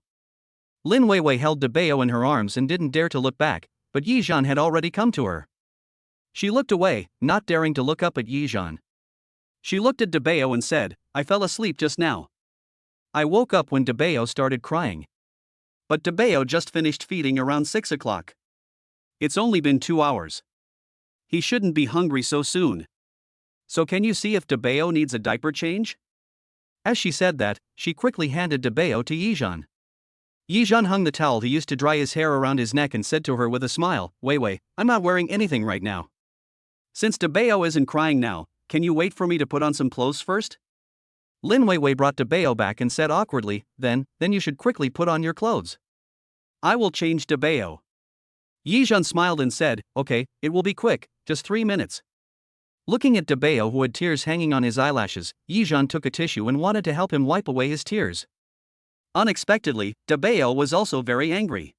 Speaker 1: Lin Weiwei held Debeo in her arms and didn't dare to look back, but Yizhan had already come to her. She looked away, not daring to look up at Yizhan. She looked at Debeo and said, I fell asleep just now. I woke up when Debeo started crying. But Debeo just finished feeding around 6 o'clock. It's only been 2 hours. He shouldn't be hungry so soon. So can you see if Debeo needs a diaper change? As she said that, she quickly handed Debeo to Yizhan. Yizhan hung the towel he used to dry his hair around his neck and said to her with a smile, Weiwei, I'm not wearing anything right now. Since Debeo isn't crying now, can you wait for me to put on some clothes first? Lin Weiwei brought Debeo back and said awkwardly, then you should quickly put on your clothes. I will change Debeo. Yizhan smiled and said, okay, it will be quick, just 3 minutes. Looking at Debeo, who had tears hanging on his eyelashes, Yizhan took a tissue and wanted to help him wipe away his tears. Unexpectedly, Debeo was also very angry.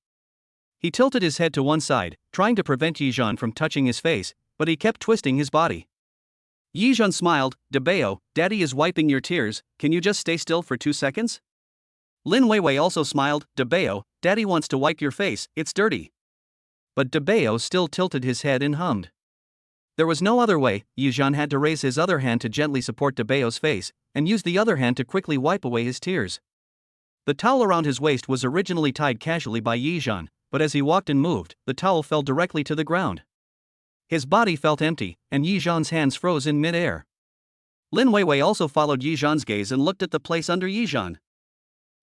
Speaker 1: He tilted his head to one side, trying to prevent Yizhan from touching his face, but he kept twisting his body. Yizhan smiled, Debeo, Daddy is wiping your tears, can you just stay still for 2 seconds? Lin Weiwei also smiled, Debeo, Daddy wants to wipe your face, it's dirty. But Debeo still tilted his head and hummed. There was no other way. Yizhan had to raise his other hand to gently support Debeo's face, and use the other hand to quickly wipe away his tears. The towel around his waist was originally tied casually by Yizhan, but as he walked and moved, the towel fell directly to the ground. His body felt empty, and Yizhan's hands froze in mid-air. Lin Weiwei also followed Yizhan's gaze and looked at the place under Yizhan.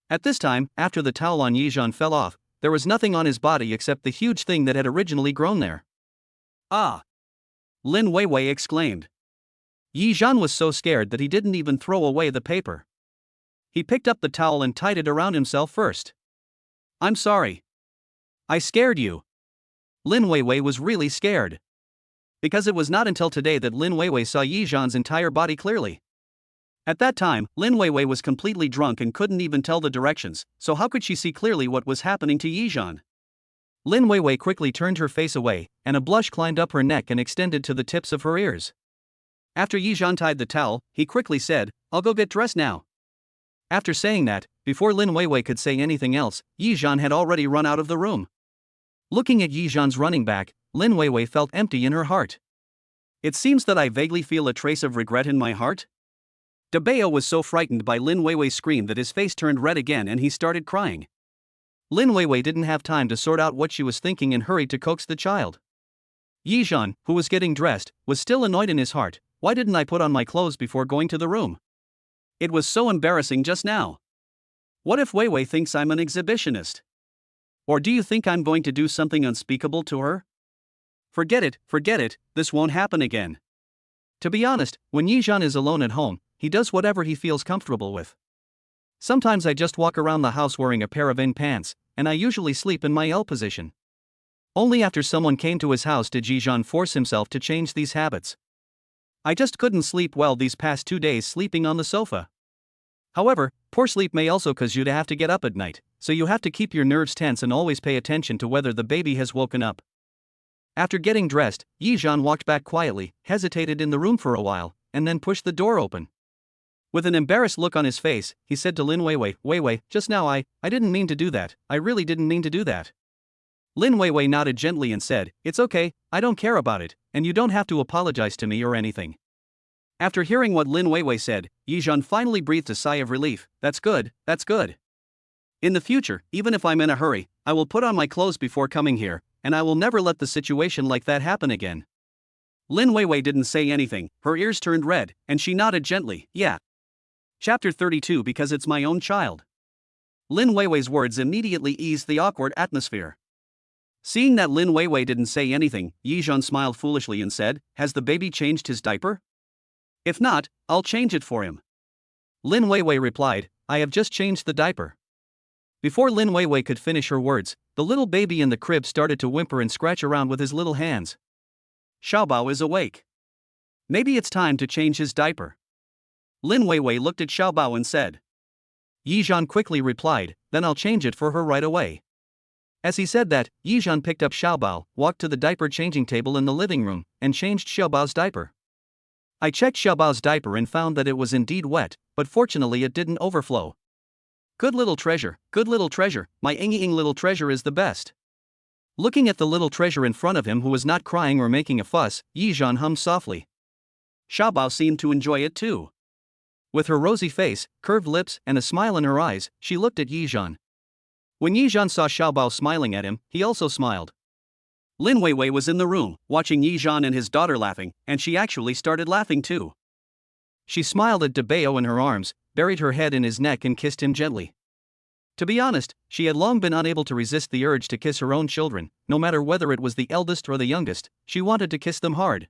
Speaker 1: At this time, after the towel on Yizhan fell off, there was nothing on his body except the huge thing that had originally grown there. Ah! Lin Weiwei exclaimed. Yizhan was so scared that he didn't even throw away the paper. He picked up the towel and tied it around himself first. I'm sorry. I scared you. Lin Weiwei was really scared. Because it was not until today that Lin Weiwei saw Yizhan's entire body clearly. At that time, Lin Weiwei was completely drunk and couldn't even tell the directions, so how could she see clearly what was happening to Yizhan? Lin Weiwei quickly turned her face away, and a blush climbed up her neck and extended to the tips of her ears. After Yizhan tied the towel, he quickly said, I'll go get dressed now. After saying that, before Lin Weiwei could say anything else, Yizhan had already run out of the room. Looking at Yizhan's running back, Lin Weiwei felt empty in her heart. It seems that I vaguely feel a trace of regret in my heart. Debeo was so frightened by Lin Weiwei's scream that his face turned red again and he started crying. Lin Weiwei didn't have time to sort out what she was thinking and hurried to coax the child. Yizhan, who was getting dressed, was still annoyed in his heart. Why didn't I put on my clothes before going to the room? It was so embarrassing just now. What if Weiwei thinks I'm an exhibitionist? Or do you think I'm going to do something unspeakable to her? Forget it, this won't happen again. To be honest, when Yizhan is alone at home, he does whatever he feels comfortable with. Sometimes I just walk around the house wearing a pair of pants, and I usually sleep in my L position. Only after someone came to his house did Yizhan force himself to change these habits. I just couldn't sleep well these past 2 days sleeping on the sofa. However, poor sleep may also cause you to have to get up at night, so you have to keep your nerves tense and always pay attention to whether the baby has woken up. After getting dressed, Yizhan walked back quietly, hesitated in the room for a while, and then pushed the door open. With an embarrassed look on his face, he said to Lin Weiwei, Weiwei, just now I didn't mean to do that, I really didn't mean to do that. Lin Weiwei nodded gently and said, it's okay, I don't care about it, and you don't have to apologize to me or anything. After hearing what Lin Weiwei said, Yizhan finally breathed a sigh of relief. That's good. In the future, even if I'm in a hurry, I will put on my clothes before coming here, and I will never let the situation like that happen again. Lin Weiwei didn't say anything, her ears turned red, and she nodded gently, yeah. Chapter 32 Because it's my own child. Lin Weiwei's words immediately eased the awkward atmosphere. Seeing that Lin Weiwei didn't say anything, Yizhan smiled foolishly and said, has the baby changed his diaper? If not, I'll change it for him. Lin Weiwei replied, I have just changed the diaper. Before Lin Weiwei could finish her words, the little baby in the crib started to whimper and scratch around with his little hands. Xiaobao is awake. Maybe it's time to change his diaper. Lin Weiwei looked at Xiaobao and said. Yizhan quickly replied, then I'll change it for her right away. As he said that, Yizhan picked up Xiaobao, walked to the diaper changing table in the living room, and changed Xiaobao's diaper. I checked Xiaobao's diaper and found that it was indeed wet, but fortunately it didn't overflow. Good little treasure, my ing little treasure is the best. Looking at the little treasure in front of him who was not crying or making a fuss, Yizhan hummed softly. Xiaobao seemed to enjoy it too. With her rosy face, curved lips, and a smile in her eyes, she looked at Yizhan. When Yizhan saw Xiaobao smiling at him, he also smiled. Lin Weiwei was in the room, watching Yizhan and his daughter laughing, and she actually started laughing too. She smiled at Debeo in her arms, buried her head in his neck and kissed him gently. To be honest, she had long been unable to resist the urge to kiss her own children, no matter whether it was the eldest or the youngest, she wanted to kiss them hard.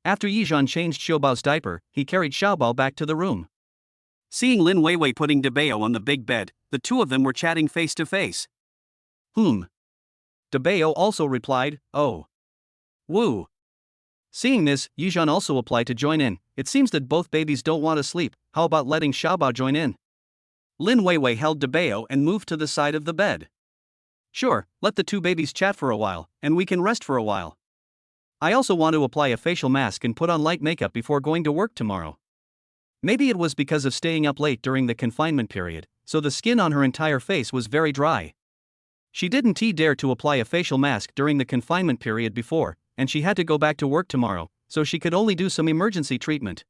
Speaker 1: After Yizhan changed Xiaobao's diaper, he carried Xiaobao back to the room. Seeing Lin Weiwei putting Debao on the big bed, the two of them were chatting face to face. Debao also replied, oh. Woo. Seeing this, Yizhan also applied to join in. It seems that both babies don't want to sleep, how about letting Xiaobao join in? Lin Weiwei held Debao and moved to the side of the bed. Sure, let the two babies chat for a while, and we can rest for a while. I also want to apply a facial mask and put on light makeup before going to work tomorrow. Maybe it was because of staying up late during the confinement period, so the skin on her entire face was very dry. She didn't dare to apply a facial mask during the confinement period before, and she had to go back to work tomorrow, so she could only do some emergency treatment.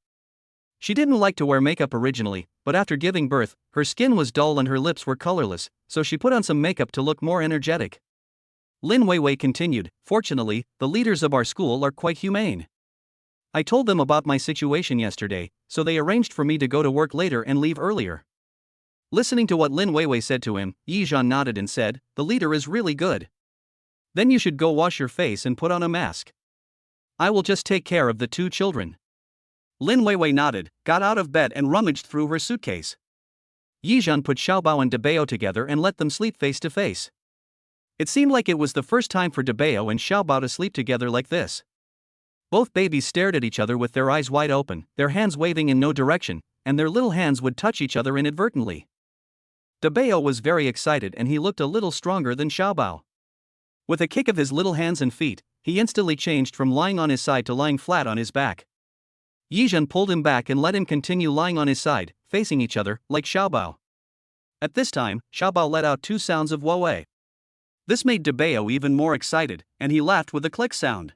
Speaker 1: She didn't like to wear makeup originally, but after giving birth, her skin was dull and her lips were colorless, so she put on some makeup to look more energetic. Lin Weiwei continued, fortunately, the leaders of our school are quite humane. I told them about my situation yesterday, so they arranged for me to go to work later and leave earlier. Listening to what Lin Weiwei said to him, Yizhan nodded and said, the leader is really good. Then you should go wash your face and put on a mask. I will just take care of the two children. Lin Weiwei nodded, got out of bed and rummaged through her suitcase. Yizhan put Xiaobao and Debao together and let them sleep face to face. It seemed like it was the first time for Debao and Xiaobao to sleep together like this. Both babies stared at each other with their eyes wide open, their hands waving in no direction, and their little hands would touch each other inadvertently. Debao was very excited and he looked a little stronger than Xiaobao. With a kick of his little hands and feet, he instantly changed from lying on his side to lying flat on his back. Yizhan pulled him back and let him continue lying on his side, facing each other, like Xiaobao. At this time, Xiaobao let out two sounds of Weiwei. This made Debao even more excited, and he laughed with a click sound.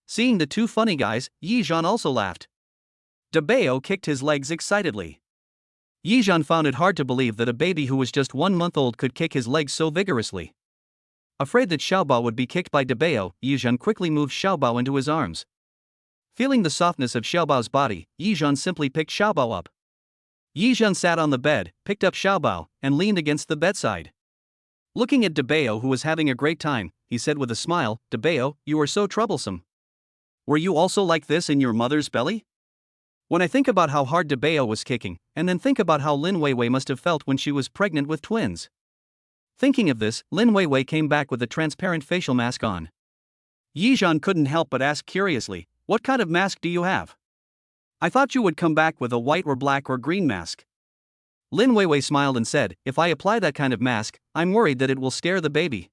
Speaker 1: Seeing the two funny guys, Yizhan also laughed. Debao kicked his legs excitedly. Yizhan found it hard to believe that a baby who was just 1 month old could kick his legs so vigorously. Afraid that Xiaobao would be kicked by Debao, Yizhan quickly moved Xiaobao into his arms. Feeling the softness of Xiaobao's body, Yizhan simply picked Xiaobao up. Yizhan sat on the bed, picked up Xiaobao, and leaned against the bedside. Looking at Debao, who was having a great time, he said with a smile, Debao, you are so troublesome. Were you also like this in your mother's belly? When I think about how hard Debao was kicking, and then think about how Lin Weiwei must have felt when she was pregnant with twins. Thinking of this, Lin Weiwei came back with a transparent facial mask on. Yizhan couldn't help but ask curiously, what kind of mask do you have? I thought you would come back with a white or black or green mask. Lin Weiwei smiled and said, if I apply that kind of mask, I'm worried that it will scare the baby.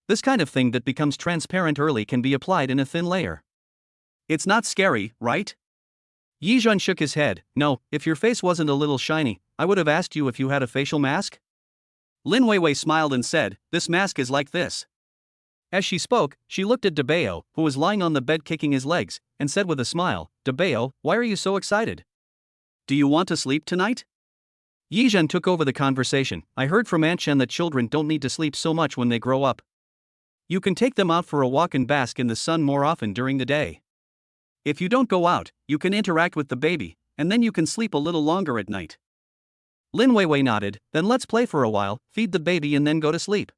Speaker 1: This kind of thing that becomes transparent early can be applied in a thin layer. It's not scary, right? Yizhan shook his head, no, if your face wasn't a little shiny, I would have asked you if you had a facial mask. Lin Weiwei smiled and said, this mask is like this. As she spoke, she looked at Debao, who was lying on the bed kicking his legs, and said with a smile, Debao, why are you so excited? Do you want to sleep tonight? Yizhan took over the conversation, I heard from Aunt Shen that children don't need to sleep so much when they grow up. You can take them out for a walk and bask in the sun more often during the day. If you don't go out, you can interact with the baby, and then you can sleep a little longer at night. Lin Weiwei nodded, then let's play for a while, feed the baby and then go to sleep.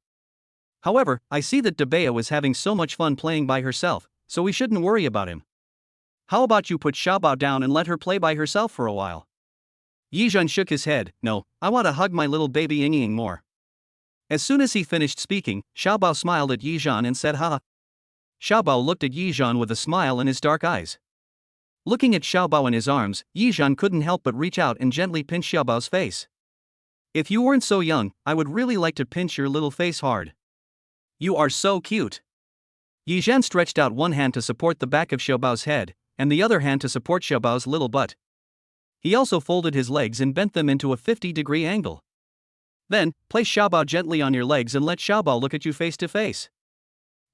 Speaker 1: However, I see that Debao is having so much fun playing by herself, so we shouldn't worry about him. How about you put Xiaobao down and let her play by herself for a while? Yizhan shook his head, no, I want to hug my little baby Ying more. As soon as he finished speaking, Xiaobao smiled at Yizhan and said ha. Xiaobao looked at Yizhan with a smile in his dark eyes. Looking at Xiaobao in his arms, Yizhan couldn't help but reach out and gently pinch Xiaobao's face. If you weren't so young, I would really like to pinch your little face hard. You are so cute. Yizhan stretched out one hand to support the back of Xiaobao's head, and the other hand to support Xiaobao's little butt. He also folded his legs and bent them into a 50-degree angle. Then, place Xiaobao gently on your legs and let Xiaobao look at you face to face.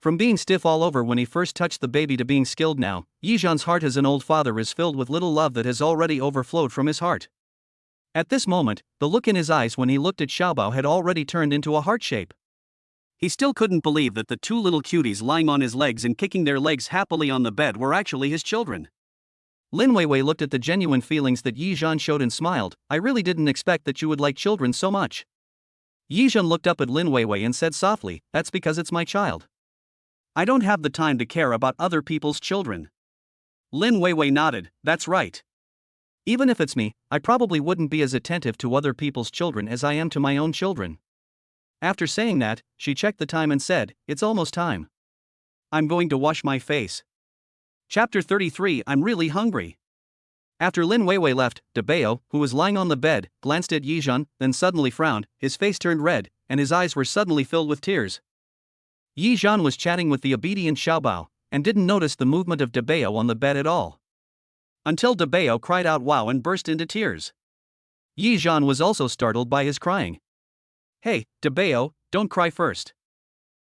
Speaker 1: From being stiff all over when he first touched the baby to being skilled now, Yizhan's heart as an old father is filled with little love that has already overflowed from his heart. At this moment, the look in his eyes when he looked at Xiaobao had already turned into a heart shape. He still couldn't believe that the two little cuties lying on his legs and kicking their legs happily on the bed were actually his children. Lin Weiwei looked at the genuine feelings that Yizhan showed and smiled, I really didn't expect that you would like children so much. Yizhan looked up at Lin Weiwei and said softly, that's because it's my child. I don't have the time to care about other people's children. Lin Weiwei nodded, that's right. Even if it's me, I probably wouldn't be as attentive to other people's children as I am to my own children. After saying that, she checked the time and said, it's almost time. I'm going to wash my face. Chapter 33. I'm really hungry. After Lin Weiwei left, Debeo, who was lying on the bed, glanced at Yizhan, then suddenly frowned, his face turned red, and his eyes were suddenly filled with tears. Yizhan was chatting with the obedient Xiaobao, and didn't notice the movement of Debeo on the bed at all. Until Debeo cried out wow and burst into tears. Yizhan was also startled by his crying. Hey, Debeo, don't cry first.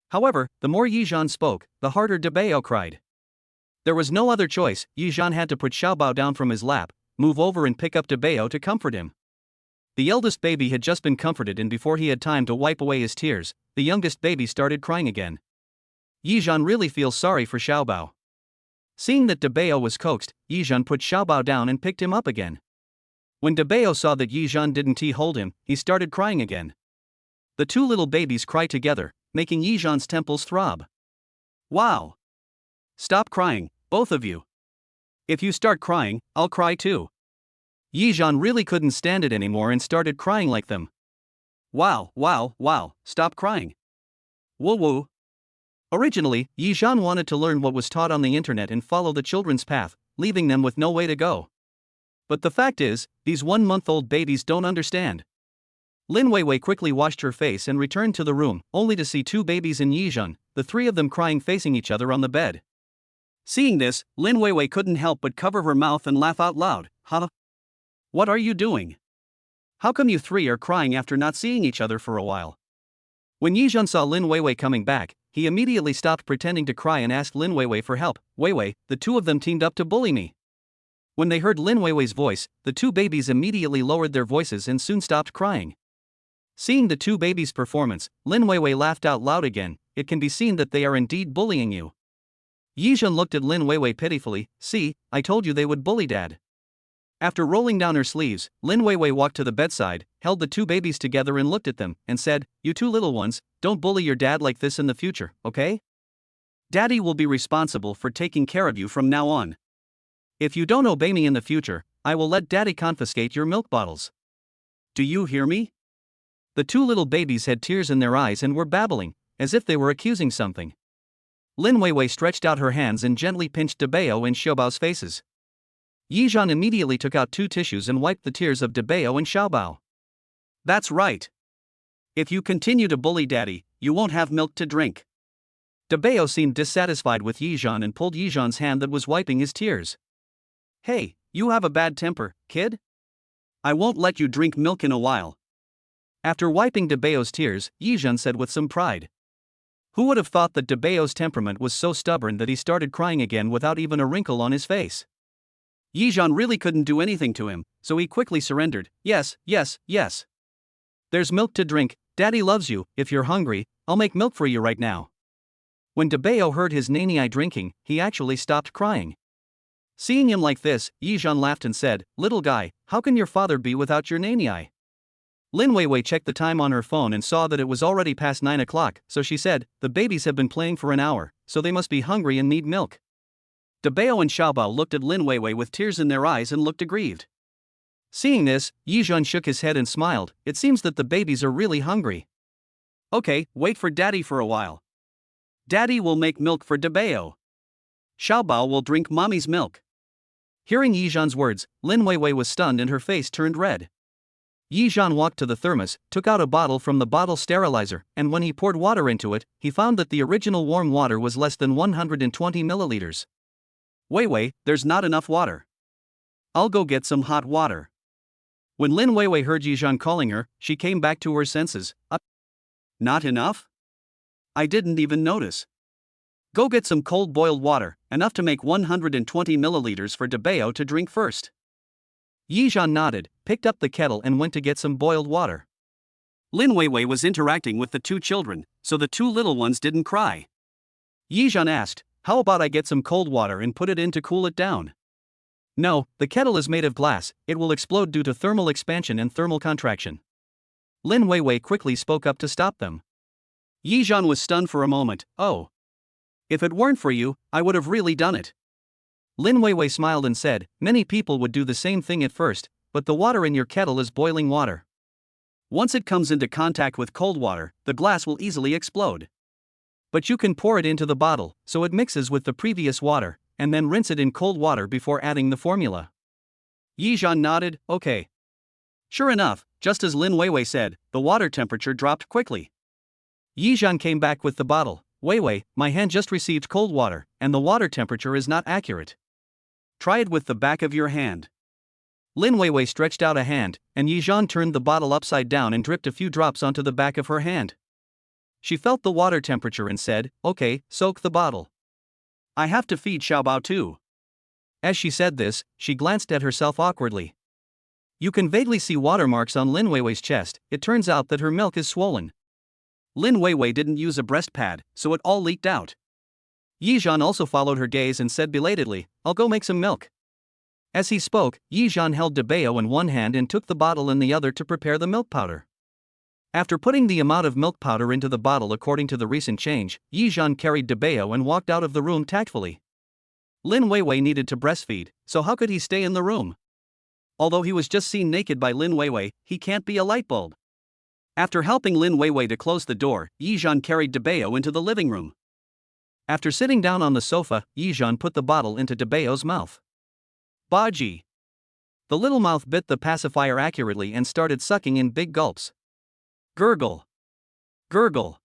Speaker 1: However, the more Yizhan spoke, the harder Debeo cried. There was no other choice, Yizhan had to put Xiaobao down from his lap, move over and pick up Debeo to comfort him. The eldest baby had just been comforted, and before he had time to wipe away his tears, the youngest baby started crying again. Yizhan really feels sorry for Xiaobao. Seeing that Debeo was coaxed, Yizhan put Xiaobao down and picked him up again. When Debeo saw that Yizhan didn't hold him, he started crying again. The two little babies cried together, making Yizhan's temples throb. Wow! Stop crying, both of you. If you start crying, I'll cry too. Yizhan really couldn't stand it anymore and started crying like them. Wow, stop crying. Woo woo. Originally, Yizhan wanted to learn what was taught on the internet and follow the children's path, leaving them with no way to go. But the fact is, these 1-month-old babies don't understand. Lin Weiwei quickly washed her face and returned to the room, only to see two babies in Yizhan, the three of them crying facing each other on the bed. Seeing this, Lin Weiwei couldn't help but cover her mouth and laugh out loud. Huh? What are you doing? How come you three are crying after not seeing each other for a while? When Yizhan saw Lin Weiwei coming back, he immediately stopped pretending to cry and asked Lin Weiwei for help. Weiwei, the two of them teamed up to bully me. When they heard Lin Weiwei's voice, the two babies immediately lowered their voices and soon stopped crying. Seeing the two babies' performance, Lin Weiwei laughed out loud again. It can be seen that they are indeed bullying you. Yizhan looked at Lin Weiwei pitifully. See, I told you they would bully Dad. After rolling down her sleeves, Lin Weiwei walked to the bedside, held the two babies together and looked at them, and said, you two little ones, don't bully your dad like this in the future, okay? Daddy will be responsible for taking care of you from now on. If you don't obey me in the future, I will let Daddy confiscate your milk bottles. Do you hear me? The two little babies had tears in their eyes and were babbling, as if they were accusing something. Lin Weiwei stretched out her hands and gently pinched Debeo and Xiaobao's faces. Yizhan immediately took out two tissues and wiped the tears of Debeo and Xiaobao. That's right. If you continue to bully Daddy, you won't have milk to drink. Debeo seemed dissatisfied with Yizhan and pulled Yizhan's hand that was wiping his tears. Hey, you have a bad temper, kid? I won't let you drink milk in a while. After wiping Debeo's tears, Yizhan said with some pride. Who would have thought that Debeo's temperament was so stubborn that he started crying again without even a wrinkle on his face? Yizhan really couldn't do anything to him, so he quickly surrendered. Yes. There's milk to drink. Daddy loves you. If you're hungry, I'll make milk for you right now. When Debeo heard his Nanny drinking, he actually stopped crying. Seeing him like this, Yizhan laughed and said, little guy, how can your father be without your Nanny? Lin Weiwei checked the time on her phone and saw that it was already past 9 o'clock, so she said, the babies have been playing for an hour, so they must be hungry and need milk. Debeo and Xiaobao looked at Lin Weiwei with tears in their eyes and looked aggrieved. Seeing this, Yizhan shook his head and smiled. It seems that the babies are really hungry. Okay, wait for Daddy for a while. Daddy will make milk for Debeo. Xiaobao will drink Mommy's milk. Hearing Yizhan's words, Lin Weiwei was stunned and her face turned red. Yizhan walked to the thermos, took out a bottle from the bottle sterilizer, and when he poured water into it, he found that the original warm water was less than 120 milliliters. Weiwei, there's not enough water. I'll go get some hot water. When Lin Weiwei heard Yizhan calling her, she came back to her senses. Not enough? I didn't even notice. Go get some cold boiled water, enough to make 120 milliliters for Debeo to drink first. Yizhan nodded, picked up the kettle and went to get some boiled water. Lin Weiwei was interacting with the two children, so the two little ones didn't cry. Yizhan asked, how about I get some cold water and put it in to cool it down? No, the kettle is made of glass, it will explode due to thermal expansion and thermal contraction. Lin Weiwei quickly spoke up to stop them. Yizhan was stunned for a moment. Oh. If it weren't for you, I would have really done it. Lin Weiwei smiled and said, many people would do the same thing at first, but the water in your kettle is boiling water. Once it comes into contact with cold water, the glass will easily explode. But you can pour it into the bottle, so it mixes with the previous water, and then rinse it in cold water before adding the formula. Yizhan nodded, okay. Sure enough, just as Lin Weiwei said, the water temperature dropped quickly. Yizhan came back with the bottle. Weiwei, my hand just received cold water, and the water temperature is not accurate. Try it with the back of your hand. Lin Weiwei stretched out a hand, and Yizhan turned the bottle upside down and dripped a few drops onto the back of her hand. She felt the water temperature and said, okay, soak the bottle. I have to feed Xiaobao too. As she said this, she glanced at herself awkwardly. You can vaguely see watermarks on Lin Weiwei's chest. It turns out that her milk is swollen. Lin Weiwei didn't use a breast pad, so it all leaked out. Yizhan also followed her gaze and said belatedly, I'll go make some milk. As he spoke, Yizhan held Debeo in one hand and took the bottle in the other to prepare the milk powder. After putting the amount of milk powder into the bottle according to the recent change, Yizhan carried Debeo and walked out of the room tactfully. Lin Weiwei needed to breastfeed, so how could he stay in the room? Although he was just seen naked by Lin Weiwei, he can't be a light bulb. After helping Lin Weiwei to close the door, Yizhan carried Debeo into the living room. After sitting down on the sofa, Yizhan put the bottle into Debeo's mouth. Baji. The little mouth bit the pacifier accurately and started sucking in big gulps. Gurgle. Gurgle.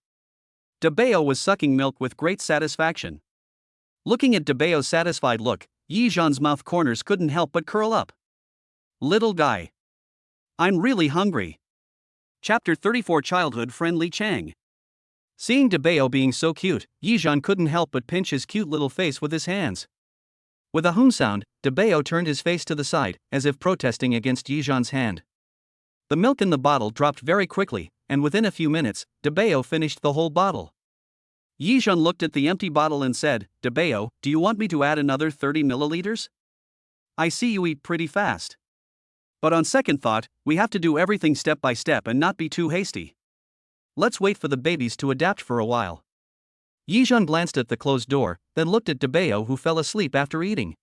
Speaker 1: Debeo was sucking milk with great satisfaction. Looking at Debeo's satisfied look, Yizhan's mouth corners couldn't help but curl up. Little guy. I'm really hungry. Chapter 34 Childhood Friend Li Chang. Seeing Debeo being so cute, Yizhan couldn't help but pinch his cute little face with his hands. With a hum sound, Debeo turned his face to the side, as if protesting against Yizhan's hand. The milk in the bottle dropped very quickly, and within a few minutes, Debeo finished the whole bottle. Yizhan looked at the empty bottle and said, Debeo, do you want me to add another 30 milliliters? I see you eat pretty fast. But on second thought, we have to do everything step by step and not be too hasty. Let's wait for the babies to adapt for a while. Yizhan glanced at the closed door, then looked at Debeo who fell asleep after eating.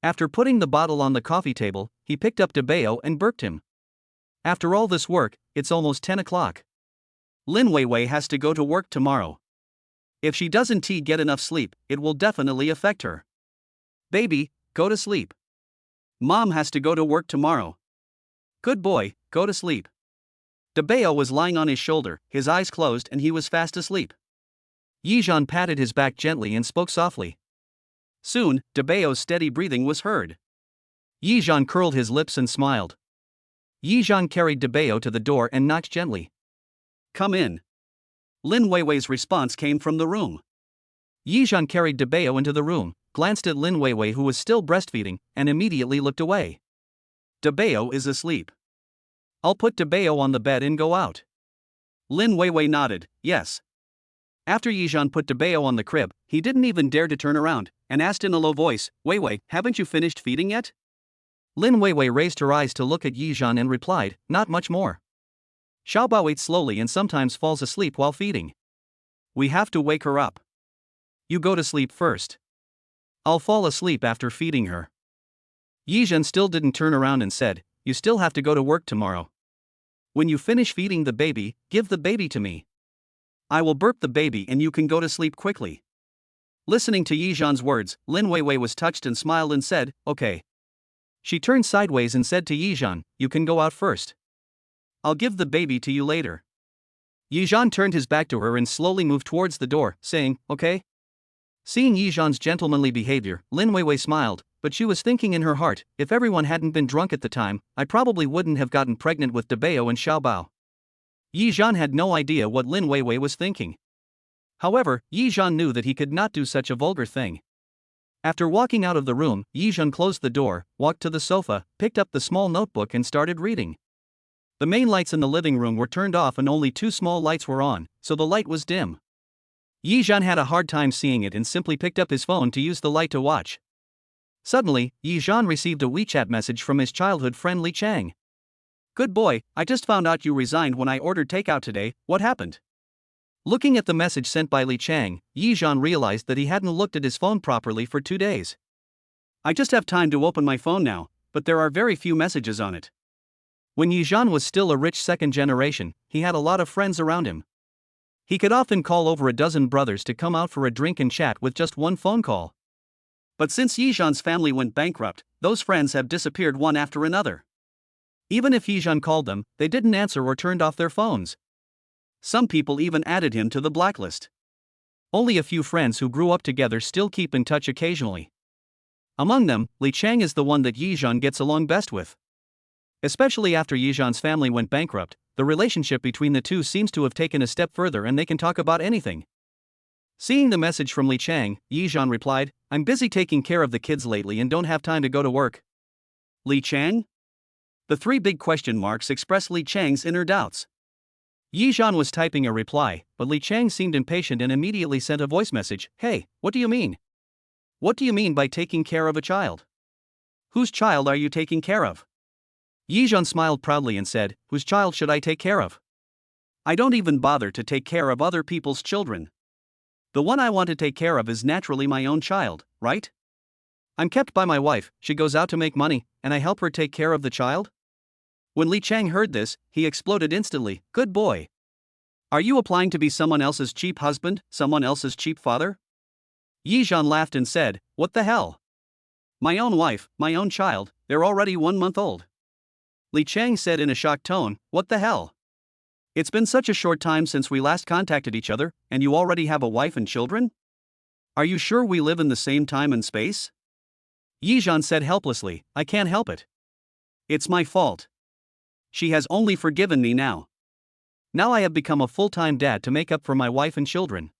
Speaker 1: After putting the bottle on the coffee table, he picked up Debeo and burped him. After all this work, it's almost 10 o'clock. Lin Weiwei has to go to work tomorrow. If she doesn't get enough sleep, it will definitely affect her. Baby, go to sleep. Mom has to go to work tomorrow. Good boy, go to sleep. Debeo was lying on his shoulder, his eyes closed, and he was fast asleep. Yizhan patted his back gently and spoke softly. Soon, Debeo's steady breathing was heard. Yizhan curled his lips and smiled. Yizhan carried Debeo to the door and knocked gently. Come in. Lin Weiwei's response came from the room. Yizhan carried Debeo into the room, glanced at Lin Weiwei who was still breastfeeding, and immediately looked away. Debeo is asleep. I'll put Debeo on the bed and go out. Lin Weiwei nodded, yes. After Yizhan put Debeo on the crib, he didn't even dare to turn around, and asked in a low voice, Weiwei, haven't you finished feeding yet? Lin Weiwei raised her eyes to look at Yizhan and replied, not much more. Xiaobao eats slowly and sometimes falls asleep while feeding. We have to wake her up. You go to sleep first. I'll fall asleep after feeding her. Yizhan still didn't turn around and said, you still have to go to work tomorrow. When you finish feeding the baby, give the baby to me. I will burp the baby and you can go to sleep quickly. Listening to Yizhan's words, Lin Weiwei was touched and smiled and said, okay. She turned sideways and said to Yizhan, you can go out first. I'll give the baby to you later. Yizhan turned his back to her and slowly moved towards the door, saying, okay. Seeing Yizhan's gentlemanly behavior, Lin Weiwei smiled, but she was thinking in her heart, if everyone hadn't been drunk at the time, I probably wouldn't have gotten pregnant with Debeo and Xiaobao. Yizhan had no idea what Lin Weiwei was thinking. However, Yizhan knew that he could not do such a vulgar thing. After walking out of the room, Yizhan closed the door, walked to the sofa, picked up the small notebook and started reading. The main lights in the living room were turned off and only two small lights were on, so the light was dim. Yizhan had a hard time seeing it and simply picked up his phone to use the light to watch. Suddenly, Yizhan received a WeChat message from his childhood friend Li Chang. Good boy, I just found out you resigned when I ordered takeout today, what happened? Looking at the message sent by Li Chang, Yizhan realized that he hadn't looked at his phone properly for 2 days. I just have time to open my phone now, but there are very few messages on it. When Yizhan was still a rich second generation, he had a lot of friends around him. He could often call over a dozen brothers to come out for a drink and chat with just one phone call. But since Yizhan's family went bankrupt, those friends have disappeared one after another. Even if Yizhan called them, they didn't answer or turned off their phones. Some people even added him to the blacklist. Only a few friends who grew up together still keep in touch occasionally. Among them, Li Chang is the one that Yizhan gets along best with. Especially after Yizhan's family went bankrupt, the relationship between the two seems to have taken a step further and they can talk about anything. Seeing the message from Li Chang, Yizhan replied, "I'm busy taking care of the kids lately and don't have time to go to work." Li Chang? The three big question marks express Li Chang's inner doubts. Yizhan was typing a reply, but Li Chang seemed impatient and immediately sent a voice message. "Hey, what do you mean? What do you mean by taking care of a child? Whose child are you taking care of?" Yizhan smiled proudly and said, "Whose child should I take care of? I don't even bother to take care of other people's children. The one I want to take care of is naturally my own child, right? I'm kept by my wife, she goes out to make money, and I help her take care of the child?" When Li Chang heard this, he exploded instantly. "Good boy. Are you applying to be someone else's cheap husband, someone else's cheap father?" Yizhan laughed and said, "What the hell? My own wife, my own child, they're already 1 month old." Li Chang said in a shocked tone, "What the hell? It's been such a short time since we last contacted each other, and you already have a wife and children? Are you sure we live in the same time and space?" Yizhan said helplessly, "I can't help it. It's my fault. She has only forgiven me now. Now I have become a full-time dad to make up for my wife and children."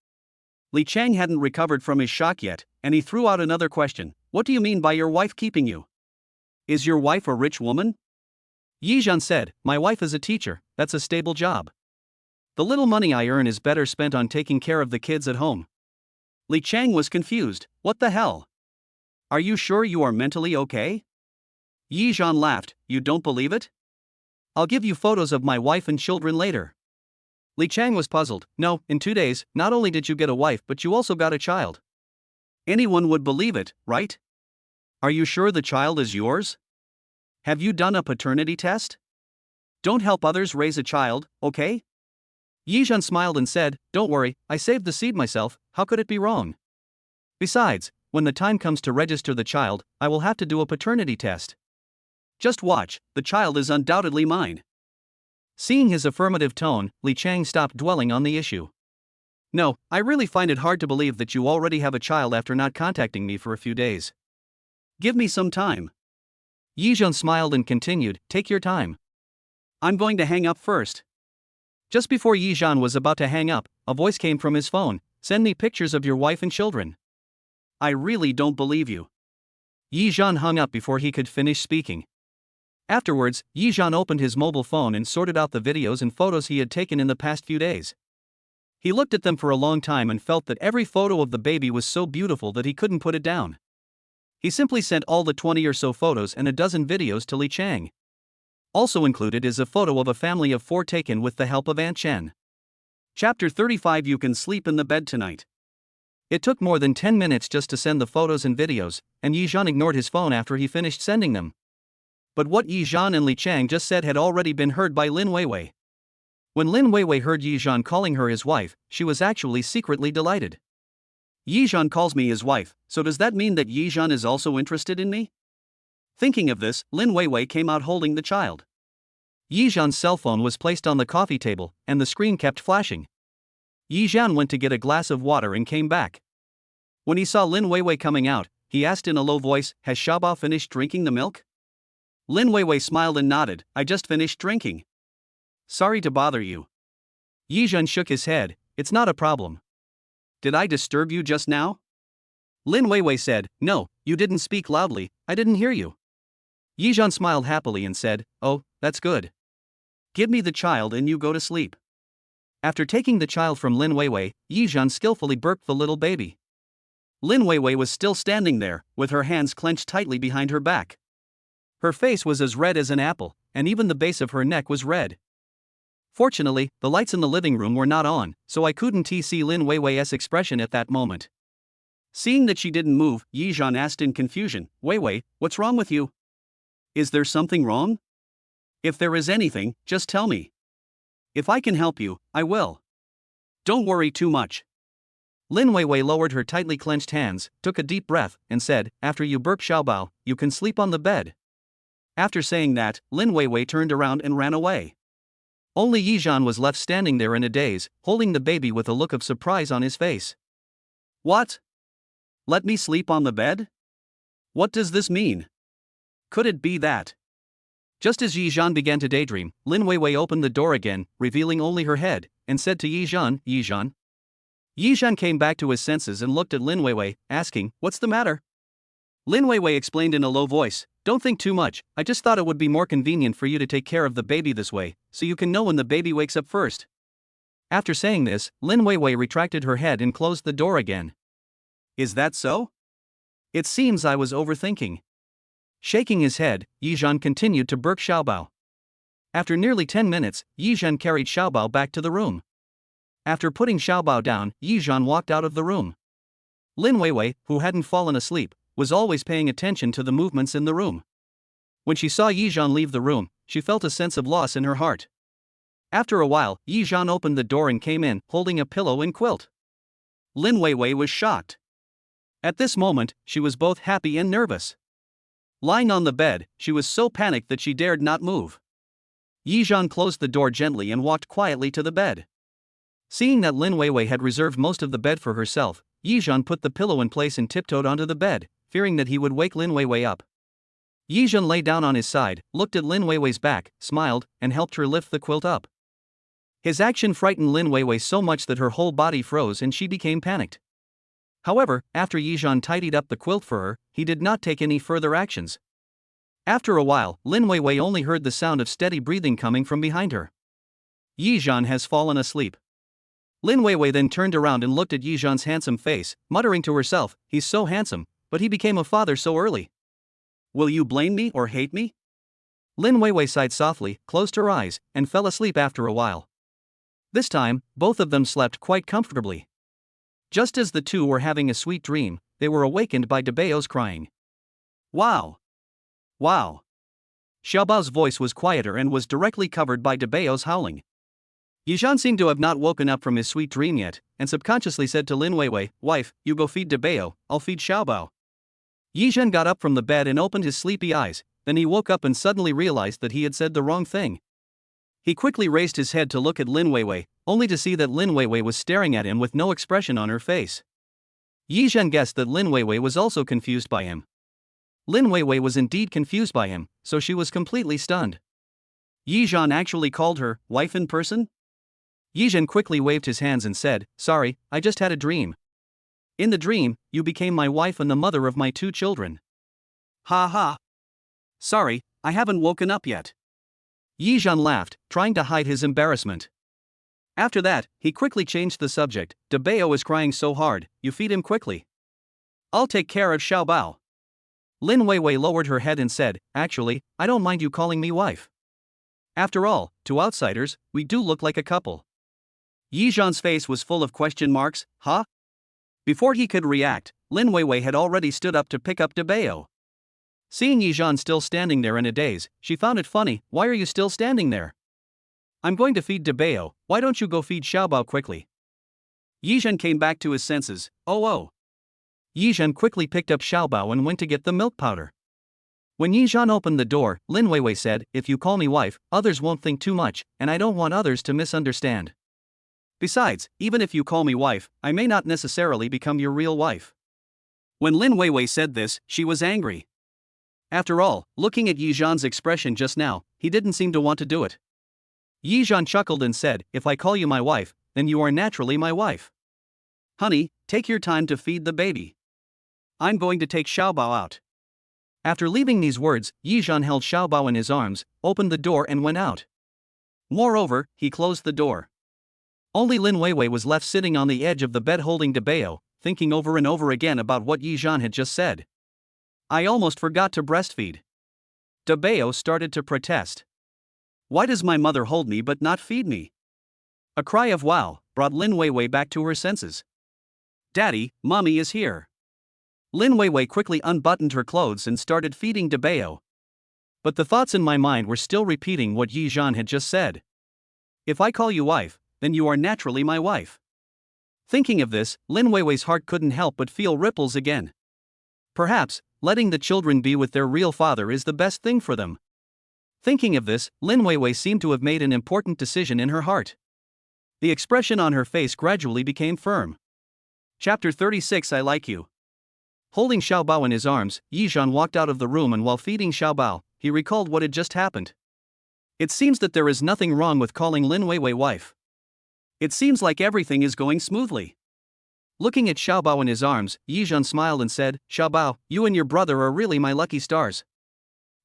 Speaker 1: Li Chang hadn't recovered from his shock yet, and he threw out another question. "What do you mean by your wife keeping you? Is your wife a rich woman?" Yizhan said, "My wife is a teacher, that's a stable job. The little money I earn is better spent on taking care of the kids at home." Li Chang was confused. "What the hell? Are you sure you are mentally okay?" Yizhan laughed. "You don't believe it? I'll give you photos of my wife and children later." Li Chang was puzzled. "No, in 2 days, not only did you get a wife but you also got a child. Anyone would believe it, right? Are you sure the child is yours? Have you done a paternity test? Don't help others raise a child, okay?" Yizhan smiled and said, "Don't worry, I saved the seed myself, how could it be wrong? Besides, when the time comes to register the child, I will have to do a paternity test. Just watch, the child is undoubtedly mine." Seeing his affirmative tone, Li Chang stopped dwelling on the issue. "No, I really find it hard to believe that you already have a child after not contacting me for a few days. Give me some time." Yizhan smiled and continued, "Take your time. I'm going to hang up first." Just before Yizhan was about to hang up, a voice came from his phone. "Send me pictures of your wife and children." "I really don't believe you." Yizhan hung up before he could finish speaking. Afterwards, Yizhan opened his mobile phone and sorted out the videos and photos he had taken in the past few days. He looked at them for a long time and felt that every photo of the baby was so beautiful that he couldn't put it down. He simply sent all the 20 or so photos and a dozen videos to Li Chang. Also included is a photo of a family of 4 taken with the help of Aunt Chen. Chapter 35. You can sleep in the bed tonight. It took more than 10 minutes just to send the photos and videos, and Yizhan ignored his phone after he finished sending them. But what Yizhan and Li Chang just said had already been heard by Lin Weiwei. When Lin Weiwei heard Yizhan calling her his wife, she was actually secretly delighted. "Yizhan calls me his wife, so does that mean that Yizhan is also interested in me?" Thinking of this, Lin Weiwei came out holding the child. Yizhan's cell phone was placed on the coffee table, and the screen kept flashing. Yizhan went to get a glass of water and came back. When he saw Lin Weiwei coming out, he asked in a low voice, "Has Xiaobao finished drinking the milk?" Lin Weiwei smiled and nodded, "I just finished drinking. Sorry to bother you." Yizhan shook his head, "It's not a problem. Did I disturb you just now?" Lin Weiwei said, "No, you didn't speak loudly, I didn't hear you." Yizhan smiled happily and said, "Oh, that's good. Give me the child and you go to sleep." After taking the child from Lin Weiwei, Yizhan skillfully burped the little baby. Lin Weiwei was still standing there, with her hands clenched tightly behind her back. Her face was as red as an apple, and even the base of her neck was red. Fortunately, the lights in the living room were not on, so I couldn't see Lin Weiwei's expression at that moment. Seeing that she didn't move, Yizhan asked in confusion, Weiwei, what's wrong with you? Is there something wrong? If there is anything, just tell me. If I can help you, I will. Don't worry too much. Lin Weiwei lowered her tightly clenched hands, took a deep breath, and said, after you burp Xiaobao, you can sleep on the bed. After saying that, Lin Weiwei turned around and ran away. Only Yizhan was left standing there in a daze, holding the baby with a look of surprise on his face. What? Let me sleep on the bed? What does this mean? Could it be that? Just as Yizhan began to daydream, Lin Weiwei opened the door again, revealing only her head, and said to Yizhan, Yizhan. Yizhan came back to his senses and looked at Lin Weiwei, asking, what's the matter? Lin Weiwei explained in a low voice, don't think too much, I just thought it would be more convenient for you to take care of the baby this way, so you can know when the baby wakes up first. After saying this, Lin Weiwei retracted her head and closed the door again. Is that so? It seems I was overthinking. Shaking his head, Yizhan continued to burp Xiaobao. After nearly 10 minutes, Yizhan carried Xiaobao back to the room. After putting Xiaobao down, Yizhan walked out of the room. Lin Weiwei, who hadn't fallen asleep, was always paying attention to the movements in the room. When she saw Yizhan leave the room, she felt a sense of loss in her heart. After a while, Yizhan opened the door and came in, holding a pillow and quilt. Lin Weiwei was shocked. At this moment, she was both happy and nervous. Lying on the bed, she was so panicked that she dared not move. Yizhan closed the door gently and walked quietly to the bed. Seeing that Lin Weiwei had reserved most of the bed for herself, Yizhan put the pillow in place and tiptoed onto the bed, fearing that he would wake Lin Weiwei up. Yizhan lay down on his side, looked at Lin Weiwei's back, smiled, and helped her lift the quilt up. His action frightened Lin Weiwei so much that her whole body froze and she became panicked. However, after Yizhan tidied up the quilt for her, he did not take any further actions. After a while, Lin Weiwei only heard the sound of steady breathing coming from behind her. Yizhan has fallen asleep. Lin Weiwei then turned around and looked at Yizhan's handsome face, muttering to herself, he's so handsome, but he became a father so early. Will you blame me or hate me? Lin Weiwei sighed softly, closed her eyes, and fell asleep after a while. This time, both of them slept quite comfortably. Just as the two were having a sweet dream, they were awakened by Debao's crying. Wow! Wow! Xiaobao's voice was quieter and was directly covered by Debao's howling. Yizhan seemed to have not woken up from his sweet dream yet, and subconsciously said to Lin Weiwei, wife, you go feed Debao, I'll feed Xiaobao. Yizhan got up from the bed and opened his sleepy eyes, then he woke up and suddenly realized that he had said the wrong thing. He quickly raised his head to look at Lin Weiwei, only to see that Lin Weiwei was staring at him with no expression on her face. Yizhan guessed that Lin Weiwei was also confused by him. Lin Weiwei was indeed confused by him, so she was completely stunned. Yizhan actually called her wife in person? Yizhan quickly waved his hands and said, sorry, I just had a dream. In the dream, you became my wife and the mother of my 2 children. Ha ha. Sorry, I haven't woken up yet. Yizhan laughed, trying to hide his embarrassment. After that, he quickly changed the subject, Debao is crying so hard, you feed him quickly. I'll take care of Xiaobao. Lin Weiwei lowered her head and said, actually, I don't mind you calling me wife. After all, to outsiders, we do look like a couple. Yizhan's face was full of question marks, huh? Before he could react, Lin Weiwei had already stood up to pick up Debao. Seeing Yizhan still standing there in a daze, she found it funny, why are you still standing there? I'm going to feed Debao, why don't you go feed Xiaobao quickly? Yizhan came back to his senses, oh. Yizhan quickly picked up Xiaobao and went to get the milk powder. When Yizhan opened the door, Lin Weiwei said, if you call me wife, others won't think too much, and I don't want others to misunderstand. Besides, even if you call me wife, I may not necessarily become your real wife. When Lin Weiwei said this, she was angry. After all, looking at Yizhan's expression just now, he didn't seem to want to do it. Yizhan chuckled and said, if I call you my wife, then you are naturally my wife. Honey, take your time to feed the baby. I'm going to take Xiaobao out. After leaving these words, Yizhan held Xiaobao in his arms, opened the door and went out. Moreover, he closed the door. Only Lin Weiwei was left sitting on the edge of the bed holding Debao, thinking over and over again about what Yizhan had just said. I almost forgot to breastfeed. Debao started to protest. Why does my mother hold me but not feed me? A cry of wow brought Lin Weiwei back to her senses. Daddy, Mommy is here. Lin Weiwei quickly unbuttoned her clothes and started feeding Debeo. But the thoughts in my mind were still repeating what Yi Zhan had just said. If I call you wife, then you are naturally my wife. Thinking of this, Lin Weiwei's heart couldn't help but feel ripples again. Perhaps, letting the children be with their real father is the best thing for them. Thinking of this, Lin Weiwei seemed to have made an important decision in her heart. The expression on her face gradually became firm. Chapter 36 I Like You. Holding Xiaobao in his arms, Yi Zhan walked out of the room, and while feeding Xiaobao, he recalled what had just happened. It seems that there is nothing wrong with calling Lin Weiwei wife. It seems like everything is going smoothly. Looking at Xiaobao in his arms, Yi Zhan smiled and said, Xiaobao, you and your brother are really my lucky stars.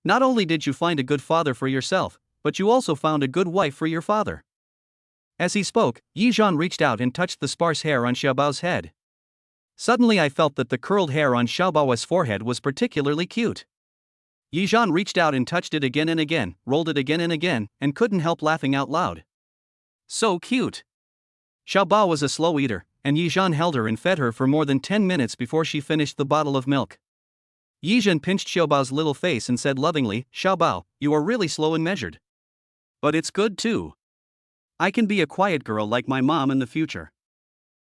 Speaker 1: Not only did you find a good father for yourself, but you also found a good wife for your father. As he spoke, Yi Zhan reached out and touched the sparse hair on Xiaobao's head. Suddenly I felt that the curled hair on Xiaobao's forehead was particularly cute. Yi Zhan reached out and touched it again and again, rolled it again and again, and couldn't help laughing out loud. So cute! Xiaobao was a slow eater, and Yi Zhan held her and fed her for more than 10 minutes before she finished the bottle of milk. Yi Zhan pinched Xiaobao's little face and said lovingly, Xiaobao, you are really slow and measured. But it's good too. I can be a quiet girl like my mom in the future.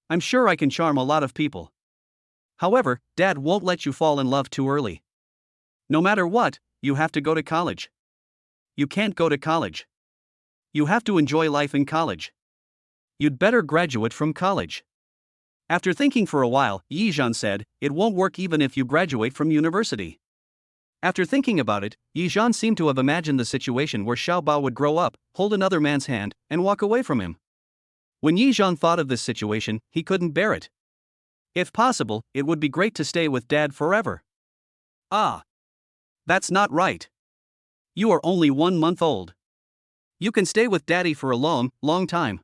Speaker 1: I'm sure I can charm a lot of people. However, Dad won't let you fall in love too early. No matter what, you have to go to college. You can't go to college. You have to enjoy life in college. You'd better graduate from college. After thinking for a while, Yi Zhan said, it won't work even if you graduate from university. After thinking about it, Yi Zhan seemed to have imagined the situation where Xiaobao would grow up, hold another man's hand, and walk away from him. When Yi Zhan thought of this situation, he couldn't bear it. If possible, it would be great to stay with Dad forever. Ah! That's not right. You are only 1 month old. You can stay with Daddy for a long, long time.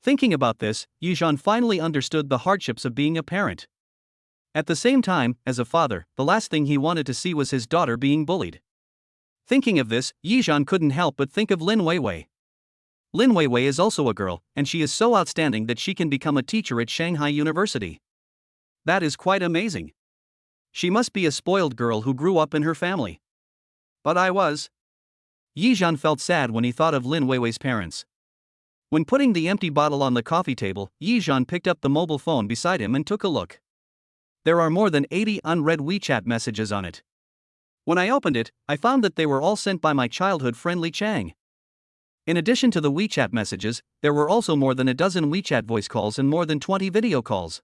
Speaker 1: Thinking about this, Yi Zhan finally understood the hardships of being a parent. At the same time, as a father, the last thing he wanted to see was his daughter being bullied. Thinking of this, Yi Zhan couldn't help but think of Lin Weiwei. Lin Weiwei is also a girl, and she is so outstanding that she can become a teacher at Shanghai University. That is quite amazing. She must be a spoiled girl who grew up in her family. But I was. Yi Zhan felt sad when he thought of Lin Weiwei's parents. When putting the empty bottle on the coffee table, Yi Zhan picked up the mobile phone beside him and took a look. There are more than 80 unread WeChat messages on it. When I opened it, I found that they were all sent by my childhood friend Li Chang. In addition to the WeChat messages, there were also more than a dozen WeChat voice calls and more than 20 video calls.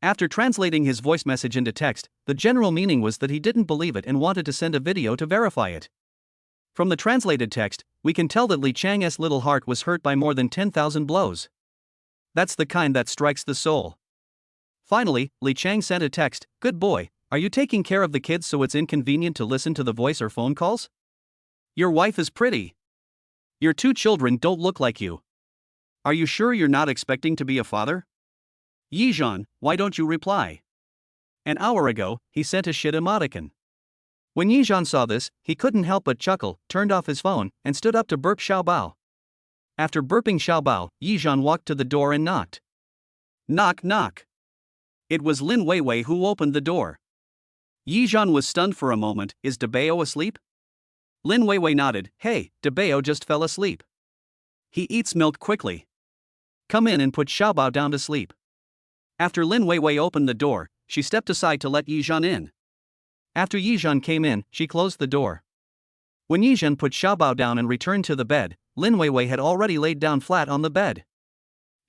Speaker 1: After translating his voice message into text, the general meaning was that he didn't believe it and wanted to send a video to verify it. From the translated text, we can tell that Li Chang's little heart was hurt by more than 10,000 blows. That's the kind that strikes the soul. Finally, Li Chang sent a text, "Good boy, are you taking care of the kids so it's inconvenient to listen to the voice or phone calls? Your wife is pretty. Your 2 children don't look like you. Are you sure you're not expecting to be a father? Yi Zhan, why don't you reply?" An hour ago, he sent a shit emoticon. When Yi Zhan saw this, he couldn't help but chuckle, turned off his phone, and stood up to burp Xiaobao. After burping Xiaobao, Yi Zhan walked to the door and knocked. Knock knock. It was Lin Weiwei who opened the door. Yi Zhan was stunned for a moment. Is Debeo asleep? Lin Weiwei nodded. Hey, Debeo just fell asleep. He eats milk quickly. Come in and put Xiaobao down to sleep. After Lin Weiwei opened the door, she stepped aside to let Yi Zhan in. After Yi Zhan came in, she closed the door. When Yi Zhan put Xiaobao down and returned to the bed, Lin Weiwei had already laid down flat on the bed.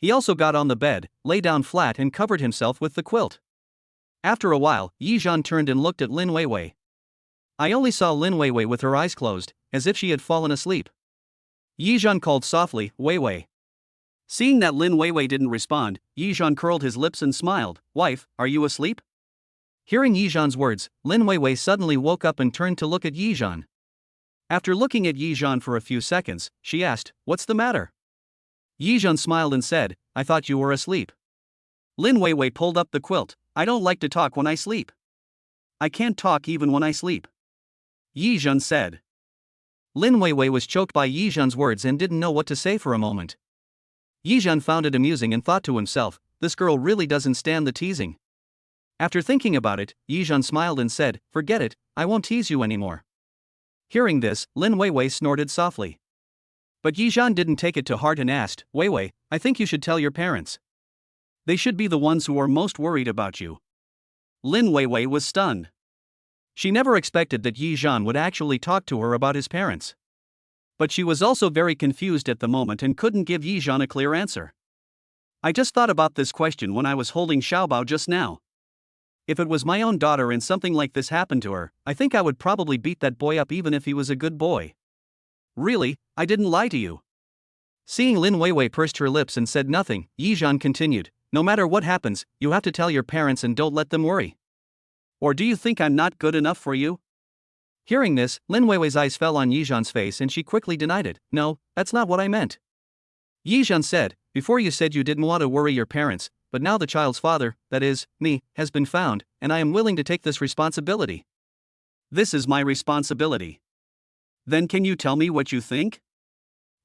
Speaker 1: He also got on the bed, lay down flat and covered himself with the quilt. After a while, Yi Zhan turned and looked at Lin Weiwei. I only saw Lin Weiwei with her eyes closed, as if she had fallen asleep. Yi Zhan called softly, Weiwei. Seeing that Lin Weiwei didn't respond, Yi Zhan curled his lips and smiled. Wife, are you asleep? Hearing Yi Zhan's words, Lin Weiwei suddenly woke up and turned to look at Yi Zhan. After looking at Yi Zhan for a few seconds, she asked, What's the matter? Yi Zhan smiled and said, I thought you were asleep. Lin Weiwei pulled up the quilt. I don't like to talk when I sleep. I can't talk even when I sleep. Yi Zhan said. Lin Weiwei was choked by Yi Zhan's words and didn't know what to say for a moment. Yi Zhan found it amusing and thought to himself, this girl really doesn't stand the teasing. After thinking about it, Yizhan smiled and said, "Forget it, I won't tease you anymore." Hearing this, Lin Weiwei snorted softly. But Yizhan didn't take it to heart and asked, "Weiwei, I think you should tell your parents. They should be the ones who are most worried about you." Lin Weiwei was stunned. She never expected that Yizhan would actually talk to her about his parents. But she was also very confused at the moment and couldn't give Yizhan a clear answer. "I just thought about this question when I was holding Xiaobao just now. If it was my own daughter and something like this happened to her, I think I would probably beat that boy up even if he was a good boy." "Really, I didn't lie to you." Seeing Lin Weiwei pursed her lips and said nothing, Yizhan continued, "No matter what happens, you have to tell your parents and don't let them worry. Or do you think I'm not good enough for you?" Hearing this, Lin Weiwei's eyes fell on Yizhan's face and she quickly denied it. "No, that's not what I meant." Yizhan said, "Before you said you didn't want to worry your parents, but now the child's father, that is, me, has been found, and I am willing to take this responsibility." "This is my responsibility. Then can you tell me what you think?"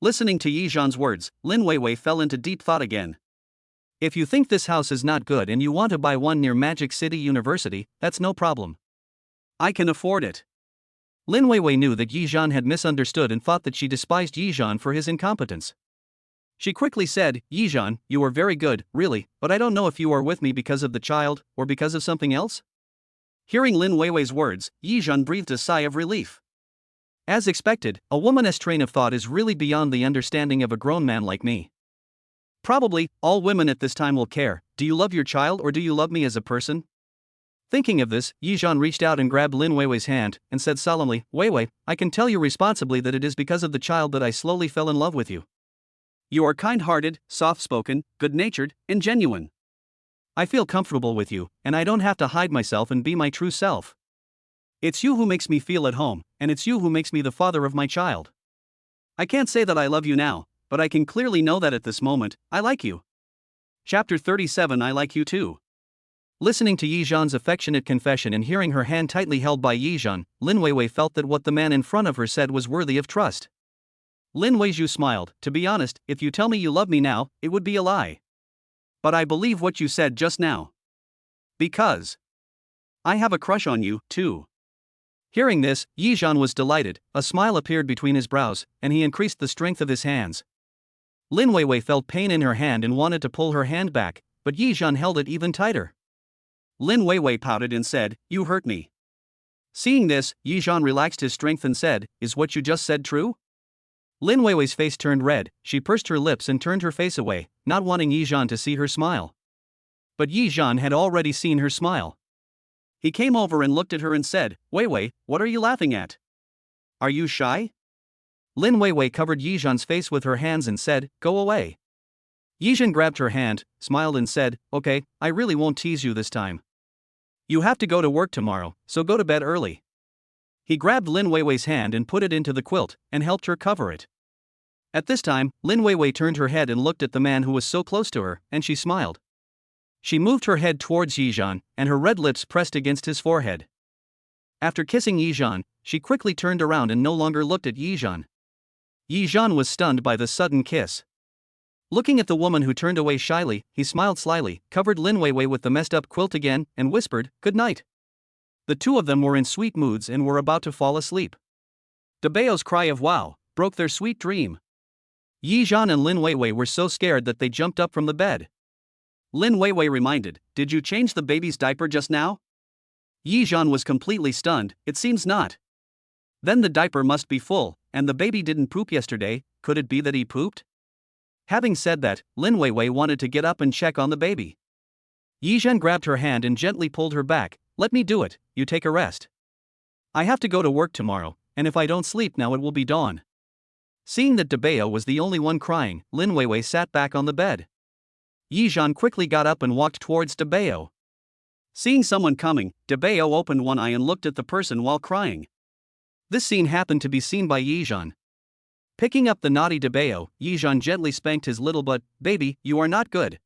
Speaker 1: Listening to Yizhan's words, Lin Weiwei fell into deep thought again. "If you think this house is not good and you want to buy one near Magic City University, that's no problem. I can afford it." Lin Weiwei knew that Yizhan had misunderstood and thought that she despised Yizhan for his incompetence. She quickly said, "Yizhan, you are very good, really, but I don't know if you are with me because of the child, or because of something else?" Hearing Lin Weiwei's words, Yizhan breathed a sigh of relief. As expected, a woman's train of thought is really beyond the understanding of a grown man like me. Probably, all women at this time will care, "Do you love your child or do you love me as a person?" Thinking of this, Yizhan reached out and grabbed Lin Weiwei's hand, and said solemnly, "Weiwei, I can tell you responsibly that it is because of the child that I slowly fell in love with you. You are kind-hearted, soft-spoken, good-natured, and genuine. I feel comfortable with you, and I don't have to hide myself and be my true self. It's you who makes me feel at home, and it's you who makes me the father of my child. I can't say that I love you now, but I can clearly know that at this moment, I like you." Chapter 37 I Like You Too. Listening to Yizhan's affectionate confession and hearing her hand tightly held by Yizhan, Lin Weiwei felt that what the man in front of her said was worthy of trust. Lin Weiwei smiled, "To be honest, if you tell me you love me now, it would be a lie. But I believe what you said just now. Because I have a crush on you, too." Hearing this, Yizhan was delighted, a smile appeared between his brows, and he increased the strength of his hands. Lin Weiwei felt pain in her hand and wanted to pull her hand back, but Yizhan held it even tighter. Lin Weiwei pouted and said, "You hurt me." Seeing this, Yizhan relaxed his strength and said, "Is what you just said true?" Lin Weiwei's face turned red, she pursed her lips and turned her face away, not wanting Yizhan to see her smile. But Yizhan had already seen her smile. He came over and looked at her and said, "Weiwei, what are you laughing at? Are you shy?" Lin Weiwei covered Yizhan's face with her hands and said, "Go away." Yizhan grabbed her hand, smiled and said, "Okay, I really won't tease you this time. You have to go to work tomorrow, so go to bed early." He grabbed Lin Weiwei's hand and put it into the quilt, and helped her cover it. At this time, Lin Weiwei turned her head and looked at the man who was so close to her, and she smiled. She moved her head towards Yizhan, and her red lips pressed against his forehead. After kissing Yizhan, she quickly turned around and no longer looked at Yizhan. Yizhan was stunned by the sudden kiss. Looking at the woman who turned away shyly, he smiled slyly, covered Lin Weiwei with the messed-up quilt again, and whispered, "Good night." The two of them were in sweet moods and were about to fall asleep. Debao's cry of "wow" broke their sweet dream. Yizhan and Lin Weiwei were so scared that they jumped up from the bed. Lin Weiwei reminded, "Did you change the baby's diaper just now?" Yizhan was completely stunned, "It seems not." "Then the diaper must be full, and the baby didn't poop yesterday, could it be that he pooped?" Having said that, Lin Weiwei wanted to get up and check on the baby. Yizhan grabbed her hand and gently pulled her back. "Let me do it, you take a rest. I have to go to work tomorrow, and if I don't sleep now it will be dawn." Seeing that Debao was the only one crying, Lin Weiwei sat back on the bed. Yizhan quickly got up and walked towards Debao. Seeing someone coming, Debao opened one eye and looked at the person while crying. This scene happened to be seen by Yizhan. Picking up the naughty Debao, Yizhan gently spanked his little butt. "Baby, you are not good."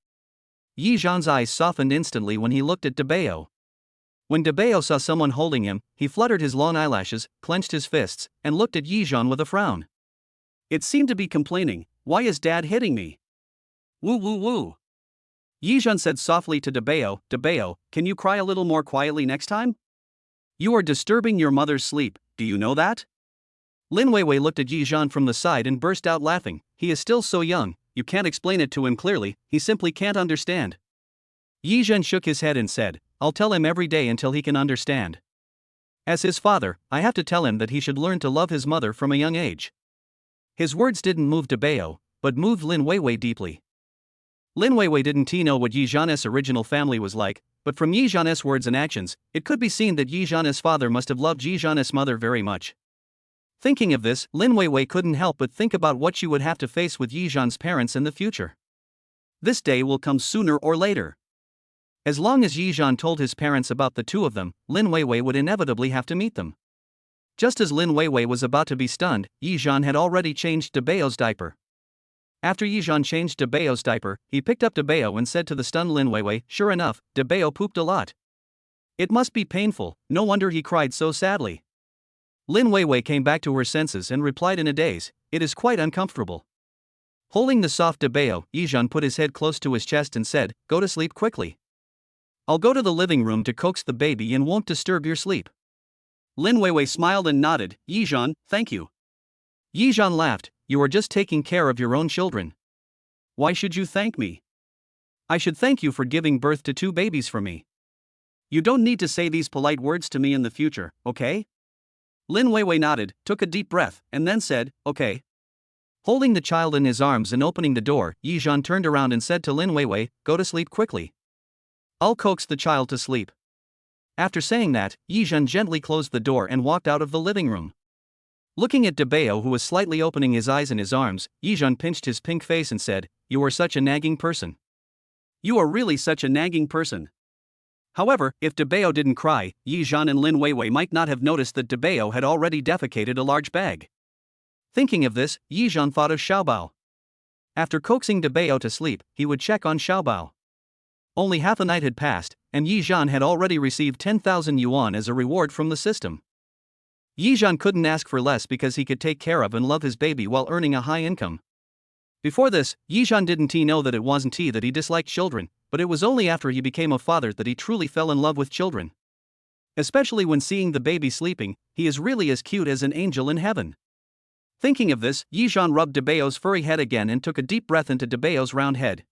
Speaker 1: Yizhan's eyes softened instantly when he looked at Debao. When Debao saw someone holding him, he fluttered his long eyelashes, clenched his fists, and looked at Yizhan with a frown. It seemed to be complaining, "Why is Dad hitting me? Woo woo woo." Yizhan said softly to Debeo, "Debeo, can you cry a little more quietly next time? You are disturbing your mother's sleep, do you know that?" Lin Weiwei looked at Yizhan from the side and burst out laughing. He is still so young, you can't explain it to him clearly, he simply can't understand. Yizhan shook his head and said, "I'll tell him every day until he can understand. As his father, I have to tell him that he should learn to love his mother from a young age." His words didn't move Debeo, but moved Lin Weiwei deeply. Lin Weiwei didn't know what Yizhan's original family was like, but from Yizhan's words and actions, it could be seen that Yizhan's father must have loved Yizhan's mother very much. Thinking of this, Lin Weiwei couldn't help but think about what she would have to face with Yizhan's parents in the future. This day will come sooner or later. As long as Yizhan told his parents about the two of them, Lin Weiwei would inevitably have to meet them. Just as Lin Weiwei was about to be stunned, Yizhan had already changed Debeo's diaper. After Yizhan changed Debeo's diaper, he picked up Debeo and said to the stunned Lin Weiwei, "Sure enough, Debeo pooped a lot. It must be painful, no wonder he cried so sadly." Lin Weiwei came back to her senses and replied in a daze, "It is quite uncomfortable." Holding the soft Debeo, Yizhan put his head close to his chest and said, "Go to sleep quickly. I'll go to the living room to coax the baby and won't disturb your sleep." Lin Weiwei smiled and nodded, "Yizhan, thank you." Yizhan laughed, "You are just taking care of your own children. Why should you thank me? I should thank you for giving birth to two babies for me. You don't need to say these polite words to me in the future, okay?" Lin Weiwei nodded, took a deep breath, and then said, "Okay." Holding the child in his arms and opening the door, Yizhan turned around and said to Lin Weiwei, "Go to sleep quickly. I'll coax the child to sleep." After saying that, Yizhan gently closed the door and walked out of the living room. Looking at Debeo, who was slightly opening his eyes in his arms, Yizhan pinched his pink face and said, "You are such a nagging person. You are really such a nagging person." However, if Debeo didn't cry, Yizhan and Lin Weiwei might not have noticed that Debeo had already defecated a large bag. Thinking of this, Yizhan thought of Xiaobao. After coaxing Debeo to sleep, he would check on Xiaobao. Only half a night had passed, and Yizhan had already received 10,000 yuan as a reward from the system. Yizhan couldn't ask for less because he could take care of and love his baby while earning a high income. Before this, Yizhan didn't know that it wasn't that he disliked children, but it was only after he became a father that he truly fell in love with children. Especially when seeing the baby sleeping, he is really as cute as an angel in heaven. Thinking of this, Yizhan rubbed Debeo's furry head again and took a deep breath into Debeo's round head.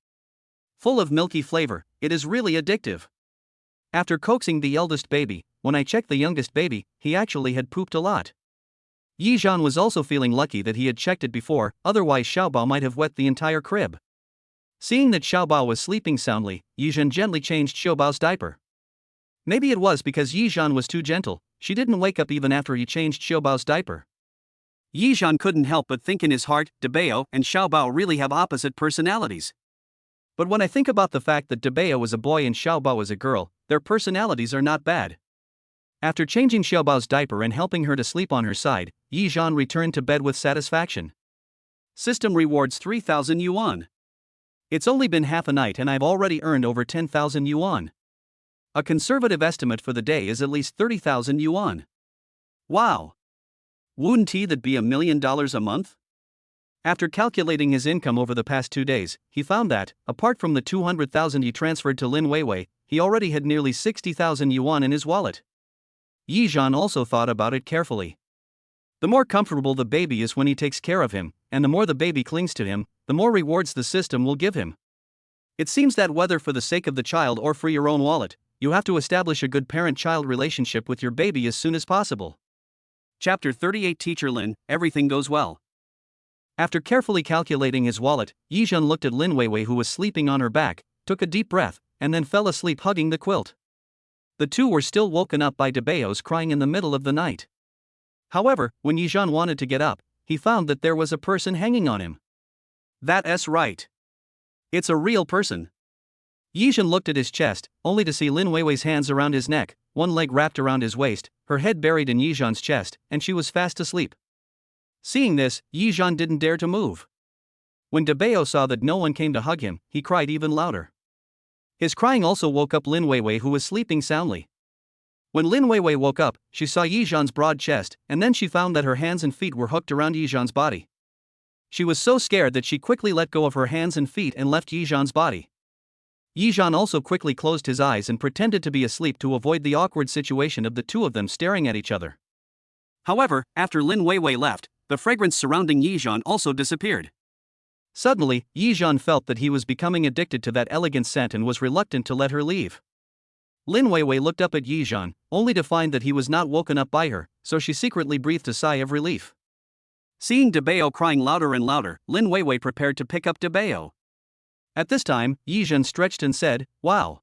Speaker 1: Full of milky flavor, it is really addictive. After coaxing the eldest baby, when I checked the youngest baby, he actually had pooped a lot. Yizhan was also feeling lucky that he had checked it before, otherwise Xiaobao might have wet the entire crib. Seeing that Xiaobao was sleeping soundly, Yizhan gently changed Xiaobao's diaper. Maybe it was because Yizhan was too gentle, she didn't wake up even after he changed Xiaobao's diaper. Yizhan couldn't help but think in his heart, Debeo and Xiaobao really have opposite personalities. But when I think about the fact that Debeo was a boy and Xiaobao was a girl, their personalities are not bad. After changing Xiaobao's diaper and helping her to sleep on her side, Yizhan returned to bed with satisfaction. System rewards 3,000 yuan. It's only been half a night and I've already earned over 10,000 yuan. A conservative estimate for the day is at least 30,000 yuan. Wow! Wouldn't that be $1 million a month? After calculating his income over the past 2 days, he found that, apart from the 200,000 he transferred to Lin Weiwei, he already had nearly 60,000 yuan in his wallet. Yizhan also thought about it carefully. The more comfortable the baby is when he takes care of him, and the more the baby clings to him, the more rewards the system will give him. It seems that whether for the sake of the child or for your own wallet, you have to establish a good parent-child relationship with your baby as soon as possible. Chapter 38 Teacher Lin, everything goes well. After carefully calculating his wallet, Yizhan looked at Lin Weiwei, who was sleeping on her back, took a deep breath, and then fell asleep hugging the quilt. The two were still woken up by Debeo's crying in the middle of the night. However, when Yizhan wanted to get up, he found that there was a person hanging on him. That's right. It's a real person. Yizhan looked at his chest, only to see Lin Weiwei's hands around his neck, one leg wrapped around his waist, her head buried in Yizhan's chest, and she was fast asleep. Seeing this, Yizhan didn't dare to move. When Debeo saw that no one came to hug him, he cried even louder. His crying also woke up Lin Weiwei, who was sleeping soundly. When Lin Weiwei woke up, she saw Yizhan's broad chest, and then she found that her hands and feet were hooked around Yizhan's body. She was so scared that she quickly let go of her hands and feet and left Yizhan's body. Yizhan also quickly closed his eyes and pretended to be asleep to avoid the awkward situation of the two of them staring at each other. However, after Lin Weiwei left, the fragrance surrounding Yizhan also disappeared. Suddenly, Yizhan felt that he was becoming addicted to that elegant scent and was reluctant to let her leave. Lin Weiwei looked up at Yizhan, only to find that he was not woken up by her, so she secretly breathed a sigh of relief. Seeing Debeo crying louder and louder, Lin Weiwei prepared to pick up Debeo. At this time, Yizhan stretched and said, "Wow.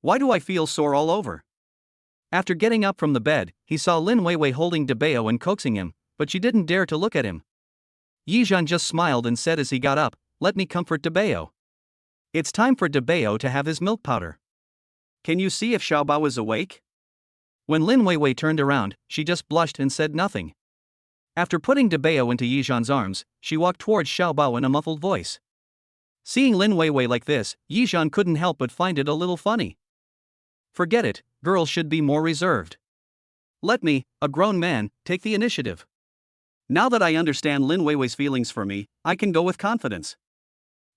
Speaker 1: Why do I feel sore all over?" After getting up from the bed, he saw Lin Weiwei holding Debeo and coaxing him, but she didn't dare to look at him. Yizhan just smiled and said as he got up, "Let me comfort Debeo. It's time for Debeo to have his milk powder. Can you see if Xiaobao is awake?" When Lin Weiwei turned around, she just blushed and said nothing. After putting Debeo into Yizhan's arms, she walked towards Xiaobao in a muffled voice. Seeing Lin Weiwei like this, Yizhan couldn't help but find it a little funny. Forget it, girls should be more reserved. Let me, a grown man, take the initiative. Now that I understand Lin Weiwei's feelings for me, I can go with confidence.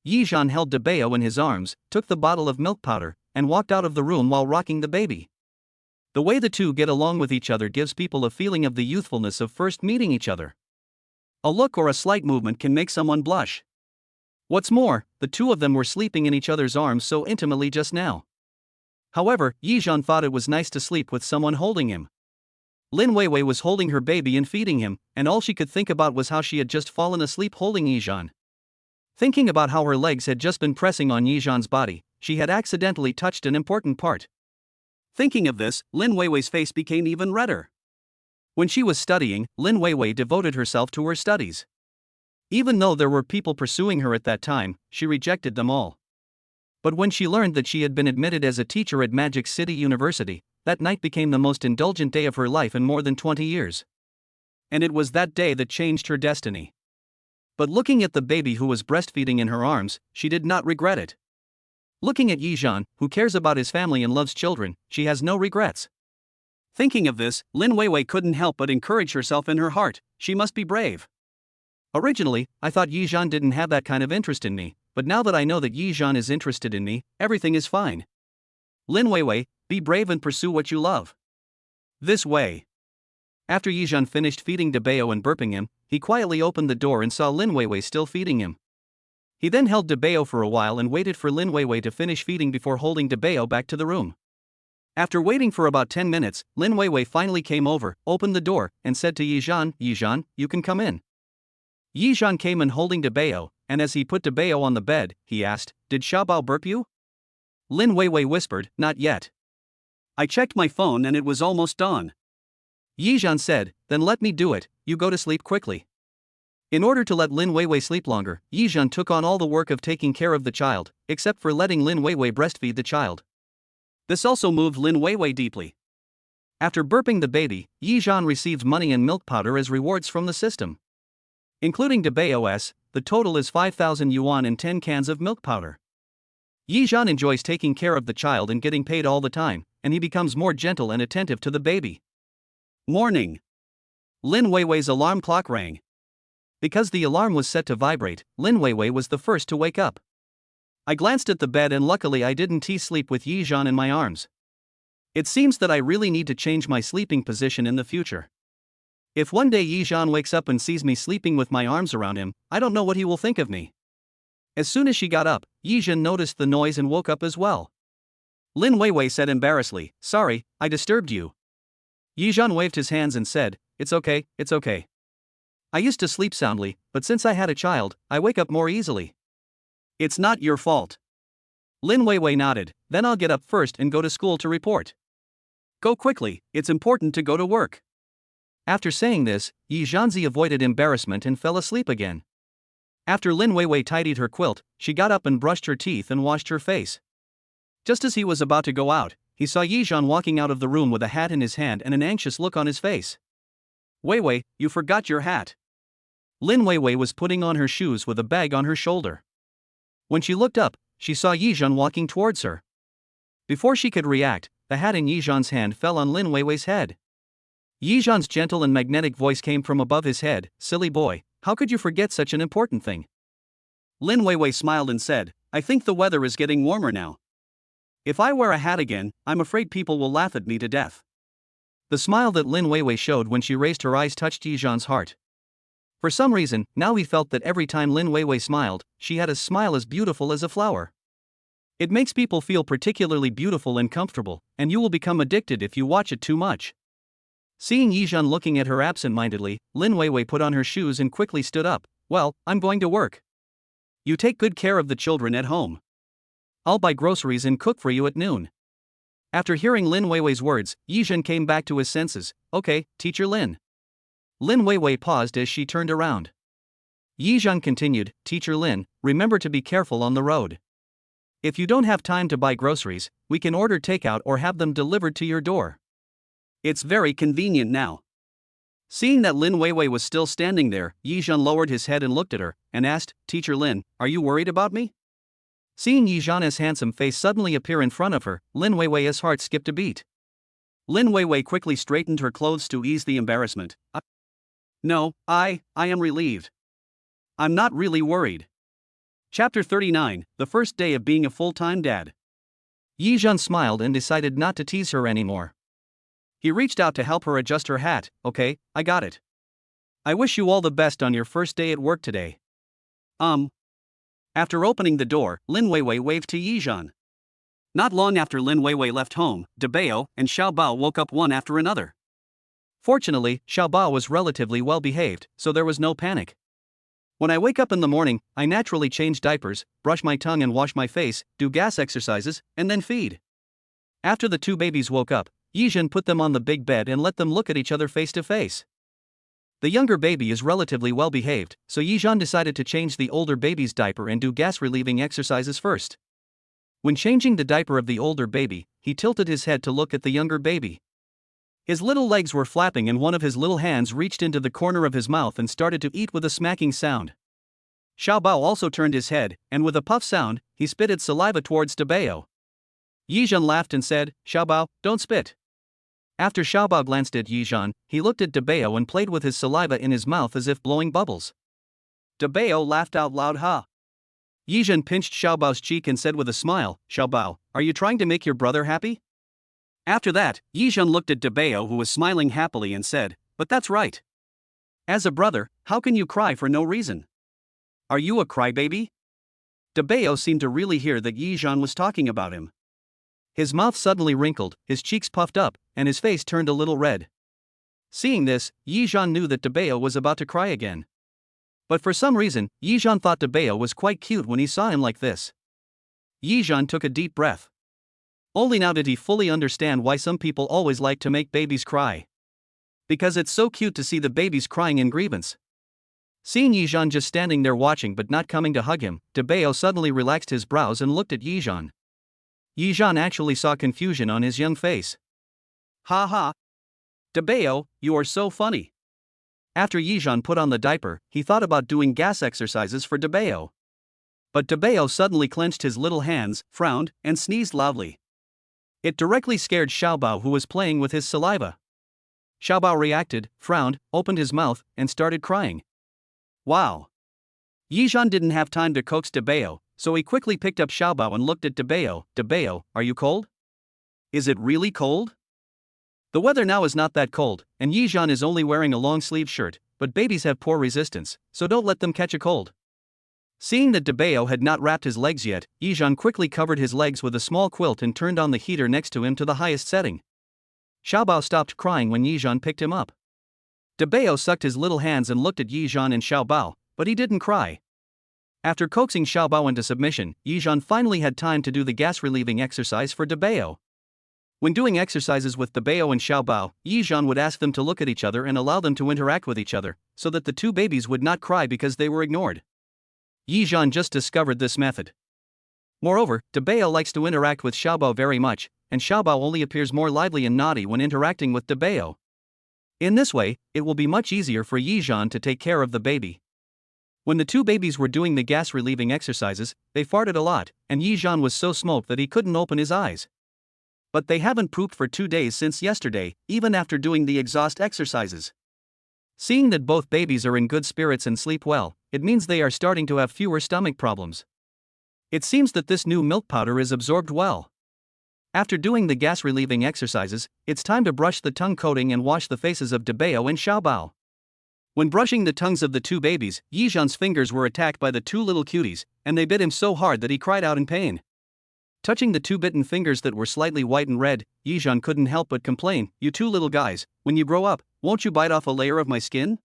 Speaker 1: Yizhan held Debeo in his arms, took the bottle of milk powder, and walked out of the room while rocking the baby. The way the two get along with each other gives people a feeling of the youthfulness of first meeting each other. A look or a slight movement can make someone blush. What's more, the two of them were sleeping in each other's arms so intimately just now. However, Yizhan thought it was nice to sleep with someone holding him. Lin Weiwei was holding her baby and feeding him, and all she could think about was how she had just fallen asleep holding Yizhan. Thinking about how her legs had just been pressing on Yizhan's body, she had accidentally touched an important part. Thinking of this, Lin Weiwei's face became even redder. When she was studying, Lin Weiwei devoted herself to her studies. Even though there were people pursuing her at that time, she rejected them all. But when she learned that she had been admitted as a teacher at Magic City University, that night became the most indulgent day of her life in more than 20 years. And it was that day that changed her destiny. But looking at the baby who was breastfeeding in her arms, she did not regret it. Looking at Yizhan, who cares about his family and loves children, she has no regrets. Thinking of this, Lin Weiwei couldn't help but encourage herself in her heart, she must be brave. Originally, I thought Yizhan didn't have that kind of interest in me, but now that I know that Yizhan is interested in me, everything is fine. Lin Weiwei, be brave and pursue what you love. This way. After Yizhan finished feeding Debeo and burping him, he quietly opened the door and saw Lin Weiwei still feeding him. He then held Debeo for a while and waited for Lin Weiwei to finish feeding before holding Debeo back to the room. After waiting for about 10 minutes, Lin Weiwei finally came over, opened the door, and said to Yizhan, "Yizhan, you can come in." Yizhan came in holding Debeo, and as he put Debeo on the bed, he asked, "Did Xiaobao burp you?" Lin Weiwei whispered, "Not yet. I checked my phone and it was almost dawn." Yizhan said, "Then let me do it, you go to sleep quickly." In order to let Lin Weiwei sleep longer, Yizhan took on all the work of taking care of the child, except for letting Lin Weiwei breastfeed the child. This also moved Lin Weiwei deeply. After burping the baby, Yizhan received money and milk powder as rewards from the system. Including Debeo's, the total is 5,000 yuan and 10 cans of milk powder. Yizhan enjoys taking care of the child and getting paid all the time, and he becomes more gentle and attentive to the baby. Morning. Lin Weiwei's alarm clock rang. Because the alarm was set to vibrate, Lin Weiwei was the first to wake up. I glanced at the bed and luckily I didn't sleep with Yizhan in my arms. It seems that I really need to change my sleeping position in the future. If one day Yizhan wakes up and sees me sleeping with my arms around him, I don't know what he will think of me. As soon as she got up, Yizhan noticed the noise and woke up as well. Lin Weiwei said embarrassedly, "Sorry, I disturbed you." Yizhan waved his hands and said, It's okay. I used to sleep soundly, but since I had a child, I wake up more easily." "It's not your fault." Lin Weiwei nodded, "Then I'll get up first and go to school to report." "Go quickly, it's important to go to work." After saying this, Yizhanzi avoided embarrassment and fell asleep again. After Lin Weiwei tidied her quilt, she got up and brushed her teeth and washed her face. Just as he was about to go out, he saw Yizhan walking out of the room with a hat in his hand and an anxious look on his face. "Weiwei, you forgot your hat." Lin Weiwei was putting on her shoes with a bag on her shoulder. When she looked up, she saw Yizhan walking towards her. Before she could react, the hat in Yizhan's hand fell on Lin Weiwei's head. Yizhan's gentle and magnetic voice came from above his head, "Silly boy, how could you forget such an important thing?" Lin Weiwei smiled and said, "I think the weather is getting warmer now. If I wear a hat again, I'm afraid people will laugh at me to death. The smile that Lin Weiwei showed when she raised her eyes touched Yijan's heart. For some reason, now he felt that every time Lin Weiwei smiled, she had a smile as beautiful as a flower. It makes people feel particularly beautiful and comfortable, and you will become addicted if you watch it too much. Seeing Yijan looking at her absent-mindedly, Lin Weiwei put on her shoes and quickly stood up. Well, I'm going to work. You take good care of the children at home. I'll buy groceries and cook for you at noon. After hearing Lin Weiwei's words, Yijan came back to his senses. Okay, Teacher Lin. Lin Weiwei paused as she turned around. Yijan continued, Teacher Lin, remember to be careful on the road. If you don't have time to buy groceries, we can order takeout or have them delivered to your door. It's very convenient now. Seeing that Lin Weiwei was still standing there, Yijan lowered his head and looked at her, and asked, Teacher Lin, are you worried about me? Seeing Yijan's handsome face suddenly appear in front of her, Lin Weiwei's heart skipped a beat. Lin Weiwei quickly straightened her clothes to ease the embarrassment. No, I am relieved. I'm not really worried. Chapter 39, the first day of being a full-time dad. Yijan smiled and decided not to tease her anymore. He reached out to help her adjust her hat. Okay, I got it. I wish you all the best on your first day at work today. After opening the door, Lin Weiwei waved to Yijan. Not long after Lin Weiwei left home, Deepening and Xiaobao woke up one after another. Fortunately, Xiaobao was relatively well behaved, so there was no panic. When I wake up in the morning, I naturally change diapers, brush my tongue and wash my face, do gas exercises, and then feed. After the two babies woke up, Yijan put them on the big bed and let them look at each other face to face. The younger baby is relatively well behaved, so Yijan decided to change the older baby's diaper and do gas-relieving exercises first. When changing the diaper of the older baby, he tilted his head to look at the younger baby. His little legs were flapping and one of his little hands reached into the corner of his mouth and started to eat with a smacking sound. Xiaobao also turned his head, and with a puff sound, he spitted saliva towards Deepening. Yijan laughed and said, Xiaobao, don't spit. After Xiaobao glanced at Yijan, he looked at Deepening and played with his saliva in his mouth as if blowing bubbles. Deepening laughed out loud. Ha! Yijan pinched Xiaobao's cheek and said with a smile, Xiaobao, are you trying to make your brother happy? After that, Yijan looked at Deepening who was smiling happily and said, but that's right. As a brother, how can you cry for no reason? Are you a crybaby? Deepening seemed to really hear that Yijan was talking about him. His mouth suddenly wrinkled, his cheeks puffed up, and his face turned a little red. Seeing this, Yijan knew that Deepening was about to cry again. But for some reason, Yijan thought Deepening was quite cute when he saw him like this. Yijan took a deep breath. Only now did he fully understand why some people always like to make babies cry. Because it's so cute to see the babies crying in grievance. Seeing Yijan just standing there watching but not coming to hug him, Deepening suddenly relaxed his brows and looked at Yijan. Yijan actually saw confusion on his young face. Ha ha! Deepening, you are so funny. After Yijan put on the diaper, he thought about doing gas exercises for Deepening. But Deepening suddenly clenched his little hands, frowned, and sneezed loudly. It directly scared Xiaobao who was playing with his saliva. Xiaobao reacted, frowned, opened his mouth, and started crying. Wow! Yijan didn't have time to coax Deepening, so he quickly picked up Xiaobao and looked at Deepening. Deepening, are you cold? Is it really cold? The weather now is not that cold, and Yijan is only wearing a long-sleeved shirt, but babies have poor resistance, so don't let them catch a cold. Seeing that Deepening had not wrapped his legs yet, Yijan quickly covered his legs with a small quilt and turned on the heater next to him to the highest setting. Xiaobao stopped crying when Yijan picked him up. Deepening sucked his little hands and looked at Yijan and Xiaobao, but he didn't cry. After coaxing Xiaobao into submission, Yijan finally had time to do the gas-relieving exercise for Deepening. When doing exercises with Deepening and Xiaobao, Yijan would ask them to look at each other and allow them to interact with each other, so that the two babies would not cry because they were ignored. Yijan just discovered this method. Moreover, Deepening likes to interact with Xiaobao very much, and Xiaobao only appears more lively and naughty when interacting with Deepening. In this way, it will be much easier for Yijan to take care of the baby. When the two babies were doing the gas-relieving exercises, they farted a lot, and Yijan was so smoked that he couldn't open his eyes. But they haven't pooped for 2 days since yesterday, even after doing the exhaust exercises. Seeing that both babies are in good spirits and sleep well, it means they are starting to have fewer stomach problems. It seems that this new milk powder is absorbed well. After doing the gas-relieving exercises, it's time to brush the tongue coating and wash the faces of Debao and Xiaobao. When brushing the tongues of the two babies, Yizhan's fingers were attacked by the two little cuties, and they bit him so hard that he cried out in pain. Touching the two bitten fingers that were slightly white and red, Yizhan couldn't help but complain, "You two little guys, when you grow up, won't you bite off a layer of my skin?"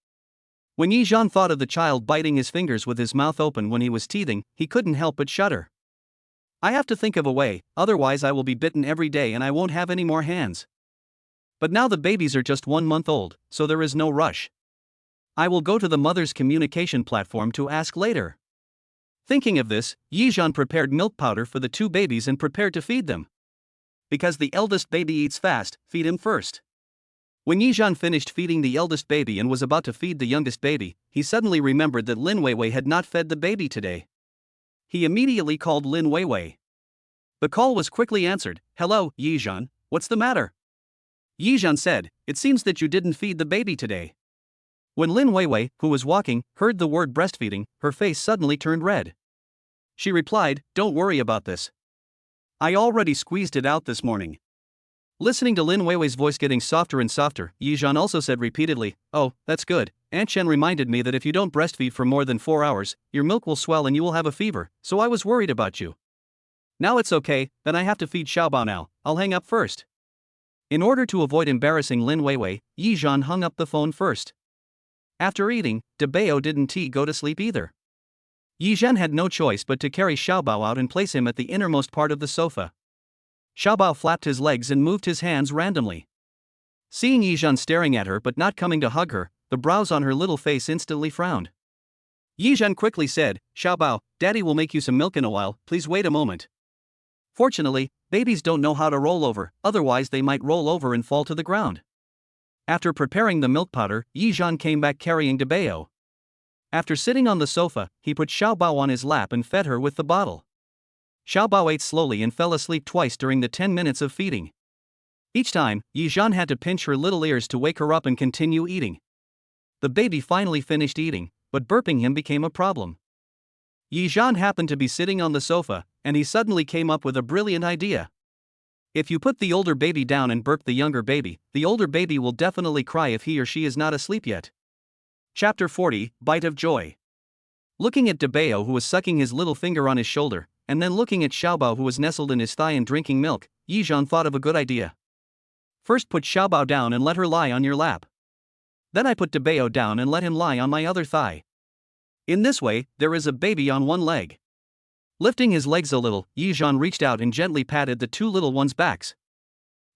Speaker 1: When Yizhan thought of the child biting his fingers with his mouth open when he was teething, he couldn't help but shudder. "I have to think of a way, otherwise I will be bitten every day and I won't have any more hands. But now the babies are just 1 month old, so there is no rush. I will go to the mother's communication platform to ask later." Thinking of this, Yizhan prepared milk powder for the two babies and prepared to feed them. Because the eldest baby eats fast, feed him first. When Yizhan finished feeding the eldest baby and was about to feed the youngest baby, he suddenly remembered that Lin Weiwei had not fed the baby today. He immediately called Lin Weiwei. The call was quickly answered. "Hello, Yizhan, what's the matter?" Yizhan said, "It seems that you didn't feed the baby today." When Lin Weiwei, who was walking, heard the word breastfeeding, her face suddenly turned red. She replied, "Don't worry about this. I already squeezed it out this morning." Listening to Lin Weiwei's voice getting softer and softer, Yizhan also said repeatedly, "Oh, that's good. Aunt Chen reminded me that if you don't breastfeed for more than 4 hours, your milk will swell and you will have a fever, so I was worried about you. Now it's okay, then I have to feed Xiaobao now, I'll hang up first." In order to avoid embarrassing Lin Weiwei, Yizhan hung up the phone first. After eating, Debao didn't go to sleep either. Yizhan had no choice but to carry Xiaobao out and place him at the innermost part of the sofa. Xiaobao flapped his legs and moved his hands randomly. Seeing Yizhan staring at her but not coming to hug her, the brows on her little face instantly frowned. Yizhan quickly said, "Xiaobao, Daddy will make you some milk in a while, please wait a moment." Fortunately, babies don't know how to roll over, otherwise they might roll over and fall to the ground. After preparing the milk powder, Yizhan came back carrying Debao. After sitting on the sofa, he put Xiaobao on his lap and fed her with the bottle. Xiaobao ate slowly and fell asleep twice during the 10 minutes of feeding. Each time, Yizhan had to pinch her little ears to wake her up and continue eating. The baby finally finished eating, but burping him became a problem. Yizhan happened to be sitting on the sofa, and he suddenly came up with a brilliant idea. If you put the older baby down and burp the younger baby, the older baby will definitely cry if he or she is not asleep yet. Chapter 40, Bite of Joy. Looking at Debao, who was sucking his little finger on his shoulder, and then looking at Xiaobao, who was nestled in his thigh and drinking milk, Yizhan thought of a good idea. "First put Xiaobao down and let her lie on your lap. Then I put Debao down and let him lie on my other thigh. In this way, there is a baby on one leg." Lifting his legs a little, Yizhan reached out and gently patted the two little ones' backs.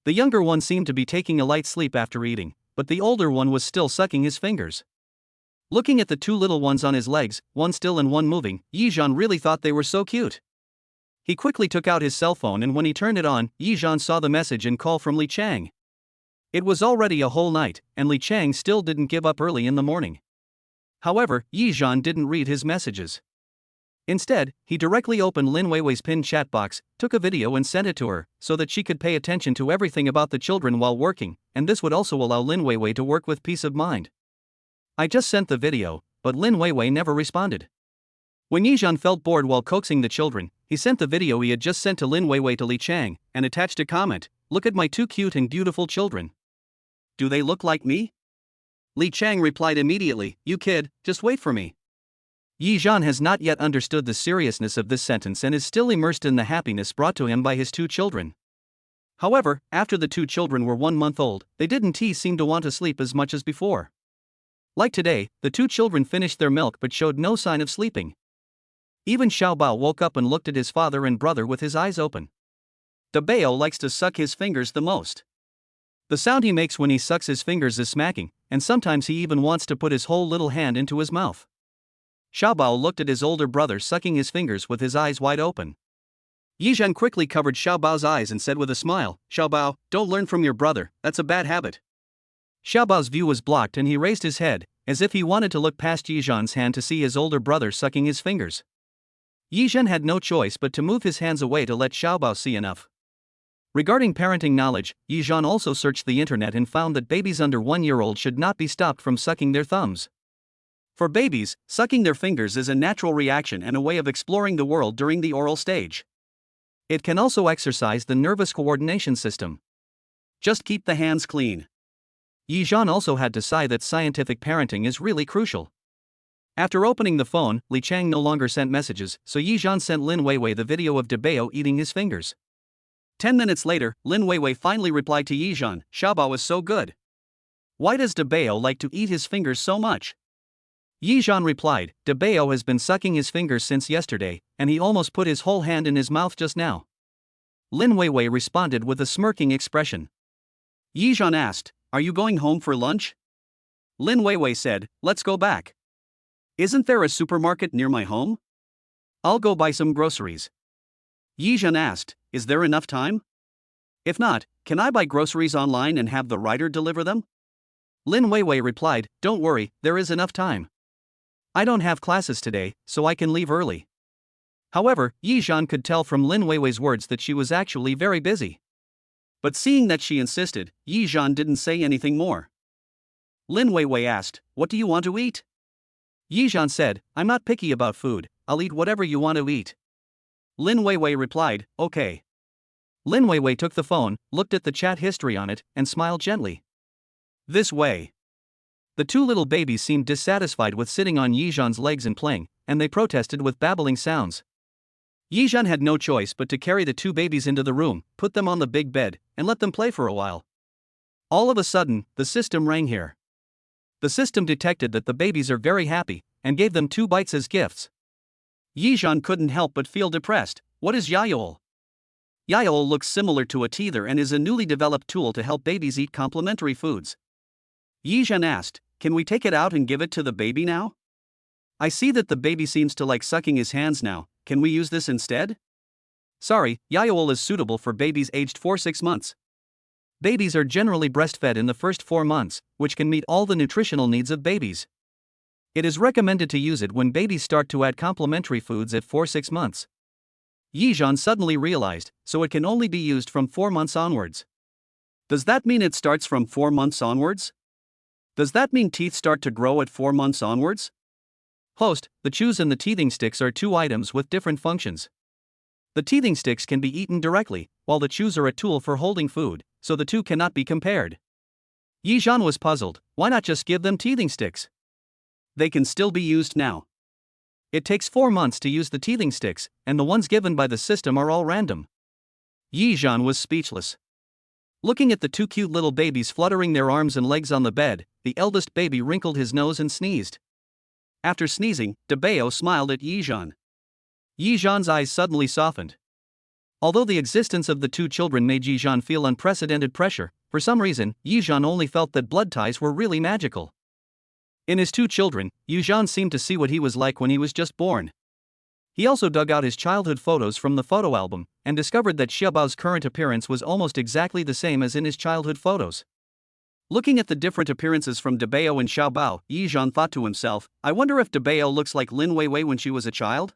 Speaker 1: The younger one seemed to be taking a light sleep after eating, but the older one was still sucking his fingers. Looking at the two little ones on his legs, one still and one moving, Yizhan really thought they were so cute. He quickly took out his cell phone, and when he turned it on, Yizhan saw the message and call from Li Chang. It was already a whole night, and Li Chang still didn't give up early in the morning. However, Yizhan didn't read his messages. Instead, he directly opened Lin Weiwei's pinned chat box, took a video and sent it to her, so that she could pay attention to everything about the children while working, and this would also allow Lin Weiwei to work with peace of mind. "I just sent the video, but Lin Weiwei never responded." When Yizhan felt bored while coaxing the children, he sent the video he had just sent to Lin Weiwei to Li Chang, and attached a comment, "Look at my two cute and beautiful children. Do they look like me?" Li Chang replied immediately, "You kid, just wait for me." Yizhan has not yet understood the seriousness of this sentence and is still immersed in the happiness brought to him by his two children. However, after the two children were 1 month old, they didn't seem to want to sleep as much as before. Like today, the two children finished their milk but showed no sign of sleeping. Even Xiaobao woke up and looked at his father and brother with his eyes open. Debao likes to suck his fingers the most. The sound he makes when he sucks his fingers is smacking, and sometimes he even wants to put his whole little hand into his mouth. Xiaobao looked at his older brother sucking his fingers with his eyes wide open. Yizhan quickly covered Xiaobao's eyes and said with a smile, "Xiaobao, don't learn from your brother, that's a bad habit." Xiaobao's view was blocked and he raised his head, as if he wanted to look past Yizhan's hand to see his older brother sucking his fingers. Yizhan had no choice but to move his hands away to let Xiaobao see enough. Regarding parenting knowledge, Yizhan also searched the internet and found that babies under 1 year old should not be stopped from sucking their thumbs. For babies, sucking their fingers is a natural reaction and a way of exploring the world during the oral stage. It can also exercise the nervous coordination system. Just keep the hands clean. Yizhan also had to sigh that scientific parenting is really crucial. After opening the phone, Li Chang no longer sent messages, so Yizhan sent Lin Weiwei the video of Deepening eating his fingers. 10 minutes later, Lin Weiwei finally replied to Yizhan, Xiaobao is so good. Why does Deepening like to eat his fingers so much? Yizhan replied, Deepening has been sucking his fingers since yesterday, and he almost put his whole hand in his mouth just now. Lin Weiwei responded with a smirking expression. Yizhan asked, are you going home for lunch? Lin Weiwei said, let's go back. Isn't there a supermarket near my home? I'll go buy some groceries. Yizhan asked, is there enough time? If not, can I buy groceries online and have the rider deliver them? Lin Weiwei replied, don't worry, there is enough time. I don't have classes today, so I can leave early. However, Yizhan could tell from Lin Weiwei's words that she was actually very busy. But seeing that she insisted, Yizhan didn't say anything more. Lin Weiwei asked, what do you want to eat? Yizhan said, I'm not picky about food, I'll eat whatever you want to eat. Lin Weiwei replied, okay. Lin Weiwei took the phone, looked at the chat history on it, and smiled gently. This way. The two little babies seemed dissatisfied with sitting on Yizhan's legs and playing, and they protested with babbling sounds. Yizhan had no choice but to carry the two babies into the room, put them on the big bed, and let them play for a while. All of a sudden, the system rang here. The system detected that the babies are very happy, and gave them 2 bites as gifts. Yizhan couldn't help but feel depressed. What is Yaoyol? Yaoyol looks similar to a teether and is a newly developed tool to help babies eat complementary foods. Yizhan asked, can we take it out and give it to the baby now? I see that the baby seems to like sucking his hands now, can we use this instead? Sorry, Yaoyol is suitable for babies aged 4-6 months. Babies are generally breastfed in the first 4 months, which can meet all the nutritional needs of babies. It is recommended to use it when babies start to add complementary foods at 4-6 months. Yizhan suddenly realized, so it can only be used from 4 months onwards. Does that mean it starts from 4 months onwards? Does that mean teeth start to grow at 4 months onwards? Host, the chews and the teething sticks are 2 items with different functions. The teething sticks can be eaten directly, while the chews are a tool for holding food, so the two cannot be compared. Yizhan was puzzled, why not just give them teething sticks? They can still be used now. It takes 4 months to use the teething sticks, and the ones given by the system are all random. Yizhan was speechless. Looking at the 2 cute little babies fluttering their arms and legs on the bed, the eldest baby wrinkled his nose and sneezed. After sneezing, Deepening smiled at Yizhan. Yizhan's eyes suddenly softened. Although the existence of the 2 children made Yizhan feel unprecedented pressure, for some reason, Yizhan only felt that blood ties were really magical. In his 2 children, Yizhan seemed to see what he was like when he was just born. He also dug out his childhood photos from the photo album, and discovered that Xiaobao's current appearance was almost exactly the same as in his childhood photos. Looking at the different appearances from Deepening and Xiaobao, Yizhan thought to himself, I wonder if Deepening looks like Lin Weiwei when she was a child?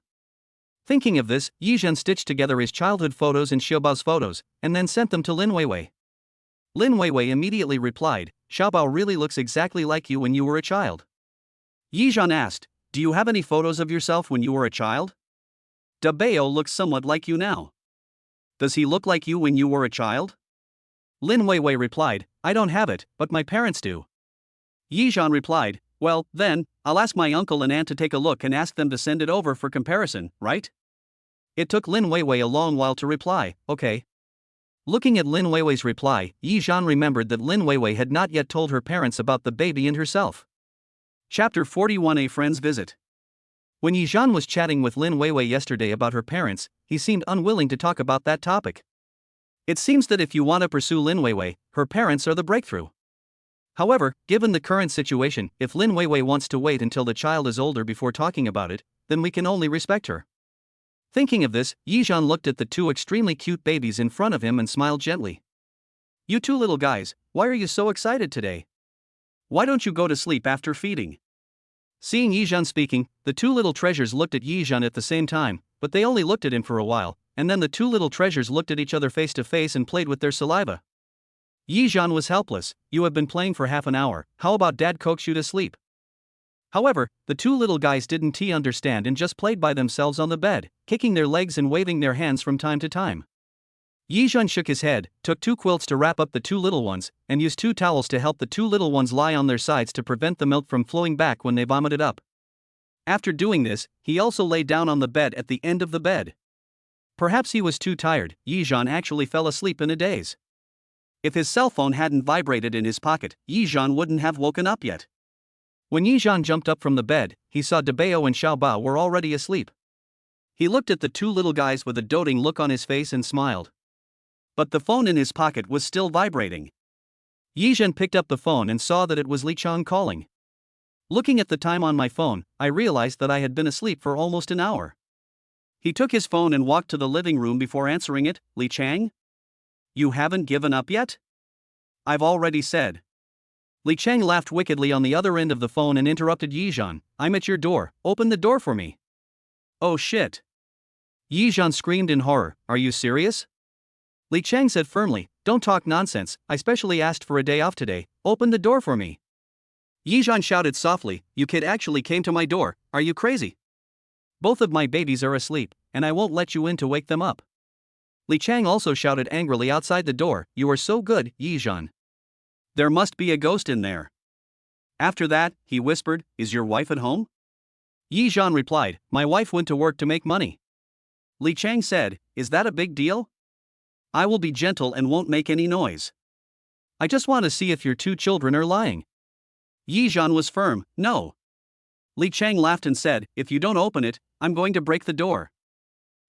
Speaker 1: Thinking of this, Yizhan stitched together his childhood photos and Xiaobao's photos, and then sent them to Lin Weiwei. Lin Weiwei immediately replied, Xiaobao really looks exactly like you when you were a child. Yizhan asked, do you have any photos of yourself when you were a child? Deepening looks somewhat like you now. Does he look like you when you were a child? Lin Weiwei replied, I don't have it, but my parents do. Yizhan replied, well, then, I'll ask my uncle and aunt to take a look and ask them to send it over for comparison, right? It took Lin Weiwei a long while to reply, okay. Looking at Lin Weiwei's reply, Yizhan remembered that Lin Weiwei had not yet told her parents about the baby and herself. Chapter 41 A Friend's Visit. When Yizhan was chatting with Lin Weiwei yesterday about her parents, he seemed unwilling to talk about that topic. It seems that if you want to pursue Lin Weiwei, her parents are the breakthrough. However, given the current situation, if Lin Weiwei wants to wait until the child is older before talking about it, then we can only respect her. Thinking of this, Yizhan looked at the 2 extremely cute babies in front of him and smiled gently. You 2 little guys, why are you so excited today? Why don't you go to sleep after feeding? Seeing Yizhan speaking, the 2 little treasures looked at Yizhan at the same time, but they only looked at him for a while, and then the 2 little treasures looked at each other face to face and played with their saliva. Yizhan was helpless. You have been playing for half an hour, how about Dad coax you to sleep? However, the two little guys didn't understand and just played by themselves on the bed, kicking their legs and waving their hands from time to time. Yizhan shook his head, took 2 quilts to wrap up the 2 little ones, and used 2 towels to help the 2 little ones lie on their sides to prevent the milk from flowing back when they vomited up. After doing this, he also lay down on the bed at the end of the bed. Perhaps he was too tired. Yizhan actually fell asleep in a daze. If his cell phone hadn't vibrated in his pocket, Yizhan wouldn't have woken up yet. When Yizhan jumped up from the bed, he saw Debao and Xiaobao were already asleep. He looked at the 2 little guys with a doting look on his face and smiled. But the phone in his pocket was still vibrating. Yizhan picked up the phone and saw that it was Li Chang calling. Looking at the time on my phone, I realized that I had been asleep for almost an hour. He took his phone and walked to the living room before answering it. Li Chang? You haven't given up yet? I've already said. Li Chang laughed wickedly on the other end of the phone and interrupted Yizhan. I'm at your door, open the door for me. Oh shit. Yizhan screamed in horror, are you serious? Li Chang said firmly, don't talk nonsense, I specially asked for a day off today, open the door for me. Yizhan shouted softly, you kid actually came to my door, are you crazy? Both of my babies are asleep, and I won't let you in to wake them up. Li Chang also shouted angrily outside the door, you are so good, Yizhan. There must be a ghost in there. After that, he whispered, is your wife at home? Yizhan replied, my wife went to work to make money. Li Chang said, is that a big deal? I will be gentle and won't make any noise. I just want to see if your 2 children are lying. Yizhan was firm, no. Li Chang laughed and said, if you don't open it, I'm going to break the door.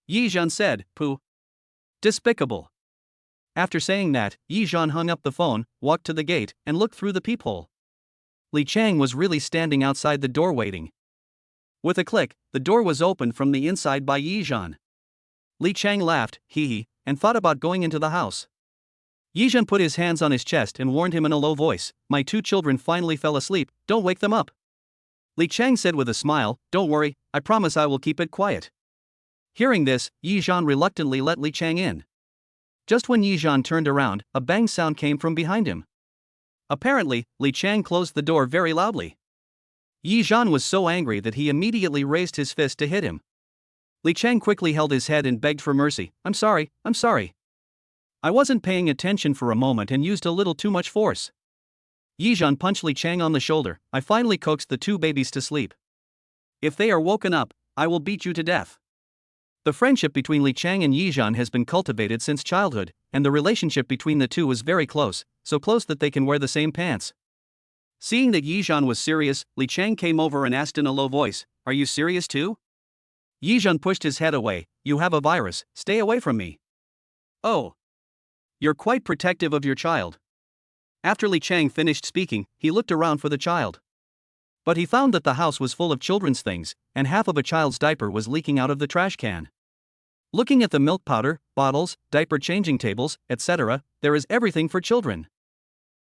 Speaker 1: Yizhan said, pooh. Despicable. After saying that, Yizhan hung up the phone, walked to the gate, and looked through the peephole. Li Chang was really standing outside the door waiting. With a click, the door was opened from the inside by Yizhan. Li Chang laughed, hee, and thought about going into the house. Yizhan put his hands on his chest and warned him in a low voice, my 2 children finally fell asleep, don't wake them up. Li Chang said with a smile, don't worry, I promise I will keep it quiet. Hearing this, Yizhan reluctantly let Li Chang in. Just when Yizhan turned around, a bang sound came from behind him. Apparently, Li Chang closed the door very loudly. Yizhan was so angry that he immediately raised his fist to hit him. Li Chang quickly held his head and begged for mercy, I'm sorry. I wasn't paying attention for a moment and used a little too much force. Yizhan punched Li Chang on the shoulder, I finally coaxed the 2 babies to sleep. If they are woken up, I will beat you to death. The friendship between Li Chang and Yizhan has been cultivated since childhood, and the relationship between the two is very close, so close that they can wear the same pants. Seeing that Yizhan was serious, Li Chang came over and asked in a low voice, are you serious too? Yizhan pushed his head away, you have a virus, stay away from me. Oh. You're quite protective of your child. After Li Chang finished speaking, he looked around for the child. But he found that the house was full of children's things, and half of a child's diaper was leaking out of the trash can. Looking at the milk powder, bottles, diaper changing tables, etc., there is everything for children.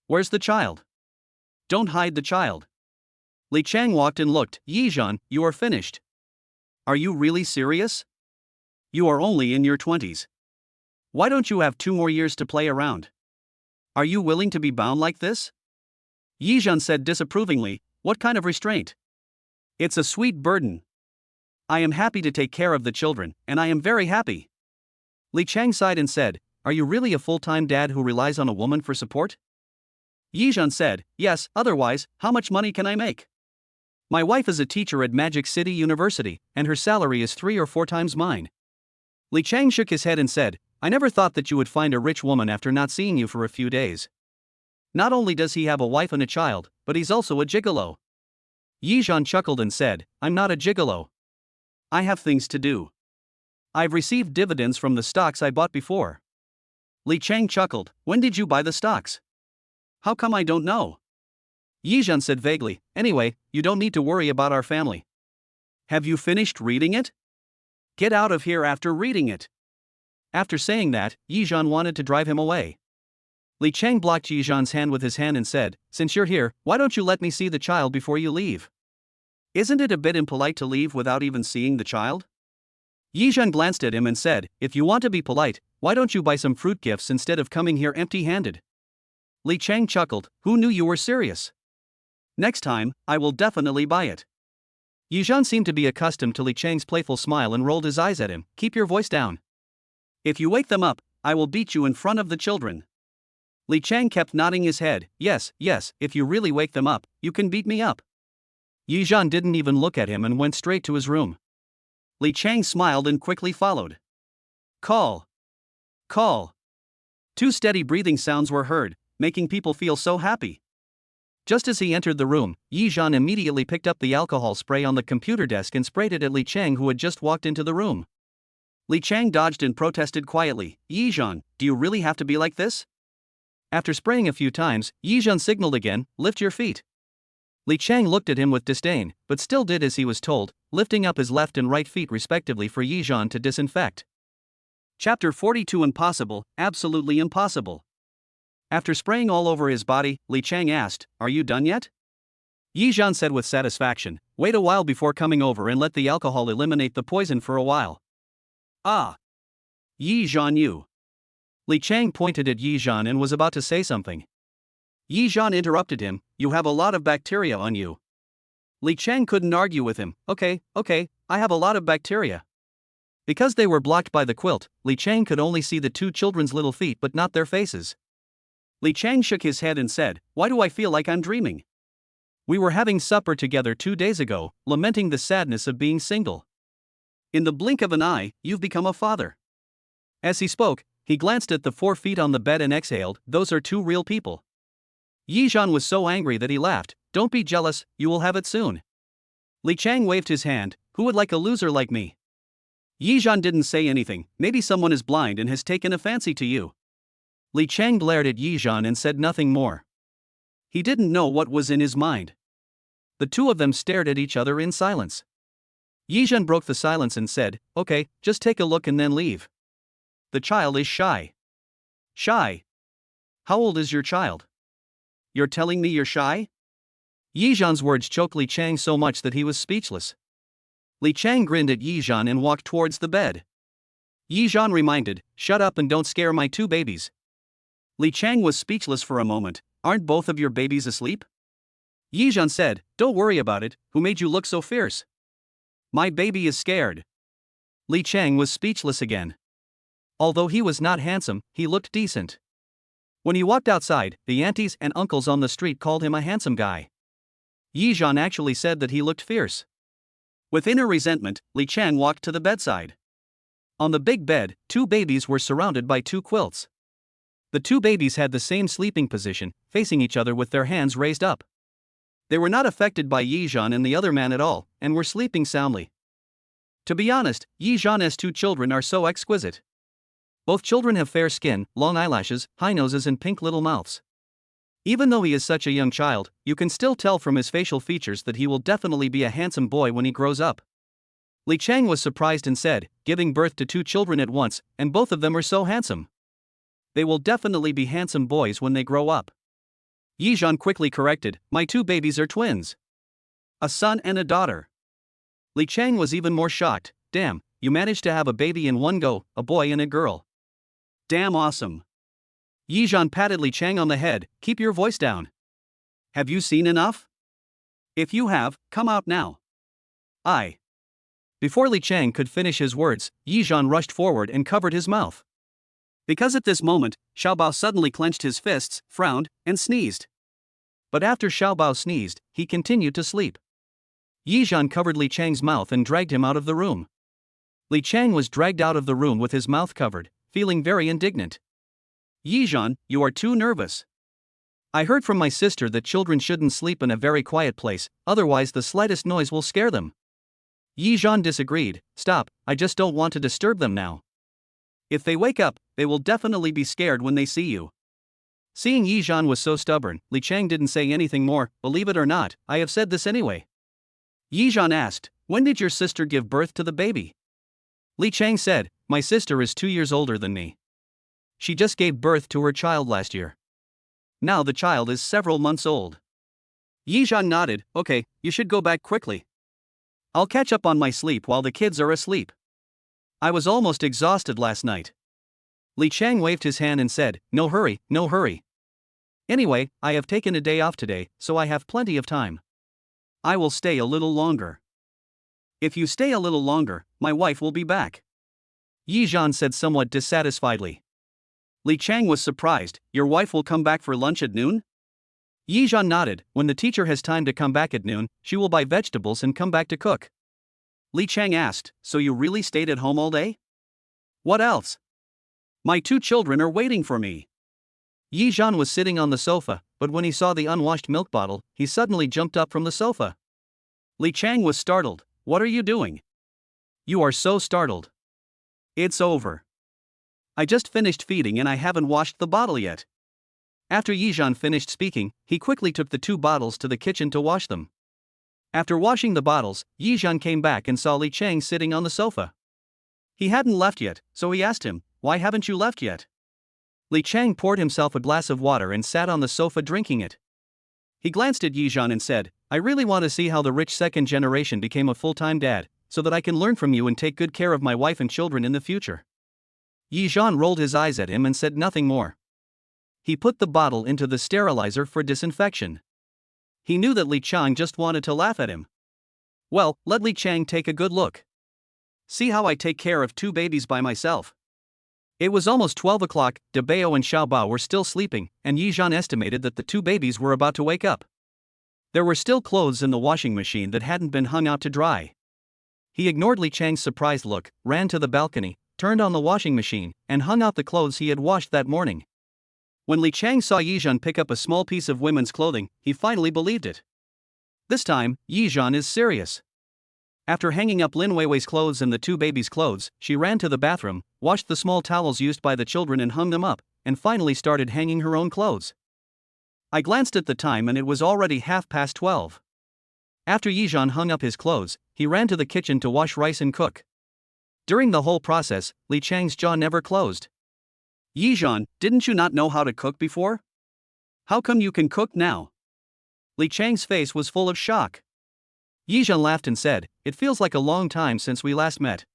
Speaker 1: Where's the child? Don't hide the child. Li Chang walked and looked, Yizhan, you are finished. Are you really serious? You are only in your 20s. Why don't you have 2 more years to play around? Are you willing to be bound like this? Yizhan said disapprovingly, what kind of restraint? It's a sweet burden. I am happy to take care of the children, and I am very happy. Li Chang sighed and said, are you really a full-time dad who relies on a woman for support? Yizhan said, yes, otherwise, how much money can I make? My wife is a teacher at Magic City University, and her salary is 3 or 4 times mine. Li Chang shook his head and said, I never thought that you would find a rich woman after not seeing you for a few days. Not only does he have a wife and a child, but he's also a gigolo. Yizhan chuckled and said, I'm not a gigolo. I have things to do. I've received dividends from the stocks I bought before. Li Chang chuckled, when did you buy the stocks? How come I don't know? Yizhan said vaguely, anyway, you don't need to worry about our family. Have you finished reading it? Get out of here after reading it. After saying that, Yizhan wanted to drive him away. Li Chang blocked Yizhan's hand with his hand and said, since you're here, why don't you let me see the child before you leave? Isn't it a bit impolite to leave without even seeing the child? Yizhan glanced at him and said, if you want to be polite, why don't you buy some fruit gifts instead of coming here empty-handed? Li Chang chuckled, who knew you were serious? Next time, I will definitely buy it. Yizhan seemed to be accustomed to Li Chang's playful smile and rolled his eyes at him. Keep your voice down. If you wake them up, I will beat you in front of the children. Li Chang kept nodding his head. Yes, yes, if you really wake them up, you can beat me up. Yizhan didn't even look at him and went straight to his room. Li Chang smiled and quickly followed. Call. Call. Two steady breathing sounds were heard, making people feel so happy. Just as he entered the room, Yizhan immediately picked up the alcohol spray on the computer desk and sprayed it at Li Chang, who had just walked into the room. Li Chang dodged and protested quietly. Yizhan, do you really have to be like this? After spraying a few times, Yizhan signaled again, lift your feet. Li Chang looked at him with disdain, but still did as he was told, lifting up his left and right feet respectively for Yizhan to disinfect. Chapter 42. Impossible, absolutely impossible. After spraying all over his body, Li Chang asked, are you done yet? Yizhan said with satisfaction, wait a while before coming over and let the alcohol eliminate the poison for a while. Ah. Yizhan, you. Li Chang pointed at Yizhan and was about to say something. Yizhan interrupted him, you have a lot of bacteria on you. Li Chang couldn't argue with him. Okay, I have a lot of bacteria. Because they were blocked by the quilt, Li Chang could only see the two children's little feet but not their faces. Li Chang shook his head and said, why do I feel like I'm dreaming? We were having supper together 2 days ago, lamenting the sadness of being single. In the blink of an eye, you've become a father. As he spoke, he glanced at the 4 feet on the bed and exhaled, those are 2 real people. Yizhan was so angry that he laughed, don't be jealous, you will have it soon. Li Chang waved his hand, who would like a loser like me? Yizhan didn't say anything, maybe someone is blind and has taken a fancy to you. Li Chang glared at Yizhan and said nothing more. He didn't know what was in his mind. The two of them stared at each other in silence. Yizhan broke the silence and said, okay, just take a look and then leave. The child is shy. Shy? How old is your child? You're telling me you're shy? Yizhan's words choked Li Chang so much that he was speechless. Li Chang grinned at Yizhan and walked towards the bed. Yizhan reminded, shut up and don't scare my 2 babies. Li Chang was speechless for a moment. Aren't both of your babies asleep? Yizhan said, don't worry about it, who made you look so fierce? My baby is scared. Li Chang was speechless again. Although he was not handsome, he looked decent. When he walked outside, the aunties and uncles on the street called him a handsome guy. Yizhan actually said that he looked fierce. With inner resentment, Li Chang walked to the bedside. On the big bed, 2 babies were surrounded by 2 quilts. The 2 babies had the same sleeping position, facing each other with their hands raised up. They were not affected by Yizhan and the other man at all, and were sleeping soundly. To be honest, Yizhan's 2 children are so exquisite. Both children have fair skin, long eyelashes, high noses and pink little mouths. Even though he is such a young child, you can still tell from his facial features that he will definitely be a handsome boy when he grows up. Li Chang was surprised and said, giving birth to 2 children at once, and both of them are so handsome. They will definitely be handsome boys when they grow up. Yizhan quickly corrected, my 2 babies are twins. A son and a daughter. Li Chang was even more shocked, damn, you managed to have a baby in one go, a boy and a girl. Damn awesome. Yizhan patted Li Chang on the head, keep your voice down. Have you seen enough? If you have, come out now. Before Li Chang could finish his words, Yizhan rushed forward and covered his mouth. Because at this moment, Xiaobao suddenly clenched his fists, frowned, and sneezed. But after Xiaobao sneezed, he continued to sleep. Yizhan covered Li Chang's mouth and dragged him out of the room. Li Chang was dragged out of the room with his mouth covered, feeling very indignant. Yizhan, you are too nervous. I heard from my sister that children shouldn't sleep in a very quiet place, otherwise the slightest noise will scare them. Yizhan disagreed, stop, I just don't want to disturb them now. If they wake up, they will definitely be scared when they see you. Seeing Yizhan was so stubborn, Li Chang didn't say anything more, believe it or not, I have said this anyway. Yizhan asked, when did your sister give birth to the baby? Li Chang said, my sister is 2 years older than me. She just gave birth to her child last year. Now the child is several months old. Yizhan nodded, okay, you should go back quickly. I'll catch up on my sleep while the kids are asleep. I was almost exhausted last night. Li Chang waved his hand and said, no hurry, no hurry. Anyway, I have taken a day off today, so I have plenty of time. I will stay a little longer. If you stay a little longer, my wife will be back. Yi Zhan said somewhat dissatisfiedly. Li Chang was surprised. Your wife will come back for lunch at noon? Yi Zhan nodded. When the teacher has time to come back at noon, she will buy vegetables and come back to cook. Li Chang asked, so you really stayed at home all day? What else? My 2 children are waiting for me. Yi Zhan was sitting on the sofa, but when he saw the unwashed milk bottle, he suddenly jumped up from the sofa. Li Chang was startled. What are you doing? You are so startled. It's over. I just finished feeding and I haven't washed the bottle yet. After Yi Zhan finished speaking, he quickly took the 2 bottles to the kitchen to wash them. After washing the bottles, Yi Zhan came back and saw Li Chang sitting on the sofa. He hadn't left yet, so he asked him, why haven't you left yet? Li Chang poured himself a glass of water and sat on the sofa drinking it. He glanced at Yi Zhan and said, I really want to see how the rich second generation became a full-time dad, so that I can learn from you and take good care of my wife and children in the future. Yi Zhan rolled his eyes at him and said nothing more. He put the bottle into the sterilizer for disinfection. He knew that Li Chang just wanted to laugh at him. Well, let Li Chang take a good look. See how I take care of 2 babies by myself. It was almost 12 o'clock, Deepening and Xiaobao were still sleeping, and Yi Zhan estimated that the 2 babies were about to wake up. There were still clothes in the washing machine that hadn't been hung out to dry. He ignored Li Chang's surprised look, ran to the balcony, turned on the washing machine, and hung out the clothes he had washed that morning. When Li Chang saw Yi Zhan pick up a small piece of women's clothing, he finally believed it. This time, Yi Zhan is serious. After hanging up Lin Weiwei's clothes and the 2 babies' clothes, she ran to the bathroom, washed the small towels used by the children and hung them up, and finally started hanging her own clothes. I glanced at the time and it was already 12:30. After Yi Zhan hung up his clothes, he ran to the kitchen to wash rice and cook. During the whole process, Li Chang's jaw never closed. Yi Zhan, didn't you not know how to cook before? How come you can cook now? Li Chang's face was full of shock. Yi Zhan laughed and said, it feels like a long time since we last met.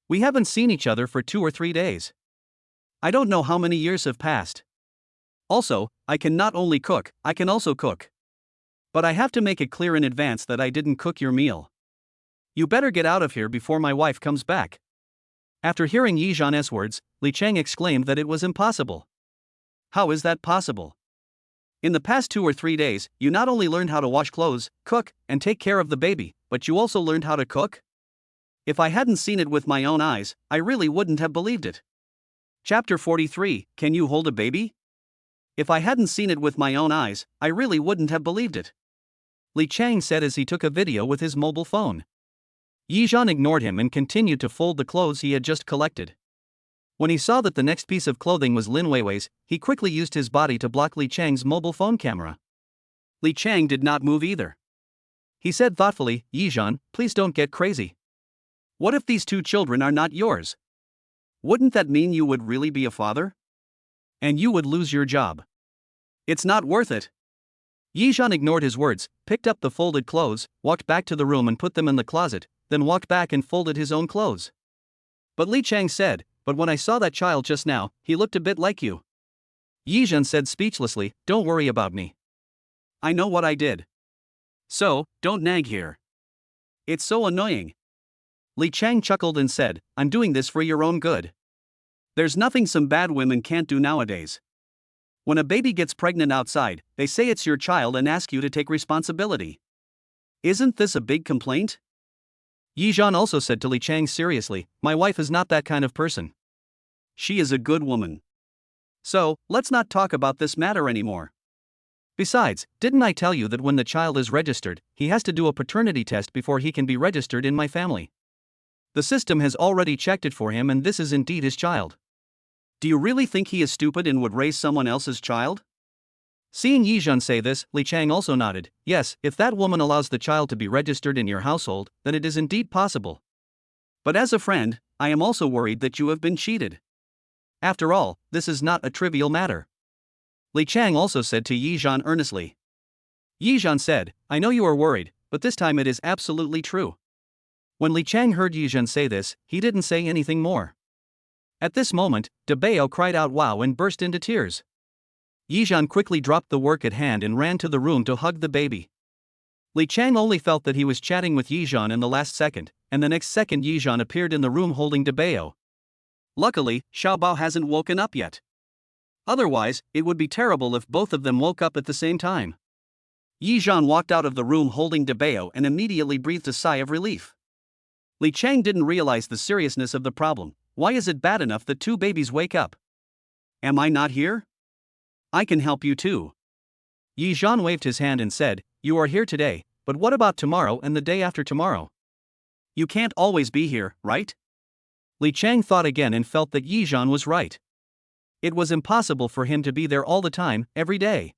Speaker 1: We haven't seen each other for 2 or 3 days. I don't know how many years have passed. Also, I can not only cook, I can also cook. But I have to make it clear in advance that I didn't cook your meal. You better get out of here before my wife comes back. After hearing Yi Zhan's words, Li Chang exclaimed that it was impossible. How is that possible? In the past 2 or 3 days, you not only learned how to wash clothes, cook, and take care of the baby, but you also learned how to cook? If I hadn't seen it with my own eyes, I really wouldn't have believed it. Chapter 43, Can You Hold a Baby? If I hadn't seen it with my own eyes, I really wouldn't have believed it. Li Chang said as he took a video with his mobile phone. Yi Zhan ignored him and continued to fold the clothes he had just collected. When he saw that the next piece of clothing was Lin Weiwei's, he quickly used his body to block Li Chang's mobile phone camera. Li Chang did not move either. He said thoughtfully, Yi Zhan, please don't get crazy. What if these 2 children are not yours? Wouldn't that mean you would really be a father? And you would lose your job. It's not worth it. Yi Zhan ignored his words, picked up the folded clothes, walked back to the room and put them in the closet, then walked back and folded his own clothes. But Li Chang said, but when I saw that child just now, he looked a bit like you. Yi Zhan said speechlessly, don't worry about me. I know what I did. So, don't nag here. It's so annoying. Li Chang chuckled and said, I'm doing this for your own good. There's nothing some bad women can't do nowadays. When a baby gets pregnant outside, they say it's your child and ask you to take responsibility. Isn't this a big complaint? Yi Zhan also said to Li Chang seriously, my wife is not that kind of person. She is a good woman. So, let's not talk about this matter anymore. Besides, didn't I tell you that when the child is registered, he has to do a paternity test before he can be registered in my family? The system has already checked it for him and this is indeed his child. Do you really think he is stupid and would raise someone else's child? Seeing Yi Zhan say this, Li Chang also nodded, yes, if that woman allows the child to be registered in your household, then it is indeed possible. But as a friend, I am also worried that you have been cheated. After all, this is not a trivial matter. Li Chang also said to Yi Zhan earnestly. Yi Zhan said, I know you are worried, but this time it is absolutely true. When Li Chang heard Yi Zhan say this, he didn't say anything more. At this moment, Deepening cried out wow and burst into tears. Yi Zhan quickly dropped the work at hand and ran to the room to hug the baby. Li Chang only felt that he was chatting with Yizhan in the last second, and the next second Yizhan appeared in the room holding Debeo. Luckily, Xiaobao hasn't woken up yet. Otherwise, it would be terrible if both of them woke up at the same time. Yizhan walked out of the room holding Debeo and immediately breathed a sigh of relief. Li Chang didn't realize the seriousness of the problem. Why is it bad enough that two babies wake up? Am I not here? I can help you too. Yizhan waved his hand and said, you are here today, but what about tomorrow and the day after tomorrow? You can't always be here, right? Li Chang thought again and felt that Yizhan was right. It was impossible for him to be there all the time, every day.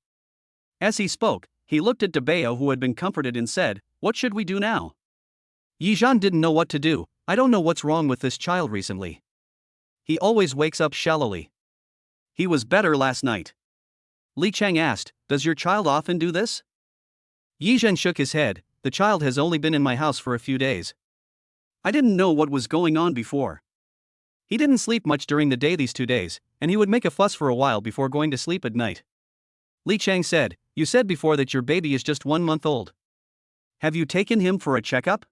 Speaker 1: As he spoke, he looked at Debeo, who had been comforted, and said, what should we do now? Yizhan didn't know what to do. I don't know what's wrong with this child recently. He always wakes up shallowly. He was better last night. Li Chang asked, does your child often do this? Yizhan shook his head, the child has only been in my house for a few days. I didn't know what was going on before. He didn't sleep much during the day these 2 days, and he would make a fuss for a while before going to sleep at night. Li Chang said, you said before that your baby is just 1 month old. Have you taken him for a checkup?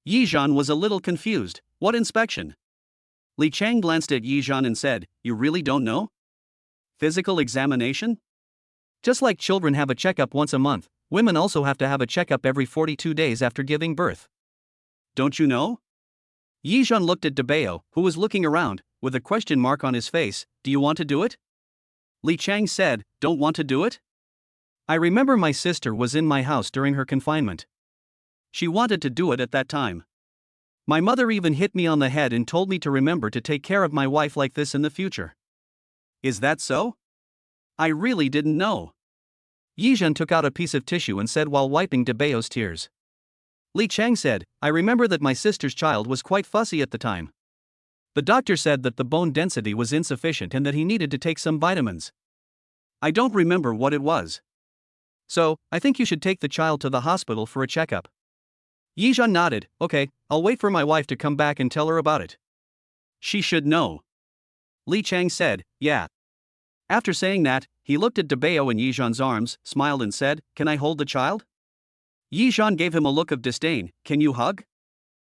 Speaker 1: Yizhan was a little confused. What inspection? Li Chang glanced at Yizhan and said, you really don't know? Physical examination? Just like children have a checkup once a month, women also have to have a checkup every 42 days after giving birth. Don't you know? Yizhan looked at Debeo, who was looking around, with a question mark on his face. Do you want to do it? Li Chang said, don't want to do it? I remember my sister was in my house during her confinement. She wanted to do it at that time. My mother even hit me on the head and told me to remember to take care of my wife like this in the future. Is that so? I really didn't know. Yizhan took out a piece of tissue and said while wiping Debeo's tears. Li Chang said, I remember that my sister's child was quite fussy at the time. The doctor said that the bone density was insufficient and that he needed to take some vitamins. I don't remember what it was. So, I think you should take the child to the hospital for a checkup. Yizhan nodded, okay, I'll wait for my wife to come back and tell her about it. She should know. Li Chang said, yeah. After saying that, he looked at Debeo in Yizhan's arms, smiled and said, can I hold the child? Yizhan gave him a look of disdain, can you hug?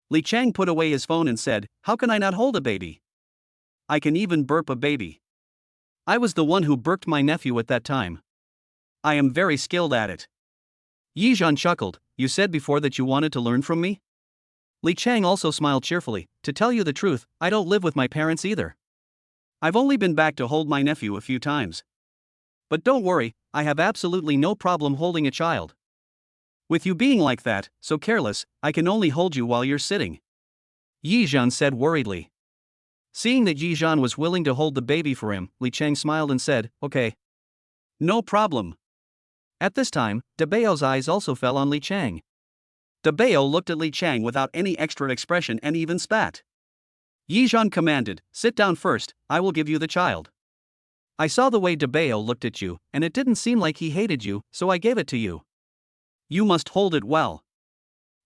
Speaker 1: Li Chang put away his phone and said, how can I not hold a baby? I can even burp a baby. I was the one who burped my nephew at that time. I am very skilled at it. Yizhan chuckled, you said before that you wanted to learn from me? Li Chang also smiled cheerfully, to tell you the truth, I don't live with my parents either. I've only been back to hold my nephew a few times. But don't worry, I have absolutely no problem holding a child. With you being like that, so careless, I can only hold you while you're sitting. Yizhan said worriedly. Seeing that Yizhan was willing to hold the baby for him, Li Chang smiled and said, okay. No problem. At this time, Debeo's eyes also fell on Li Chang. Debeo looked at Li Chang without any extra expression and even spat. Yizhan commanded, sit down first, I will give you the child. I saw the way Debeo looked at you, and it didn't seem like he hated you, so I gave it to you. You must hold it well.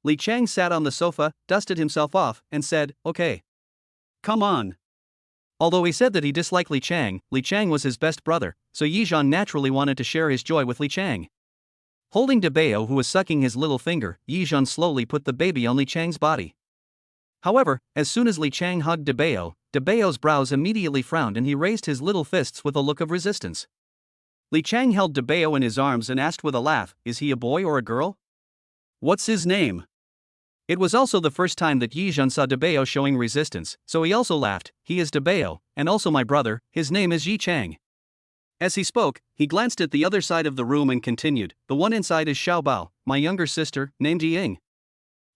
Speaker 1: Li Chang sat on the sofa, dusted himself off, and said, okay. Come on. Although he said that he disliked Li Chang was his best brother, so Yizhan naturally wanted to share his joy with Li Chang. Holding Debeo, who was sucking his little finger, Yizhan slowly put the baby on Li Chang's body. However, as soon as Li Chang hugged Debeo, Debeo's brows immediately frowned and he raised his little fists with a look of resistance. Li Chang held Debeo in his arms and asked with a laugh, is he a boy or a girl? What's his name? It was also the first time that Yizhan saw Debeo showing resistance, so he also laughed, he is Debeo, and also my brother, his name is Yi Chang. As he spoke, he glanced at the other side of the room and continued, the one inside is Xiaobao, my younger sister, named Ying.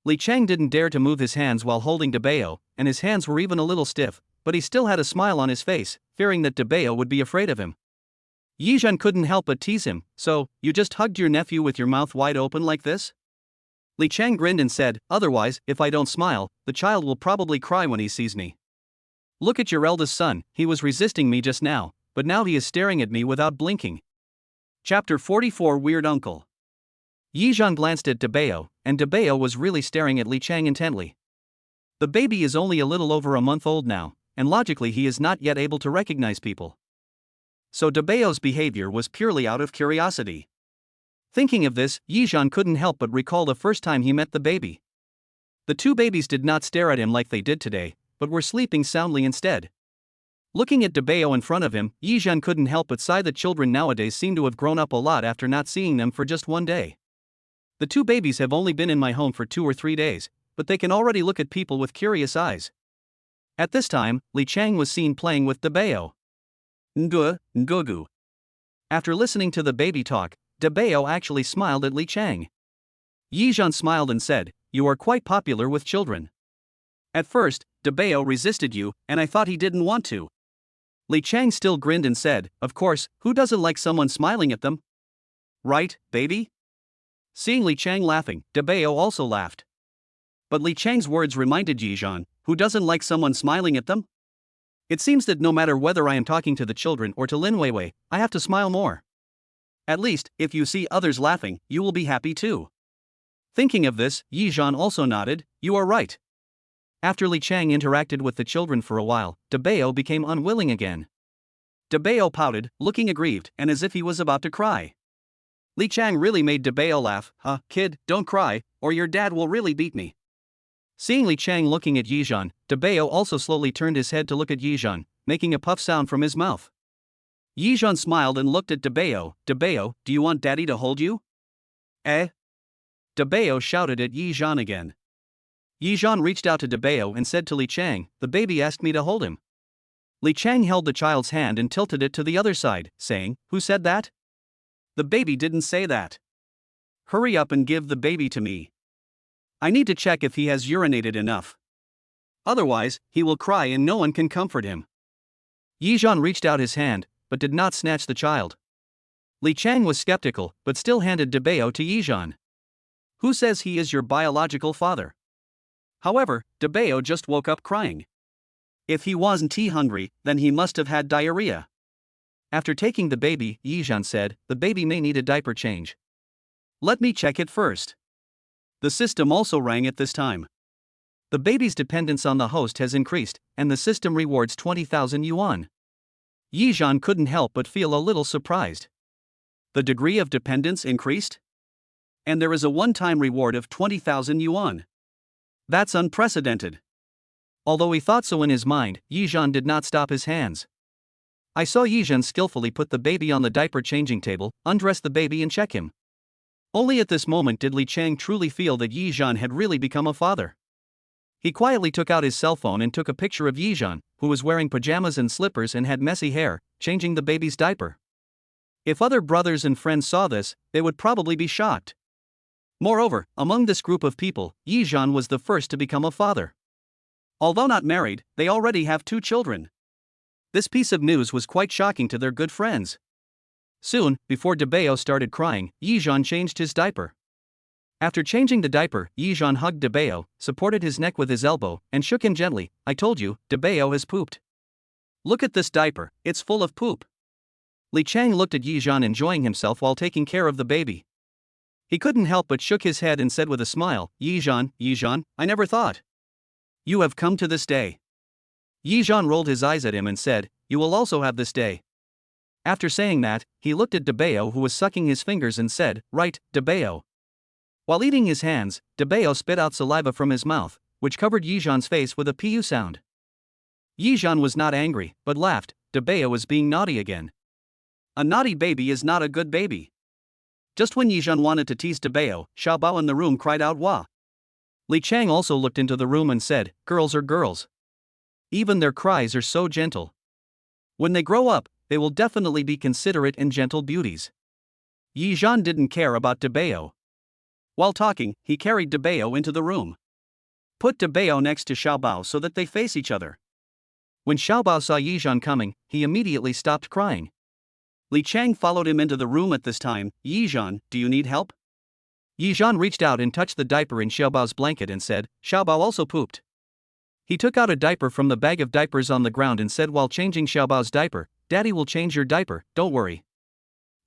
Speaker 1: Li Chang didn't dare to move his hands while holding Debeo, and his hands were even a little stiff, but he still had a smile on his face, fearing that Debeo would be afraid of him. Yizhan couldn't help but tease him, so, you just hugged your nephew with your mouth wide open like this? Li Chang grinned and said, otherwise, if I don't smile, the child will probably cry when he sees me. Look at your eldest son, he was resisting me just now, but now he is staring at me without blinking. Chapter 44 Weird Uncle. Yizhan glanced at Debeo, and Debeo was really staring at Li Chang intently. The baby is only a little over a month old now, and logically he is not yet able to recognize people. So Debeo's behavior was purely out of curiosity. Thinking of this, Yizhan couldn't help but recall the first time he met the baby. The two babies did not stare at him like they did today, but were sleeping soundly instead. Looking at Debeo in front of him, Yizhan couldn't help but sigh that children nowadays seem to have grown up a lot after not seeing them for just one day. The two babies have only been in my home for 2 or 3 days, but they can already look at people with curious eyes. At this time, Li Chang was seen playing with Debeo. Ngugu. After listening to the baby talk, Debeo actually smiled at Li Chang. Yizhan smiled and said, "You are quite popular with children." At first, Debeo resisted you, and I thought he didn't want to. Li Chang still grinned and said, "Of course, who doesn't like someone smiling at them? Right, baby?" Seeing Li Chang laughing, Debeo also laughed. But Li Chang's words reminded Yizhan, "Who doesn't like someone smiling at them? It seems that no matter whether I am talking to the children or to Lin Weiwei, I have to smile more. At least, if you see others laughing, you will be happy too." Thinking of this, Yizhan also nodded, "You are right." After Li Chang interacted with the children for a while, Debeo became unwilling again. Debeo pouted, looking aggrieved and as if he was about to cry. Li Chang really made Debeo laugh. Kid, don't cry, or your dad will really beat me." Seeing Li Chang looking at Yizhan, Debeo also slowly turned his head to look at Yizhan, making a puff sound from his mouth. Yizhan smiled and looked at Debeo. "Debeo, do you want daddy to hold you?" "Eh?" Debeo shouted at Yizhan again. Yizhan reached out to Debeo and said to Li Chang, "The baby asked me to hold him." Li Chang held the child's hand and tilted it to the other side, saying, "Who said that? The baby didn't say that. Hurry up and give the baby to me. I need to check if he has urinated enough. Otherwise, he will cry and no one can comfort him." Yizhan reached out his hand, but did not snatch the child. Li Chang was skeptical, but still handed Debeo to Yizhan. "Who says he is your biological father?" However, Debeo just woke up crying. If he wasn't hungry, then he must have had diarrhea. After taking the baby, Yizhan said, "The baby may need a diaper change. Let me check it first." The system also rang at this time. The baby's dependence on the host has increased, and the system rewards 20,000 yuan. Yizhan couldn't help but feel a little surprised. The degree of dependence increased? And there is a one-time reward of 20,000 yuan. That's unprecedented. Although he thought so in his mind, Yizhan did not stop his hands. I saw Yizhan skillfully put the baby on the diaper changing table, undress the baby and check him. Only at this moment did Li Chang truly feel that Yizhan had really become a father. He quietly took out his cell phone and took a picture of Yizhan, who was wearing pajamas and slippers and had messy hair, changing the baby's diaper. If other brothers and friends saw this, they would probably be shocked. Moreover, among this group of people, Yizhan was the first to become a father. Although not married, they already have 2 children. This piece of news was quite shocking to their good friends. Soon, before Debeo started crying, Yizhan changed his diaper. After changing the diaper, Yizhan hugged Debeo, supported his neck with his elbow, and shook him gently. "I told you, Debeo has pooped. Look at this diaper, it's full of poop." Li Chang looked at Yizhan enjoying himself while taking care of the baby. He couldn't help but shook his head and said with a smile, Yizhan, I never thought. You have come to this day." Yizhan rolled his eyes at him and said, "You will also have this day." After saying that, he looked at Debeo, who was sucking his fingers, and said, "Right, Debeo." While eating his hands, Debeo spit out saliva from his mouth, which covered Yizhan's face with a pu sound. Yizhan was not angry, but laughed. Debeo was being naughty again. A naughty baby is not a good baby. Just when Yizhan wanted to tease Debeo, Xiaobao in the room cried out, "Wah!" Li Chang also looked into the room and said, "Girls are girls. Even their cries are so gentle. When they grow up, they will definitely be considerate and gentle beauties." Yizhan didn't care about Debeo. While talking, he carried Debeo into the room. Put Debeo next to Xiaobao so that they face each other. When Xiaobao saw Yizhan coming, he immediately stopped crying. Li Chang followed him into the room at this time. "Yizhan, do you need help?" Yizhan reached out and touched the diaper in Xiaobao's blanket and said, "Xiaobao also pooped." He took out a diaper from the bag of diapers on the ground and said while changing Xiaobao's diaper, "Daddy will change your diaper, don't worry."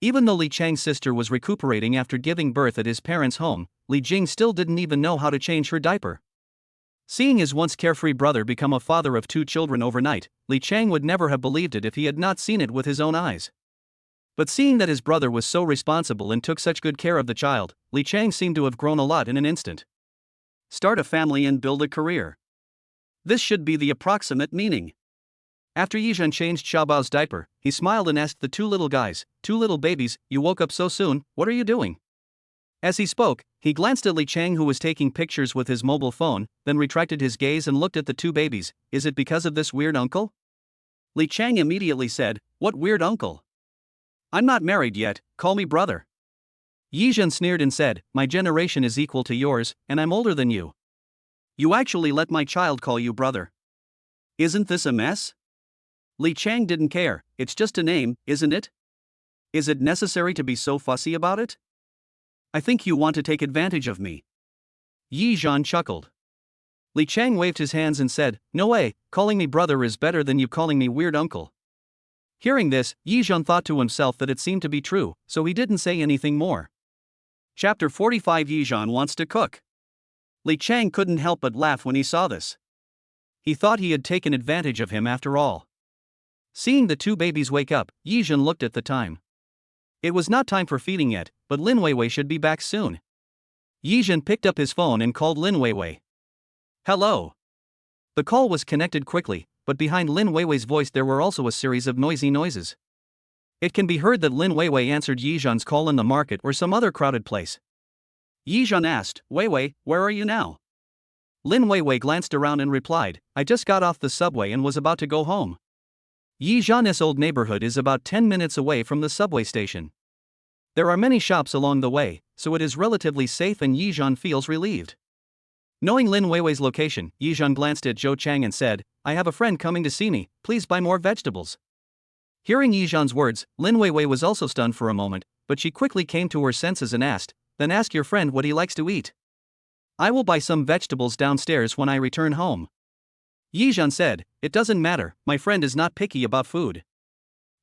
Speaker 1: Even though Li Chang's sister was recuperating after giving birth at his parents' home, Li Jing still didn't even know how to change her diaper. Seeing his once carefree brother become a father of 2 children overnight, Li Chang would never have believed it if he had not seen it with his own eyes. But seeing that his brother was so responsible and took such good care of the child, Li Chang seemed to have grown a lot in an instant. Start a family and build a career. This should be the approximate meaning. After Yizhan changed Xiaobao's diaper, he smiled and asked the two little guys, "Two little babies, you woke up so soon, what are you doing?" As he spoke, he glanced at Li Chang, who was taking pictures with his mobile phone, then retracted his gaze and looked at the two babies. "Is it because of this weird uncle?" Li Chang immediately said, "What weird uncle? I'm not married yet, call me brother." Yizhan sneered and said, "My generation is equal to yours, and I'm older than you. You actually let my child call you brother. Isn't this a mess?" Li Chang didn't care, "It's just a name, isn't it? Is it necessary to be so fussy about it? I think you want to take advantage of me." Yizhan chuckled. Li Chang waved his hands and said, "No way, calling me brother is better than you calling me weird uncle." Hearing this, Yizhan thought to himself that it seemed to be true, so he didn't say anything more. Chapter 45. Yizhan wants to cook. Li Chang couldn't help but laugh when he saw this. He thought he had taken advantage of him after all. Seeing the two babies wake up, Yizhan looked at the time. It was not time for feeding yet, but Lin Weiwei should be back soon. Yizhan picked up his phone and called Lin Weiwei. "Hello." The call was connected quickly, but behind Lin Weiwei's voice there were also a series of noisy noises. It can be heard that Lin Weiwei answered Yizhan's call in the market or some other crowded place. Yizhan asked, "Weiwei, where are you now?" Lin Weiwei glanced around and replied, "I just got off the subway and was about to go home." Yizhan's old neighborhood is about 10 minutes away from the subway station. There are many shops along the way, so it is relatively safe and Yizhan feels relieved. Knowing Lin Weiwei's location, Yizhan glanced at Zhou Chang and said, "I have a friend coming to see me, please buy more vegetables." Hearing Yizhan's words, Lin Weiwei was also stunned for a moment, but she quickly came to her senses and asked, "Then ask your friend what he likes to eat. I will buy some vegetables downstairs when I return home." Yizhan said, "It doesn't matter, my friend is not picky about food.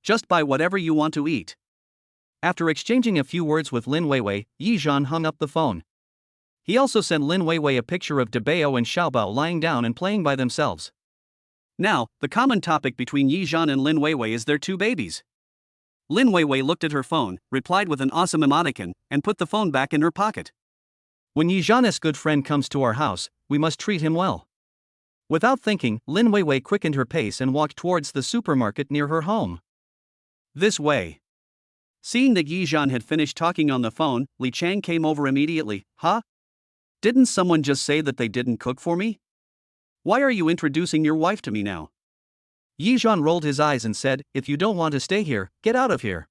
Speaker 1: Just buy whatever you want to eat." After exchanging a few words with Lin Weiwei, Yizhan hung up the phone. He also sent Lin Weiwei a picture of Debao and Xiaobao lying down and playing by themselves. Now, the common topic between Yizhan and Lin Weiwei is their two babies. Lin Weiwei looked at her phone, replied with an awesome emoticon, and put the phone back in her pocket. "When Yizhan's good friend comes to our house, we must treat him well." Without thinking, Lin Weiwei quickened her pace and walked towards the supermarket near her home. "This way." Seeing that Yizhan had finished talking on the phone, Li Chang came over immediately. "Huh? Didn't someone just say that they didn't cook for me? Why are you introducing your wife to me now?" Yizhan rolled his eyes and said, "If you don't want to stay here, get out of here."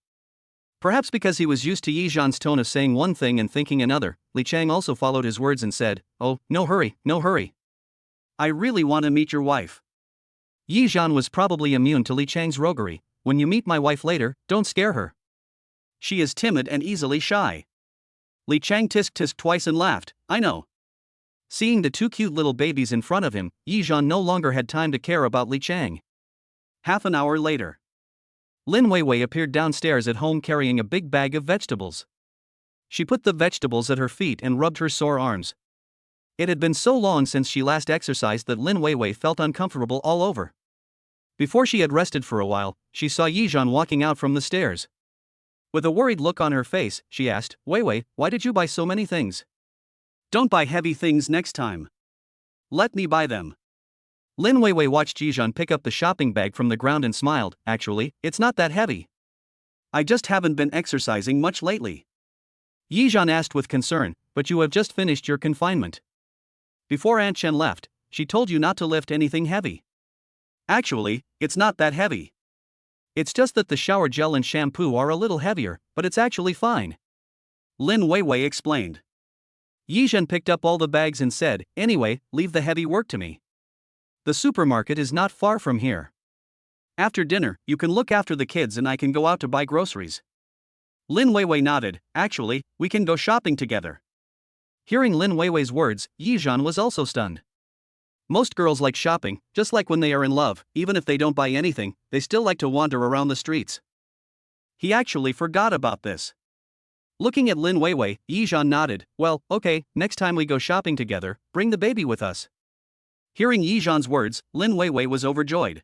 Speaker 1: Perhaps because he was used to Yizhan's tone of saying one thing and thinking another, Li Chang also followed his words and said, "Oh, no hurry, no hurry. I really want to meet your wife." Yizhan was probably immune to Li Chang's roguery. "When you meet my wife later, don't scare her. She is timid and easily shy." Li Chang tisk-tisked twice and laughed, "I know." Seeing the two cute little babies in front of him, Yizhan no longer had time to care about Li Chang. Half an hour later, Lin Weiwei appeared downstairs at home carrying a big bag of vegetables. She put the vegetables at her feet and rubbed her sore arms. It had been so long since she last exercised that Lin Weiwei felt uncomfortable all over. Before she had rested for a while, she saw Yizhan walking out from the stairs. With a worried look on her face, she asked, "Weiwei, why did you buy so many things? Don't buy heavy things next time. Let me buy them." Lin Weiwei watched Yizhan pick up the shopping bag from the ground and smiled. "Actually, it's not that heavy. I just haven't been exercising much lately." Yizhan asked with concern, "But you have just finished your confinement. Before Aunt Chen left, she told you not to lift anything heavy." "Actually, it's not that heavy. It's just that the shower gel and shampoo are a little heavier, but it's actually fine," Lin Weiwei explained. Yizhan picked up all the bags and said, "Anyway, leave the heavy work to me. The supermarket is not far from here. After dinner, you can look after the kids and I can go out to buy groceries." Lin Weiwei nodded. "Actually, we can go shopping together." Hearing Lin Weiwei's words, Yizhan was also stunned. Most girls like shopping, just like when they are in love. Even if they don't buy anything, they still like to wander around the streets. He actually forgot about this. Looking at Lin Weiwei, Yizhan nodded. "Well, okay, next time we go shopping together, bring the baby with us." Hearing Yizhan's words, Lin Weiwei was overjoyed.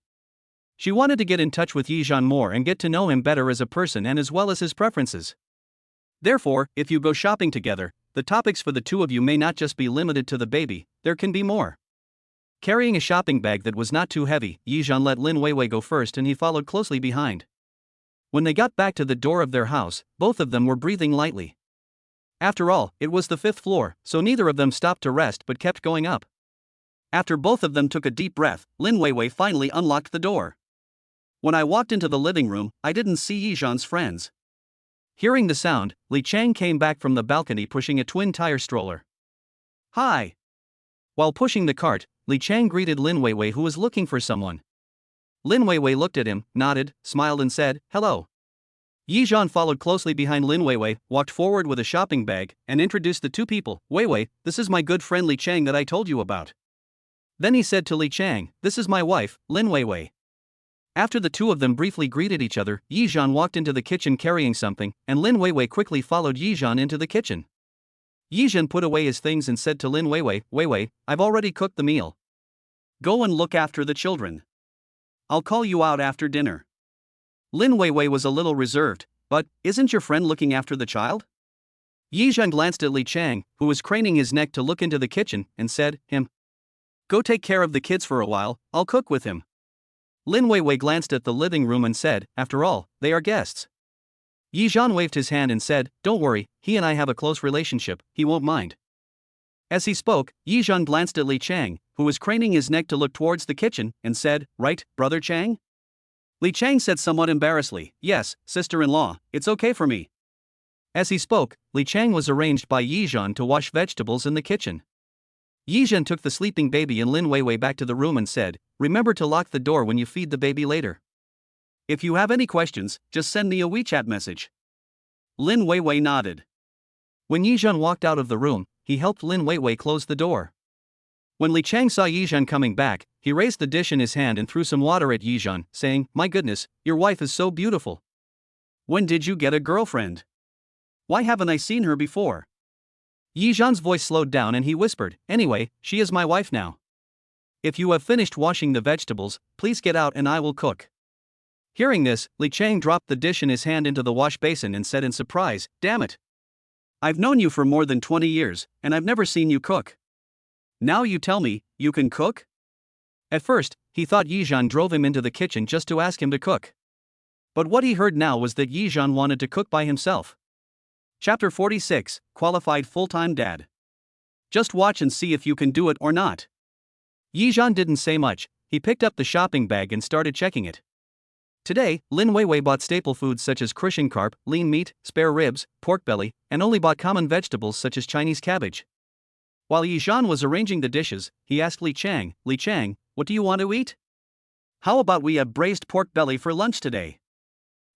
Speaker 1: She wanted to get in touch with Yizhan more and get to know him better as a person and as well as his preferences. Therefore, if you go shopping together, the topics for the two of you may not just be limited to the baby, there can be more. Carrying a shopping bag that was not too heavy, Yizhan let Lin Weiwei go first and he followed closely behind. When they got back to the door of their house, both of them were breathing lightly. After all, it was the 5th floor, so neither of them stopped to rest but kept going up. After both of them took a deep breath, Lin Weiwei finally unlocked the door. When I walked into the living room, I didn't see Yizhan's friends. Hearing the sound, Li Chang came back from the balcony pushing a twin-tire stroller. Hi! While pushing the cart, Li Chang greeted Lin Weiwei who was looking for someone. Lin Weiwei looked at him, nodded, smiled and said, hello. Yizhan followed closely behind Lin Weiwei, walked forward with a shopping bag, and introduced the two people. Weiwei, this is my good friend Li Chang that I told you about. Then he said to Li Chang, this is my wife, Lin Weiwei. After the two of them briefly greeted each other, Yizhan walked into the kitchen carrying something, and Lin Weiwei quickly followed Yizhan into the kitchen. Yizhan put away his things and said to Lin Weiwei, Weiwei, I've already cooked the meal. Go and look after the children. I'll call you out after dinner. Lin Weiwei was a little reserved, but, isn't your friend looking after the child? Yizhan glanced at Li Chang, who was craning his neck to look into the kitchen, and said, him. Go take care of the kids for a while, I'll cook with him. Lin Weiwei glanced at the living room and said, after all, they are guests. Yizhan waved his hand and said, don't worry, he and I have a close relationship, he won't mind. As he spoke, Yizhan glanced at Li Chang, who was craning his neck to look towards the kitchen, and said, right, Brother Chang? Li Chang said somewhat embarrassedly, yes, sister-in-law, it's okay for me. As he spoke, Li Chang was arranged by Yizhan to wash vegetables in the kitchen. Yizhan took the sleeping baby and Lin Weiwei back to the room and said, remember to lock the door when you feed the baby later. If you have any questions, just send me a WeChat message. Lin Weiwei nodded. When Yizhan walked out of the room, he helped Lin Weiwei close the door. When Li Chang saw Yizhan coming back, he raised the dish in his hand and threw some water at Yizhan, saying, my goodness, your wife is so beautiful. When did you get a girlfriend? Why haven't I seen her before? Yizhan's voice slowed down and he whispered, anyway, she is my wife now. If you have finished washing the vegetables, please get out and I will cook. Hearing this, Li Chang dropped the dish in his hand into the wash basin and said in surprise, damn it. I've known you for more than 20 years, and I've never seen you cook. Now you tell me, you can cook? At first, he thought Yizhan drove him into the kitchen just to ask him to cook. But what he heard now was that Yizhan wanted to cook by himself. Chapter 46, Qualified Full-Time Dad. Just watch and see if you can do it or not. Yizhan didn't say much, he picked up the shopping bag and started checking it. Today, Lin Weiwei bought staple foods such as crushing carp, lean meat, spare ribs, pork belly, and only bought common vegetables such as Chinese cabbage. While Yizhan was arranging the dishes, he asked Li Chang, what do you want to eat? How about we have braised pork belly for lunch today?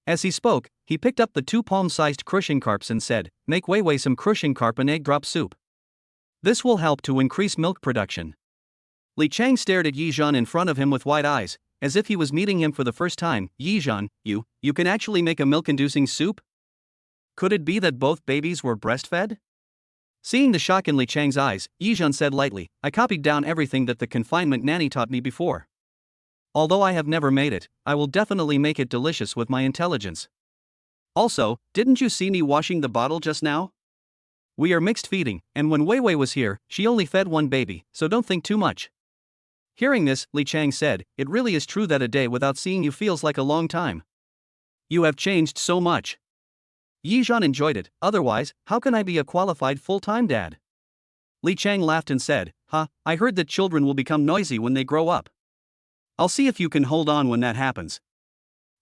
Speaker 1: As he spoke, he picked up the 2 palm-sized crushing carps and said, make Weiwei some crushing carp and egg drop soup. This will help to increase milk production. Li Chang stared at Yizhan in front of him with wide eyes, as if he was meeting him for the first time. Yizhan, you can actually make a milk-inducing soup? Could it be that both babies were breastfed? Seeing the shock in Li Chang's eyes, Yizhan said lightly, I copied down everything that the confinement nanny taught me before. Although I have never made it, I will definitely make it delicious with my intelligence. Also, didn't you see me washing the bottle just now? We are mixed feeding, and when Weiwei was here, she only fed one baby, so don't think too much. Hearing this, Li Chang said, it really is true that a day without seeing you feels like a long time. You have changed so much. Yizhan enjoyed it, otherwise, how can I be a qualified full-time dad? Li Chang laughed and said, I heard that children will become noisy when they grow up. I'll see if you can hold on when that happens.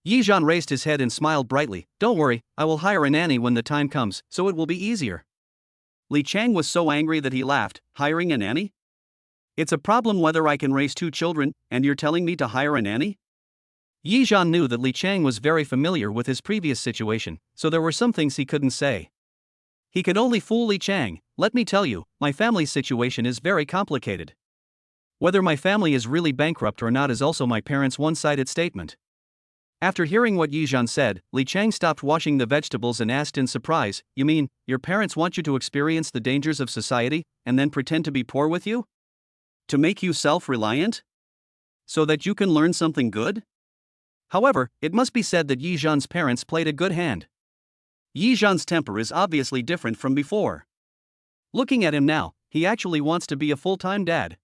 Speaker 1: Yizhan raised his head and smiled brightly, don't worry, I will hire a nanny when the time comes, so it will be easier. Li Chang was so angry that he laughed, hiring a nanny? It's a problem whether I can raise 2 children, and you're telling me to hire a nanny? Yizhan knew that Li Chang was very familiar with his previous situation, so there were some things he couldn't say. He could only fool Li Chang, let me tell you, my family's situation is very complicated. Whether my family is really bankrupt or not is also my parents' one-sided statement. After hearing what Yizhan said, Li Chang stopped washing the vegetables and asked in surprise, you mean, your parents want you to experience the dangers of society, and then pretend to be poor with you? To make you self-reliant? So that you can learn something good? However, it must be said that Yi Zhan's parents played a good hand. Yi Zhan's temper is obviously different from before. Looking at him now, he actually wants to be a full-time dad.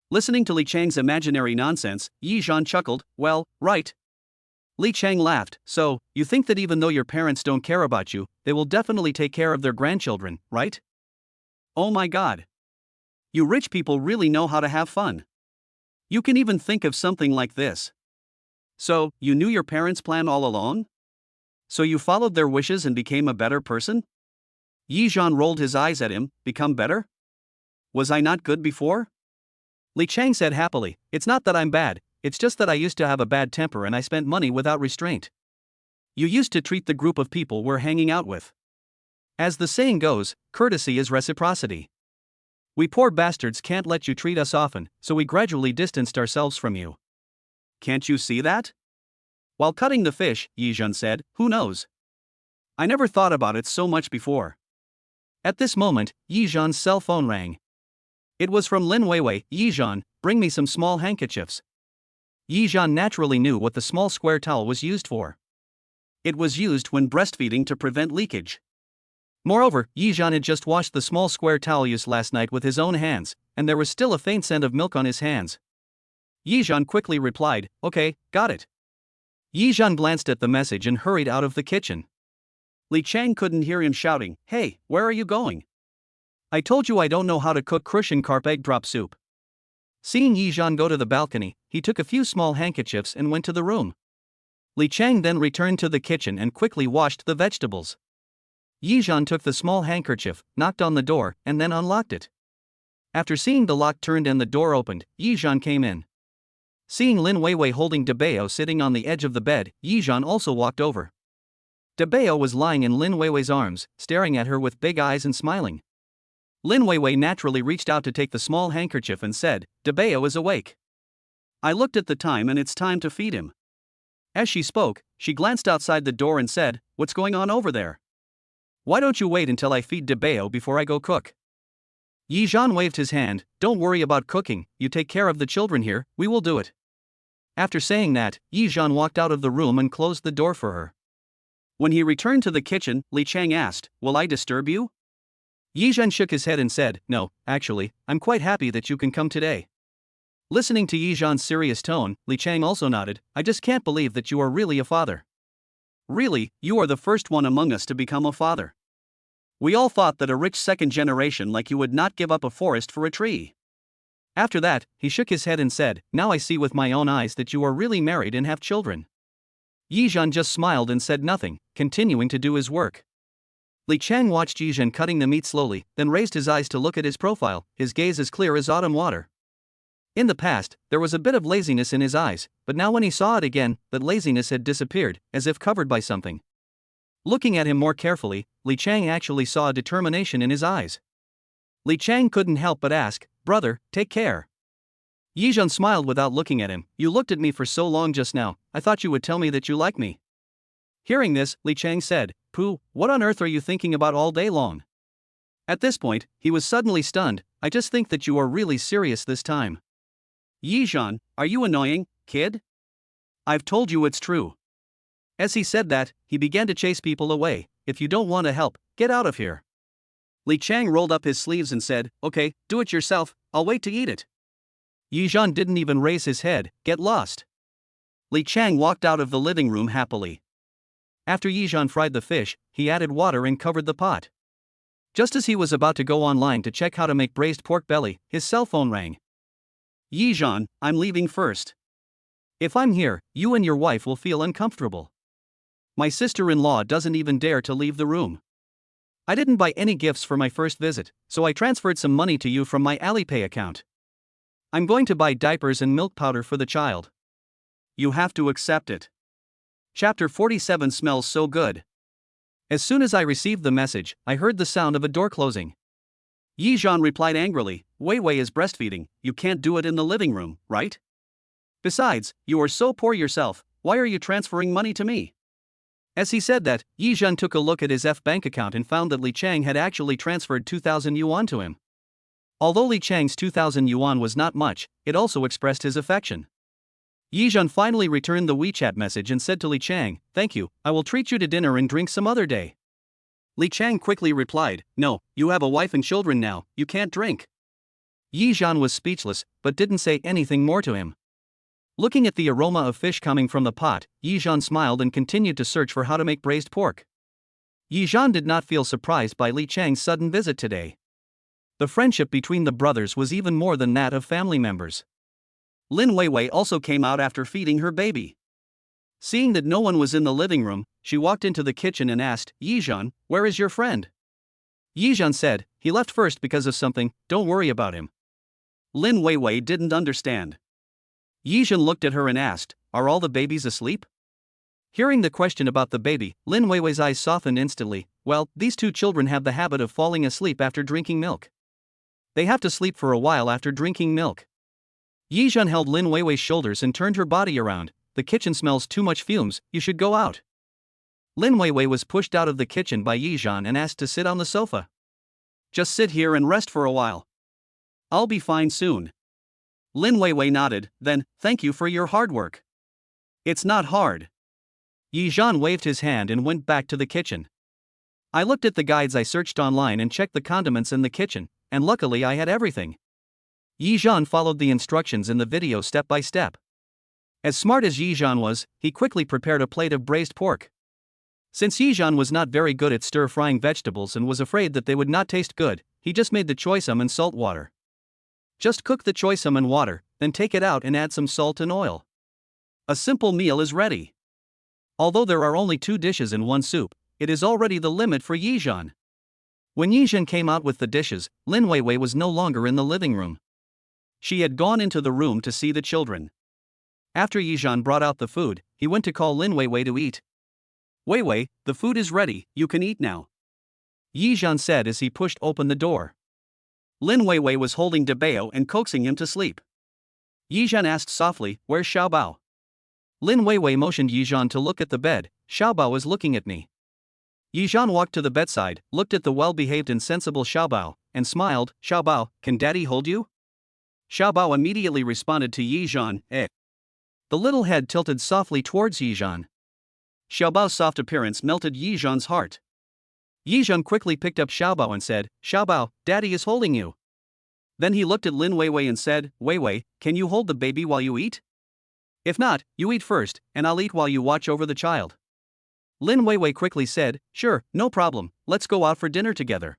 Speaker 1: Listening to Li Chang's imaginary nonsense, Yi Zhan chuckled, well, right. Li Chang laughed, so, you think that even though your parents don't care about you, they will definitely take care of their grandchildren, right? Oh my god. You rich people really know how to have fun. You can even think of something like this. So, you knew your parents' plan all along? So you followed their wishes and became a better person? Yi Zhan rolled his eyes at him, become better? Was I not good before? Li Chang said happily, it's not that I'm bad, it's just that I used to have a bad temper and I spent money without restraint. You used to treat the group of people we're hanging out with. As the saying goes, courtesy is reciprocity. We poor bastards can't let you treat us often, so we gradually distanced ourselves from you. Can't you see that? While cutting the fish, Yi Zhan said, who knows? I never thought about it so much before. At this moment, Yi Zhan's cell phone rang. It was from Lin Weiwei. Yi Zhan, bring me some small handkerchiefs. Yi Zhan naturally knew what the small square towel was used for. It was used when breastfeeding to prevent leakage. Moreover, Yi Zhan had just washed the small square towel used last night with his own hands, and there was still a faint scent of milk on his hands. Yi Zhan quickly replied, okay, got it. Yi Zhan glanced at the message and hurried out of the kitchen. Li Chang couldn't hear him shouting, hey, where are you going? I told you I don't know how to cook Crucian carp egg drop soup. Seeing Yi Zhan go to the balcony, he took a few small handkerchiefs and went to the room. Li Chang then returned to the kitchen and quickly washed the vegetables. Yi Zhan took the small handkerchief, knocked on the door, and then unlocked it. After seeing the lock turned and the door opened, Yi Zhan came in. Seeing Lin Weiwei holding Deeper sitting on the edge of the bed, Yi Zhan also walked over. Deeper was lying in Lin Weiwei's arms, staring at her with big eyes and smiling. Lin Weiwei naturally reached out to take the small handkerchief and said, Deeper is awake. I looked at the time and it's time to feed him. As she spoke, she glanced outside the door and said, what's going on over there? Why don't you wait until I feed Deeper before I go cook? Yi Zhan waved his hand, don't worry about cooking, you take care of the children here, we will do it. After saying that, Yi Zhan walked out of the room and closed the door for her. When he returned to the kitchen, Li Chang asked, will I disturb you? Yi Zhan shook his head and said, no, actually, I'm quite happy that you can come today. Listening to Yi Zhan's serious tone, Li Chang also nodded, I just can't believe that you are really a father. Really, you are the first one among us to become a father. We all thought that a rich second generation like you would not give up a forest for a tree. After that, he shook his head and said, now I see with my own eyes that you are really married and have children. Yi Zhan just smiled and said nothing, continuing to do his work. Li Chang watched Yi Zhan cutting the meat slowly, then raised his eyes to look at his profile, his gaze as clear as autumn water. In the past, there was a bit of laziness in his eyes, but now when he saw it again, that laziness had disappeared, as if covered by something. Looking at him more carefully, Li Chang actually saw a determination in his eyes. Li Chang couldn't help but ask, brother, take care. Yi Zhan smiled without looking at him, you looked at me for so long just now, I thought you would tell me that you like me. Hearing this, Li Chang said, Pooh, what on earth are you thinking about all day long? At this point, he was suddenly stunned, I just think that you are really serious this time. Yi Zhan, are you annoying, kid? I've told you it's true. As he said that, he began to chase people away, if you don't want to help, get out of here. Li Chang rolled up his sleeves and said, okay, do it yourself, I'll wait to eat it. Yi Zhan didn't even raise his head, get lost. Li Chang walked out of the living room happily. After Yi Zhan fried the fish, he added water and covered the pot. Just as he was about to go online to check how to make braised pork belly, his cell phone rang. Yi Zhan, I'm leaving first. If I'm here, you and your wife will feel uncomfortable. My sister-in-law doesn't even dare to leave the room. I didn't buy any gifts for my first visit, so I transferred some money to you from my Alipay account. I'm going to buy diapers and milk powder for the child. You have to accept it. Chapter 47 smells so good. As soon as I received the message, I heard the sound of a door closing. Yi Zhan replied angrily, Weiwei is breastfeeding, you can't do it in the living room, right? Besides, you are so poor yourself, why are you transferring money to me? As he said that, Yi Zhan took a look at his bank account and found that Li Chang had actually transferred 2,000 yuan to him. Although Li Chang's 2,000 yuan was not much, it also expressed his affection. Yizhan finally returned the WeChat message and said to Li Chang, "Thank you, I will treat you to dinner and drink some other day." Li Chang quickly replied, "No, you have a wife and children now, you can't drink." Yizhan was speechless, but didn't say anything more to him. Looking at the aroma of fish coming from the pot, Yizhan smiled and continued to search for how to make braised pork. Yizhan did not feel surprised by Li Chang's sudden visit today. The friendship between the brothers was even more than that of family members. Lin Weiwei also came out after feeding her baby. Seeing that no one was in the living room, she walked into the kitchen and asked, "Yizhan, where is your friend?" Yizhan said, "He left first because of something, don't worry about him." Lin Weiwei didn't understand. Yizhan looked at her and asked, "Are all the babies asleep?" Hearing the question about the baby, Lin Weiwei's eyes softened instantly. "Well, these two children have the habit of falling asleep after drinking milk. They have to sleep for a while after drinking milk." Yizhan held Lin Weiwei's shoulders and turned her body around. "The kitchen smells too much fumes, you should go out." Lin Weiwei was pushed out of the kitchen by Yizhan and asked to sit on the sofa. "Just sit here and rest for a while. I'll be fine soon." Lin Weiwei nodded, then, "Thank you for your hard work. It's not hard." Yizhan waved his hand and went back to the kitchen. "I looked at the guides, I searched online and checked the condiments in the kitchen, and luckily I had everything." Yizhan followed the instructions in the video step by step. As smart as Yizhan was, he quickly prepared a plate of braised pork. Since Yizhan was not very good at stir-frying vegetables and was afraid that they would not taste good, he just made the choysum and salt water. Just cook the choysum in water, then take it out and add some salt and oil. A simple meal is ready. Although there are only 2 dishes in one soup, it is already the limit for Yizhan. When Yizhan came out with the dishes, Lin Weiwei was no longer in the living room. She had gone into the room to see the children. After Yizhan brought out the food, he went to call Lin Weiwei to eat. "Weiwei, the food is ready, you can eat now," Yizhan said as he pushed open the door. Lin Weiwei was holding Diaper and coaxing him to sleep. Yizhan asked softly, "Where's Xiaobao?" Lin Weiwei motioned Yizhan to look at the bed. "Xiaobao is looking at me." Yizhan walked to the bedside, looked at the well-behaved and sensible Xiaobao, and smiled. "Xiaobao, can daddy hold you?" Xiaobao immediately responded to Yizhan, "Eh." The little head tilted softly towards Yizhan. Xiaobao's soft appearance melted Yizhan's heart. Yizhan quickly picked up Xiaobao and said, "Xiaobao, daddy is holding you." Then he looked at Lin Weiwei and said, "Weiwei, can you hold the baby while you eat? If not, you eat first, and I'll eat while you watch over the child." Lin Weiwei quickly said, "Sure, no problem, let's go out for dinner together."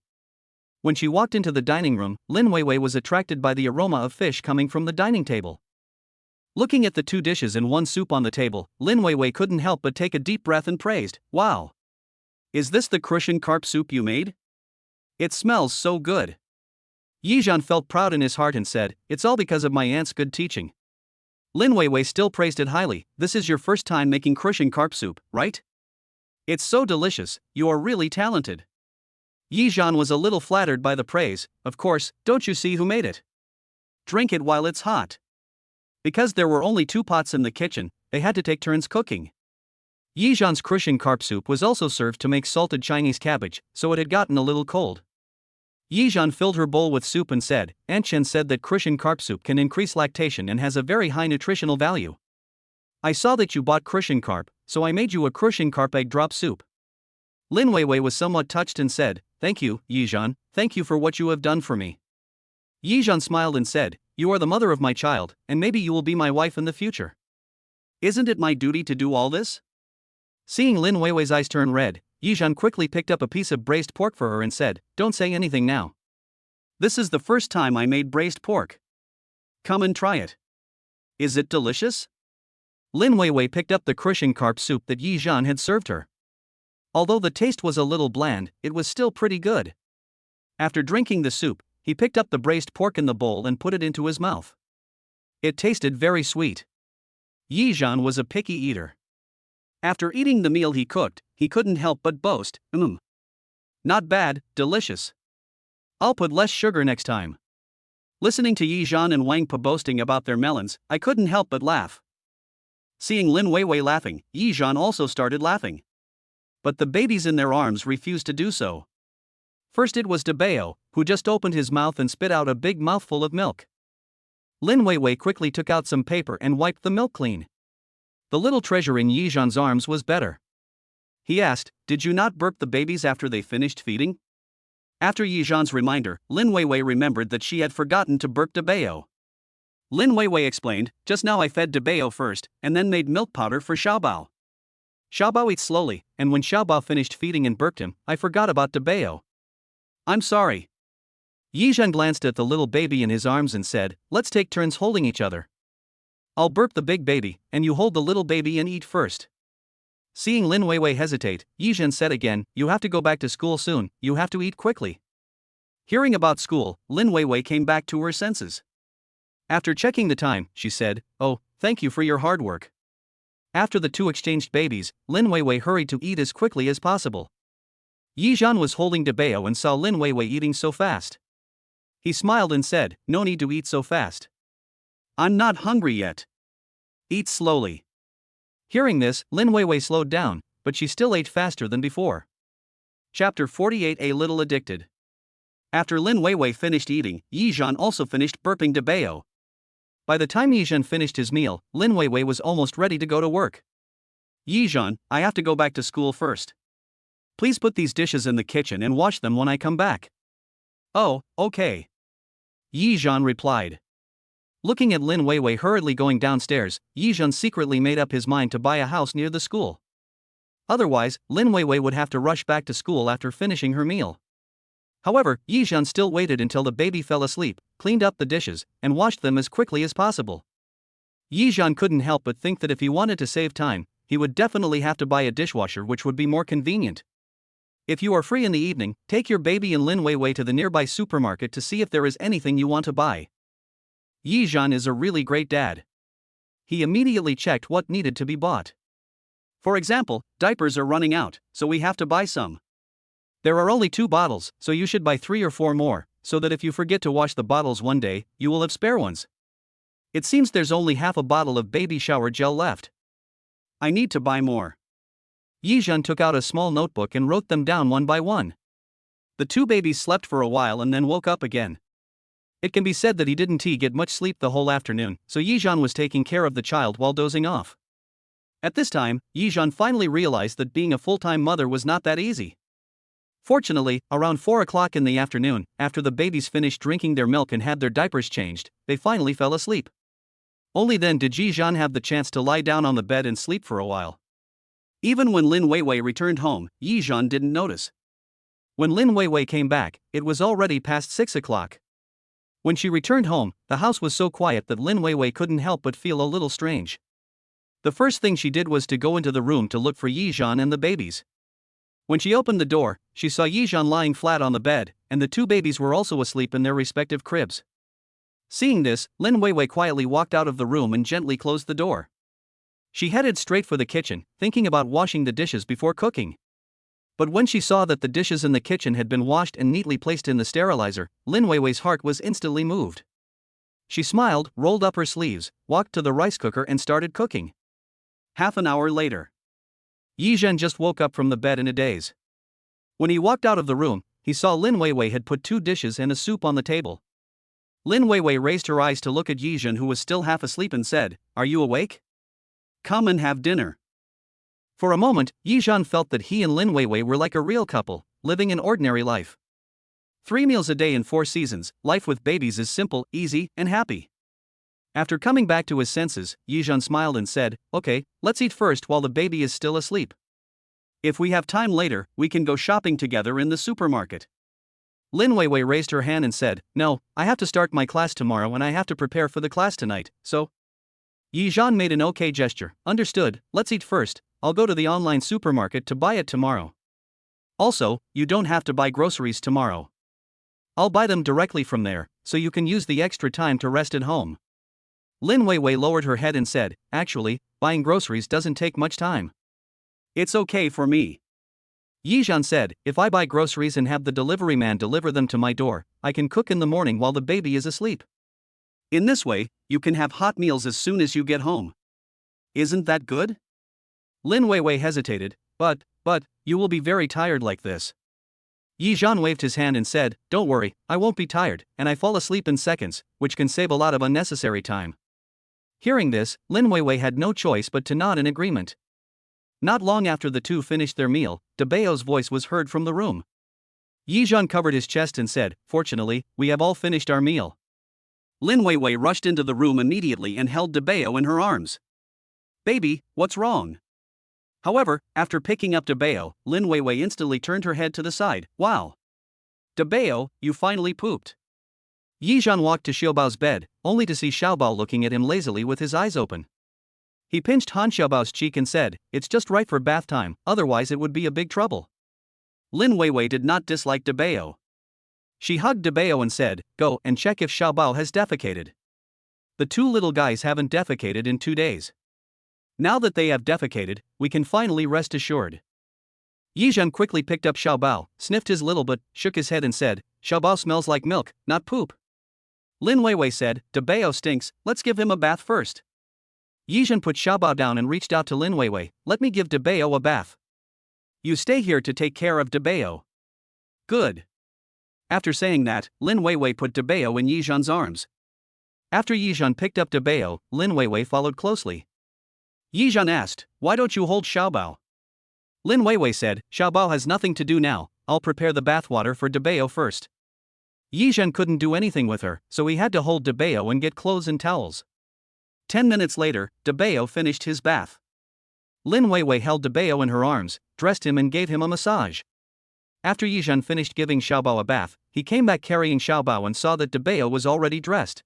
Speaker 1: When she walked into the dining room, Lin Weiwei was attracted by the aroma of fish coming from the dining table. Looking at the 2 dishes and 1 soup on the table, Lin Weiwei couldn't help but take a deep breath and praised, "Wow! Is this the crucian carp soup you made? It smells so good." Yizhan felt proud in his heart and said, "It's all because of my aunt's good teaching." Lin Weiwei still praised it highly. "This is your first time making crucian carp soup, right? It's so delicious, you are really talented." Yizhan was a little flattered by the praise. "Of course, don't you see who made it? Drink it while it's hot." Because there were only 2 pots in the kitchen, they had to take turns cooking. Yizhan's crucian carp soup was also served to make salted Chinese cabbage, so it had gotten a little cold. Yizhan filled her bowl with soup and said, "Aunt Chen said that crucian carp soup can increase lactation and has a very high nutritional value. I saw that you bought crucian carp, so I made you a crucian carp egg drop soup." Lin Weiwei was somewhat touched and said, "Thank you, Yizhan, thank you for what you have done for me." Yizhan smiled and said, "You are the mother of my child, and maybe you will be my wife in the future. Isn't it my duty to do all this?" Seeing Lin Weiwei's eyes turn red, Yizhan quickly picked up a piece of braised pork for her and said, "Don't say anything now. This is the first time I made braised pork. Come and try it. Is it delicious?" Lin Weiwei picked up the crucian carp soup that Yizhan had served her. Although the taste was a little bland, it was still pretty good. After drinking the soup, he picked up the braised pork in the bowl and put it into his mouth. It tasted very sweet. Yizhan was a picky eater. After eating the meal he cooked, he couldn't help but boast, "Not bad, delicious. I'll put less sugar next time." Listening to Yizhan and Wang Po boasting about their melons, I couldn't help but laugh. Seeing Lin Weiwei laughing, Yizhan also started laughing. But the babies in their arms refused to do so. First it was Diaper, who just opened his mouth and spit out a big mouthful of milk. Lin Weiwei quickly took out some paper and wiped the milk clean. The little treasure in Yizhan's arms was better. He asked, "Did you not burp the babies after they finished feeding?" After Yizhan's reminder, Lin Weiwei remembered that she had forgotten to burp Debeo. Lin Weiwei explained, "Just now I fed Debeo first, and then made milk powder for Xiaobao. Xiaobao eats slowly, and when Xiaobao finished feeding and burped him, I forgot about Debeo. I'm sorry." Yizhan glanced at the little baby in his arms and said, "Let's take turns holding each other. I'll burp the big baby, and you hold the little baby and eat first." Seeing Lin Weiwei hesitate, Yizhan said again, "You have to go back to school soon, you have to eat quickly." Hearing about school, Lin Weiwei came back to her senses. After checking the time, she said, "Oh, thank you for your hard work." After the two exchanged babies, Lin Weiwei hurried to eat as quickly as possible. Yizhan was holding Debeo and saw Lin Weiwei eating so fast. He smiled and said, "No need to eat so fast. I'm not hungry yet. Eat slowly." Hearing this, Lin Weiwei slowed down, but she still ate faster than before. Chapter 48. A Little Addicted. After Lin Weiwei finished eating, Yizhan also finished burping Debeo. By the time Yizhan finished his meal, Lin Weiwei was almost ready to go to work. "Yizhan, I have to go back to school first. Please put these dishes in the kitchen and wash them when I come back." "Oh, okay," Yizhan replied. Looking at Lin Weiwei hurriedly going downstairs, Yizhan secretly made up his mind to buy a house near the school. Otherwise, Lin Weiwei would have to rush back to school after finishing her meal. However, Yizhan still waited until the baby fell asleep, cleaned up the dishes, and washed them as quickly as possible. Yizhan couldn't help but think that if he wanted to save time, he would definitely have to buy a dishwasher, which would be more convenient. If you are free in the evening, take your baby and Lin Weiwei to the nearby supermarket to see if there is anything you want to buy. Yizhan is a really great dad. He immediately checked what needed to be bought. For example, diapers are running out, so we have to buy some. There are only 2 bottles, so you should buy 3 or 4 more, so that if you forget to wash the bottles one day, you will have spare ones. It seems there's only half a bottle of baby shower gel left. I need to buy more. Yizhan took out a small notebook and wrote them down one by one. The 2 babies slept for a while and then woke up again. It can be said that he didn't get much sleep the whole afternoon, so Yizhan was taking care of the child while dozing off. At this time, Yizhan finally realized that being a full-time mother was not that easy. Fortunately, around 4 o'clock in the afternoon, after the babies finished drinking their milk and had their diapers changed, they finally fell asleep. Only then did Yizhan have the chance to lie down on the bed and sleep for a while. Even when Lin Weiwei returned home, Yizhan didn't notice. When Lin Weiwei came back, it was already past 6 o'clock. When she returned home, the house was so quiet that Lin Weiwei couldn't help but feel a little strange. The first thing she did was to go into the room to look for Yizhan and the babies. When she opened the door, she saw Yizhan lying flat on the bed, and the 2 babies were also asleep in their respective cribs. Seeing this, Lin Weiwei quietly walked out of the room and gently closed the door. She headed straight for the kitchen, thinking about washing the dishes before cooking. But when she saw that the dishes in the kitchen had been washed and neatly placed in the sterilizer, Lin Weiwei's heart was instantly moved. She smiled, rolled up her sleeves, walked to the rice cooker and started cooking. Half an hour later, Yizhan just woke up from the bed in a daze. When he walked out of the room, he saw Lin Weiwei had put 2 dishes and a soup on the table. Lin Weiwei raised her eyes to look at Yizhan, who was still half asleep, and said, "Are you awake? Come and have dinner." For a moment, Yizhan felt that he and Lin Weiwei were like a real couple, living an ordinary life. 3 meals a day in 4 seasons, life with babies is simple, easy, and happy. After coming back to his senses, Yizhan smiled and said, "Okay, let's eat first while the baby is still asleep. If we have time later, we can go shopping together in the supermarket." Lin Weiwei raised her hand and said, "No, I have to start my class tomorrow and I have to prepare for the class tonight, so." Yizhan made an okay gesture. "Understood, let's eat first, I'll go to the online supermarket to buy it tomorrow. Also, you don't have to buy groceries tomorrow. I'll buy them directly from there, so you can use the extra time to rest at home." Lin Weiwei lowered her head and said, "Actually, buying groceries doesn't take much time. It's okay for me." Yizhan said, "If I buy groceries and have the delivery man deliver them to my door, I can cook in the morning while the baby is asleep. In this way, you can have hot meals as soon as you get home. Isn't that good?" Lin Weiwei hesitated, but, you will be very tired like this." Yi Zhan waved his hand and said, "Don't worry, I won't be tired, and I fall asleep in seconds, which can save a lot of unnecessary time." Hearing this, Lin Weiwei had no choice but to nod in agreement. Not long after the two finished their meal, Debeo's voice was heard from the room. Yi Zhan covered his chest and said, "Fortunately, we have all finished our meal." Lin Weiwei rushed into the room immediately and held Debeo in her arms. "Baby, what's wrong?" However, after picking up Debeo, Lin Weiwei instantly turned her head to the side. "Wow! Debeo, you finally pooped." Yi Zhan walked to Xiaobao's bed, only to see Xiaobao looking at him lazily with his eyes open. He pinched Han Xiaobao's cheek and said, "It's just right for bath time, otherwise it would be a big trouble." Lin Weiwei did not dislike Debeo. She hugged Debeo and said, "Go and check if Xiaobao has defecated. The two little guys haven't defecated in 2 days. Now that they have defecated, we can finally rest assured." Yi Zhan quickly picked up Xiaobao, sniffed his little butt, shook his head and said, "Xiaobao smells like milk, not poop." Lin Weiwei said, "Debeo stinks, let's give him a bath first." Yi Zhan put Xiaobao down and reached out to Lin Weiwei, "Let me give Debeo a bath. You stay here to take care of Debeo." "Good." After saying that, Lin Weiwei put Debeo in Yi Zhan's arms. After Yi Zhan picked up Debeo, Lin Weiwei followed closely. Yi Zhan asked, "Why don't you hold Xiaobao?" Lin Weiwei said, "Xiaobao has nothing to do now, I'll prepare the bathwater for Debeo first." Yi Zhan couldn't do anything with her, so he had to hold Debeo and get clothes and towels. 10 minutes later, Debeo finished his bath. Lin Weiwei held Debeo in her arms, dressed him and gave him a massage. After Yi Zhan finished giving Xiaobao a bath, he came back carrying Xiaobao and saw that Debeo was already dressed.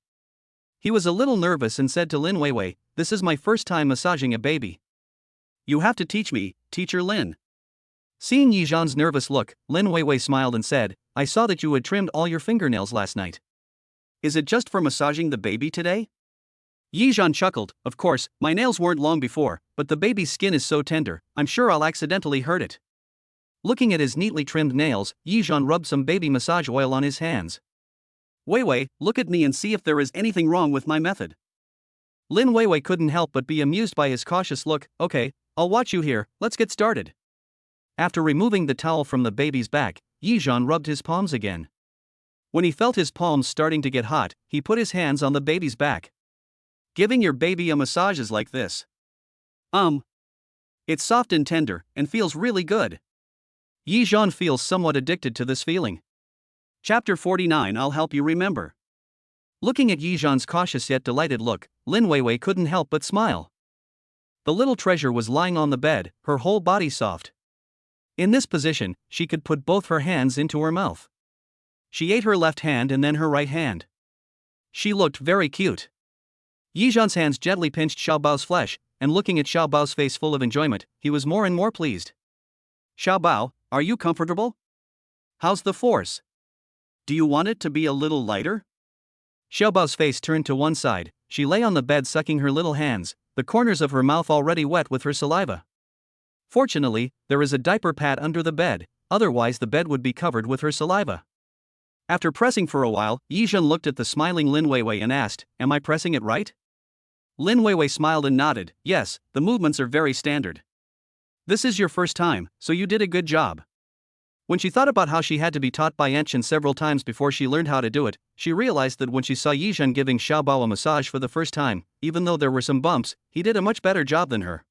Speaker 1: He was a little nervous and said to Lin Weiwei, "This is my first time massaging a baby. You have to teach me, Teacher Lin." Seeing Yi Zhan's nervous look, Lin Weiwei smiled and said, "I saw that you had trimmed all your fingernails last night. Is it just for massaging the baby today?" Yi Zhan chuckled, "Of course, my nails weren't long before, but the baby's skin is so tender, I'm sure I'll accidentally hurt it." Looking at his neatly trimmed nails, Yi Zhan rubbed some baby massage oil on his hands. "Weiwei, look at me and see if there is anything wrong with my method." Lin Weiwei couldn't help but be amused by his cautious look. "Okay, I'll watch you here, let's get started." After removing the towel from the baby's back, Yi Zhan rubbed his palms again. When he felt his palms starting to get hot, he put his hands on the baby's back. "Giving your baby a massage is like this. It's soft and tender, and feels really good." Yi Zhan feels somewhat addicted to this feeling. Chapter 49. I'll help you remember. Looking at Yi Zhan's cautious yet delighted look, Lin Weiwei couldn't help but smile. The little treasure was lying on the bed, her whole body soft. In this position, she could put both her hands into her mouth. She ate her left hand and then her right hand. She looked very cute. Yi Zhan's hands gently pinched Xiaobao's flesh, and looking at Xiaobao's face full of enjoyment, he was more and more pleased. "Xiaobao, are you comfortable? How's the force? Do you want it to be a little lighter?" Xiaobao's face turned to one side, she lay on the bed sucking her little hands, the corners of her mouth already wet with her saliva. Fortunately, there is a diaper pad under the bed, otherwise the bed would be covered with her saliva. After pressing for a while, Yi Zhan looked at the smiling Lin Weiwei and asked, "Am I pressing it right?" Lin Weiwei smiled and nodded, "Yes, the movements are very standard. This is your first time, so you did a good job." When she thought about how she had to be taught by Enchen several times before she learned how to do it, she realized that when she saw Yi Zhan giving Xiaobao a massage for the first time, even though there were some bumps, he did a much better job than her.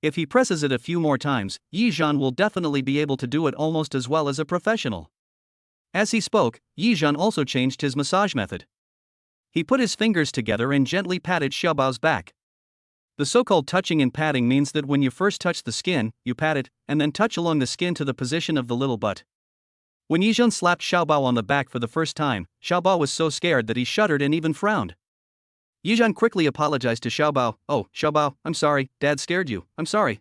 Speaker 1: If he presses it a few more times, Yi Zhan will definitely be able to do it almost as well as a professional. As he spoke, Yi Zhan also changed his massage method. He put his fingers together and gently patted Xiaobao's back. The so-called touching and patting means that when you first touch the skin, you pat it, and then touch along the skin to the position of the little butt. When Yi Zhan slapped Xiaobao on the back for the first time, Xiaobao was so scared that he shuddered and even frowned. Yi Zhan quickly apologized to Xiaobao. "Oh, Xiaobao, I'm sorry, Dad scared you, I'm sorry."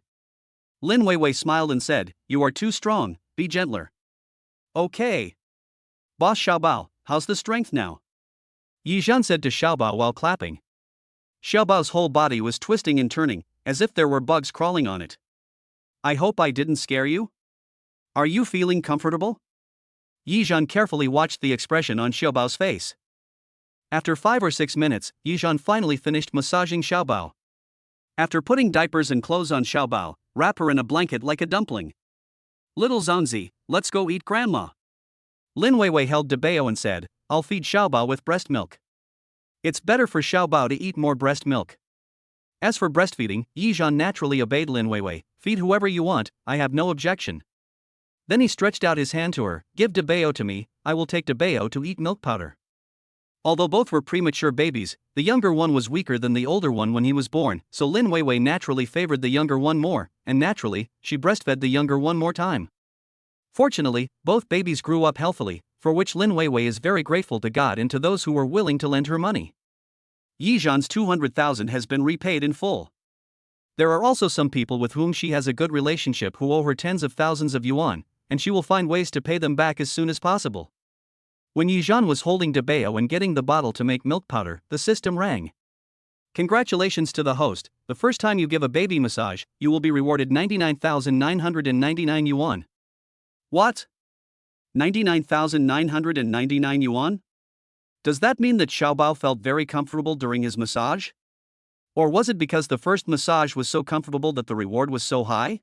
Speaker 1: Lin Weiwei smiled and said, "You are too strong, be gentler." "Okay. Boss Xiaobao, how's the strength now?" Yi Zhan said to Xiaobao while clapping. Xiaobao's whole body was twisting and turning, as if there were bugs crawling on it. "I hope I didn't scare you? Are you feeling comfortable?" Yi Zhan carefully watched the expression on Xiaobao's face. After 5 or 6 minutes, Yi Zhan finally finished massaging Xiaobao. After putting diapers and clothes on Xiaobao, wrap her in a blanket like a dumpling. "Little Zonzi, let's go eat grandma." Lin Weiwei held Debao and said, I'll feed Xiaobao with breast milk. It's better for Xiaobao to eat more breast milk. As for breastfeeding, Yizhan naturally obeyed Lin Weiwei. Feed whoever you want, I have no objection. Then he stretched out his hand to her. Give Debao to me, I will take Debao to eat milk powder. Although both were premature babies, the younger one was weaker than the older one when he was born, so Lin Weiwei naturally favored the younger one more, and naturally, she breastfed the younger one more time. Fortunately, both babies grew up healthily, for which Lin Weiwei is very grateful to God and to those who were willing to lend her money. Yizhan's 200,000 has been repaid in full. There are also some people with whom she has a good relationship who owe her tens of thousands of yuan, and she will find ways to pay them back as soon as possible. When Yizhan was holding Debao and getting the bottle to make milk powder, the system rang. Congratulations to the host, the first time you give a baby massage, you will be rewarded 99,999 yuan. What? 99,999 yuan? Does that mean that Xiaobao felt very comfortable during his massage? Or was it because the first massage was so comfortable that the reward was so high?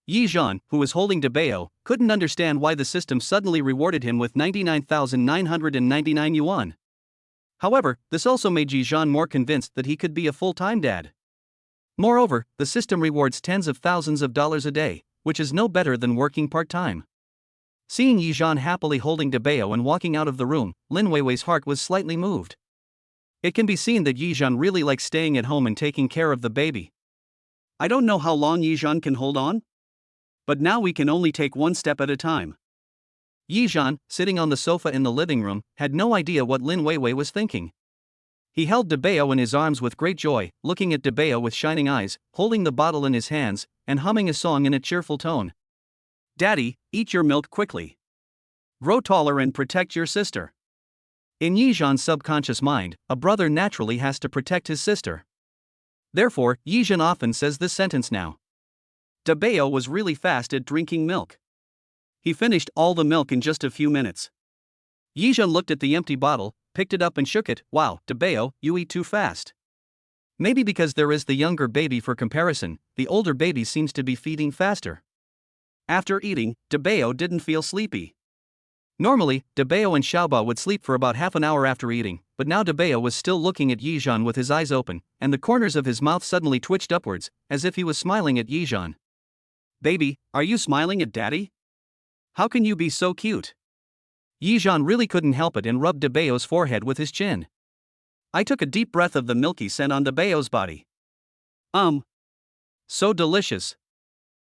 Speaker 1: Yizhan, who was holding Debao, couldn't understand why the system suddenly rewarded him with 99,999 yuan. However, this also made Yizhan more convinced that he could be a full-time dad. Moreover, the system rewards tens of thousands of dollars a day, which is no better than working part-time. Seeing Yizhan happily holding Debao and walking out of the room, Lin Weiwei's heart was slightly moved. It can be seen that Yizhan really likes staying at home and taking care of the baby. I don't know how long Yizhan can hold on, but now we can only take one step at a time. Yizhan, sitting on the sofa in the living room, had no idea what Lin Weiwei was thinking. He held Debao in his arms with great joy, looking at Debao with shining eyes, holding the bottle in his hands, and humming a song in a cheerful tone. Daddy, eat your milk quickly. Grow taller and protect your sister. In Yizhan's subconscious mind, a brother naturally has to protect his sister. Therefore, Yizhan often says this sentence now. Debao was really fast at drinking milk. He finished all the milk in just a few minutes. Yizhan looked at the empty bottle, picked it up and shook it. Wow, Debao, you eat too fast. Maybe because there is the younger baby for comparison, the older baby seems to be feeding faster. After eating, Debao didn't feel sleepy. Normally, Debao and Xiaobao would sleep for about half an hour after eating, but now Debao was still looking at Yizhan with his eyes open, and the corners of his mouth suddenly twitched upwards, as if he was smiling at Yizhan. Baby, are you smiling at Daddy? How can you be so cute? Yizhan really couldn't help it and rubbed Debao's forehead with his chin. I took a deep breath of the milky scent on Debao's body. So delicious.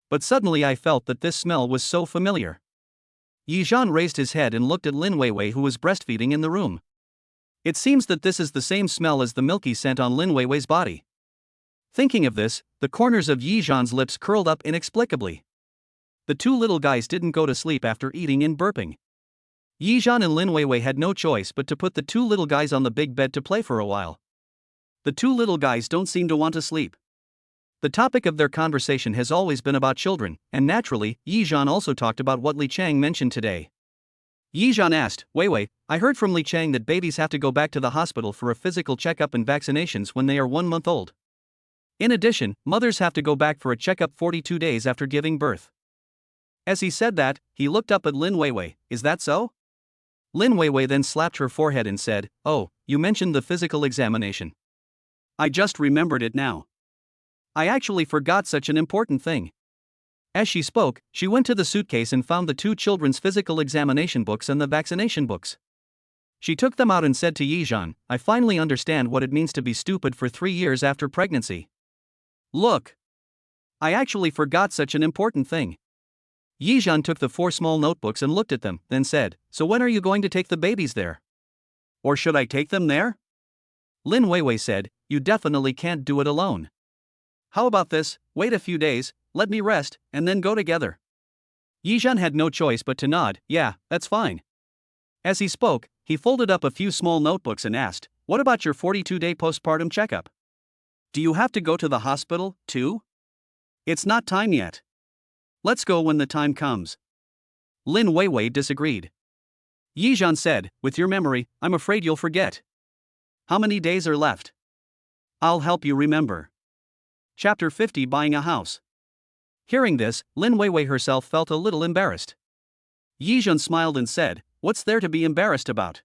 Speaker 1: But suddenly I felt that this smell was so familiar. Yizhan raised his head and looked at Lin Weiwei, who was breastfeeding in the room. It seems that this is the same smell as the milky scent on Lin Weiwei's body. Thinking of this, the corners of Yizhan's lips curled up inexplicably. The two little guys didn't go to sleep after eating and burping. Yizhan and Lin Weiwei had no choice but to put the two little guys on the big bed to play for a while. The two little guys don't seem to want to sleep. The topic of their conversation has always been about children, and naturally, Yizhan also talked about what Li Chang mentioned today. Yizhan asked, Weiwei, I heard from Li Chang that babies have to go back to the hospital for a physical checkup and vaccinations when they are 1 month old. In addition, mothers have to go back for a checkup 42 days after giving birth. As he said that, he looked up at Lin Weiwei. Is that so? Lin Weiwei then slapped her forehead and said, Oh, you mentioned the physical examination. I just remembered it now. I actually forgot such an important thing. As she spoke, she went to the suitcase and found the two children's physical examination books and the vaccination books. She took them out and said to Yizhan, I finally understand what it means to be stupid for 3 years after pregnancy. Look. I actually forgot such an important thing. Yizhan took the 4 small notebooks and looked at them, then said, So when are you going to take the babies there? Or should I take them there? Lin Weiwei said, You definitely can't do it alone. How about this, wait a few days, let me rest, and then go together. Yizhan had no choice but to nod, yeah, that's fine. As he spoke, he folded up a few small notebooks and asked, What about your 42-day postpartum checkup? Do you have to go to the hospital, too? It's not time yet. Let's go when the time comes. Lin Weiwei disagreed. Yizhan said, With your memory, I'm afraid you'll forget. How many days are left? I'll help you remember. Chapter 50 Buying a House. Hearing this, Lin Weiwei herself felt a little embarrassed. Yizhan smiled and said, What's there to be embarrassed about?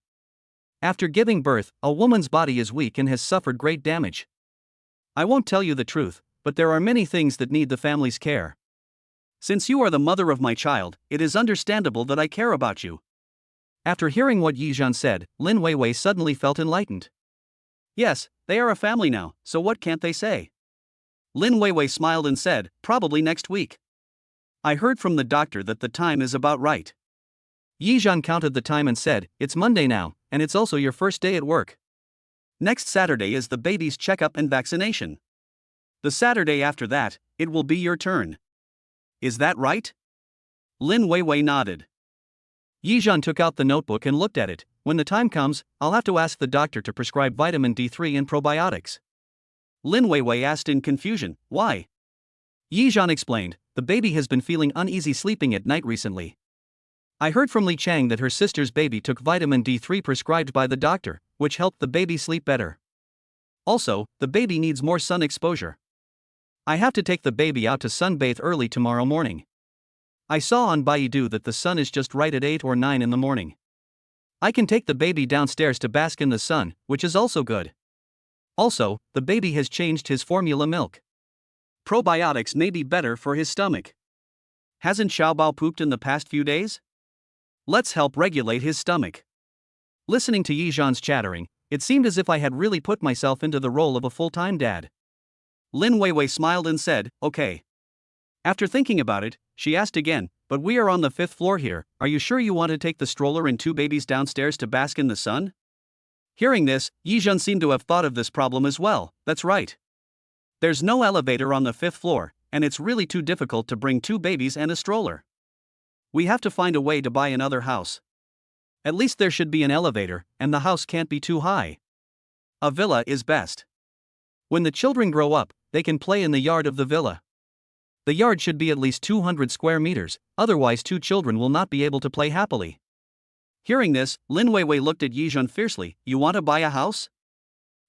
Speaker 1: After giving birth, a woman's body is weak and has suffered great damage. I won't tell you the truth, but there are many things that need the family's care. Since you are the mother of my child, it is understandable that I care about you. After hearing what Yizhan said, Lin Weiwei suddenly felt enlightened. Yes, they are a family now, so what can't they say? Lin Weiwei smiled and said, probably next week. I heard from the doctor that the time is about right. Yizhan counted the time and said, it's Monday now, and it's also your first day at work. Next Saturday is the baby's checkup and vaccination. The Saturday after that, it will be your turn. Is that right? Lin Weiwei nodded. Yizhan took out the notebook and looked at it. When the time comes, I'll have to ask the doctor to prescribe vitamin D3 and probiotics. Lin Weiwei asked in confusion, why? Yizhan explained, the baby has been feeling uneasy sleeping at night recently. I heard from Li Chang that her sister's baby took vitamin D3 prescribed by the doctor, which helped the baby sleep better. Also, the baby needs more sun exposure. I have to take the baby out to sunbathe early tomorrow morning. I saw on Baidu that the sun is just right at 8 or 9 in the morning. I can take the baby downstairs to bask in the sun, which is also good. Also, the baby has changed his formula milk. Probiotics may be better for his stomach. Hasn't Xiaobao pooped in the past few days? Let's help regulate his stomach. Listening to Yizhan's chattering, it seemed as if I had really put myself into the role of a full-time dad. Lin Weiwei smiled and said, okay. After thinking about it, she asked again, but we are on the 5th floor here, are you sure you want to take the stroller and 2 babies downstairs to bask in the sun? Hearing this, Yizhan seemed to have thought of this problem as well. That's right. There's no elevator on the 5th floor, and it's really too difficult to bring 2 babies and a stroller. We have to find a way to buy another house. At least there should be an elevator, and the house can't be too high. A villa is best. When the children grow up, they can play in the yard of the villa. The yard should be at least 200 square meters, otherwise 2 children will not be able to play happily. Hearing this, Lin Weiwei looked at Yizhan fiercely, you want to buy a house?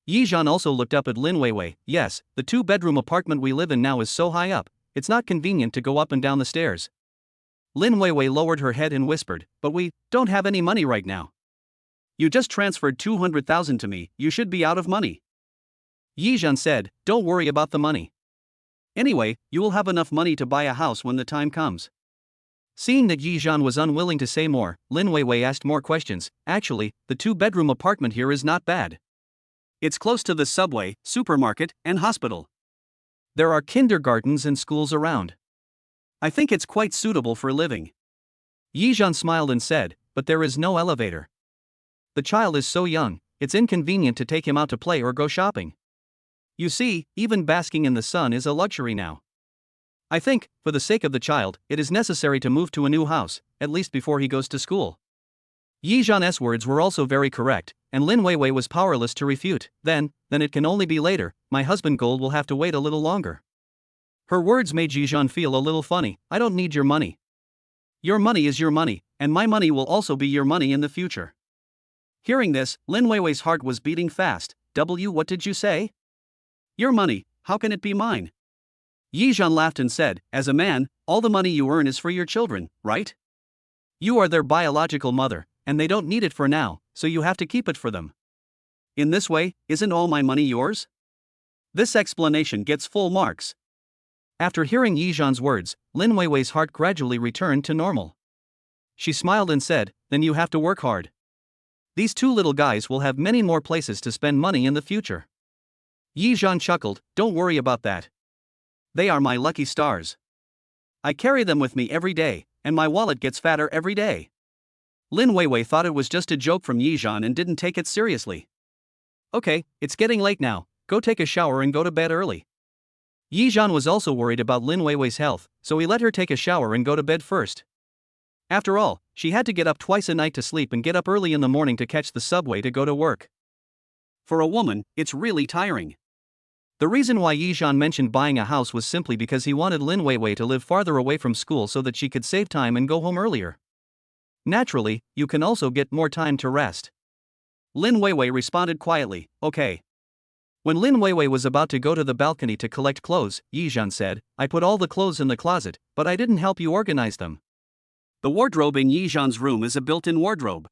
Speaker 1: Yizhan also looked up at Lin Weiwei, yes, the 2-bedroom apartment we live in now is so high up, it's not convenient to go up and down the stairs. Lin Weiwei lowered her head and whispered, but we don't have any money right now. You just transferred 200,000 to me, you should be out of money. Yizhan said, don't worry about the money. Anyway, you will have enough money to buy a house when the time comes. Seeing that Yizhan was unwilling to say more, Lin Weiwei asked more questions. Actually, the 2-bedroom apartment here is not bad. It's close to the subway, supermarket, and hospital. There are kindergartens and schools around. I think it's quite suitable for living. Yizhan smiled and said, but there is no elevator. The child is so young, it's inconvenient to take him out to play or go shopping. You see, even basking in the sun is a luxury now. I think, for the sake of the child, it is necessary to move to a new house, at least before he goes to school. Yizhan's words were also very correct, and Lin Weiwei was powerless to refute. Then it can only be later, my husband Gold will have to wait a little longer. Her words made Yizhan feel a little funny, I don't need your money. Your money is your money, and my money will also be your money in the future. Hearing this, Lin Weiwei's heart was beating fast. What did you say? Your money, how can it be mine? Yizhan laughed and said, as a man, all the money you earn is for your children, right? You are their biological mother, and they don't need it for now, so you have to keep it for them. In this way, isn't all my money yours? This explanation gets full marks. After hearing Yizhan's words, Lin Weiwei's heart gradually returned to normal. She smiled and said, then you have to work hard. These 2 little guys will have many more places to spend money in the future. Yizhan chuckled, don't worry about that. They are my lucky stars. I carry them with me every day, and my wallet gets fatter every day. Lin Weiwei thought it was just a joke from Yizhan and didn't take it seriously. Okay, it's getting late now, go take a shower and go to bed early. Yizhan was also worried about Lin Weiwei's health, so he let her take a shower and go to bed first. After all, she had to get up twice a night to sleep and get up early in the morning to catch the subway to go to work. For a woman, it's really tiring. The reason why Yizhan mentioned buying a house was simply because he wanted Lin Weiwei to live farther away from school so that she could save time and go home earlier. Naturally, you can also get more time to rest. Lin Weiwei responded quietly, okay. When Lin Weiwei was about to go to the balcony to collect clothes, Yizhan said, I put all the clothes in the closet, but I didn't help you organize them. The wardrobe in Yizhan's room is a built-in wardrobe.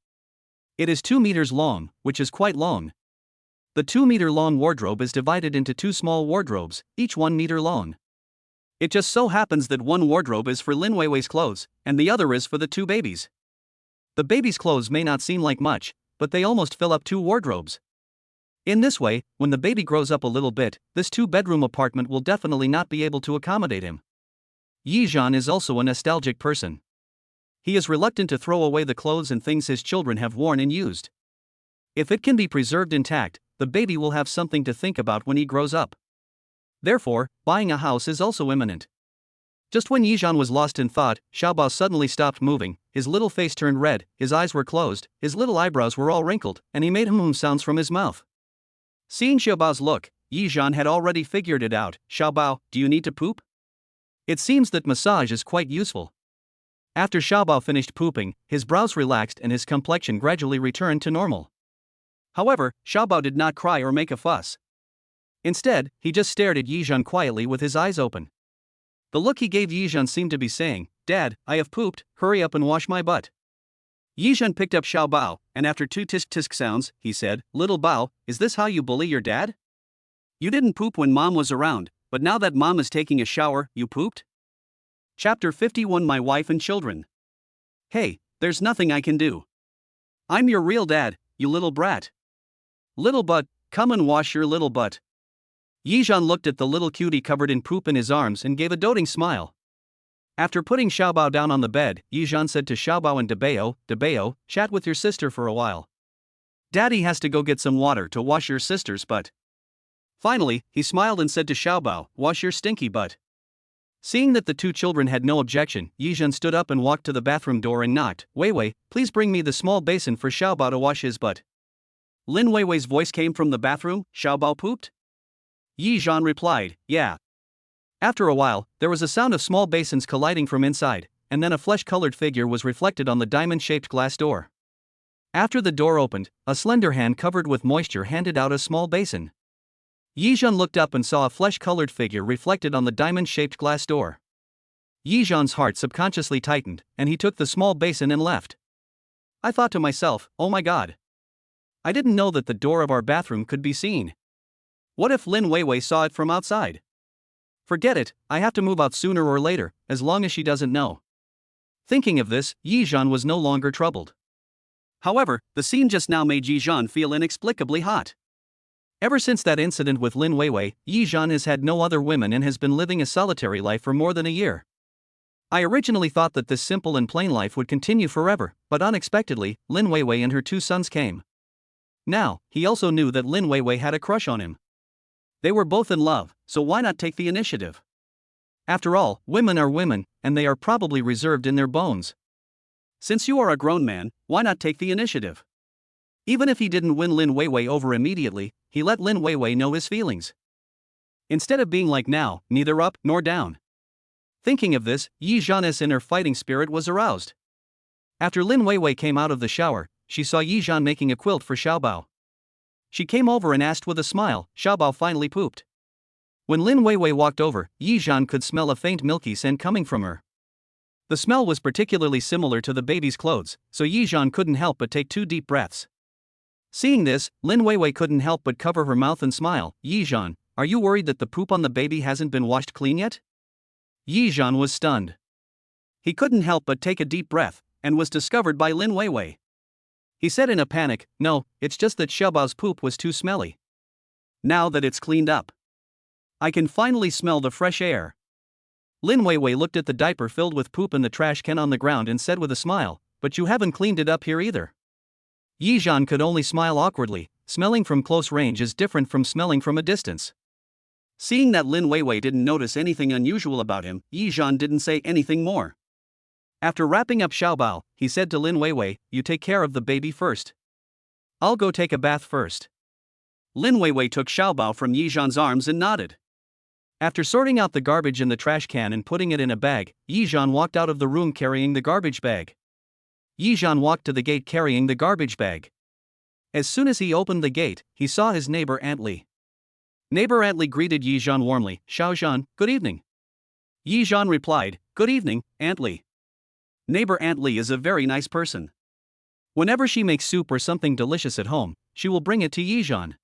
Speaker 1: It is 2 meters long, which is quite long. The 2-meter-long wardrobe is divided into 2 small wardrobes, each 1 meter long. It just so happens that one wardrobe is for Lin Weiwei's clothes, and the other is for the 2 babies. The babies' clothes may not seem like much, but they almost fill up 2 wardrobes. In this way, when the baby grows up a little bit, this 2-bedroom apartment will definitely not be able to accommodate him. Yizhan is also a nostalgic person. He is reluctant to throw away the clothes and things his children have worn and used. If it can be preserved intact, the baby will have something to think about when he grows up. Therefore, buying a house is also imminent. Just when Yizhan was lost in thought, Xiaobao suddenly stopped moving, his little face turned red, his eyes were closed, his little eyebrows were all wrinkled, and he made sounds from his mouth. Seeing Xiaobao's look, Yizhan had already figured it out. Xiaobao, do you need to poop? It seems that massage is quite useful. After Xiaobao finished pooping, his brows relaxed and his complexion gradually returned to normal. However, Xiaobao did not cry or make a fuss. Instead, he just stared at Yizhan quietly with his eyes open. The look he gave Yizhan seemed to be saying, "Dad, I have pooped, hurry up and wash my butt." Yizhan picked up Xiaobao, and after 2 tisk-tisk sounds, he said, "Little Bao, is this how you bully your dad? You didn't poop when mom was around, but now that mom is taking a shower, you pooped?" Chapter 51 My Wife and Children. Hey, there's nothing I can do. I'm your real dad, you little brat. Little butt, come and wash your little butt. Yizhan looked at the little cutie covered in poop in his arms and gave a doting smile. After putting Xiaobao down on the bed, Yizhan said to Xiaobao and Debeo, chat with your sister for a while. Daddy has to go get some water to wash your sister's butt. Finally, he smiled and said to Xiaobao, wash your stinky butt. Seeing that the 2 children had no objection, Yizhan stood up and walked to the bathroom door and knocked. Weiwei, please bring me the small basin for Xiaobao to wash his butt. Lin Weiwei's voice came from the bathroom. Xiaobao pooped? Yizhan replied, yeah. After a while, there was a sound of small basins colliding from inside, and then a flesh-colored figure was reflected on the diamond-shaped glass door. After the door opened, a slender hand covered with moisture handed out a small basin. Yizhan looked up and saw a flesh-colored figure reflected on the diamond-shaped glass door. Yizhan's heart subconsciously tightened, and he took the small basin and left. I thought to myself, oh my god. I didn't know that the door of our bathroom could be seen. What if Lin Weiwei saw it from outside? Forget it, I have to move out sooner or later, as long as she doesn't know. Thinking of this, Yizhan was no longer troubled. However, the scene just now made Yizhan feel inexplicably hot. Ever since that incident with Lin Weiwei, Yizhan has had no other women and has been living a solitary life for more than a year. I originally thought that this simple and plain life would continue forever, but unexpectedly, Lin Weiwei and her 2 sons came. Now, he also knew that Lin Weiwei had a crush on him. They were both in love, so why not take the initiative? After all, women are women, and they are probably reserved in their bones. Since you are a grown man, why not take the initiative? Even if he didn't win Lin Weiwei over immediately, he let Lin Weiwei know his feelings. Instead of being like now, neither up nor down. Thinking of this, Yizhan's inner fighting spirit was aroused. After Lin Weiwei came out of the shower, she saw Yizhan making a quilt for Xiaobao. She came over and asked with a smile, Xiaobao finally pooped. When Lin Weiwei walked over, Yizhan could smell a faint milky scent coming from her. The smell was particularly similar to the baby's clothes, so Yizhan couldn't help but take 2 deep breaths. Seeing this, Lin Weiwei couldn't help but cover her mouth and smile. Yizhan, are you worried that the poop on the baby hasn't been washed clean yet? Yizhan was stunned. He couldn't help but take a deep breath, and was discovered by Lin Weiwei. He said in a panic, no, it's just that Xiaobao's poop was too smelly. Now that it's cleaned up, I can finally smell the fresh air. Lin Weiwei looked at the diaper filled with poop in the trash can on the ground and said with a smile, but you haven't cleaned it up here either. Yizhan could only smile awkwardly. Smelling from close range is different from smelling from a distance. Seeing that Lin Weiwei didn't notice anything unusual about him, Yizhan didn't say anything more. After wrapping up Xiaobao, he said to Lin Weiwei, you take care of the baby first. I'll go take a bath first. Lin Weiwei took Xiaobao from Yizhan's arms and nodded. After sorting out the garbage in the trash can and putting it in a bag, Yizhan walked out of the room carrying the garbage bag. Yizhan walked to the gate carrying the garbage bag. As soon as he opened the gate, he saw his neighbor Aunt Li. Neighbor Aunt Li greeted Yizhan warmly, Xiaozhan, good evening. Yizhan replied, good evening, Aunt Li. Neighbor Aunt Lee is a very nice person. Whenever she makes soup or something delicious at home, she will bring it to Yijeon.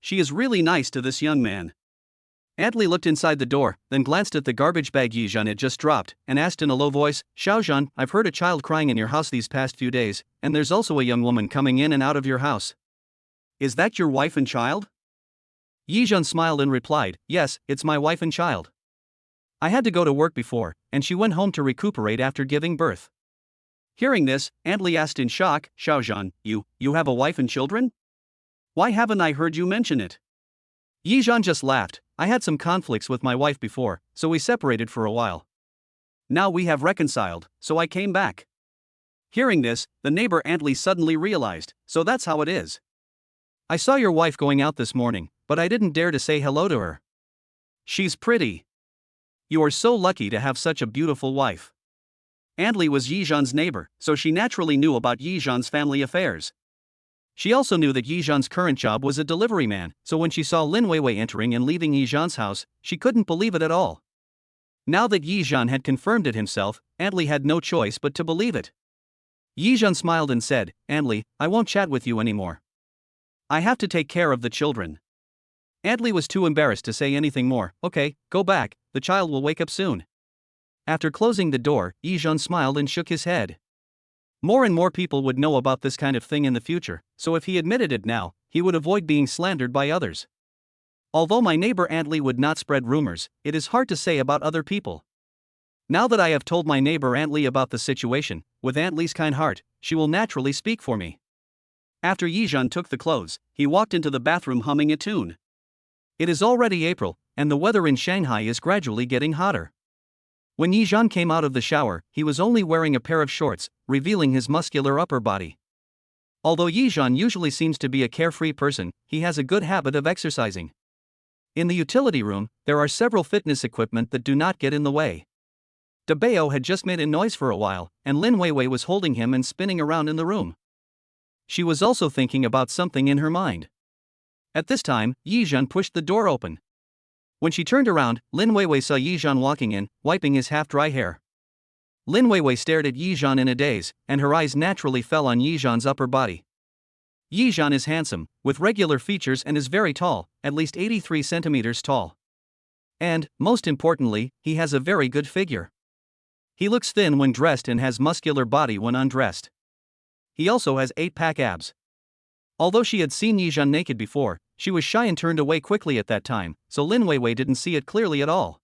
Speaker 1: She is really nice to this young man. Aunt Lee looked inside the door, then glanced at the garbage bag Yijeon had just dropped, and asked in a low voice, Xiaozhan, I've heard a child crying in your house these past few days, and there's also a young woman coming in and out of your house. Is that your wife and child? Yijeon smiled and replied, yes, it's my wife and child. I had to go to work before, and she went home to recuperate after giving birth. Hearing this, Aunt Lee asked in shock, Xiaozhan, you have a wife and children? Why haven't I heard you mention it? Yijeon just laughed, I had some conflicts with my wife before, so we separated for a while. Now we have reconciled, so I came back. Hearing this, the neighbor Aunt Lee suddenly realized, so that's how it is. I saw your wife going out this morning, but I didn't dare to say hello to her. She's pretty. You are so lucky to have such a beautiful wife. Aunt Lee was Yijeon's neighbor, so she naturally knew about Yijeon's family affairs. She also knew that Yijeon's current job was a delivery man, so when she saw Lin Weiwei entering and leaving Yijeon's house, she couldn't believe it at all. Now that Yijeon had confirmed it himself, Aunt Lee had no choice but to believe it. Yijeon smiled and said, Aunt Lee, I won't chat with you anymore. I have to take care of the children. Aunt Lee was too embarrassed to say anything more. Okay, go back, the child will wake up soon. After closing the door, Yijeon smiled and shook his head. More and more people would know about this kind of thing in the future, so if he admitted it now, he would avoid being slandered by others. Although my neighbor Aunt Lee would not spread rumors, it is hard to say about other people. Now that I have told my neighbor Aunt Lee about the situation, with Aunt Lee's kind heart, she will naturally speak for me. After Yijeon took the clothes, he walked into the bathroom humming a tune. It is already April, and the weather in Shanghai is gradually getting hotter. When Yijeon came out of the shower, he was only wearing a pair of shorts, revealing his muscular upper body. Although Yijeon usually seems to be a carefree person, he has a good habit of exercising. In the utility room, there are several fitness equipment that do not get in the way. Deepening had just made a noise for a while, and Lin Weiwei was holding him and spinning around in the room. She was also thinking about something in her mind. At this time, Yijeon pushed the door open. When she turned around, Lin Weiwei saw Yijeon walking in, wiping his half-dry hair. Lin Weiwei stared at Yijeon in a daze, and her eyes naturally fell on Yijeon's upper body. Yijeon is handsome, with regular features and is very tall, at least 83 centimeters tall. And, most importantly, he has a very good figure. He looks thin when dressed and has muscular body when undressed. He also has 8-pack abs. Although she had seen Yijeon naked before, she was shy and turned away quickly at that time, so Lin Weiwei didn't see it clearly at all.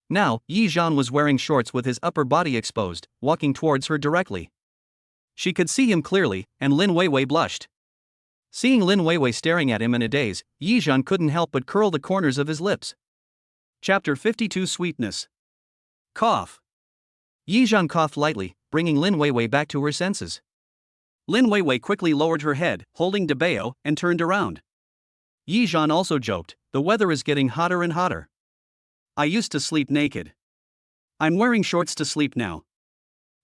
Speaker 1: Now, Yijeon was wearing shorts with his upper body exposed, walking towards her directly. She could see him clearly, and Lin Weiwei blushed. Seeing Lin Weiwei staring at him in a daze, Yijeon couldn't help but curl the corners of his lips. Chapter 52 Sweetness. Cough. Yijeon coughed lightly, bringing Lin Weiwei back to her senses. Lin Weiwei quickly lowered her head, holding Deepening, and turned around. Yijeon also joked, the weather is getting hotter and hotter. I used to sleep naked. I'm wearing shorts to sleep now.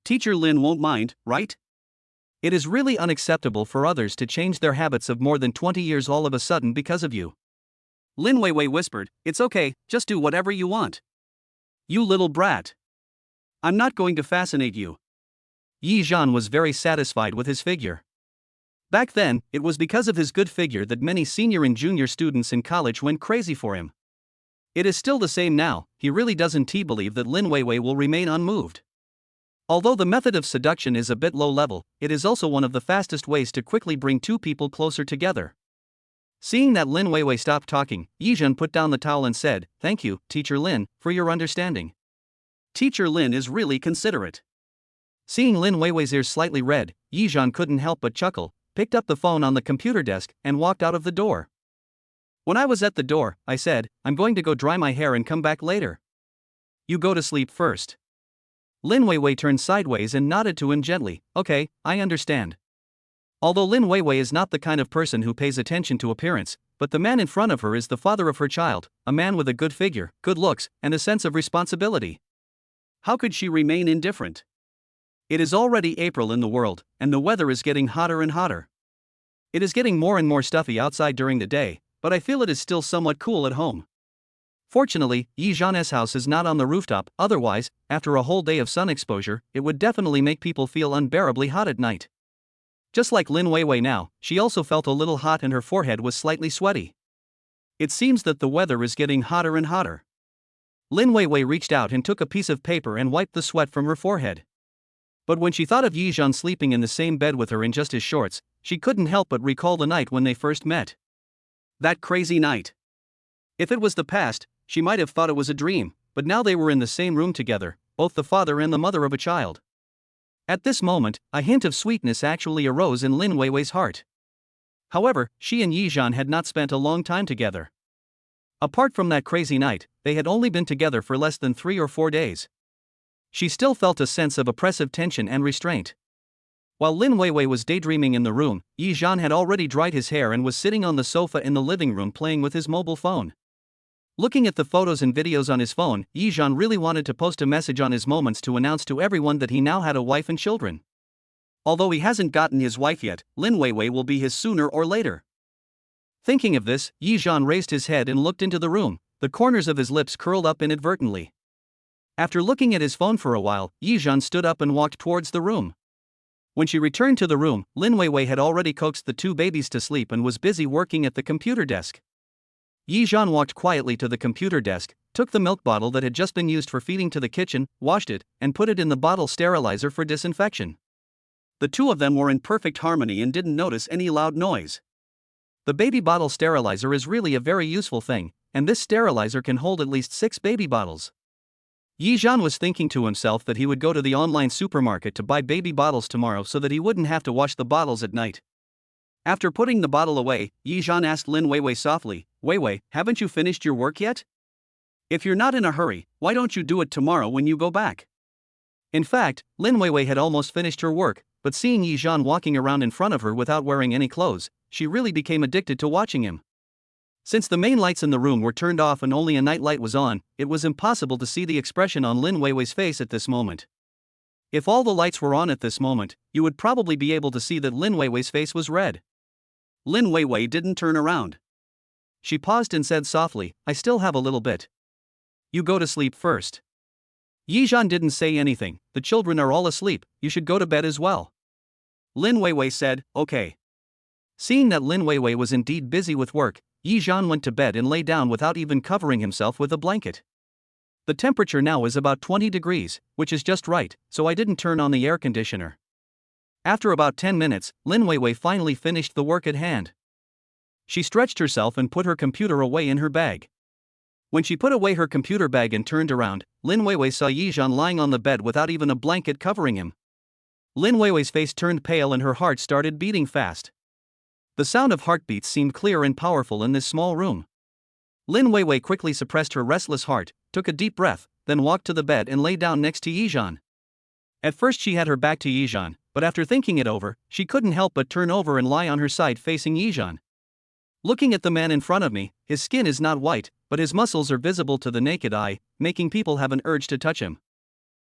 Speaker 1: Teacher Lin won't mind, right? It is really unacceptable for others to change their habits of more than 20 years all of a sudden because of you. Lin Weiwei whispered, it's okay, just do whatever you want. You little brat. I'm not going to fascinate you. Yijeon was very satisfied with his figure. Back then, it was because of his good figure that many senior and junior students in college went crazy for him. It is still the same now, he really doesn't believe that Lin Weiwei will remain unmoved. Although the method of seduction is a bit low level, it is also one of the fastest ways to quickly bring two people closer together. Seeing that Lin Weiwei stopped talking, Yijeon put down the towel and said, thank you, Teacher Lin, for your understanding. Teacher Lin is really considerate. Seeing Lin Weiwei's ears slightly red, Yijeon couldn't help but chuckle, picked up the phone on the computer desk, and walked out of the door. When I was at the door, I said, I'm going to go dry my hair and come back later. You go to sleep first. Lin Weiwei turned sideways and nodded to him gently, okay, I understand. Although Lin Weiwei is not the kind of person who pays attention to appearance, but the man in front of her is the father of her child, a man with a good figure, good looks, and a sense of responsibility. How could she remain indifferent? It is already April in the world, and the weather is getting hotter and hotter. It is getting more and more stuffy outside during the day, but I feel it is still somewhat cool at home. Fortunately, Yi Zhan's house is not on the rooftop, otherwise, after a whole day of sun exposure, it would definitely make people feel unbearably hot at night. Just like Lin Weiwei now, she also felt a little hot and her forehead was slightly sweaty. It seems that the weather is getting hotter and hotter. Lin Weiwei reached out and took a piece of paper and wiped the sweat from her forehead. But when she thought of Yi Zhan sleeping in the same bed with her in just his shorts, she couldn't help but recall the night when they first met. That crazy night. If it was the past, she might have thought it was a dream, but now they were in the same room together, both the father and the mother of a child. At this moment, a hint of sweetness actually arose in Lin Weiwei's heart. However, she and Yi Zhan had not spent a long time together. Apart from that crazy night, they had only been together for less than 3 or 4 days. She still felt a sense of oppressive tension and restraint. While Lin Weiwei was daydreaming in the room, Yi Zhan had already dried his hair and was sitting on the sofa in the living room playing with his mobile phone. Looking at the photos and videos on his phone, Yi Zhan really wanted to post a message on his moments to announce to everyone that he now had a wife and children. Although he hasn't gotten his wife yet, Lin Weiwei will be his sooner or later. Thinking of this, Yi Zhan raised his head and looked into the room, the corners of his lips curled up inadvertently. After looking at his phone for a while, Yi Zhan stood up and walked towards the room. When she returned to the room, Lin Weiwei had already coaxed the 2 babies to sleep and was busy working at the computer desk. Yi Zhan walked quietly to the computer desk, took the milk bottle that had just been used for feeding to the kitchen, washed it, and put it in the bottle sterilizer for disinfection. The 2 of them were in perfect harmony and didn't notice any loud noise. The baby bottle sterilizer is really a very useful thing, and this sterilizer can hold at least 6 baby bottles. Yi Zhan was thinking to himself that he would go to the online supermarket to buy baby bottles tomorrow so that he wouldn't have to wash the bottles at night. After putting the bottle away, Yi Zhan asked Lin Weiwei softly, "Weiwei, haven't you finished your work yet? If you're not in a hurry, why don't you do it tomorrow when you go back?" In fact, Lin Weiwei had almost finished her work, but seeing Yi Zhan walking around in front of her without wearing any clothes, she really became addicted to watching him. Since the main lights in the room were turned off and only a night light was on, it was impossible to see the expression on Lin Weiwei's face at this moment. If all the lights were on at this moment, you would probably be able to see that Lin Weiwei's face was red. Lin Weiwei didn't turn around. She paused and said softly, "I still have a little bit. You go to sleep first." Yi Zhan didn't say anything. "The children are all asleep, you should go to bed as well." Lin Weiwei said, "Okay." Seeing that Lin Weiwei was indeed busy with work, Yi Zhan went to bed and lay down without even covering himself with a blanket. The temperature now is about 20 degrees, which is just right, so I didn't turn on the air conditioner. After about 10 minutes, Lin Weiwei finally finished the work at hand. She stretched herself and put her computer away in her bag. When she put away her computer bag and turned around, Lin Weiwei saw Yi Zhan lying on the bed without even a blanket covering him. Lin Weiwei's face turned pale and her heart started beating fast. The sound of heartbeats seemed clear and powerful in this small room. Lin Weiwei quickly suppressed her restless heart, took a deep breath, then walked to the bed and lay down next to Yi Zhan. At first she had her back to Yi Zhan, but after thinking it over, she couldn't help but turn over and lie on her side facing Yi Zhan. Looking at the man in front of me, his skin is not white, but his muscles are visible to the naked eye, making people have an urge to touch him.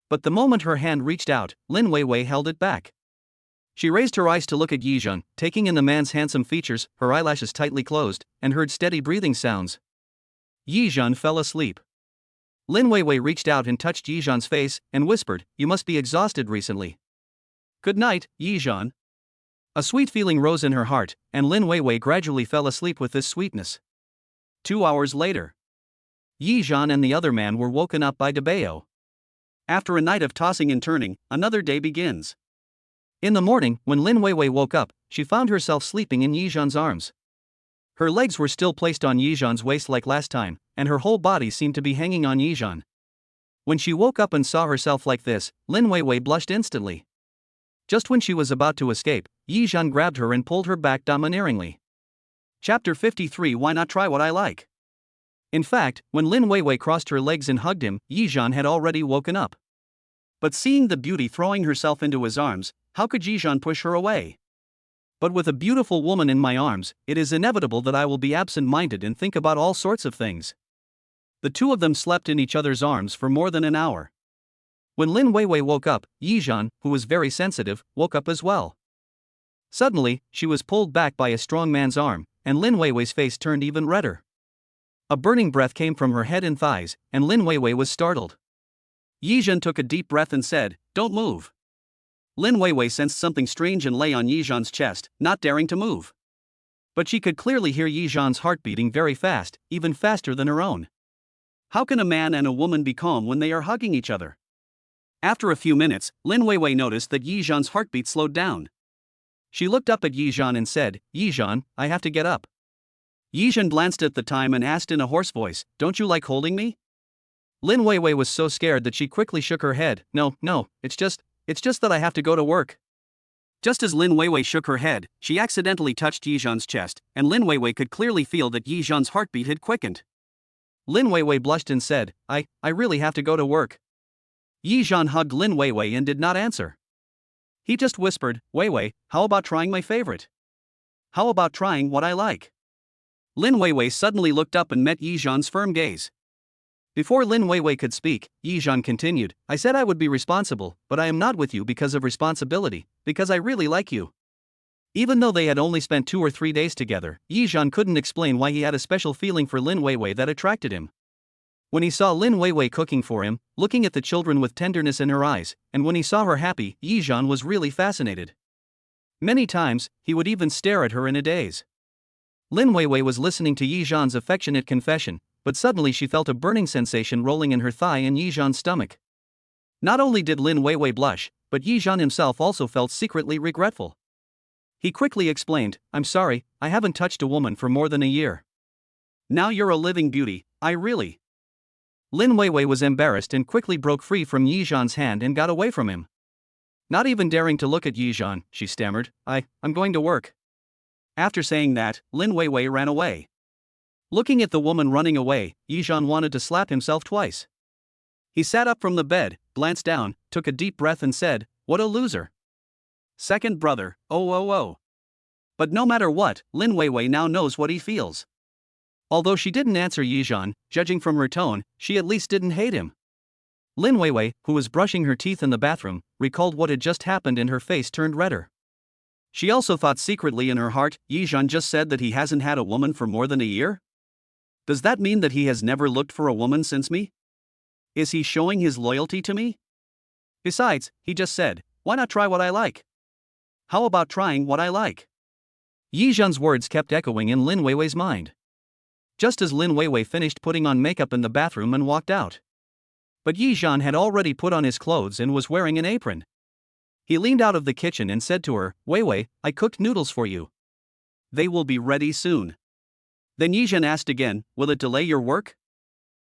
Speaker 1: But the moment her hand reached out, Lin Weiwei held it back. She raised her eyes to look at Yi Zhan, taking in the man's handsome features, her eyelashes tightly closed, and heard steady breathing sounds. Yi Zhan fell asleep. Lin Weiwei reached out and touched Yi Zhan's face, and whispered, "You must be exhausted recently. Good night, Yi Zhan." A sweet feeling rose in her heart, and Lin Weiwei gradually fell asleep with this sweetness. 2 hours later, Yi Zhan and the other man were woken up by Deepening. After a night of tossing and turning, another day begins. In the morning, when Lin Weiwei woke up, she found herself sleeping in Yi Zhan's arms. Her legs were still placed on Yi Zhan's waist like last time, and her whole body seemed to be hanging on Yi Zhan. When she woke up and saw herself like this, Lin Weiwei blushed instantly. Just when she was about to escape, Yi Zhan grabbed her and pulled her back domineeringly. Chapter 53. Why not try what I like? In fact, when Lin Weiwei crossed her legs and hugged him, Yi Zhan had already woken up. But seeing the beauty throwing herself into his arms, how could Yi Zhan push her away? But with a beautiful woman in my arms, it is inevitable that I will be absent-minded and think about all sorts of things. The 2 of them slept in each other's arms for more than an hour. When Lin Weiwei woke up, Yi Zhan, who was very sensitive, woke up as well. Suddenly, she was pulled back by a strong man's arm, and Lin Weiwei's face turned even redder. A burning breath came from her head and thighs, and Lin Weiwei was startled. Yizhan took a deep breath and said, "Don't move." Lin Weiwei sensed something strange and lay on Yizhan's chest, not daring to move. But she could clearly hear Yizhan's heart beating very fast, even faster than her own. How can a man and a woman be calm when they are hugging each other? After a few minutes, Lin Weiwei noticed that Yizhan's heartbeat slowed down. She looked up at Yizhan and said, "Yizhan, I have to get up." Yizhan glanced at the time and asked in a hoarse voice, "Don't you like holding me?" Lin Weiwei was so scared that she quickly shook her head. No, it's just that I have to go to work." Just as Lin Weiwei shook her head, she accidentally touched Yizhan's chest, and Lin Weiwei could clearly feel that Yizhan's heartbeat had quickened. Lin Weiwei blushed and said, I really have to go to work." Yizhan hugged Lin Weiwei and did not answer. He just whispered, "Weiwei, how about trying my favorite? How about trying what I like?" Lin Weiwei suddenly looked up and met Yizhan's firm gaze. Before Lin Weiwei could speak, Yizhan continued, "I said I would be responsible, but I am not with you because of responsibility, because I really like you." Even though they had only spent 2 or 3 days together, Yizhan couldn't explain why he had a special feeling for Lin Weiwei that attracted him. When he saw Lin Weiwei cooking for him, looking at the children with tenderness in her eyes, and when he saw her happy, Yizhan was really fascinated. Many times, he would even stare at her in a daze. Lin Weiwei was listening to Yizhan's affectionate confession, but suddenly she felt a burning sensation rolling in her thigh and Yizhan's stomach. Not only did Lin Weiwei blush, but Yizhan himself also felt secretly regretful. He quickly explained, "I'm sorry, I haven't touched a woman for more than a year." "Now you're a living beauty, I really." Lin Weiwei was embarrassed and quickly broke free from Yizhan's hand and got away from him. Not even daring to look at Yizhan, she stammered, I'm going to work." After saying that, Lin Weiwei ran away. Looking at the woman running away, Yizhan wanted to slap himself twice. He sat up from the bed, glanced down, took a deep breath and said, "What a loser. Second brother, oh. But no matter what, Lin Weiwei now knows what he feels. Although she didn't answer Yizhan, judging from her tone, she at least didn't hate him. Lin Weiwei, who was brushing her teeth in the bathroom, recalled what had just happened and her face turned redder. She also thought secretly in her heart, Yizhan just said that he hasn't had a woman for more than a year? Does that mean that he has never looked for a woman since me? Is he showing his loyalty to me? Besides, he just said, why not try what I like? How about trying what I like? Yizhan's words kept echoing in Lin Weiwei's mind. Just as Lin Weiwei finished putting on makeup in the bathroom and walked out. But Yizhan had already put on his clothes and was wearing an apron. He leaned out of the kitchen and said to her, "Weiwei, I cooked noodles for you. They will be ready soon." Then Yizhan asked again, "Will it delay your work?"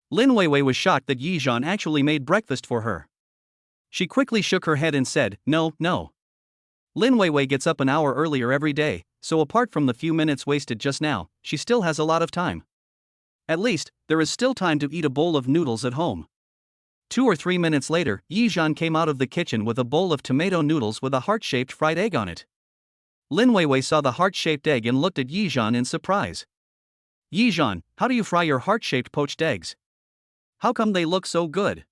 Speaker 1: Lin Weiwei was shocked that Yizhan actually made breakfast for her. She quickly shook her head and said, No. Lin Weiwei gets up an hour earlier every day, so apart from the few minutes wasted just now, she still has a lot of time. At least, there is still time to eat a bowl of noodles at home. 2 or 3 minutes later, Yizhan came out of the kitchen with a bowl of tomato noodles with a heart-shaped fried egg on it. Lin Weiwei saw the heart-shaped egg and looked at Yizhan in surprise. "Yizhan, how do you fry your heart-shaped poached eggs? How come they look so good?"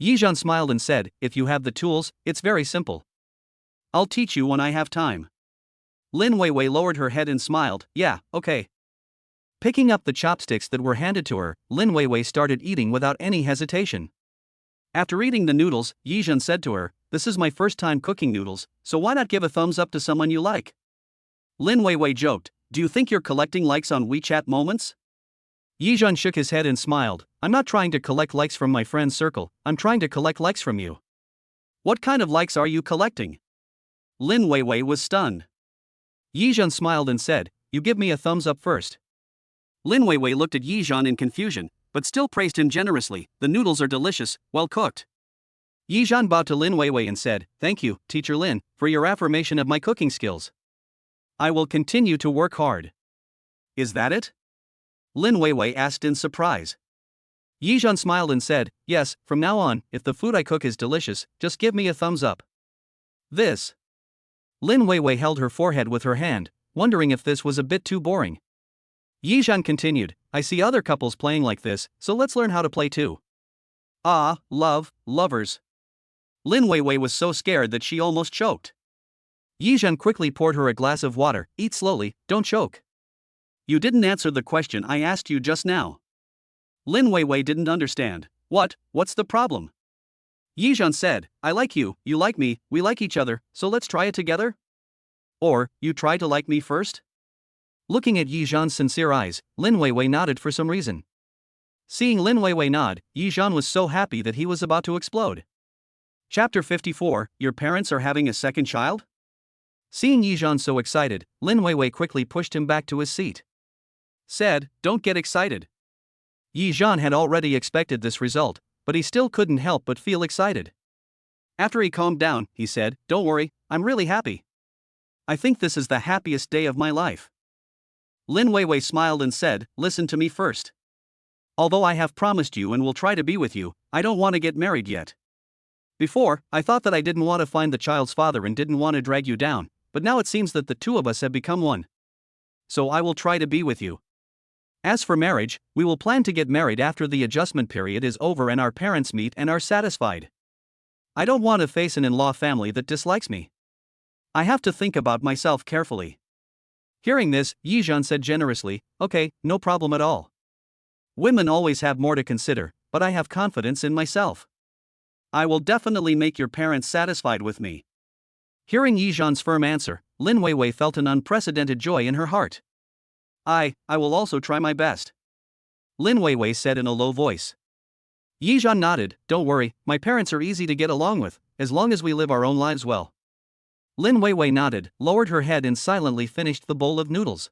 Speaker 1: Yizhan smiled and said, "If you have the tools, it's very simple. I'll teach you when I have time." Lin Weiwei lowered her head and smiled, "Yeah, okay." Picking up the chopsticks that were handed to her, Lin Weiwei started eating without any hesitation. After eating the noodles, Yizhan said to her, "This is my first time cooking noodles, so why not give a thumbs up to someone you like?" Lin Weiwei joked, "Do you think you're collecting likes on WeChat moments?" Yizhan shook his head and smiled, "I'm not trying to collect likes from my friend's circle, I'm trying to collect likes from you." "What kind of likes are you collecting?" Lin Weiwei was stunned. Yizhan smiled and said, "You give me a thumbs up first." Lin Weiwei looked at Yizhan in confusion, but still praised him generously. "The noodles are delicious, well cooked." Yizhan bowed to Lin Weiwei and said, "Thank you, Teacher Lin, for your affirmation of my cooking skills. I will continue to work hard." "Is that it?" Lin Weiwei asked in surprise. Yizhan smiled and said, "Yes, from now on, if the food I cook is delicious, just give me a thumbs up." This. Lin Weiwei held her forehead with her hand, wondering if this was a bit too boring. Yizhan continued, "I see other couples playing like this, so let's learn how to play too." Ah, lovers. Lin Weiwei was so scared that she almost choked. Yizhan quickly poured her a glass of water. "Eat slowly, don't choke." You didn't answer the question I asked you just now. Lin Weiwei didn't understand. What's the problem? Yizhan said, I like you, you like me, we like each other, so let's try it together? Or, you try to like me first? Looking at Yizhan's sincere eyes, Lin Weiwei nodded for some reason. Seeing Lin Weiwei nod, Yizhan was so happy that he was about to explode. Chapter 54, Your parents are having a second child? Seeing Yizhan so excited, Lin Weiwei quickly pushed him back to his seat. Said, don't get excited. Yizhan had already expected this result, but he still couldn't help but feel excited. After he calmed down, he said, don't worry, I'm really happy. I think this is the happiest day of my life. Lin Weiwei smiled and said, listen to me first. Although I have promised you and will try to be with you, I don't want to get married yet. Before, I thought that I didn't want to find the child's father and didn't want to drag you down, but now it seems that the two of us have become one. So I will try to be with you. As for marriage, we will plan to get married after the adjustment period is over and our parents meet and are satisfied. I don't want to face an in-law family that dislikes me. I have to think about myself carefully. Hearing this, Yizhan said generously, okay, no problem at all. Women always have more to consider, but I have confidence in myself. I will definitely make your parents satisfied with me. Hearing Yizhan's firm answer, Lin Weiwei felt an unprecedented joy in her heart. I will also try my best. Lin Weiwei said in a low voice. Yizhan nodded, don't worry, my parents are easy to get along with, as long as we live our own lives well. Lin Weiwei nodded, lowered her head and silently finished the bowl of noodles.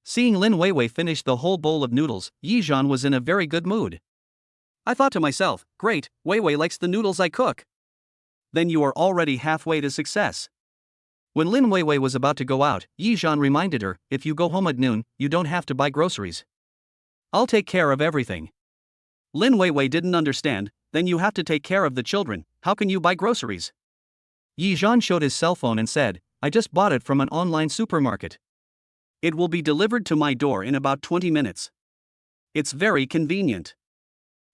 Speaker 1: Seeing Lin Weiwei finish the whole bowl of noodles, Yizhan was in a very good mood. I thought to myself, great, Weiwei likes the noodles I cook. Then you are already halfway to success. When Lin Weiwei was about to go out, Yizhan reminded her, if you go home at noon, you don't have to buy groceries. I'll take care of everything. Lin Weiwei didn't understand, then you have to take care of the children, how can you buy groceries? Yizhan showed his cell phone and said, I just bought it from an online supermarket. It will be delivered to my door in about 20 minutes. It's very convenient.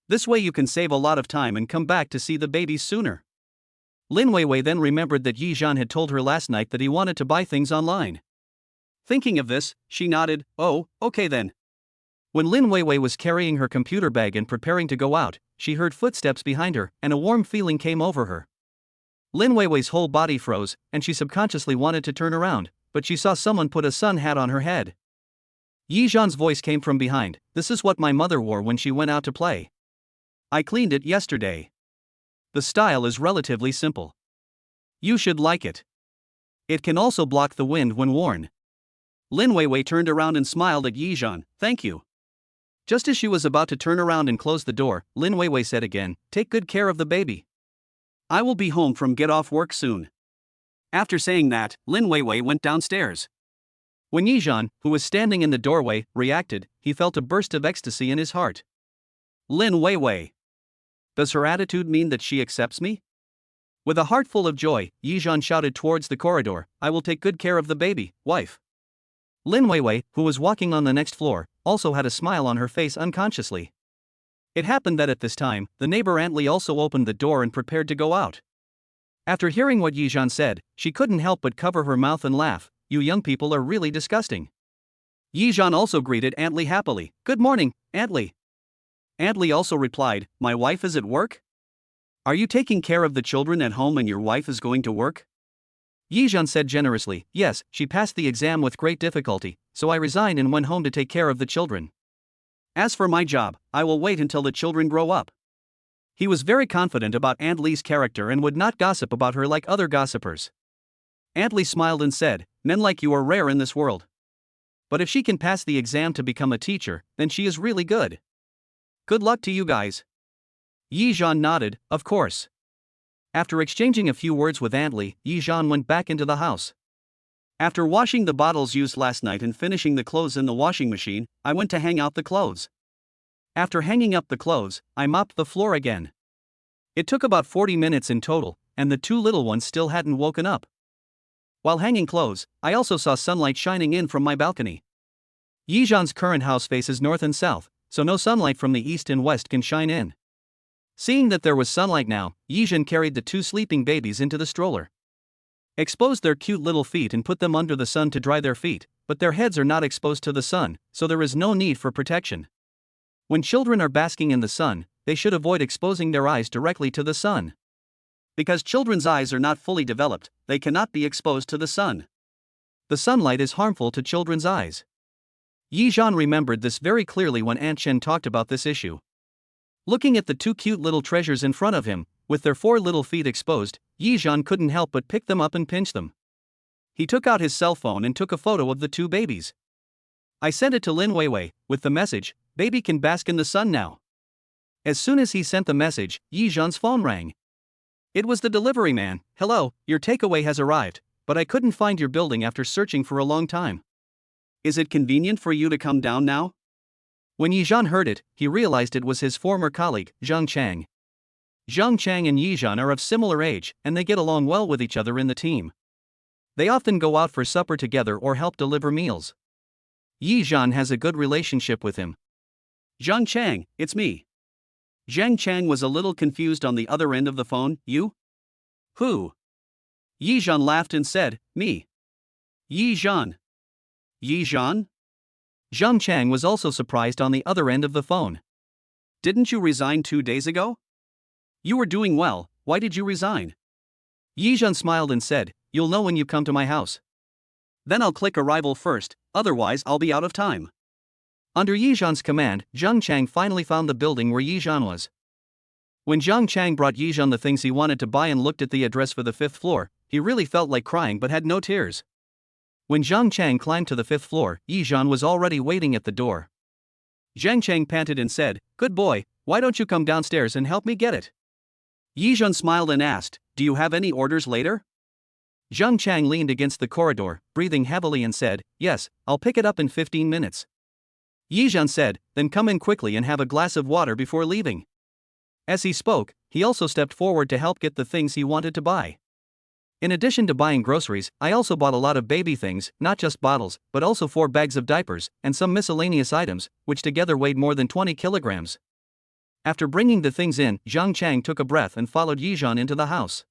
Speaker 1: This way you can save a lot of time and come back to see the babies sooner. Lin Weiwei then remembered that Yizhan had told her last night that he wanted to buy things online. Thinking of this, she nodded, oh, okay then. When Lin Weiwei was carrying her computer bag and preparing to go out, she heard footsteps behind her, and a warm feeling came over her. Lin Weiwei's whole body froze, and she subconsciously wanted to turn around, but she saw someone put a sun hat on her head. Yizhan's voice came from behind, this is what my mother wore when she went out to play. I cleaned it yesterday. The style is relatively simple. You should like it. It can also block the wind when worn. Lin Weiwei turned around and smiled at Yizhan, thank you. Just as she was about to turn around and close the door, Lin Weiwei said again, take good care of the baby. I will be home from get off work soon. After saying that, Lin Weiwei went downstairs. When Yizhan, who was standing in the doorway, reacted, he felt a burst of ecstasy in his heart. Lin Weiwei. Does her attitude mean that she accepts me? With a heart full of joy, Yizhan shouted towards the corridor, I will take good care of the baby, wife. Lin Weiwei, who was walking on the next floor, also had a smile on her face unconsciously. It happened that at this time, the neighbor Aunt Li also opened the door and prepared to go out. After hearing what Yizhan said, she couldn't help but cover her mouth and laugh, you young people are really disgusting. Yizhan also greeted Aunt Li happily, good morning, Aunt Li. Aunt Li also replied, my wife is at work? Are you taking care of the children at home and your wife is going to work? Yizhan said generously, yes, she passed the exam with great difficulty, so I resigned and went home to take care of the children. As for my job, I will wait until the children grow up. He was very confident about Aunt Li's character and would not gossip about her like other gossipers. Aunt Li smiled and said, men like you are rare in this world. But if she can pass the exam to become a teacher, then she is really good. Good luck to you guys. Yizhan nodded, of course. After exchanging a few words with Aunt Li, Yizhan went back into the house. After washing the bottles used last night and finishing the clothes in the washing machine, I went to hang out the clothes. After hanging up the clothes, I mopped the floor again. It took about 40 minutes in total, and the two little ones still hadn't woken up. While hanging clothes, I also saw sunlight shining in from my balcony. Yizhan's current house faces north and south, so no sunlight from the east and west can shine in. Seeing that there was sunlight now, Yizhan carried the two sleeping babies into the stroller. Exposed their cute little feet and put them under the sun to dry their feet, but their heads are not exposed to the sun, so there is no need for protection. When children are basking in the sun, they should avoid exposing their eyes directly to the sun. Because children's eyes are not fully developed, they cannot be exposed to the sun. The sunlight is harmful to children's eyes. Yi Zhan remembered this very clearly when Aunt Chen talked about this issue. Looking at the two cute little treasures in front of him, with their 4 little feet exposed, Yi Zhan couldn't help but pick them up and pinch them. He took out his cell phone and took a photo of the 2 babies. I sent it to Lin Weiwei, with the message, "Baby can bask in the sun now." As soon as he sent the message, Yi Zhan's phone rang. It was the delivery man. "Hello, your takeaway has arrived, but I couldn't find your building after searching for a long time. Is it convenient for you to come down now?" When Yi Zhan heard it, he realized it was his former colleague, Zhang Chang. Zhang Chang and Yi Zhan are of similar age, and they get along well with each other in the team. They often go out for supper together or help deliver meals. Yi Zhan has a good relationship with him. "Zhang Chang, it's me." Zhang Chang was a little confused on the other end of the phone. "You? Who?" Yi Zhan laughed and said, "Me. Yi Zhan." "Yi Zhan?" Zhang Chang was also surprised on the other end of the phone. "Didn't you resign 2 days ago? You were doing well, why did you resign?" Yi Zhan smiled and said, "You'll know when you come to my house. Then I'll click arrival first, otherwise I'll be out of time." Under Yi Zhan's command, Zhang Chang finally found the building where Yi Zhan was. When Zhang Chang brought Yi Zhan the things he wanted to buy and looked at the address for the 5th floor, he really felt like crying but had no tears. When Zhang Chang climbed to the 5th floor, Yi Zhan was already waiting at the door. Zhang Chang panted and said, "Good boy, why don't you come downstairs and help me get it?" Yi Zhan smiled and asked, "Do you have any orders later?" Zhang Chang leaned against the corridor, breathing heavily and said, "Yes, I'll pick it up in 15 minutes. Yi Zhan said, "Then come in quickly and have a glass of water before leaving." As he spoke, he also stepped forward to help get the things he wanted to buy. In addition to buying groceries, I also bought a lot of baby things, not just bottles, but also 4 bags of diapers, and some miscellaneous items, which together weighed more than 20 kilograms. After bringing the things in, Zhang Chang took a breath and followed Yi Zhan into the house.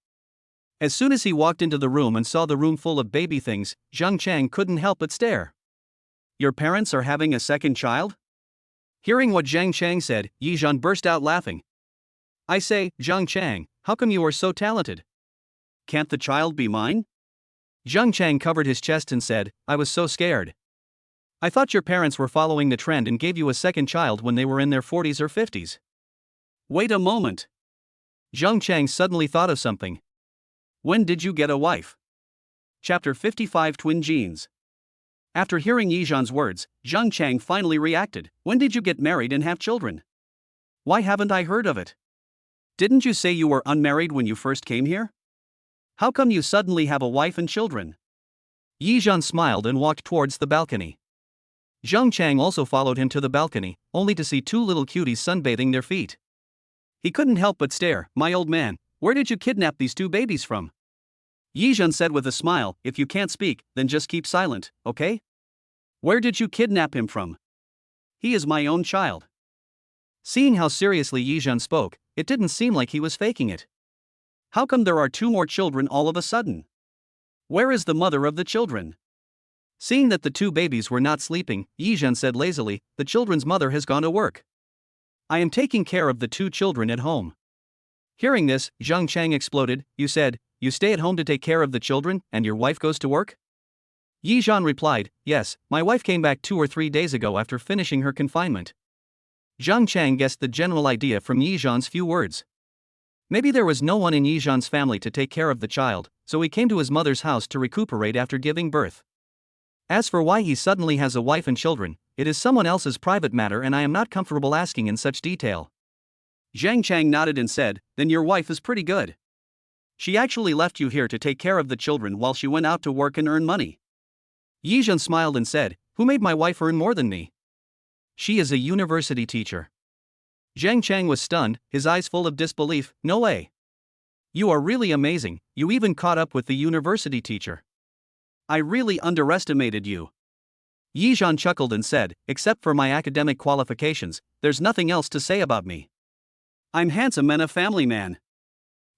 Speaker 1: As soon as he walked into the room and saw the room full of baby things, Zhang Chang couldn't help but stare. "Your parents are having a second child?" Hearing what Zhang Chang said, Yi Zhan burst out laughing. "I say, Zhang Chang, how come you are so talented? Can't the child be mine?" Zhang Chang covered his chest and said, "I was so scared. I thought your parents were following the trend and gave you a second child when they were in their 40s or 50s. Wait a moment." Zhang Chang suddenly thought of something. "When did you get a wife?" Chapter 55 Twin Genes. After hearing Yi Zhan's words, Zhang Chang finally reacted. "When did you get married and have children? Why haven't I heard of it? Didn't you say you were unmarried when you first came here? How come you suddenly have a wife and children?" Yi Zhan smiled and walked towards the balcony. Zhang Chang also followed him to the balcony, only to see 2 little cuties sunbathing their feet. He couldn't help but stare. "My old man, where did you kidnap these 2 babies from?" Yi Zhan said with a smile, "If you can't speak, then just keep silent, okay? Where did you kidnap him from? He is my own child." Seeing how seriously Yi Zhan spoke, it didn't seem like he was faking it. "How come there are 2 more children all of a sudden? Where is the mother of the children?" Seeing that the 2 babies were not sleeping, Yi Zhan said lazily, "The children's mother has gone to work. I am taking care of the 2 children at home." Hearing this, Zhang Chang exploded. "You said, you stay at home to take care of the children, and your wife goes to work?" Yi Zhan replied, "Yes, my wife came back 2 or 3 days ago after finishing her confinement." Zhang Chang guessed the general idea from Yi Zhan's few words. Maybe there was no one in Yi Zhan's family to take care of the child, so he came to his mother's house to recuperate after giving birth. As for why he suddenly has a wife and children, it is someone else's private matter and I am not comfortable asking in such detail. Zhang Chang nodded and said, "Then your wife is pretty good. She actually left you here to take care of the children while she went out to work and earn money." Yi Zhan smiled and said, "Who made my wife earn more than me? She is a university teacher." Zhang Chang was stunned, his eyes full of disbelief. "No way. You are really amazing, you even caught up with the university teacher. I really underestimated you." Yi Zhan chuckled and said, "Except for my academic qualifications, there's nothing else to say about me. I'm handsome and a family man."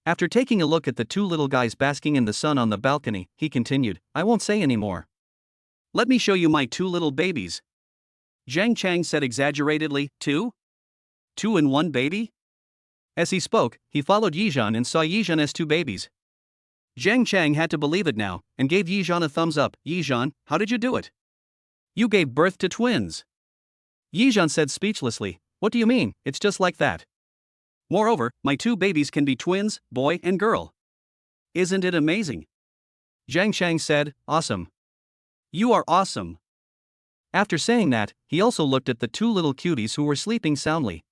Speaker 1: After taking a look at the 2 little guys basking in the sun on the balcony, he continued, "I won't say any more. Let me show you my two little babies. Zhang Chang said exaggeratedly, two? Two in one baby? As he spoke, he followed Yizhan and saw Yizhan's two babies. Zhang Chang had to believe it now, and gave Yizhan a thumbs up. Yizhan, how did you do it? You gave birth to twins. Yizhan said speechlessly, what do you mean, it's just like that. Moreover, my two babies can be twins, boy and girl. Isn't it amazing? Zhang Chang said, awesome. You are awesome. After saying that, he also looked at the two little cuties who were sleeping soundly.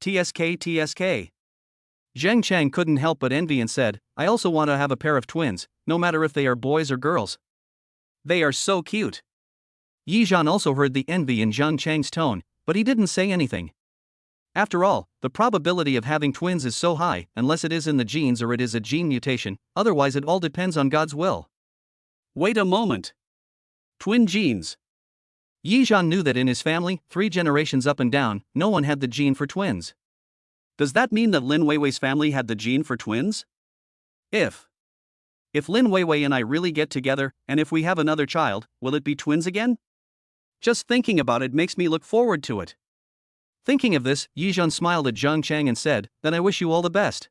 Speaker 1: TSK TSK. Zhang Chang couldn't help but envy and said, I also want to have a pair of twins, no matter if they are boys or girls. They are so cute. Yizhan also heard the envy in Zhang Chang's tone, but he didn't say anything. After all, the probability of having twins is so high, unless it is in the genes or it is a gene mutation, otherwise it all depends on God's will. Wait a moment. Twin genes. Yizhan knew that in his family, 3 generations up and down, no one had the gene for twins. Does that mean that Lin Weiwei's family had the gene for twins? If Lin Weiwei and I really get together, and if we have another child, will it be twins again? Just thinking about it makes me look forward to it. Thinking of this, Yizhan smiled at Zhang Chang and said, then I wish you all the best.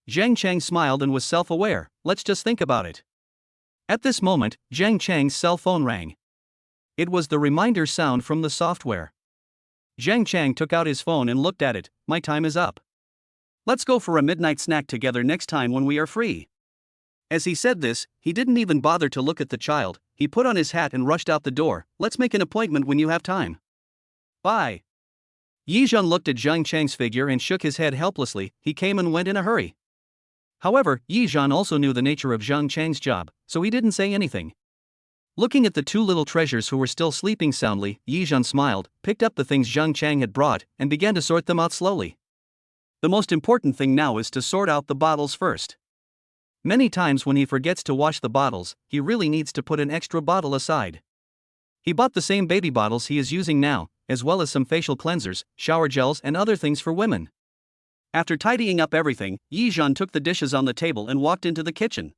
Speaker 1: Zhang Chang smiled and was self-aware, let's just think about it. At this moment, Zhang Chang's cell phone rang. It was the reminder sound from the software. Zhang Chang took out his phone and looked at it, my time is up. Let's go for a midnight snack together next time when we are free. As he said this, he didn't even bother to look at the child, he put on his hat and rushed out the door, let's make an appointment when you have time. Bye. Yizhan looked at Zhang Chang's figure and shook his head helplessly, he came and went in a hurry. However, Yizhan also knew the nature of Zhang Chang's job, so he didn't say anything. Looking at the two little treasures who were still sleeping soundly, Yizhan smiled, picked up the things Zhang Chang had brought, and began to sort them out slowly. The most important thing now is to sort out the bottles first. Many times when he forgets to wash the bottles, he really needs to put an extra bottle aside. He bought the same baby bottles he is using now, as well as some facial cleansers, shower gels and other things for women. After tidying up everything, Yizhan took the dishes on the table and walked into the kitchen.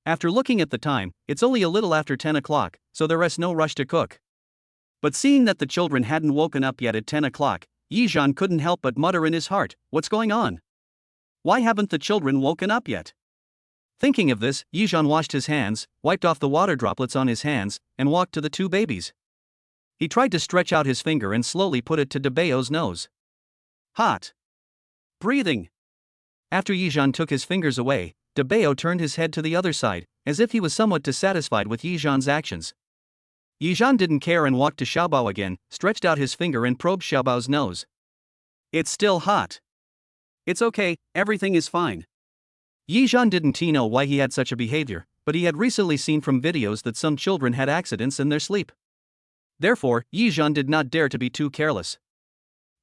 Speaker 1: After looking at the time, it's only a little after 10 o'clock, so there is no rush to cook. But seeing that the children hadn't woken up yet at 10 o'clock, Yizhan couldn't help but mutter in his heart, what's going on? Why haven't the children woken up yet? Thinking of this, Yizhan washed his hands, wiped off the water droplets on his hands, and walked to the two babies. He tried to stretch out his finger and slowly put it to Deepe's nose. Hot. Breathing. After Yizhan took his fingers away, Deepe turned his head to the other side, as if he was somewhat dissatisfied with Yizhan's actions. Yizhan didn't care and walked to Xiaobao again, stretched out his finger and probed Xiaobao's nose. It's still hot. It's okay, everything is fine. Yizhan didn't know why he had such a behavior, but he had recently seen from videos that some children had accidents in their sleep. Therefore, Yizhan did not dare to be too careless.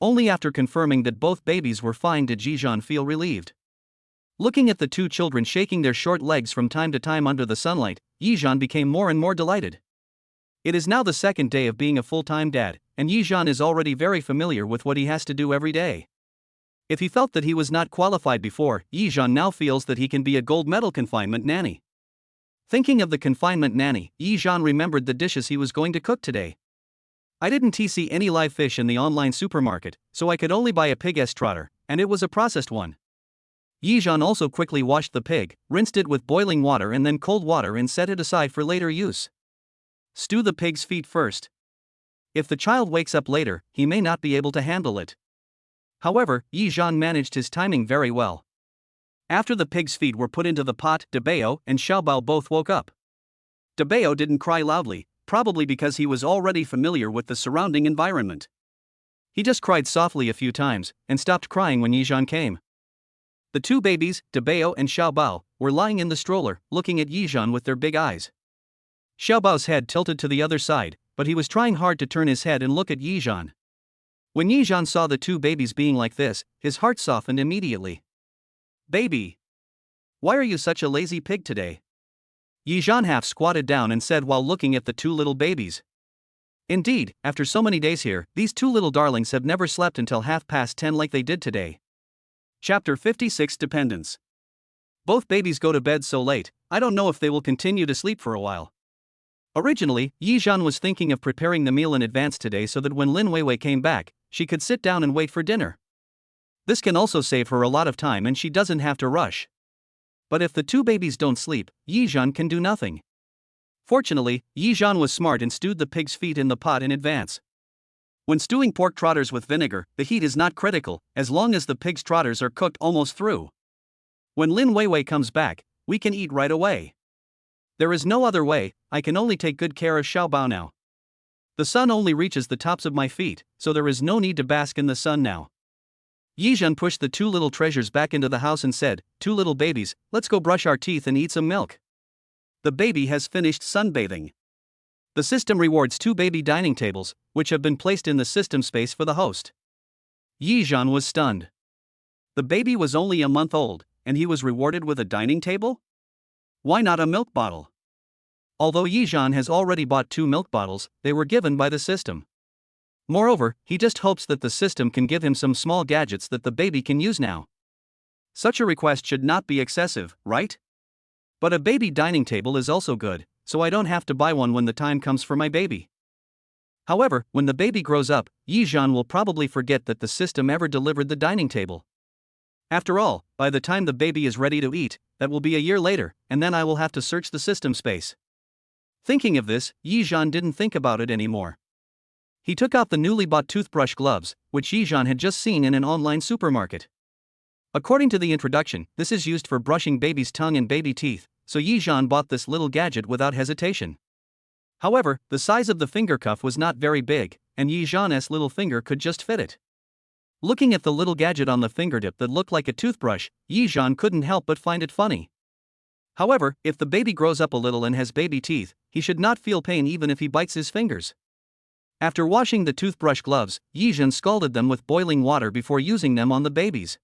Speaker 1: Only after confirming that both babies were fine did Yizhan feel relieved. Looking at the two children shaking their short legs from time to time under the sunlight, Yizhan became more and more delighted. It is now the second day of being a full-time dad, and Yizhan is already very familiar with what he has to do every day. If he felt that he was not qualified before, Yizhan now feels that he can be a gold medal confinement nanny. Thinking of the confinement nanny, Yizhan remembered the dishes he was going to cook today. I didn't see any live fish in the online supermarket, so I could only buy a pig trotter, and it was a processed one. Yizhan also quickly washed the pig, rinsed it with boiling water and then cold water and set it aside for later use. Stew the pig's feet first. If the child wakes up later, he may not be able to handle it. However, Yizhan managed his timing very well. After the pig's feet were put into the pot, Deepe and Xiaobao both woke up. Deepe didn't cry loudly, probably because he was already familiar with the surrounding environment. He just cried softly a few times, and stopped crying when Yizhan came. The two babies, Deepe and Xiaobao, were lying in the stroller, looking at Yizhan with their big eyes. Xiaobao's head tilted to the other side, but he was trying hard to turn his head and look at Yizhan. When Yizhan saw the two babies being like this, his heart softened immediately. Baby! Why are you such a lazy pig today? Yizhan half squatted down and said while looking at the two little babies. Indeed, after so many days here, these two little darlings have never slept until 10:30 like they did today. Chapter 56 Dependence. Both babies go to bed so late, I don't know if they will continue to sleep for a while. Originally, Yizhan was thinking of preparing the meal in advance today so that when Lin Weiwei came back, she could sit down and wait for dinner. This can also save her a lot of time and she doesn't have to rush. But if the two babies don't sleep, Yizhan can do nothing. Fortunately, Yizhan was smart and stewed the pig's feet in the pot in advance. When stewing pork trotters with vinegar, the heat is not critical, as long as the pig's trotters are cooked almost through. When Lin Weiwei comes back, we can eat right away. There is no other way, I can only take good care of Xiaobao now. The sun only reaches the tops of my feet, so there is no need to bask in the sun now. Yizhan pushed the two little treasures back into the house and said, "Two little babies, let's go brush our teeth and eat some milk." The baby has finished sunbathing. The system rewards two baby dining tables, which have been placed in the system space for the host. Yizhan was stunned. The baby was only a month old, and he was rewarded with a dining table? Why not a milk bottle? Although Yizhan has already bought 2 milk bottles, they were given by the system. Moreover, he just hopes that the system can give him some small gadgets that the baby can use now. Such a request should not be excessive, right? But a baby dining table is also good, so I don't have to buy one when the time comes for my baby. However, when the baby grows up, Yizhan will probably forget that the system ever delivered the dining table. After all, by the time the baby is ready to eat, that will be a year later, and then I will have to search the system space. Thinking of this, Yizhan didn't think about it anymore. He took out the newly bought toothbrush gloves, which Yizhan had just seen in an online supermarket. According to the introduction, this is used for brushing baby's tongue and baby teeth, so Yizhan bought this little gadget without hesitation. However, the size of the finger cuff was not very big, and Yizhan's little finger could just fit it. Looking at the little gadget on the fingertip that looked like a toothbrush, Yizhan couldn't help but find it funny. However, if the baby grows up a little and has baby teeth, he should not feel pain even if he bites his fingers. After washing the toothbrush gloves, Yizhan scalded them with boiling water before using them on the babies.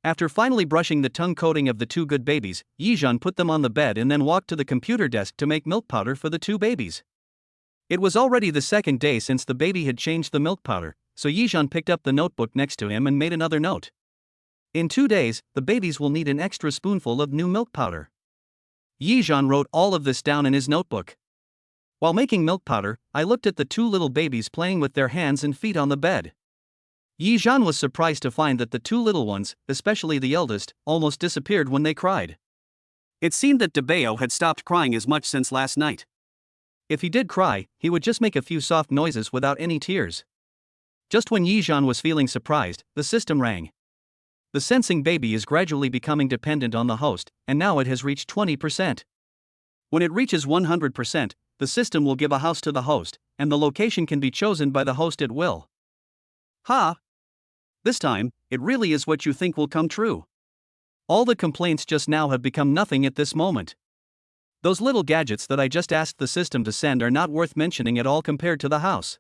Speaker 1: After finally brushing the tongue coating of the 2 good babies, Yizhan put them on the bed and then walked to the computer desk to make milk powder for the 2 babies. It was already the 2nd day since the baby had changed the milk powder, so Yizhan picked up the notebook next to him and made another note. In 2 days, the babies will need an extra spoonful of new milk powder. Yizhan wrote all of this down in his notebook. While making milk powder, I looked at the 2 little babies playing with their hands and feet on the bed. Yizhan was surprised to find that the 2 little ones, especially the eldest, almost disappeared when they cried. It seemed that Deepening had stopped crying as much since last night. If he did cry, he would just make a few soft noises without any tears. Just when Yizhan was feeling surprised, the system rang. The sensing baby is gradually becoming dependent on the host, and now it has reached 20%. When it reaches 100%, the system will give a house to the host, and the location can be chosen by the host at will. Ha! This time, it really is what you think will come true. All the complaints just now have become nothing at this moment. Those little gadgets that I just asked the system to send are not worth mentioning at all compared to the house.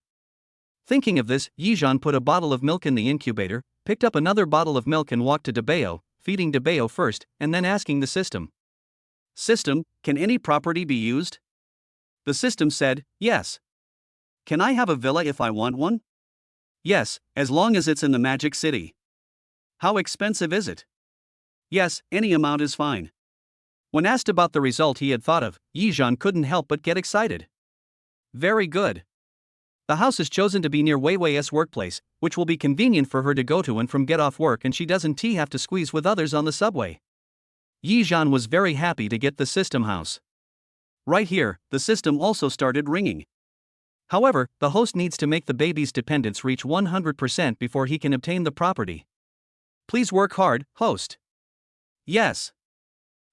Speaker 1: Thinking of this, Yizhan put a bottle of milk in the incubator, picked up another bottle of milk and walked to Deepening, feeding Deepening first, and then asking the system. "System, can any property be used?" The system said, "Yes." "Can I have a villa if I want one?" "Yes, as long as it's in the Magic City." "How expensive is it?" "Yes, any amount is fine." When asked about the result he had thought of, Yizhan couldn't help but get excited. Very good. The house is chosen to be near Weiwei's workplace, which will be convenient for her to go to and from get off work, and she doesn't have to squeeze with others on the subway. Yizhan was very happy to get the system house. Right here, the system also started ringing. However, the host needs to make the baby's dependence reach 100% before he can obtain the property. "Please work hard, host." "Yes.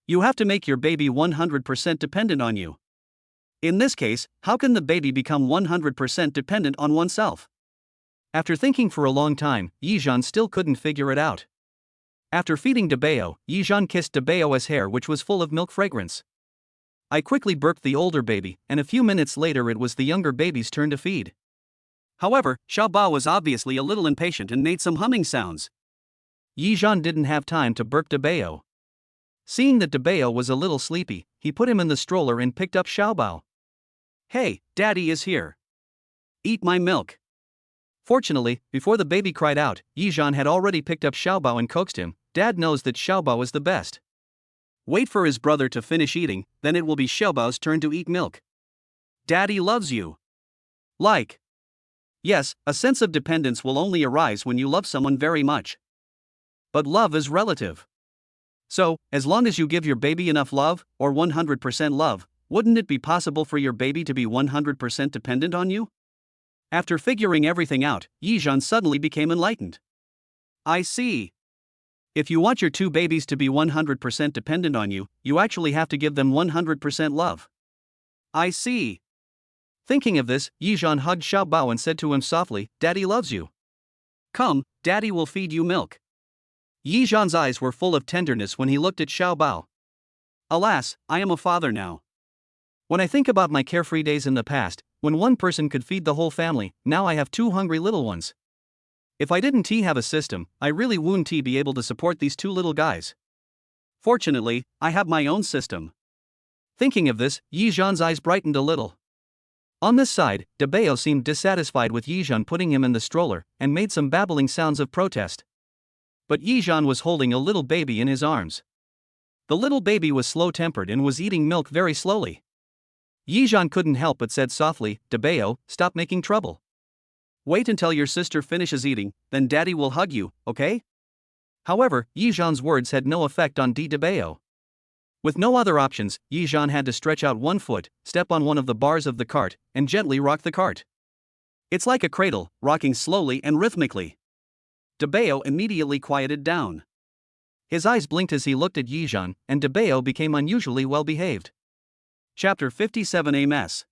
Speaker 1: You have to make your baby 100% dependent on you." In this case, how can the baby become 100% dependent on oneself? After thinking for a long time, Yizhan still couldn't figure it out. After feeding Deepening, Yizhan kissed Deepening's hair, which was full of milk fragrance. I quickly burped the older baby, and a few minutes later it was the younger baby's turn to feed. However, Xiaobao was obviously a little impatient and made some humming sounds. Yizhan didn't have time to burp Deepening. Seeing that Deepening was a little sleepy, he put him in the stroller and picked up Xiaobao. "Hey, Daddy is here. Eat my milk." Fortunately, before the baby cried out, Yizhan had already picked up Xiaobao and coaxed him. Dad knows that Xiaobao is the best. Wait for his brother to finish eating, then it will be Xiaobao's turn to eat milk. Daddy loves you. Like. Yes, a sense of dependence will only arise when you love someone very much. But love is relative. So, as long as you give your baby enough love, or 100% love, wouldn't it be possible for your baby to be 100% dependent on you? After figuring everything out, Yizhan suddenly became enlightened. I see. If you want your two babies to be 100% dependent on you, you actually have to give them 100% love. I see. Thinking of this, Yizhan hugged Xiaobao and said to him softly, Daddy loves you. Come, Daddy will feed you milk. Yizhan's eyes were full of tenderness when he looked at Xiaobao. Alas, I am a father now. When I think about my carefree days in the past, when one person could feed the whole family, now I have two hungry little ones. If I didn't have a system, I really wouldn't be able to support these two little guys. Fortunately, I have my own system. Thinking of this, Yizhan's eyes brightened a little. On this side, Deepening seemed dissatisfied with Yizhan putting him in the stroller, and made some babbling sounds of protest. But Yizhan was holding a little baby in his arms. The little baby was slow-tempered and was eating milk very slowly. Yizhan couldn't help but said softly, Deepening, stop making trouble. Wait until your sister finishes eating, then Daddy will hug you, okay? However, Yizhan's words had no effect on Deepening. With no other options, Yizhan had to stretch out one foot, step on one of the bars of the cart, and gently rock the cart. It's like a cradle, rocking slowly and rhythmically. Deepening immediately quieted down. His eyes blinked as he looked at Yizhan, and Deepening became unusually well behaved. Chapter 57 A Mess.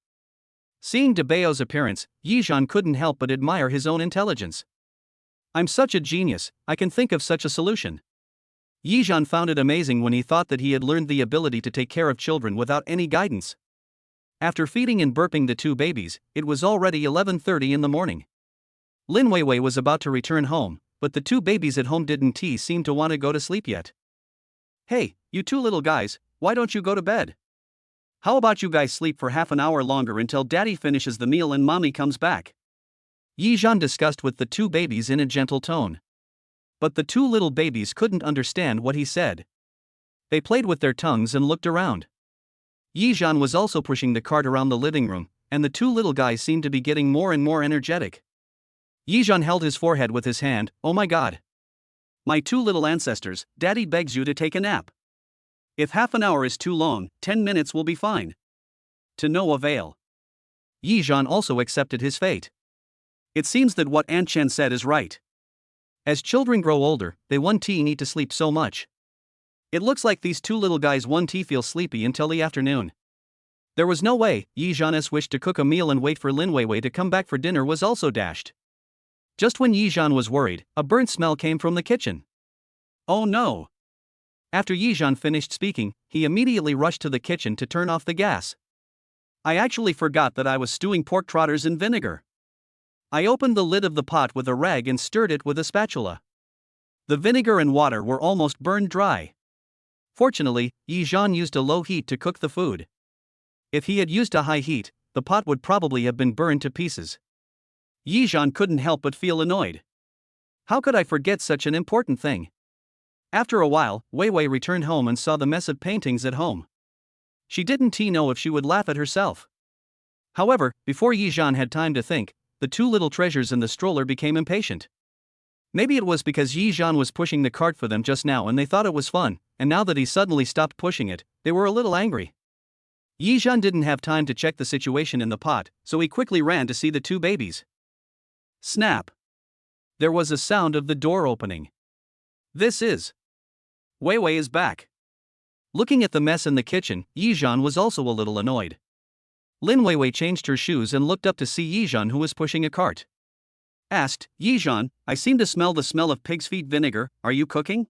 Speaker 1: Seeing Deepening's appearance, Yizhan couldn't help but admire his own intelligence. I'm such a genius, I can think of such a solution. Yizhan found it amazing when he thought that he had learned the ability to take care of children without any guidance. After feeding and burping the two babies, it was already 11:30 in the morning. Lin Weiwei was about to return home, but the two babies at home didn't seem to want to go to sleep yet. Hey, you two little guys, why don't you go to bed? How about you guys sleep for half an hour longer until Daddy finishes the meal and Mommy comes back? Yizhan discussed with the two babies in a gentle tone. But the two little babies couldn't understand what he said. They played with their tongues and looked around. Yizhan was also pushing the cart around the living room, and the two little guys seemed to be getting more and more energetic. Yizhan held his forehead with his hand. Oh my God. My two little ancestors, Daddy begs you to take a nap. If half an hour is too long, 10 minutes will be fine. To no avail. Yizhan also accepted his fate. It seems that what Aunt Chen said is right. As children grow older, they need to sleep so much. It looks like these two little guys feel sleepy until the afternoon. There was no way. Yizhan's wish to cook a meal and wait for Lin Weiwei to come back for dinner was also dashed. Just when Yizhan was worried, a burnt smell came from the kitchen. Oh no! After Yizhan finished speaking, he immediately rushed to the kitchen to turn off the gas. I actually forgot that I was stewing pork trotters in vinegar. I opened the lid of the pot with a rag and stirred it with a spatula. The vinegar and water were almost burned dry. Fortunately, Yizhan used a low heat to cook the food. If he had used a high heat, the pot would probably have been burned to pieces. Yizhan couldn't help but feel annoyed. How could I forget such an important thing? After a while, Weiwei returned home and saw the mess of paintings at home. She didn't know if she would laugh at herself. However, before Yizhan had time to think, the two little treasures in the stroller became impatient. Maybe it was because Yizhan was pushing the cart for them just now and they thought it was fun, and now that he suddenly stopped pushing it, they were a little angry. Yizhan didn't have time to check the situation in the pot, so he quickly ran to see the two babies. Snap! There was a sound of the door opening. This is. Weiwei is back. Looking at the mess in the kitchen, Yizhan was also a little annoyed. Lin Weiwei changed her shoes and looked up to see Yizhan, who was pushing a cart. Asked, Yizhan, I seem to smell the smell of pig's feet vinegar, are you cooking?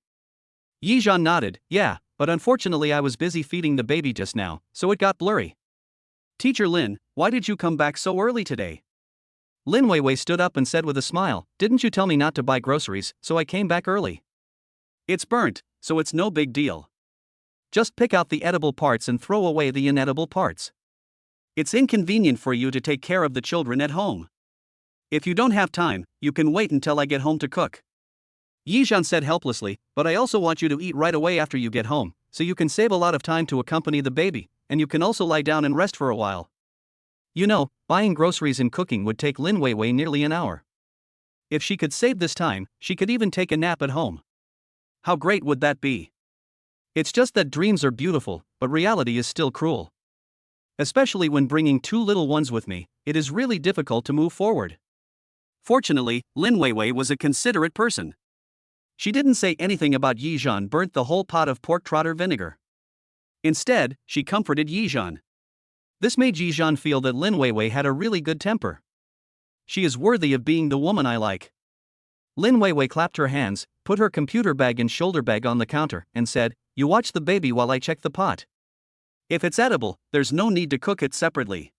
Speaker 1: Yizhan nodded, yeah, but unfortunately I was busy feeding the baby just now, so it got blurry. Teacher Lin, why did you come back so early today? Lin Weiwei stood up and said with a smile, didn't you tell me not to buy groceries, so I came back early. It's burnt, so it's no big deal. Just pick out the edible parts and throw away the inedible parts. It's inconvenient for you to take care of the children at home. If you don't have time, you can wait until I get home to cook. Yizhan said helplessly, but I also want you to eat right away after you get home, so you can save a lot of time to accompany the baby, and you can also lie down and rest for a while. You know, buying groceries and cooking would take Lin Weiwei nearly an hour. If she could save this time, she could even take a nap at home. How great would that be? It's just that dreams are beautiful, but reality is still cruel. Especially when bringing two little ones with me, it is really difficult to move forward. Fortunately, Lin Weiwei was a considerate person. She didn't say anything about Yizhan burnt the whole pot of pork trotter vinegar. Instead, she comforted Yizhan. This made Yizhan feel that Lin Weiwei had a really good temper. She is worthy of being the woman I like. Lin Weiwei clapped her hands, put her computer bag and shoulder bag on the counter, and said, "You watch the baby while I check the pot. If it's edible, there's no need to cook it separately.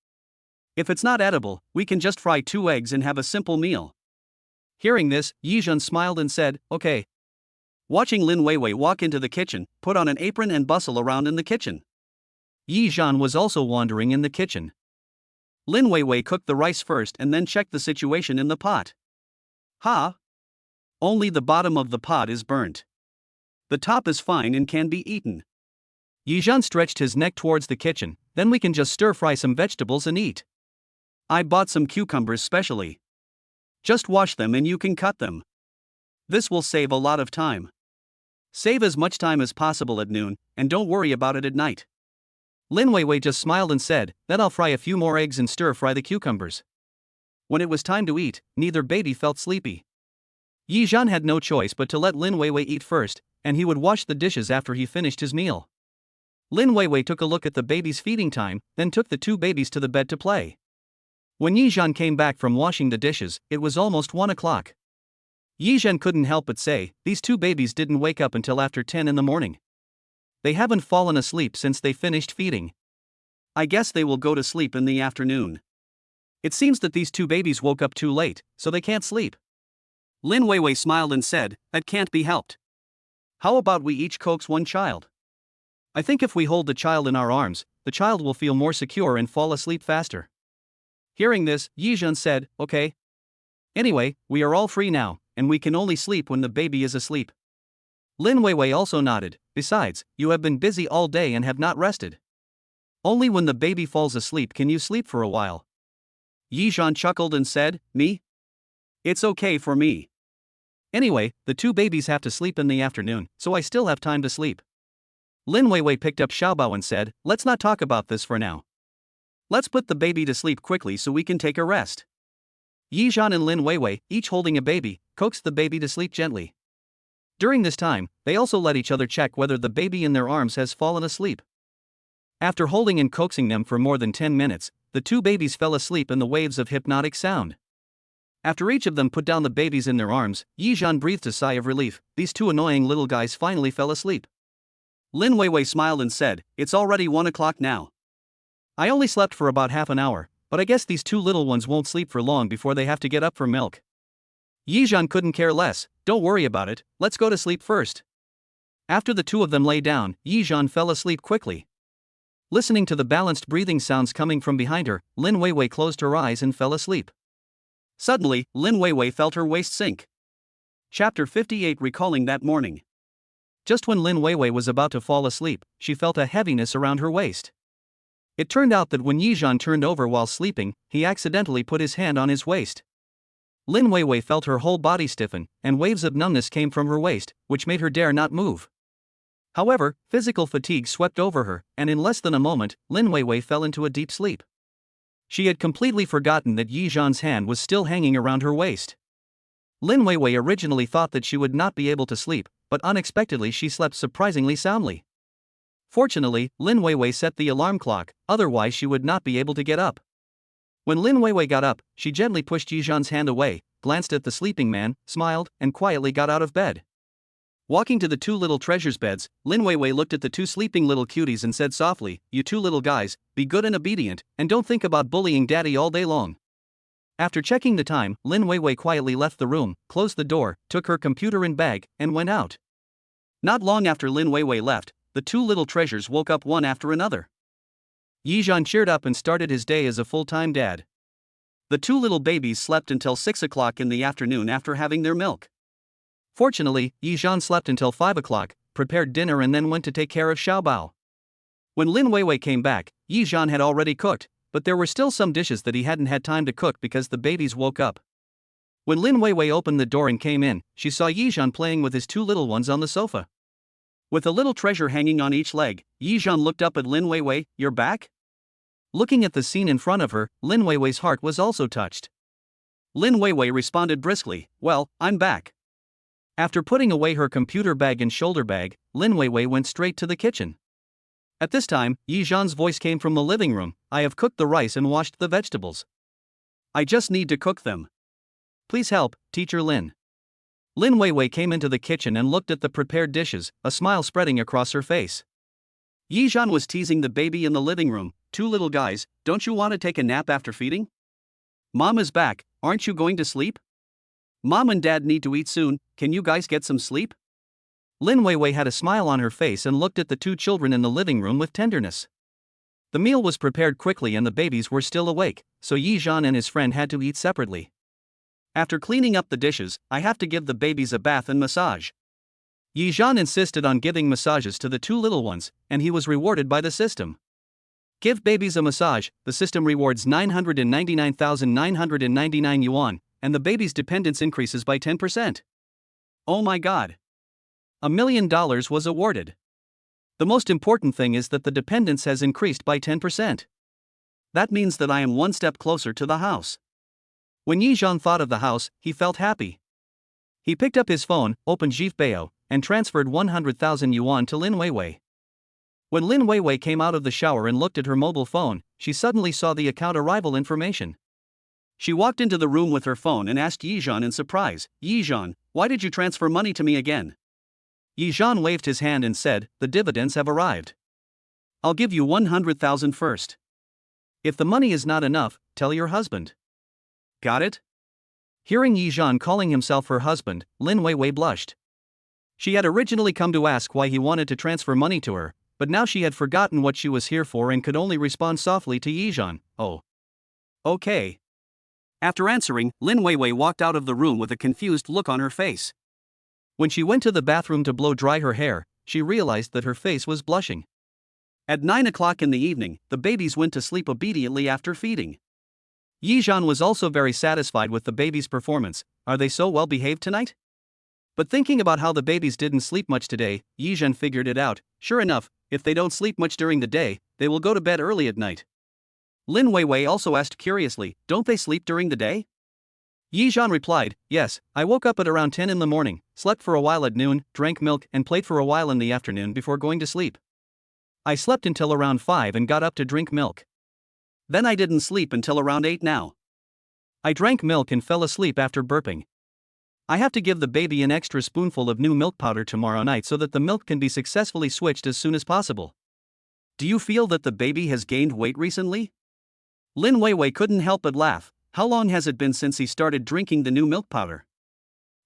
Speaker 1: If it's not edible, we can just fry 2 eggs and have a simple meal." Hearing this, Yizhan smiled and said, "Okay." Watching Lin Weiwei walk into the kitchen, put on an apron and bustle around in the kitchen. Yizhan was also wandering in the kitchen. Lin Weiwei cooked the rice first and then checked the situation in the pot. Only the bottom of the pot is burnt. The top is fine and can be eaten. Yizhan stretched his neck towards the kitchen, "Then we can just stir-fry some vegetables and eat. I bought some cucumbers specially. Just wash them and you can cut them. This will save a lot of time. Save as much time as possible at noon, and don't worry about it at night." Lin Weiwei just smiled and said, "Then I'll fry a few more eggs and stir-fry the cucumbers." When it was time to eat, neither baby felt sleepy. Yizhan had no choice but to let Lin Weiwei eat first, and he would wash the dishes after he finished his meal. Lin Weiwei took a look at the baby's feeding time, then took the 2 babies to the bed to play. When Yizhan came back from washing the dishes, it was almost 1 o'clock. Yizhan couldn't help but say, "These 2 babies didn't wake up until after 10 in the morning. They haven't fallen asleep since they finished feeding. I guess they will go to sleep in the afternoon. It seems that these 2 babies woke up too late, so they can't sleep." Lin Weiwei smiled and said, "That can't be helped. How about we each coax 1 child? I think if we hold the child in our arms, the child will feel more secure and fall asleep faster." Hearing this, Yizhan said, "Okay. Anyway, we are all free now, and we can only sleep when the baby is asleep." Lin Weiwei also nodded, "Besides, you have been busy all day and have not rested. Only when the baby falls asleep can you sleep for a while." Yizhan chuckled and said, "Me? It's okay for me. Anyway, the 2 babies have to sleep in the afternoon, so I still have time to sleep." Lin Weiwei picked up Xiaobao and said, "Let's not talk about this for now. Let's put the baby to sleep quickly so we can take a rest." Yizhan and Lin Weiwei, each holding a baby, coaxed the baby to sleep gently. During this time, they also let each other check whether the baby in their arms has fallen asleep. After holding and coaxing them for more than 10 minutes, the 2 babies fell asleep in the waves of hypnotic sound. After each of them put down the babies in their arms, Yizhan breathed a sigh of relief. These 2 annoying little guys finally fell asleep. Lin Weiwei smiled and said, "It's already 1 o'clock now. I only slept for about half an hour, but I guess these 2 little ones won't sleep for long before they have to get up for milk." Yizhan couldn't care less. "Don't worry about it, let's go to sleep first." After the 2 of them lay down, Yizhan fell asleep quickly. Listening to the balanced breathing sounds coming from behind her, Lin Weiwei closed her eyes and fell asleep. Suddenly, Lin Weiwei felt her waist sink. Chapter 58, Recalling that morning. Just when Lin Weiwei was about to fall asleep, she felt a heaviness around her waist. It turned out that when Yizhan turned over while sleeping, he accidentally put his hand on his waist. Lin Weiwei felt her whole body stiffen, and waves of numbness came from her waist, which made her dare not move. However, physical fatigue swept over her, and in less than a moment, Lin Weiwei fell into a deep sleep. She had completely forgotten that Yizhan's hand was still hanging around her waist. Lin Weiwei originally thought that she would not be able to sleep, but unexpectedly she slept surprisingly soundly. Fortunately, Lin Weiwei set the alarm clock, otherwise she would not be able to get up. When Lin Weiwei got up, she gently pushed Yizhan's hand away, glanced at the sleeping man, smiled, and quietly got out of bed. Walking to the 2 little treasures' beds, Lin Weiwei looked at the 2 sleeping little cuties and said softly, "You 2 little guys, be good and obedient, and don't think about bullying daddy all day long." After checking the time, Lin Weiwei quietly left the room, closed the door, took her computer and bag, and went out. Not long after Lin Weiwei left, the 2 little treasures woke up one after another. Yizhan cheered up and started his day as a full-time dad. The 2 little babies slept until 6 o'clock in the afternoon after having their milk. Fortunately, Yizhan slept until 5 o'clock, prepared dinner and then went to take care of Xiaobao. When Lin Weiwei came back, Yizhan had already cooked, but there were still some dishes that he hadn't had time to cook because the babies woke up. When Lin Weiwei opened the door and came in, she saw Yizhan playing with his two little ones on the sofa. With a little treasure hanging on each leg, Yizhan looked up at Lin Weiwei. "You're back?" Looking at the scene in front of her, Lin Weiwei's heart was also touched. Lin Weiwei responded briskly, "Well, I'm back." After putting away her computer bag and shoulder bag, Lin Weiwei went straight to the kitchen. At this time, Yizhan's voice came from the living room. "I have cooked the rice and washed the vegetables. I just need to cook them. Please help, Teacher Lin." Lin Weiwei came into the kitchen and looked at the prepared dishes, a smile spreading across her face. Yizhan was teasing the baby in the living room. "Two little guys, don't you want to take a nap after feeding? Mom is back, aren't you going to sleep? Mom and Dad need to eat soon, can you guys get some sleep?" Lin Weiwei had a smile on her face and looked at the two children in the living room with tenderness. The meal was prepared quickly and the babies were still awake, so Yizhan and his friend had to eat separately. "After cleaning up the dishes, I have to give the babies a bath and massage." Yizhan insisted on giving massages to the two little ones, and he was rewarded by the system. Give babies a massage, the system rewards 999,999 yuan, and the baby's dependence increases by 10%. Oh my god! $1 million was awarded. The most important thing is that the dependence has increased by 10%. That means that I am one step closer to the house. When Yizhan thought of the house, he felt happy. He picked up his phone, opened GIF and transferred 100,000 yuan to Lin Weiwei. When Lin Weiwei came out of the shower and looked at her mobile phone, she suddenly saw the account arrival information. She walked into the room with her phone and asked Yizhan in surprise, "Yizhan, why did you transfer money to me again?" Yizhan waved his hand and said, "The dividends have arrived. I'll give you 100,000 first. If the money is not enough, tell your husband." Got it? Hearing Yizhan calling himself her husband, Lin Weiwei blushed. She had originally come to ask why he wanted to transfer money to her, but now she had forgotten what she was here for and could only respond softly to Yizhan, "Oh. Okay." After answering, Lin Weiwei walked out of the room with a confused look on her face. When she went to the bathroom to blow dry her hair, she realized that her face was blushing. At 9 o'clock in the evening, the babies went to sleep obediently after feeding. Yizhan was also very satisfied with the babies' performance. Are they so well behaved tonight? But thinking about how the babies didn't sleep much today, Yizhan figured it out. Sure enough, if they don't sleep much during the day, they will go to bed early at night. Lin Weiwei also asked curiously, "Don't they sleep during the day?" Yizhan replied, "Yes, I woke up at around 10 in the morning, slept for a while at noon, drank milk and played for a while in the afternoon before going to sleep. I slept until around 5 and got up to drink milk. Then I didn't sleep until around 8 now. I drank milk and fell asleep after burping. I have to give the baby an extra spoonful of new milk powder tomorrow night so that the milk can be successfully switched as soon as possible. Do you feel that the baby has gained weight recently?" Lin Weiwei couldn't help but laugh. How long has it been since he started drinking the new milk powder?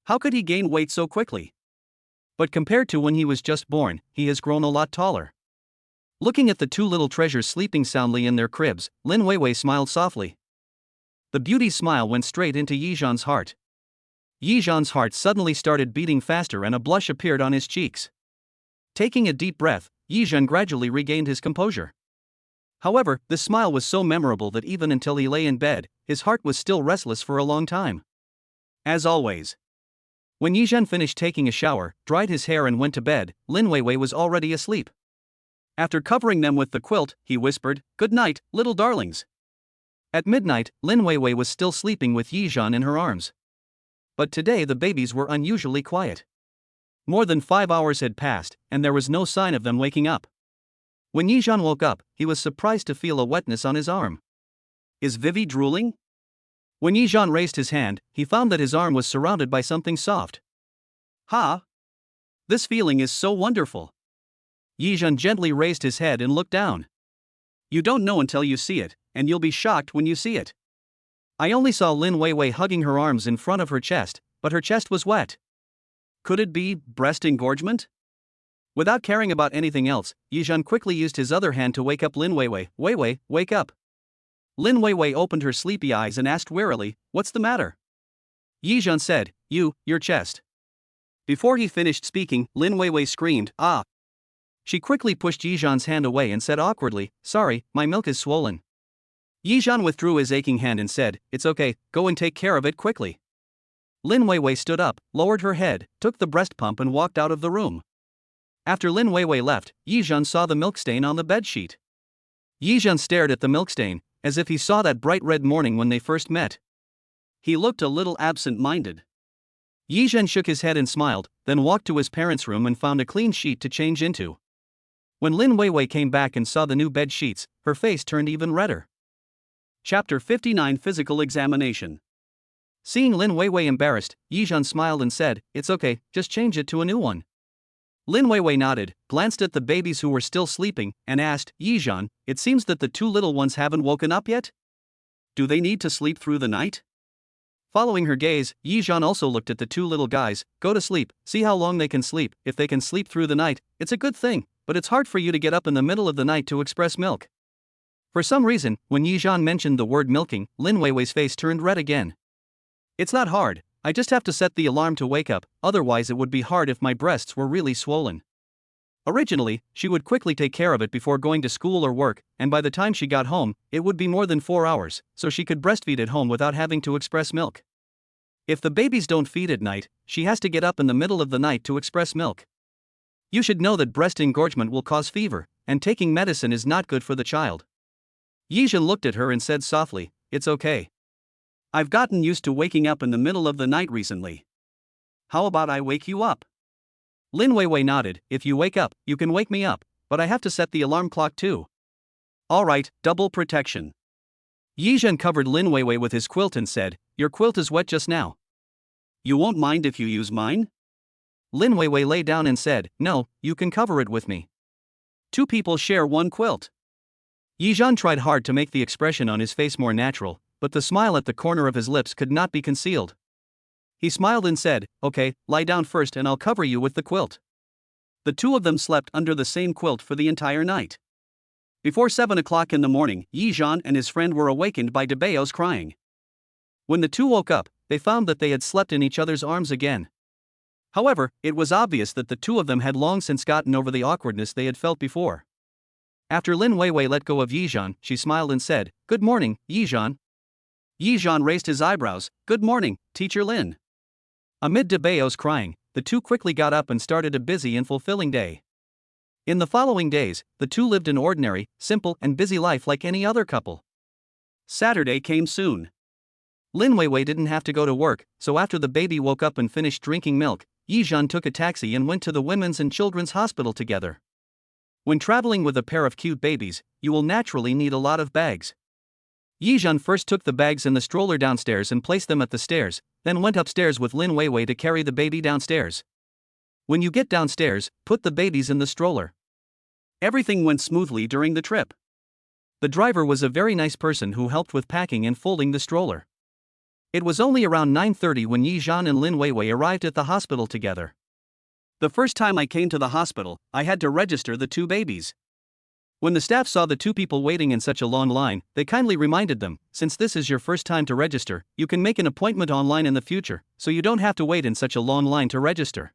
Speaker 1: How could he gain weight so quickly? But compared to when he was just born, he has grown a lot taller. Looking at the two little treasures sleeping soundly in their cribs, Lin Weiwei smiled softly. The beauty's smile went straight into Yizhan's heart. Yizhan's heart suddenly started beating faster and a blush appeared on his cheeks. Taking a deep breath, Yizhan gradually regained his composure. However, this smile was so memorable that even until he lay in bed, his heart was still restless for a long time. As always. When Yizhan finished taking a shower, dried his hair and went to bed, Lin Weiwei was already asleep. After covering them with the quilt, he whispered, "Good night, little darlings." At midnight, Lin Weiwei was still sleeping with Yizhan in her arms. But today the babies were unusually quiet. More than 5 hours had passed, and there was no sign of them waking up. When Yizhan woke up, he was surprised to feel a wetness on his arm. Is Vivi drooling? When Yizhan raised his hand, he found that his arm was surrounded by something soft. Ha! This feeling is so wonderful. Yizhan gently raised his head and looked down. You don't know until you see it, and you'll be shocked when you see it. I only saw Lin Weiwei hugging her arms in front of her chest, but her chest was wet. Could it be breast engorgement? Without caring about anything else, Yizhan quickly used his other hand to wake up Lin Weiwei. "Weiwei, wake up." Lin Weiwei opened her sleepy eyes and asked wearily, "What's the matter?" Yizhan said, Your chest." Before he finished speaking, Lin Weiwei screamed, "Ah!" She quickly pushed Yizhan's hand away and said awkwardly, "Sorry, my milk is swollen." Yizhan withdrew his aching hand and said, "It's okay, go and take care of it quickly." Lin Weiwei stood up, lowered her head, took the breast pump and walked out of the room. After Lin Weiwei left, Yizhan saw the milk stain on the bedsheet. Yizhan stared at the milk stain, as if he saw that bright red morning when they first met. He looked a little absent-minded. Yizhan shook his head and smiled, then walked to his parents' room and found a clean sheet to change into. When Lin Weiwei came back and saw the new bed sheets, her face turned even redder. Chapter 59 Physical Examination. Seeing Lin Weiwei embarrassed, Yizhan smiled and said, "It's okay, just change it to a new one." Lin Weiwei nodded, glanced at the babies who were still sleeping, and asked, "Yizhan, it seems that the two little ones haven't woken up yet? Do they need to sleep through the night?" Following her gaze, Yizhan also looked at the two little guys. "Go to sleep, see how long they can sleep. If they can sleep through the night, it's a good thing, but it's hard for you to get up in the middle of the night to express milk." For some reason, when Yizhan mentioned the word milking, Lin Weiwei's face turned red again. "It's not hard, I just have to set the alarm to wake up, otherwise it would be hard if my breasts were really swollen." Originally, she would quickly take care of it before going to school or work, and by the time she got home, it would be more than 4 hours, so she could breastfeed at home without having to express milk. If the babies don't feed at night, she has to get up in the middle of the night to express milk. You should know that breast engorgement will cause fever, and taking medicine is not good for the child. Yizhan looked at her and said softly, "It's okay. I've gotten used to waking up in the middle of the night recently. How about I wake you up?" Lin Weiwei nodded, "If you wake up, you can wake me up, but I have to set the alarm clock too." "Alright, double protection." Yizhan covered Lin Weiwei with his quilt and said, "Your quilt is wet just now. You won't mind if you use mine?" Lin Weiwei lay down and said, "No, you can cover it with me. Two people share one quilt." Yizhan tried hard to make the expression on his face more natural, but the smile at the corner of his lips could not be concealed. He smiled and said, "Okay, lie down first and I'll cover you with the quilt." The two of them slept under the same quilt for the entire night. Before 7 o'clock in the morning, Yizhan and his friend were awakened by Deepe's crying. When the two woke up, they found that they had slept in each other's arms again. However, it was obvious that the two of them had long since gotten over the awkwardness they had felt before. After Lin Weiwei let go of Yizhan, she smiled and said, "Good morning, Yizhan." Yizhan raised his eyebrows. "Good morning, Teacher Lin." Amid Deepe's crying, the two quickly got up and started a busy and fulfilling day. In the following days, the two lived an ordinary, simple, and busy life like any other couple. Saturday came soon. Lin Weiwei didn't have to go to work, so after the baby woke up and finished drinking milk, Yizhan took a taxi and went to the Women's and Children's Hospital together. When traveling with a pair of cute babies, you will naturally need a lot of bags. Yizhan first took the bags in the stroller downstairs and placed them at the stairs, then went upstairs with Lin Weiwei to carry the baby downstairs. When you get downstairs, put the babies in the stroller. Everything went smoothly during the trip. The driver was a very nice person who helped with packing and folding the stroller. It was only around 9:30 when Yizhan and Lin Weiwei arrived at the hospital together. The first time I came to the hospital, I had to register the two babies. When the staff saw the two people waiting in such a long line, they kindly reminded them, "Since this is your first time to register, you can make an appointment online in the future, so you don't have to wait in such a long line to register."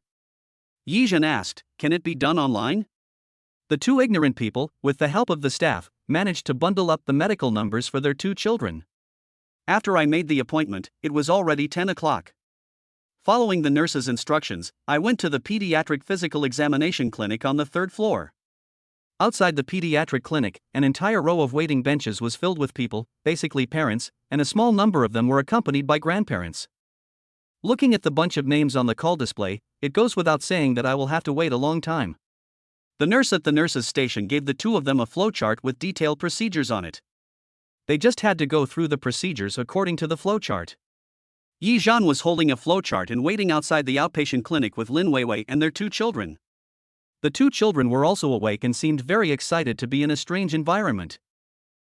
Speaker 1: Yizhan asked, "Can it be done online?" The two ignorant people, with the help of the staff, managed to bundle up the medical numbers for their two children. After I made the appointment, it was already 10 o'clock. Following the nurse's instructions, I went to the pediatric physical examination clinic on the 3rd floor. Outside the pediatric clinic, an entire row of waiting benches was filled with people, basically parents, and a small number of them were accompanied by grandparents. Looking at the bunch of names on the call display, it goes without saying that I will have to wait a long time. The nurse at the nurse's station gave the two of them a flowchart with detailed procedures on it. They just had to go through the procedures according to the flowchart. Yizhan was holding a flowchart and waiting outside the outpatient clinic with Lin Weiwei and their two children. The two children were also awake and seemed very excited to be in a strange environment.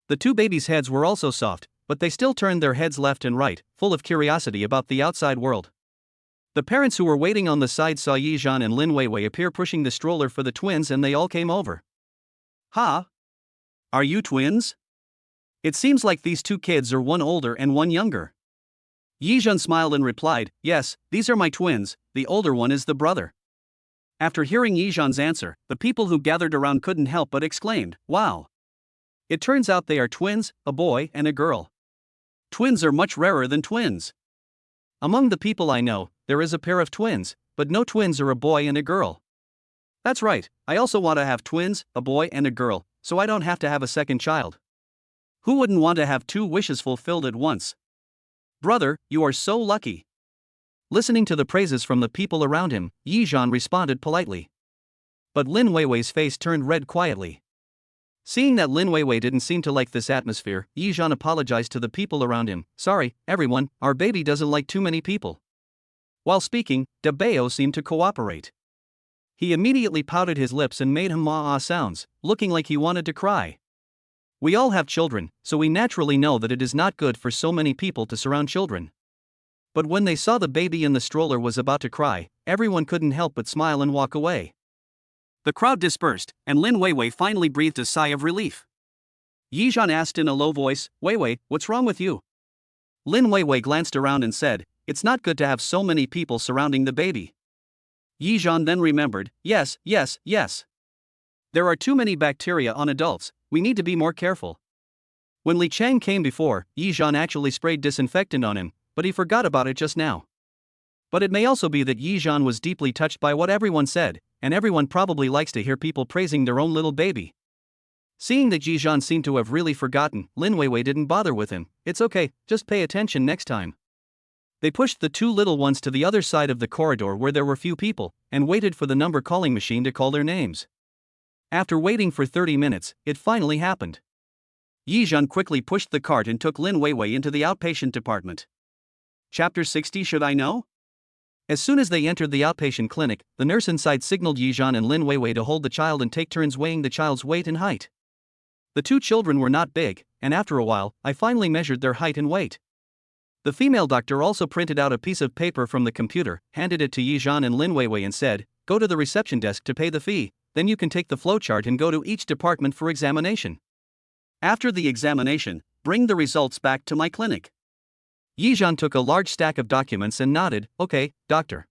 Speaker 1: The two babies' heads were also soft, but they still turned their heads left and right, full of curiosity about the outside world. The parents who were waiting on the side saw Yizhan and Lin Weiwei appear pushing the stroller for the twins and they all came over. "Ha! Are you twins? It seems like these two kids are one older and one younger." Yizhan smiled and replied, "Yes, these are my twins, the older one is the brother." After hearing Yizhan's answer, the people who gathered around couldn't help but exclaimed, "Wow! It turns out they are twins, a boy and a girl. Twins are much rarer than twins. Among the people I know, there is a pair of twins, but no twins are a boy and a girl. That's right, I also want to have twins, a boy and a girl, so I don't have to have a second child. Who wouldn't want to have 2 wishes fulfilled at once? Brother, you are so lucky. Listening to the praises from the people around him, Yizhan responded politely. But Lin Weiwei's face turned red quietly. Seeing that Lin Weiwei didn't seem to like this atmosphere, Yizhan apologized to the people around him. Sorry, everyone, our baby doesn't like too many people. While speaking, Deepening seemed to cooperate. He immediately pouted his lips and made ah sounds, looking like he wanted to cry. We all have children, so we naturally know that it is not good for so many people to surround children. But when they saw the baby in the stroller was about to cry, everyone couldn't help but smile and walk away. The crowd dispersed, and Lin Weiwei finally breathed a sigh of relief. Yizhan asked in a low voice, Weiwei, what's wrong with you? Lin Weiwei glanced around and said, it's not good to have so many people surrounding the baby. Yizhan then remembered, yes. There are too many bacteria on adults, we need to be more careful. When Li Chang came before, Yizhan actually sprayed disinfectant on him, but he forgot about it just now. But it may also be that Yizhan was deeply touched by what everyone said, and everyone probably likes to hear people praising their own little baby. Seeing that Yizhan seemed to have really forgotten, Lin Weiwei didn't bother with him. It's okay, just pay attention next time. They pushed the 2 little ones to the other side of the corridor where there were few people, and waited for the number calling machine to call their names. After waiting for 30 minutes, it finally happened. Yizhan quickly pushed the cart and took Lin Weiwei into the outpatient department. Chapter 60. Should I know? As soon as they entered the outpatient clinic, the nurse inside signaled Yizhan and Lin Weiwei to hold the child and take turns weighing the child's weight and height. The 2 children were not big, and after a while, I finally measured their height and weight. The female doctor also printed out a piece of paper from the computer, handed it to Yizhan and Lin Weiwei and said, go to the reception desk to pay the fee, then you can take the flowchart and go to each department for examination. After the examination, bring the results back to my clinic. Yizhan took a large stack of documents and nodded, okay, doctor.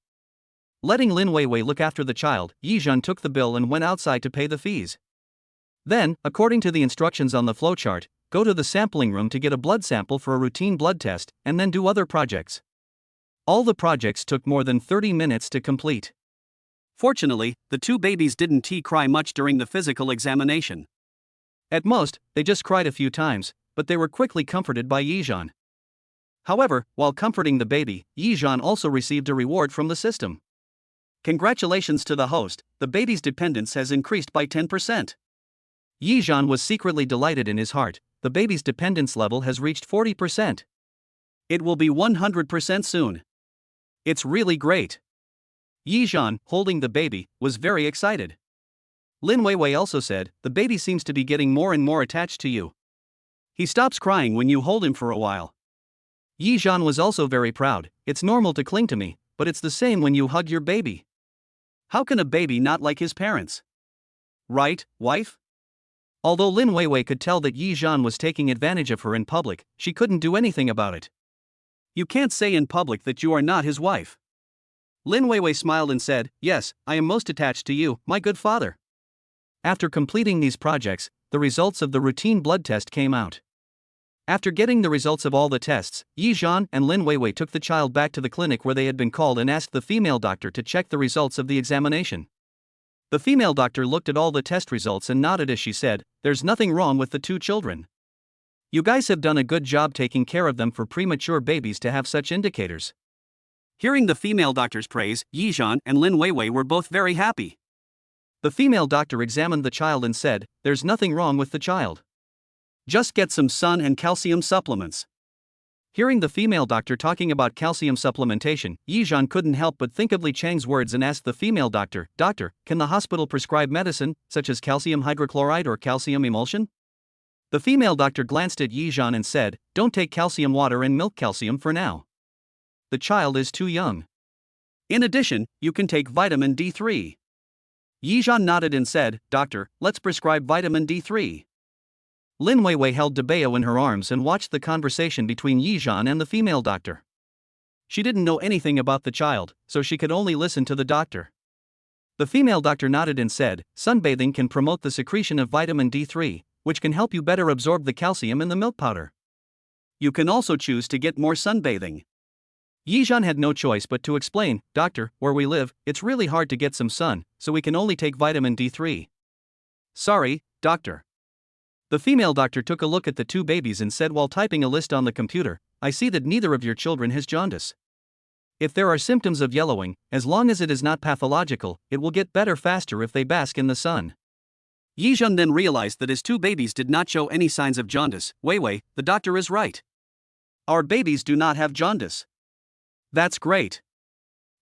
Speaker 1: Letting Lin Weiwei look after the child, Yizhan took the bill and went outside to pay the fees. Then, according to the instructions on the flowchart, go to the sampling room to get a blood sample for a routine blood test, and then do other projects. All the projects took more than 30 minutes to complete. Fortunately, the 2 babies didn't cry much during the physical examination. At most, they just cried a few times, but they were quickly comforted by Yizhan. However, while comforting the baby, Yizhan also received a reward from the system. Congratulations to the host, the baby's dependence has increased by 10%. Yizhan was secretly delighted in his heart, the baby's dependence level has reached 40%. It will be 100% soon. It's really great. Yizhan, holding the baby, was very excited. Lin Weiwei also said, the baby seems to be getting more and more attached to you. He stops crying when you hold him for a while. Yizhan was also very proud, it's normal to cling to me, but it's the same when you hug your baby. How can a baby not like his parents? Right, wife? Although Lin Weiwei could tell that Yizhan was taking advantage of her in public, she couldn't do anything about it. You can't say in public that you are not his wife. Lin Weiwei smiled and said, yes, I am most attached to you, my good father. After completing these projects, the results of the routine blood test came out. After getting the results of all the tests, Yizhan and Lin Weiwei took the child back to the clinic where they had been called and asked the female doctor to check the results of the examination. The female doctor looked at all the test results and nodded as she said, there's nothing wrong with the 2 children. You guys have done a good job taking care of them for premature babies to have such indicators. Hearing the female doctor's praise, Yizhan and Lin Weiwei were both very happy. The female doctor examined the child and said, there's nothing wrong with the child. Just get some sun and calcium supplements. Hearing the female doctor talking about calcium supplementation, Yizhan couldn't help but think of Li Chang's words and asked the female doctor, Doctor, can the hospital prescribe medicine, such as calcium hydrochloride or calcium emulsion? The female doctor glanced at Yizhan and said, don't take calcium water and milk calcium for now. The child is too young. In addition, you can take vitamin D3. Yizhan nodded and said, Doctor, let's prescribe vitamin D3. Lin Weiwei held Deepening in her arms and watched the conversation between Yizhan and the female doctor. She didn't know anything about the child, so she could only listen to the doctor. The female doctor nodded and said, sunbathing can promote the secretion of vitamin D3, which can help you better absorb the calcium in the milk powder. You can also choose to get more sunbathing. Yizhan had no choice but to explain, "Doctor, where we live, it's really hard to get some sun, so we can only take vitamin D3. Sorry, doctor." The female doctor took a look at the two babies and said while typing a list on the computer, "I see that neither of your children has jaundice. If there are symptoms of yellowing, as long as it is not pathological, it will get better faster if they bask in the sun." Yizhan then realized that his two babies did not show any signs of jaundice. "Weiwei, the doctor is right. Our babies do not have jaundice." "That's great."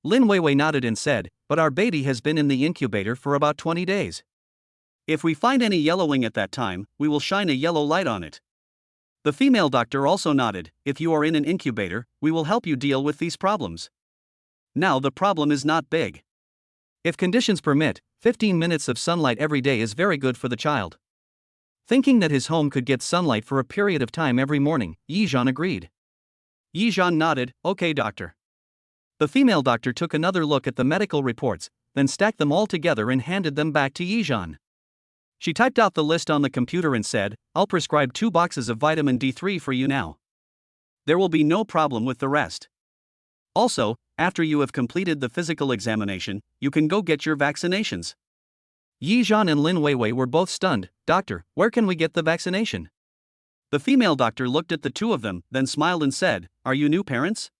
Speaker 1: Lin Weiwei nodded and said, "But our baby has been in the incubator for about 20 days. If we find any yellowing at that time, we will shine a yellow light on it." The female doctor also nodded, "If you are in an incubator, we will help you deal with these problems. Now the problem is not big. If conditions permit, 15 minutes of sunlight every day is very good for the child." Thinking that his home could get sunlight for a period of time every morning, Yizhan agreed. Yizhan nodded, "Okay, doctor." The female doctor took another look at the medical reports, then stacked them all together and handed them back to Yizhan. She typed out the list on the computer and said, "I'll prescribe 2 boxes of vitamin D3 for you now. There will be no problem with the rest. Also, after you have completed the physical examination, you can go get your vaccinations." Yizhan and Lin Weiwei were both stunned. "Doctor, where can we get the vaccination?" The female doctor looked at the two of them, then smiled and said, "Are you new parents?"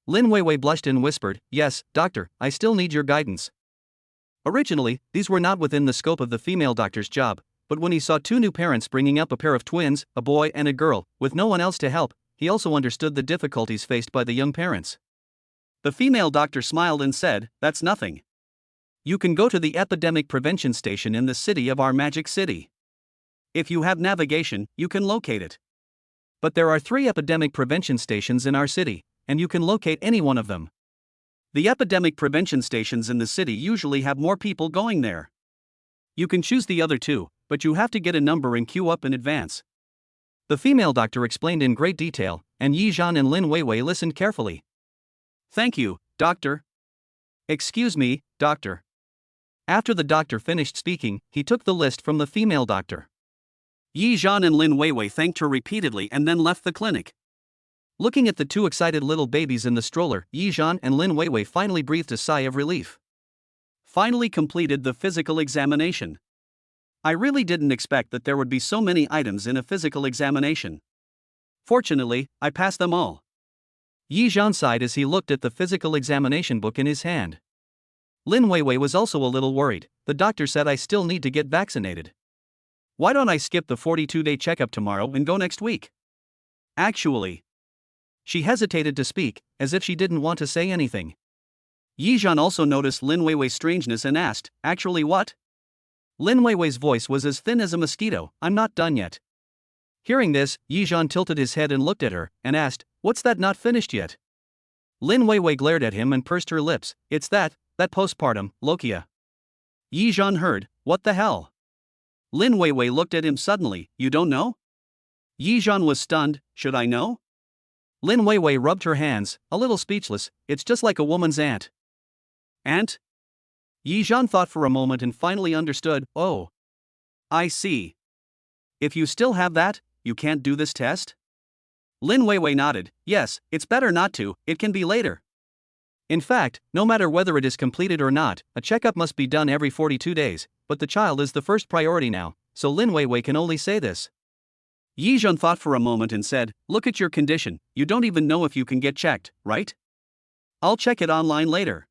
Speaker 1: Lin Weiwei blushed and whispered, "Yes, doctor, I still need your guidance." Originally, these were not within the scope of the female doctor's job, but when he saw two new parents bringing up a pair of twins, a boy and a girl, with no one else to help, he also understood the difficulties faced by the young parents. The female doctor smiled and said, "That's nothing. You can go to the epidemic prevention station in the city of our magic city. If you have navigation, you can locate it. But there are 3 epidemic prevention stations in our city, and you can locate any one of them. The epidemic prevention stations in the city usually have more people going there. You can choose the other 2, but you have to get a number and queue up in advance." The female doctor explained in great detail, and Yizhan and Lin Weiwei listened carefully. "Thank you, doctor." "Excuse me, doctor." After the doctor finished speaking, he took the list from the female doctor. Yizhan and Lin Weiwei thanked her repeatedly and then left the clinic. Looking at the 2 excited little babies in the stroller, Yizhan and Lin Weiwei finally breathed a sigh of relief. Finally completed the physical examination. I really didn't expect that there would be so many items in a physical examination. Fortunately, I passed them all. Yizhan sighed as he looked at the physical examination book in his hand. Lin Weiwei was also a little worried. "The doctor said I still need to get vaccinated. Why don't I skip the 42-day checkup tomorrow and go next week?" Actually. She hesitated to speak, as if she didn't want to say anything. Yizhan also noticed Lin Weiwei's strangeness and asked, "Actually what?" Lin Weiwei's voice was as thin as a mosquito, "I'm not done yet." Hearing this, Yizhan tilted his head and looked at her, and asked, "What's that not finished yet?" Lin Weiwei glared at him and pursed her lips. "It's that postpartum, Lokia." Yizhan heard, "What the hell?" Lin Weiwei looked at him suddenly, "You don't know?" Yizhan was stunned, "Should I know?" Lin Weiwei rubbed her hands, a little speechless. "It's just like a woman's aunt." "Aunt?" Yizhan thought for a moment and finally understood, "Oh. I see. If you still have that, you can't do this test?" Lin Weiwei nodded, "Yes, it's better not to, it can be later. In fact, no matter whether it is completed or not, a checkup must be done every 42 days, but the child is the first priority now, so Lin Weiwei can only say this." Yizhan thought for a moment and said, "Look at your condition, you don't even know if you can get checked, right? I'll check it online later."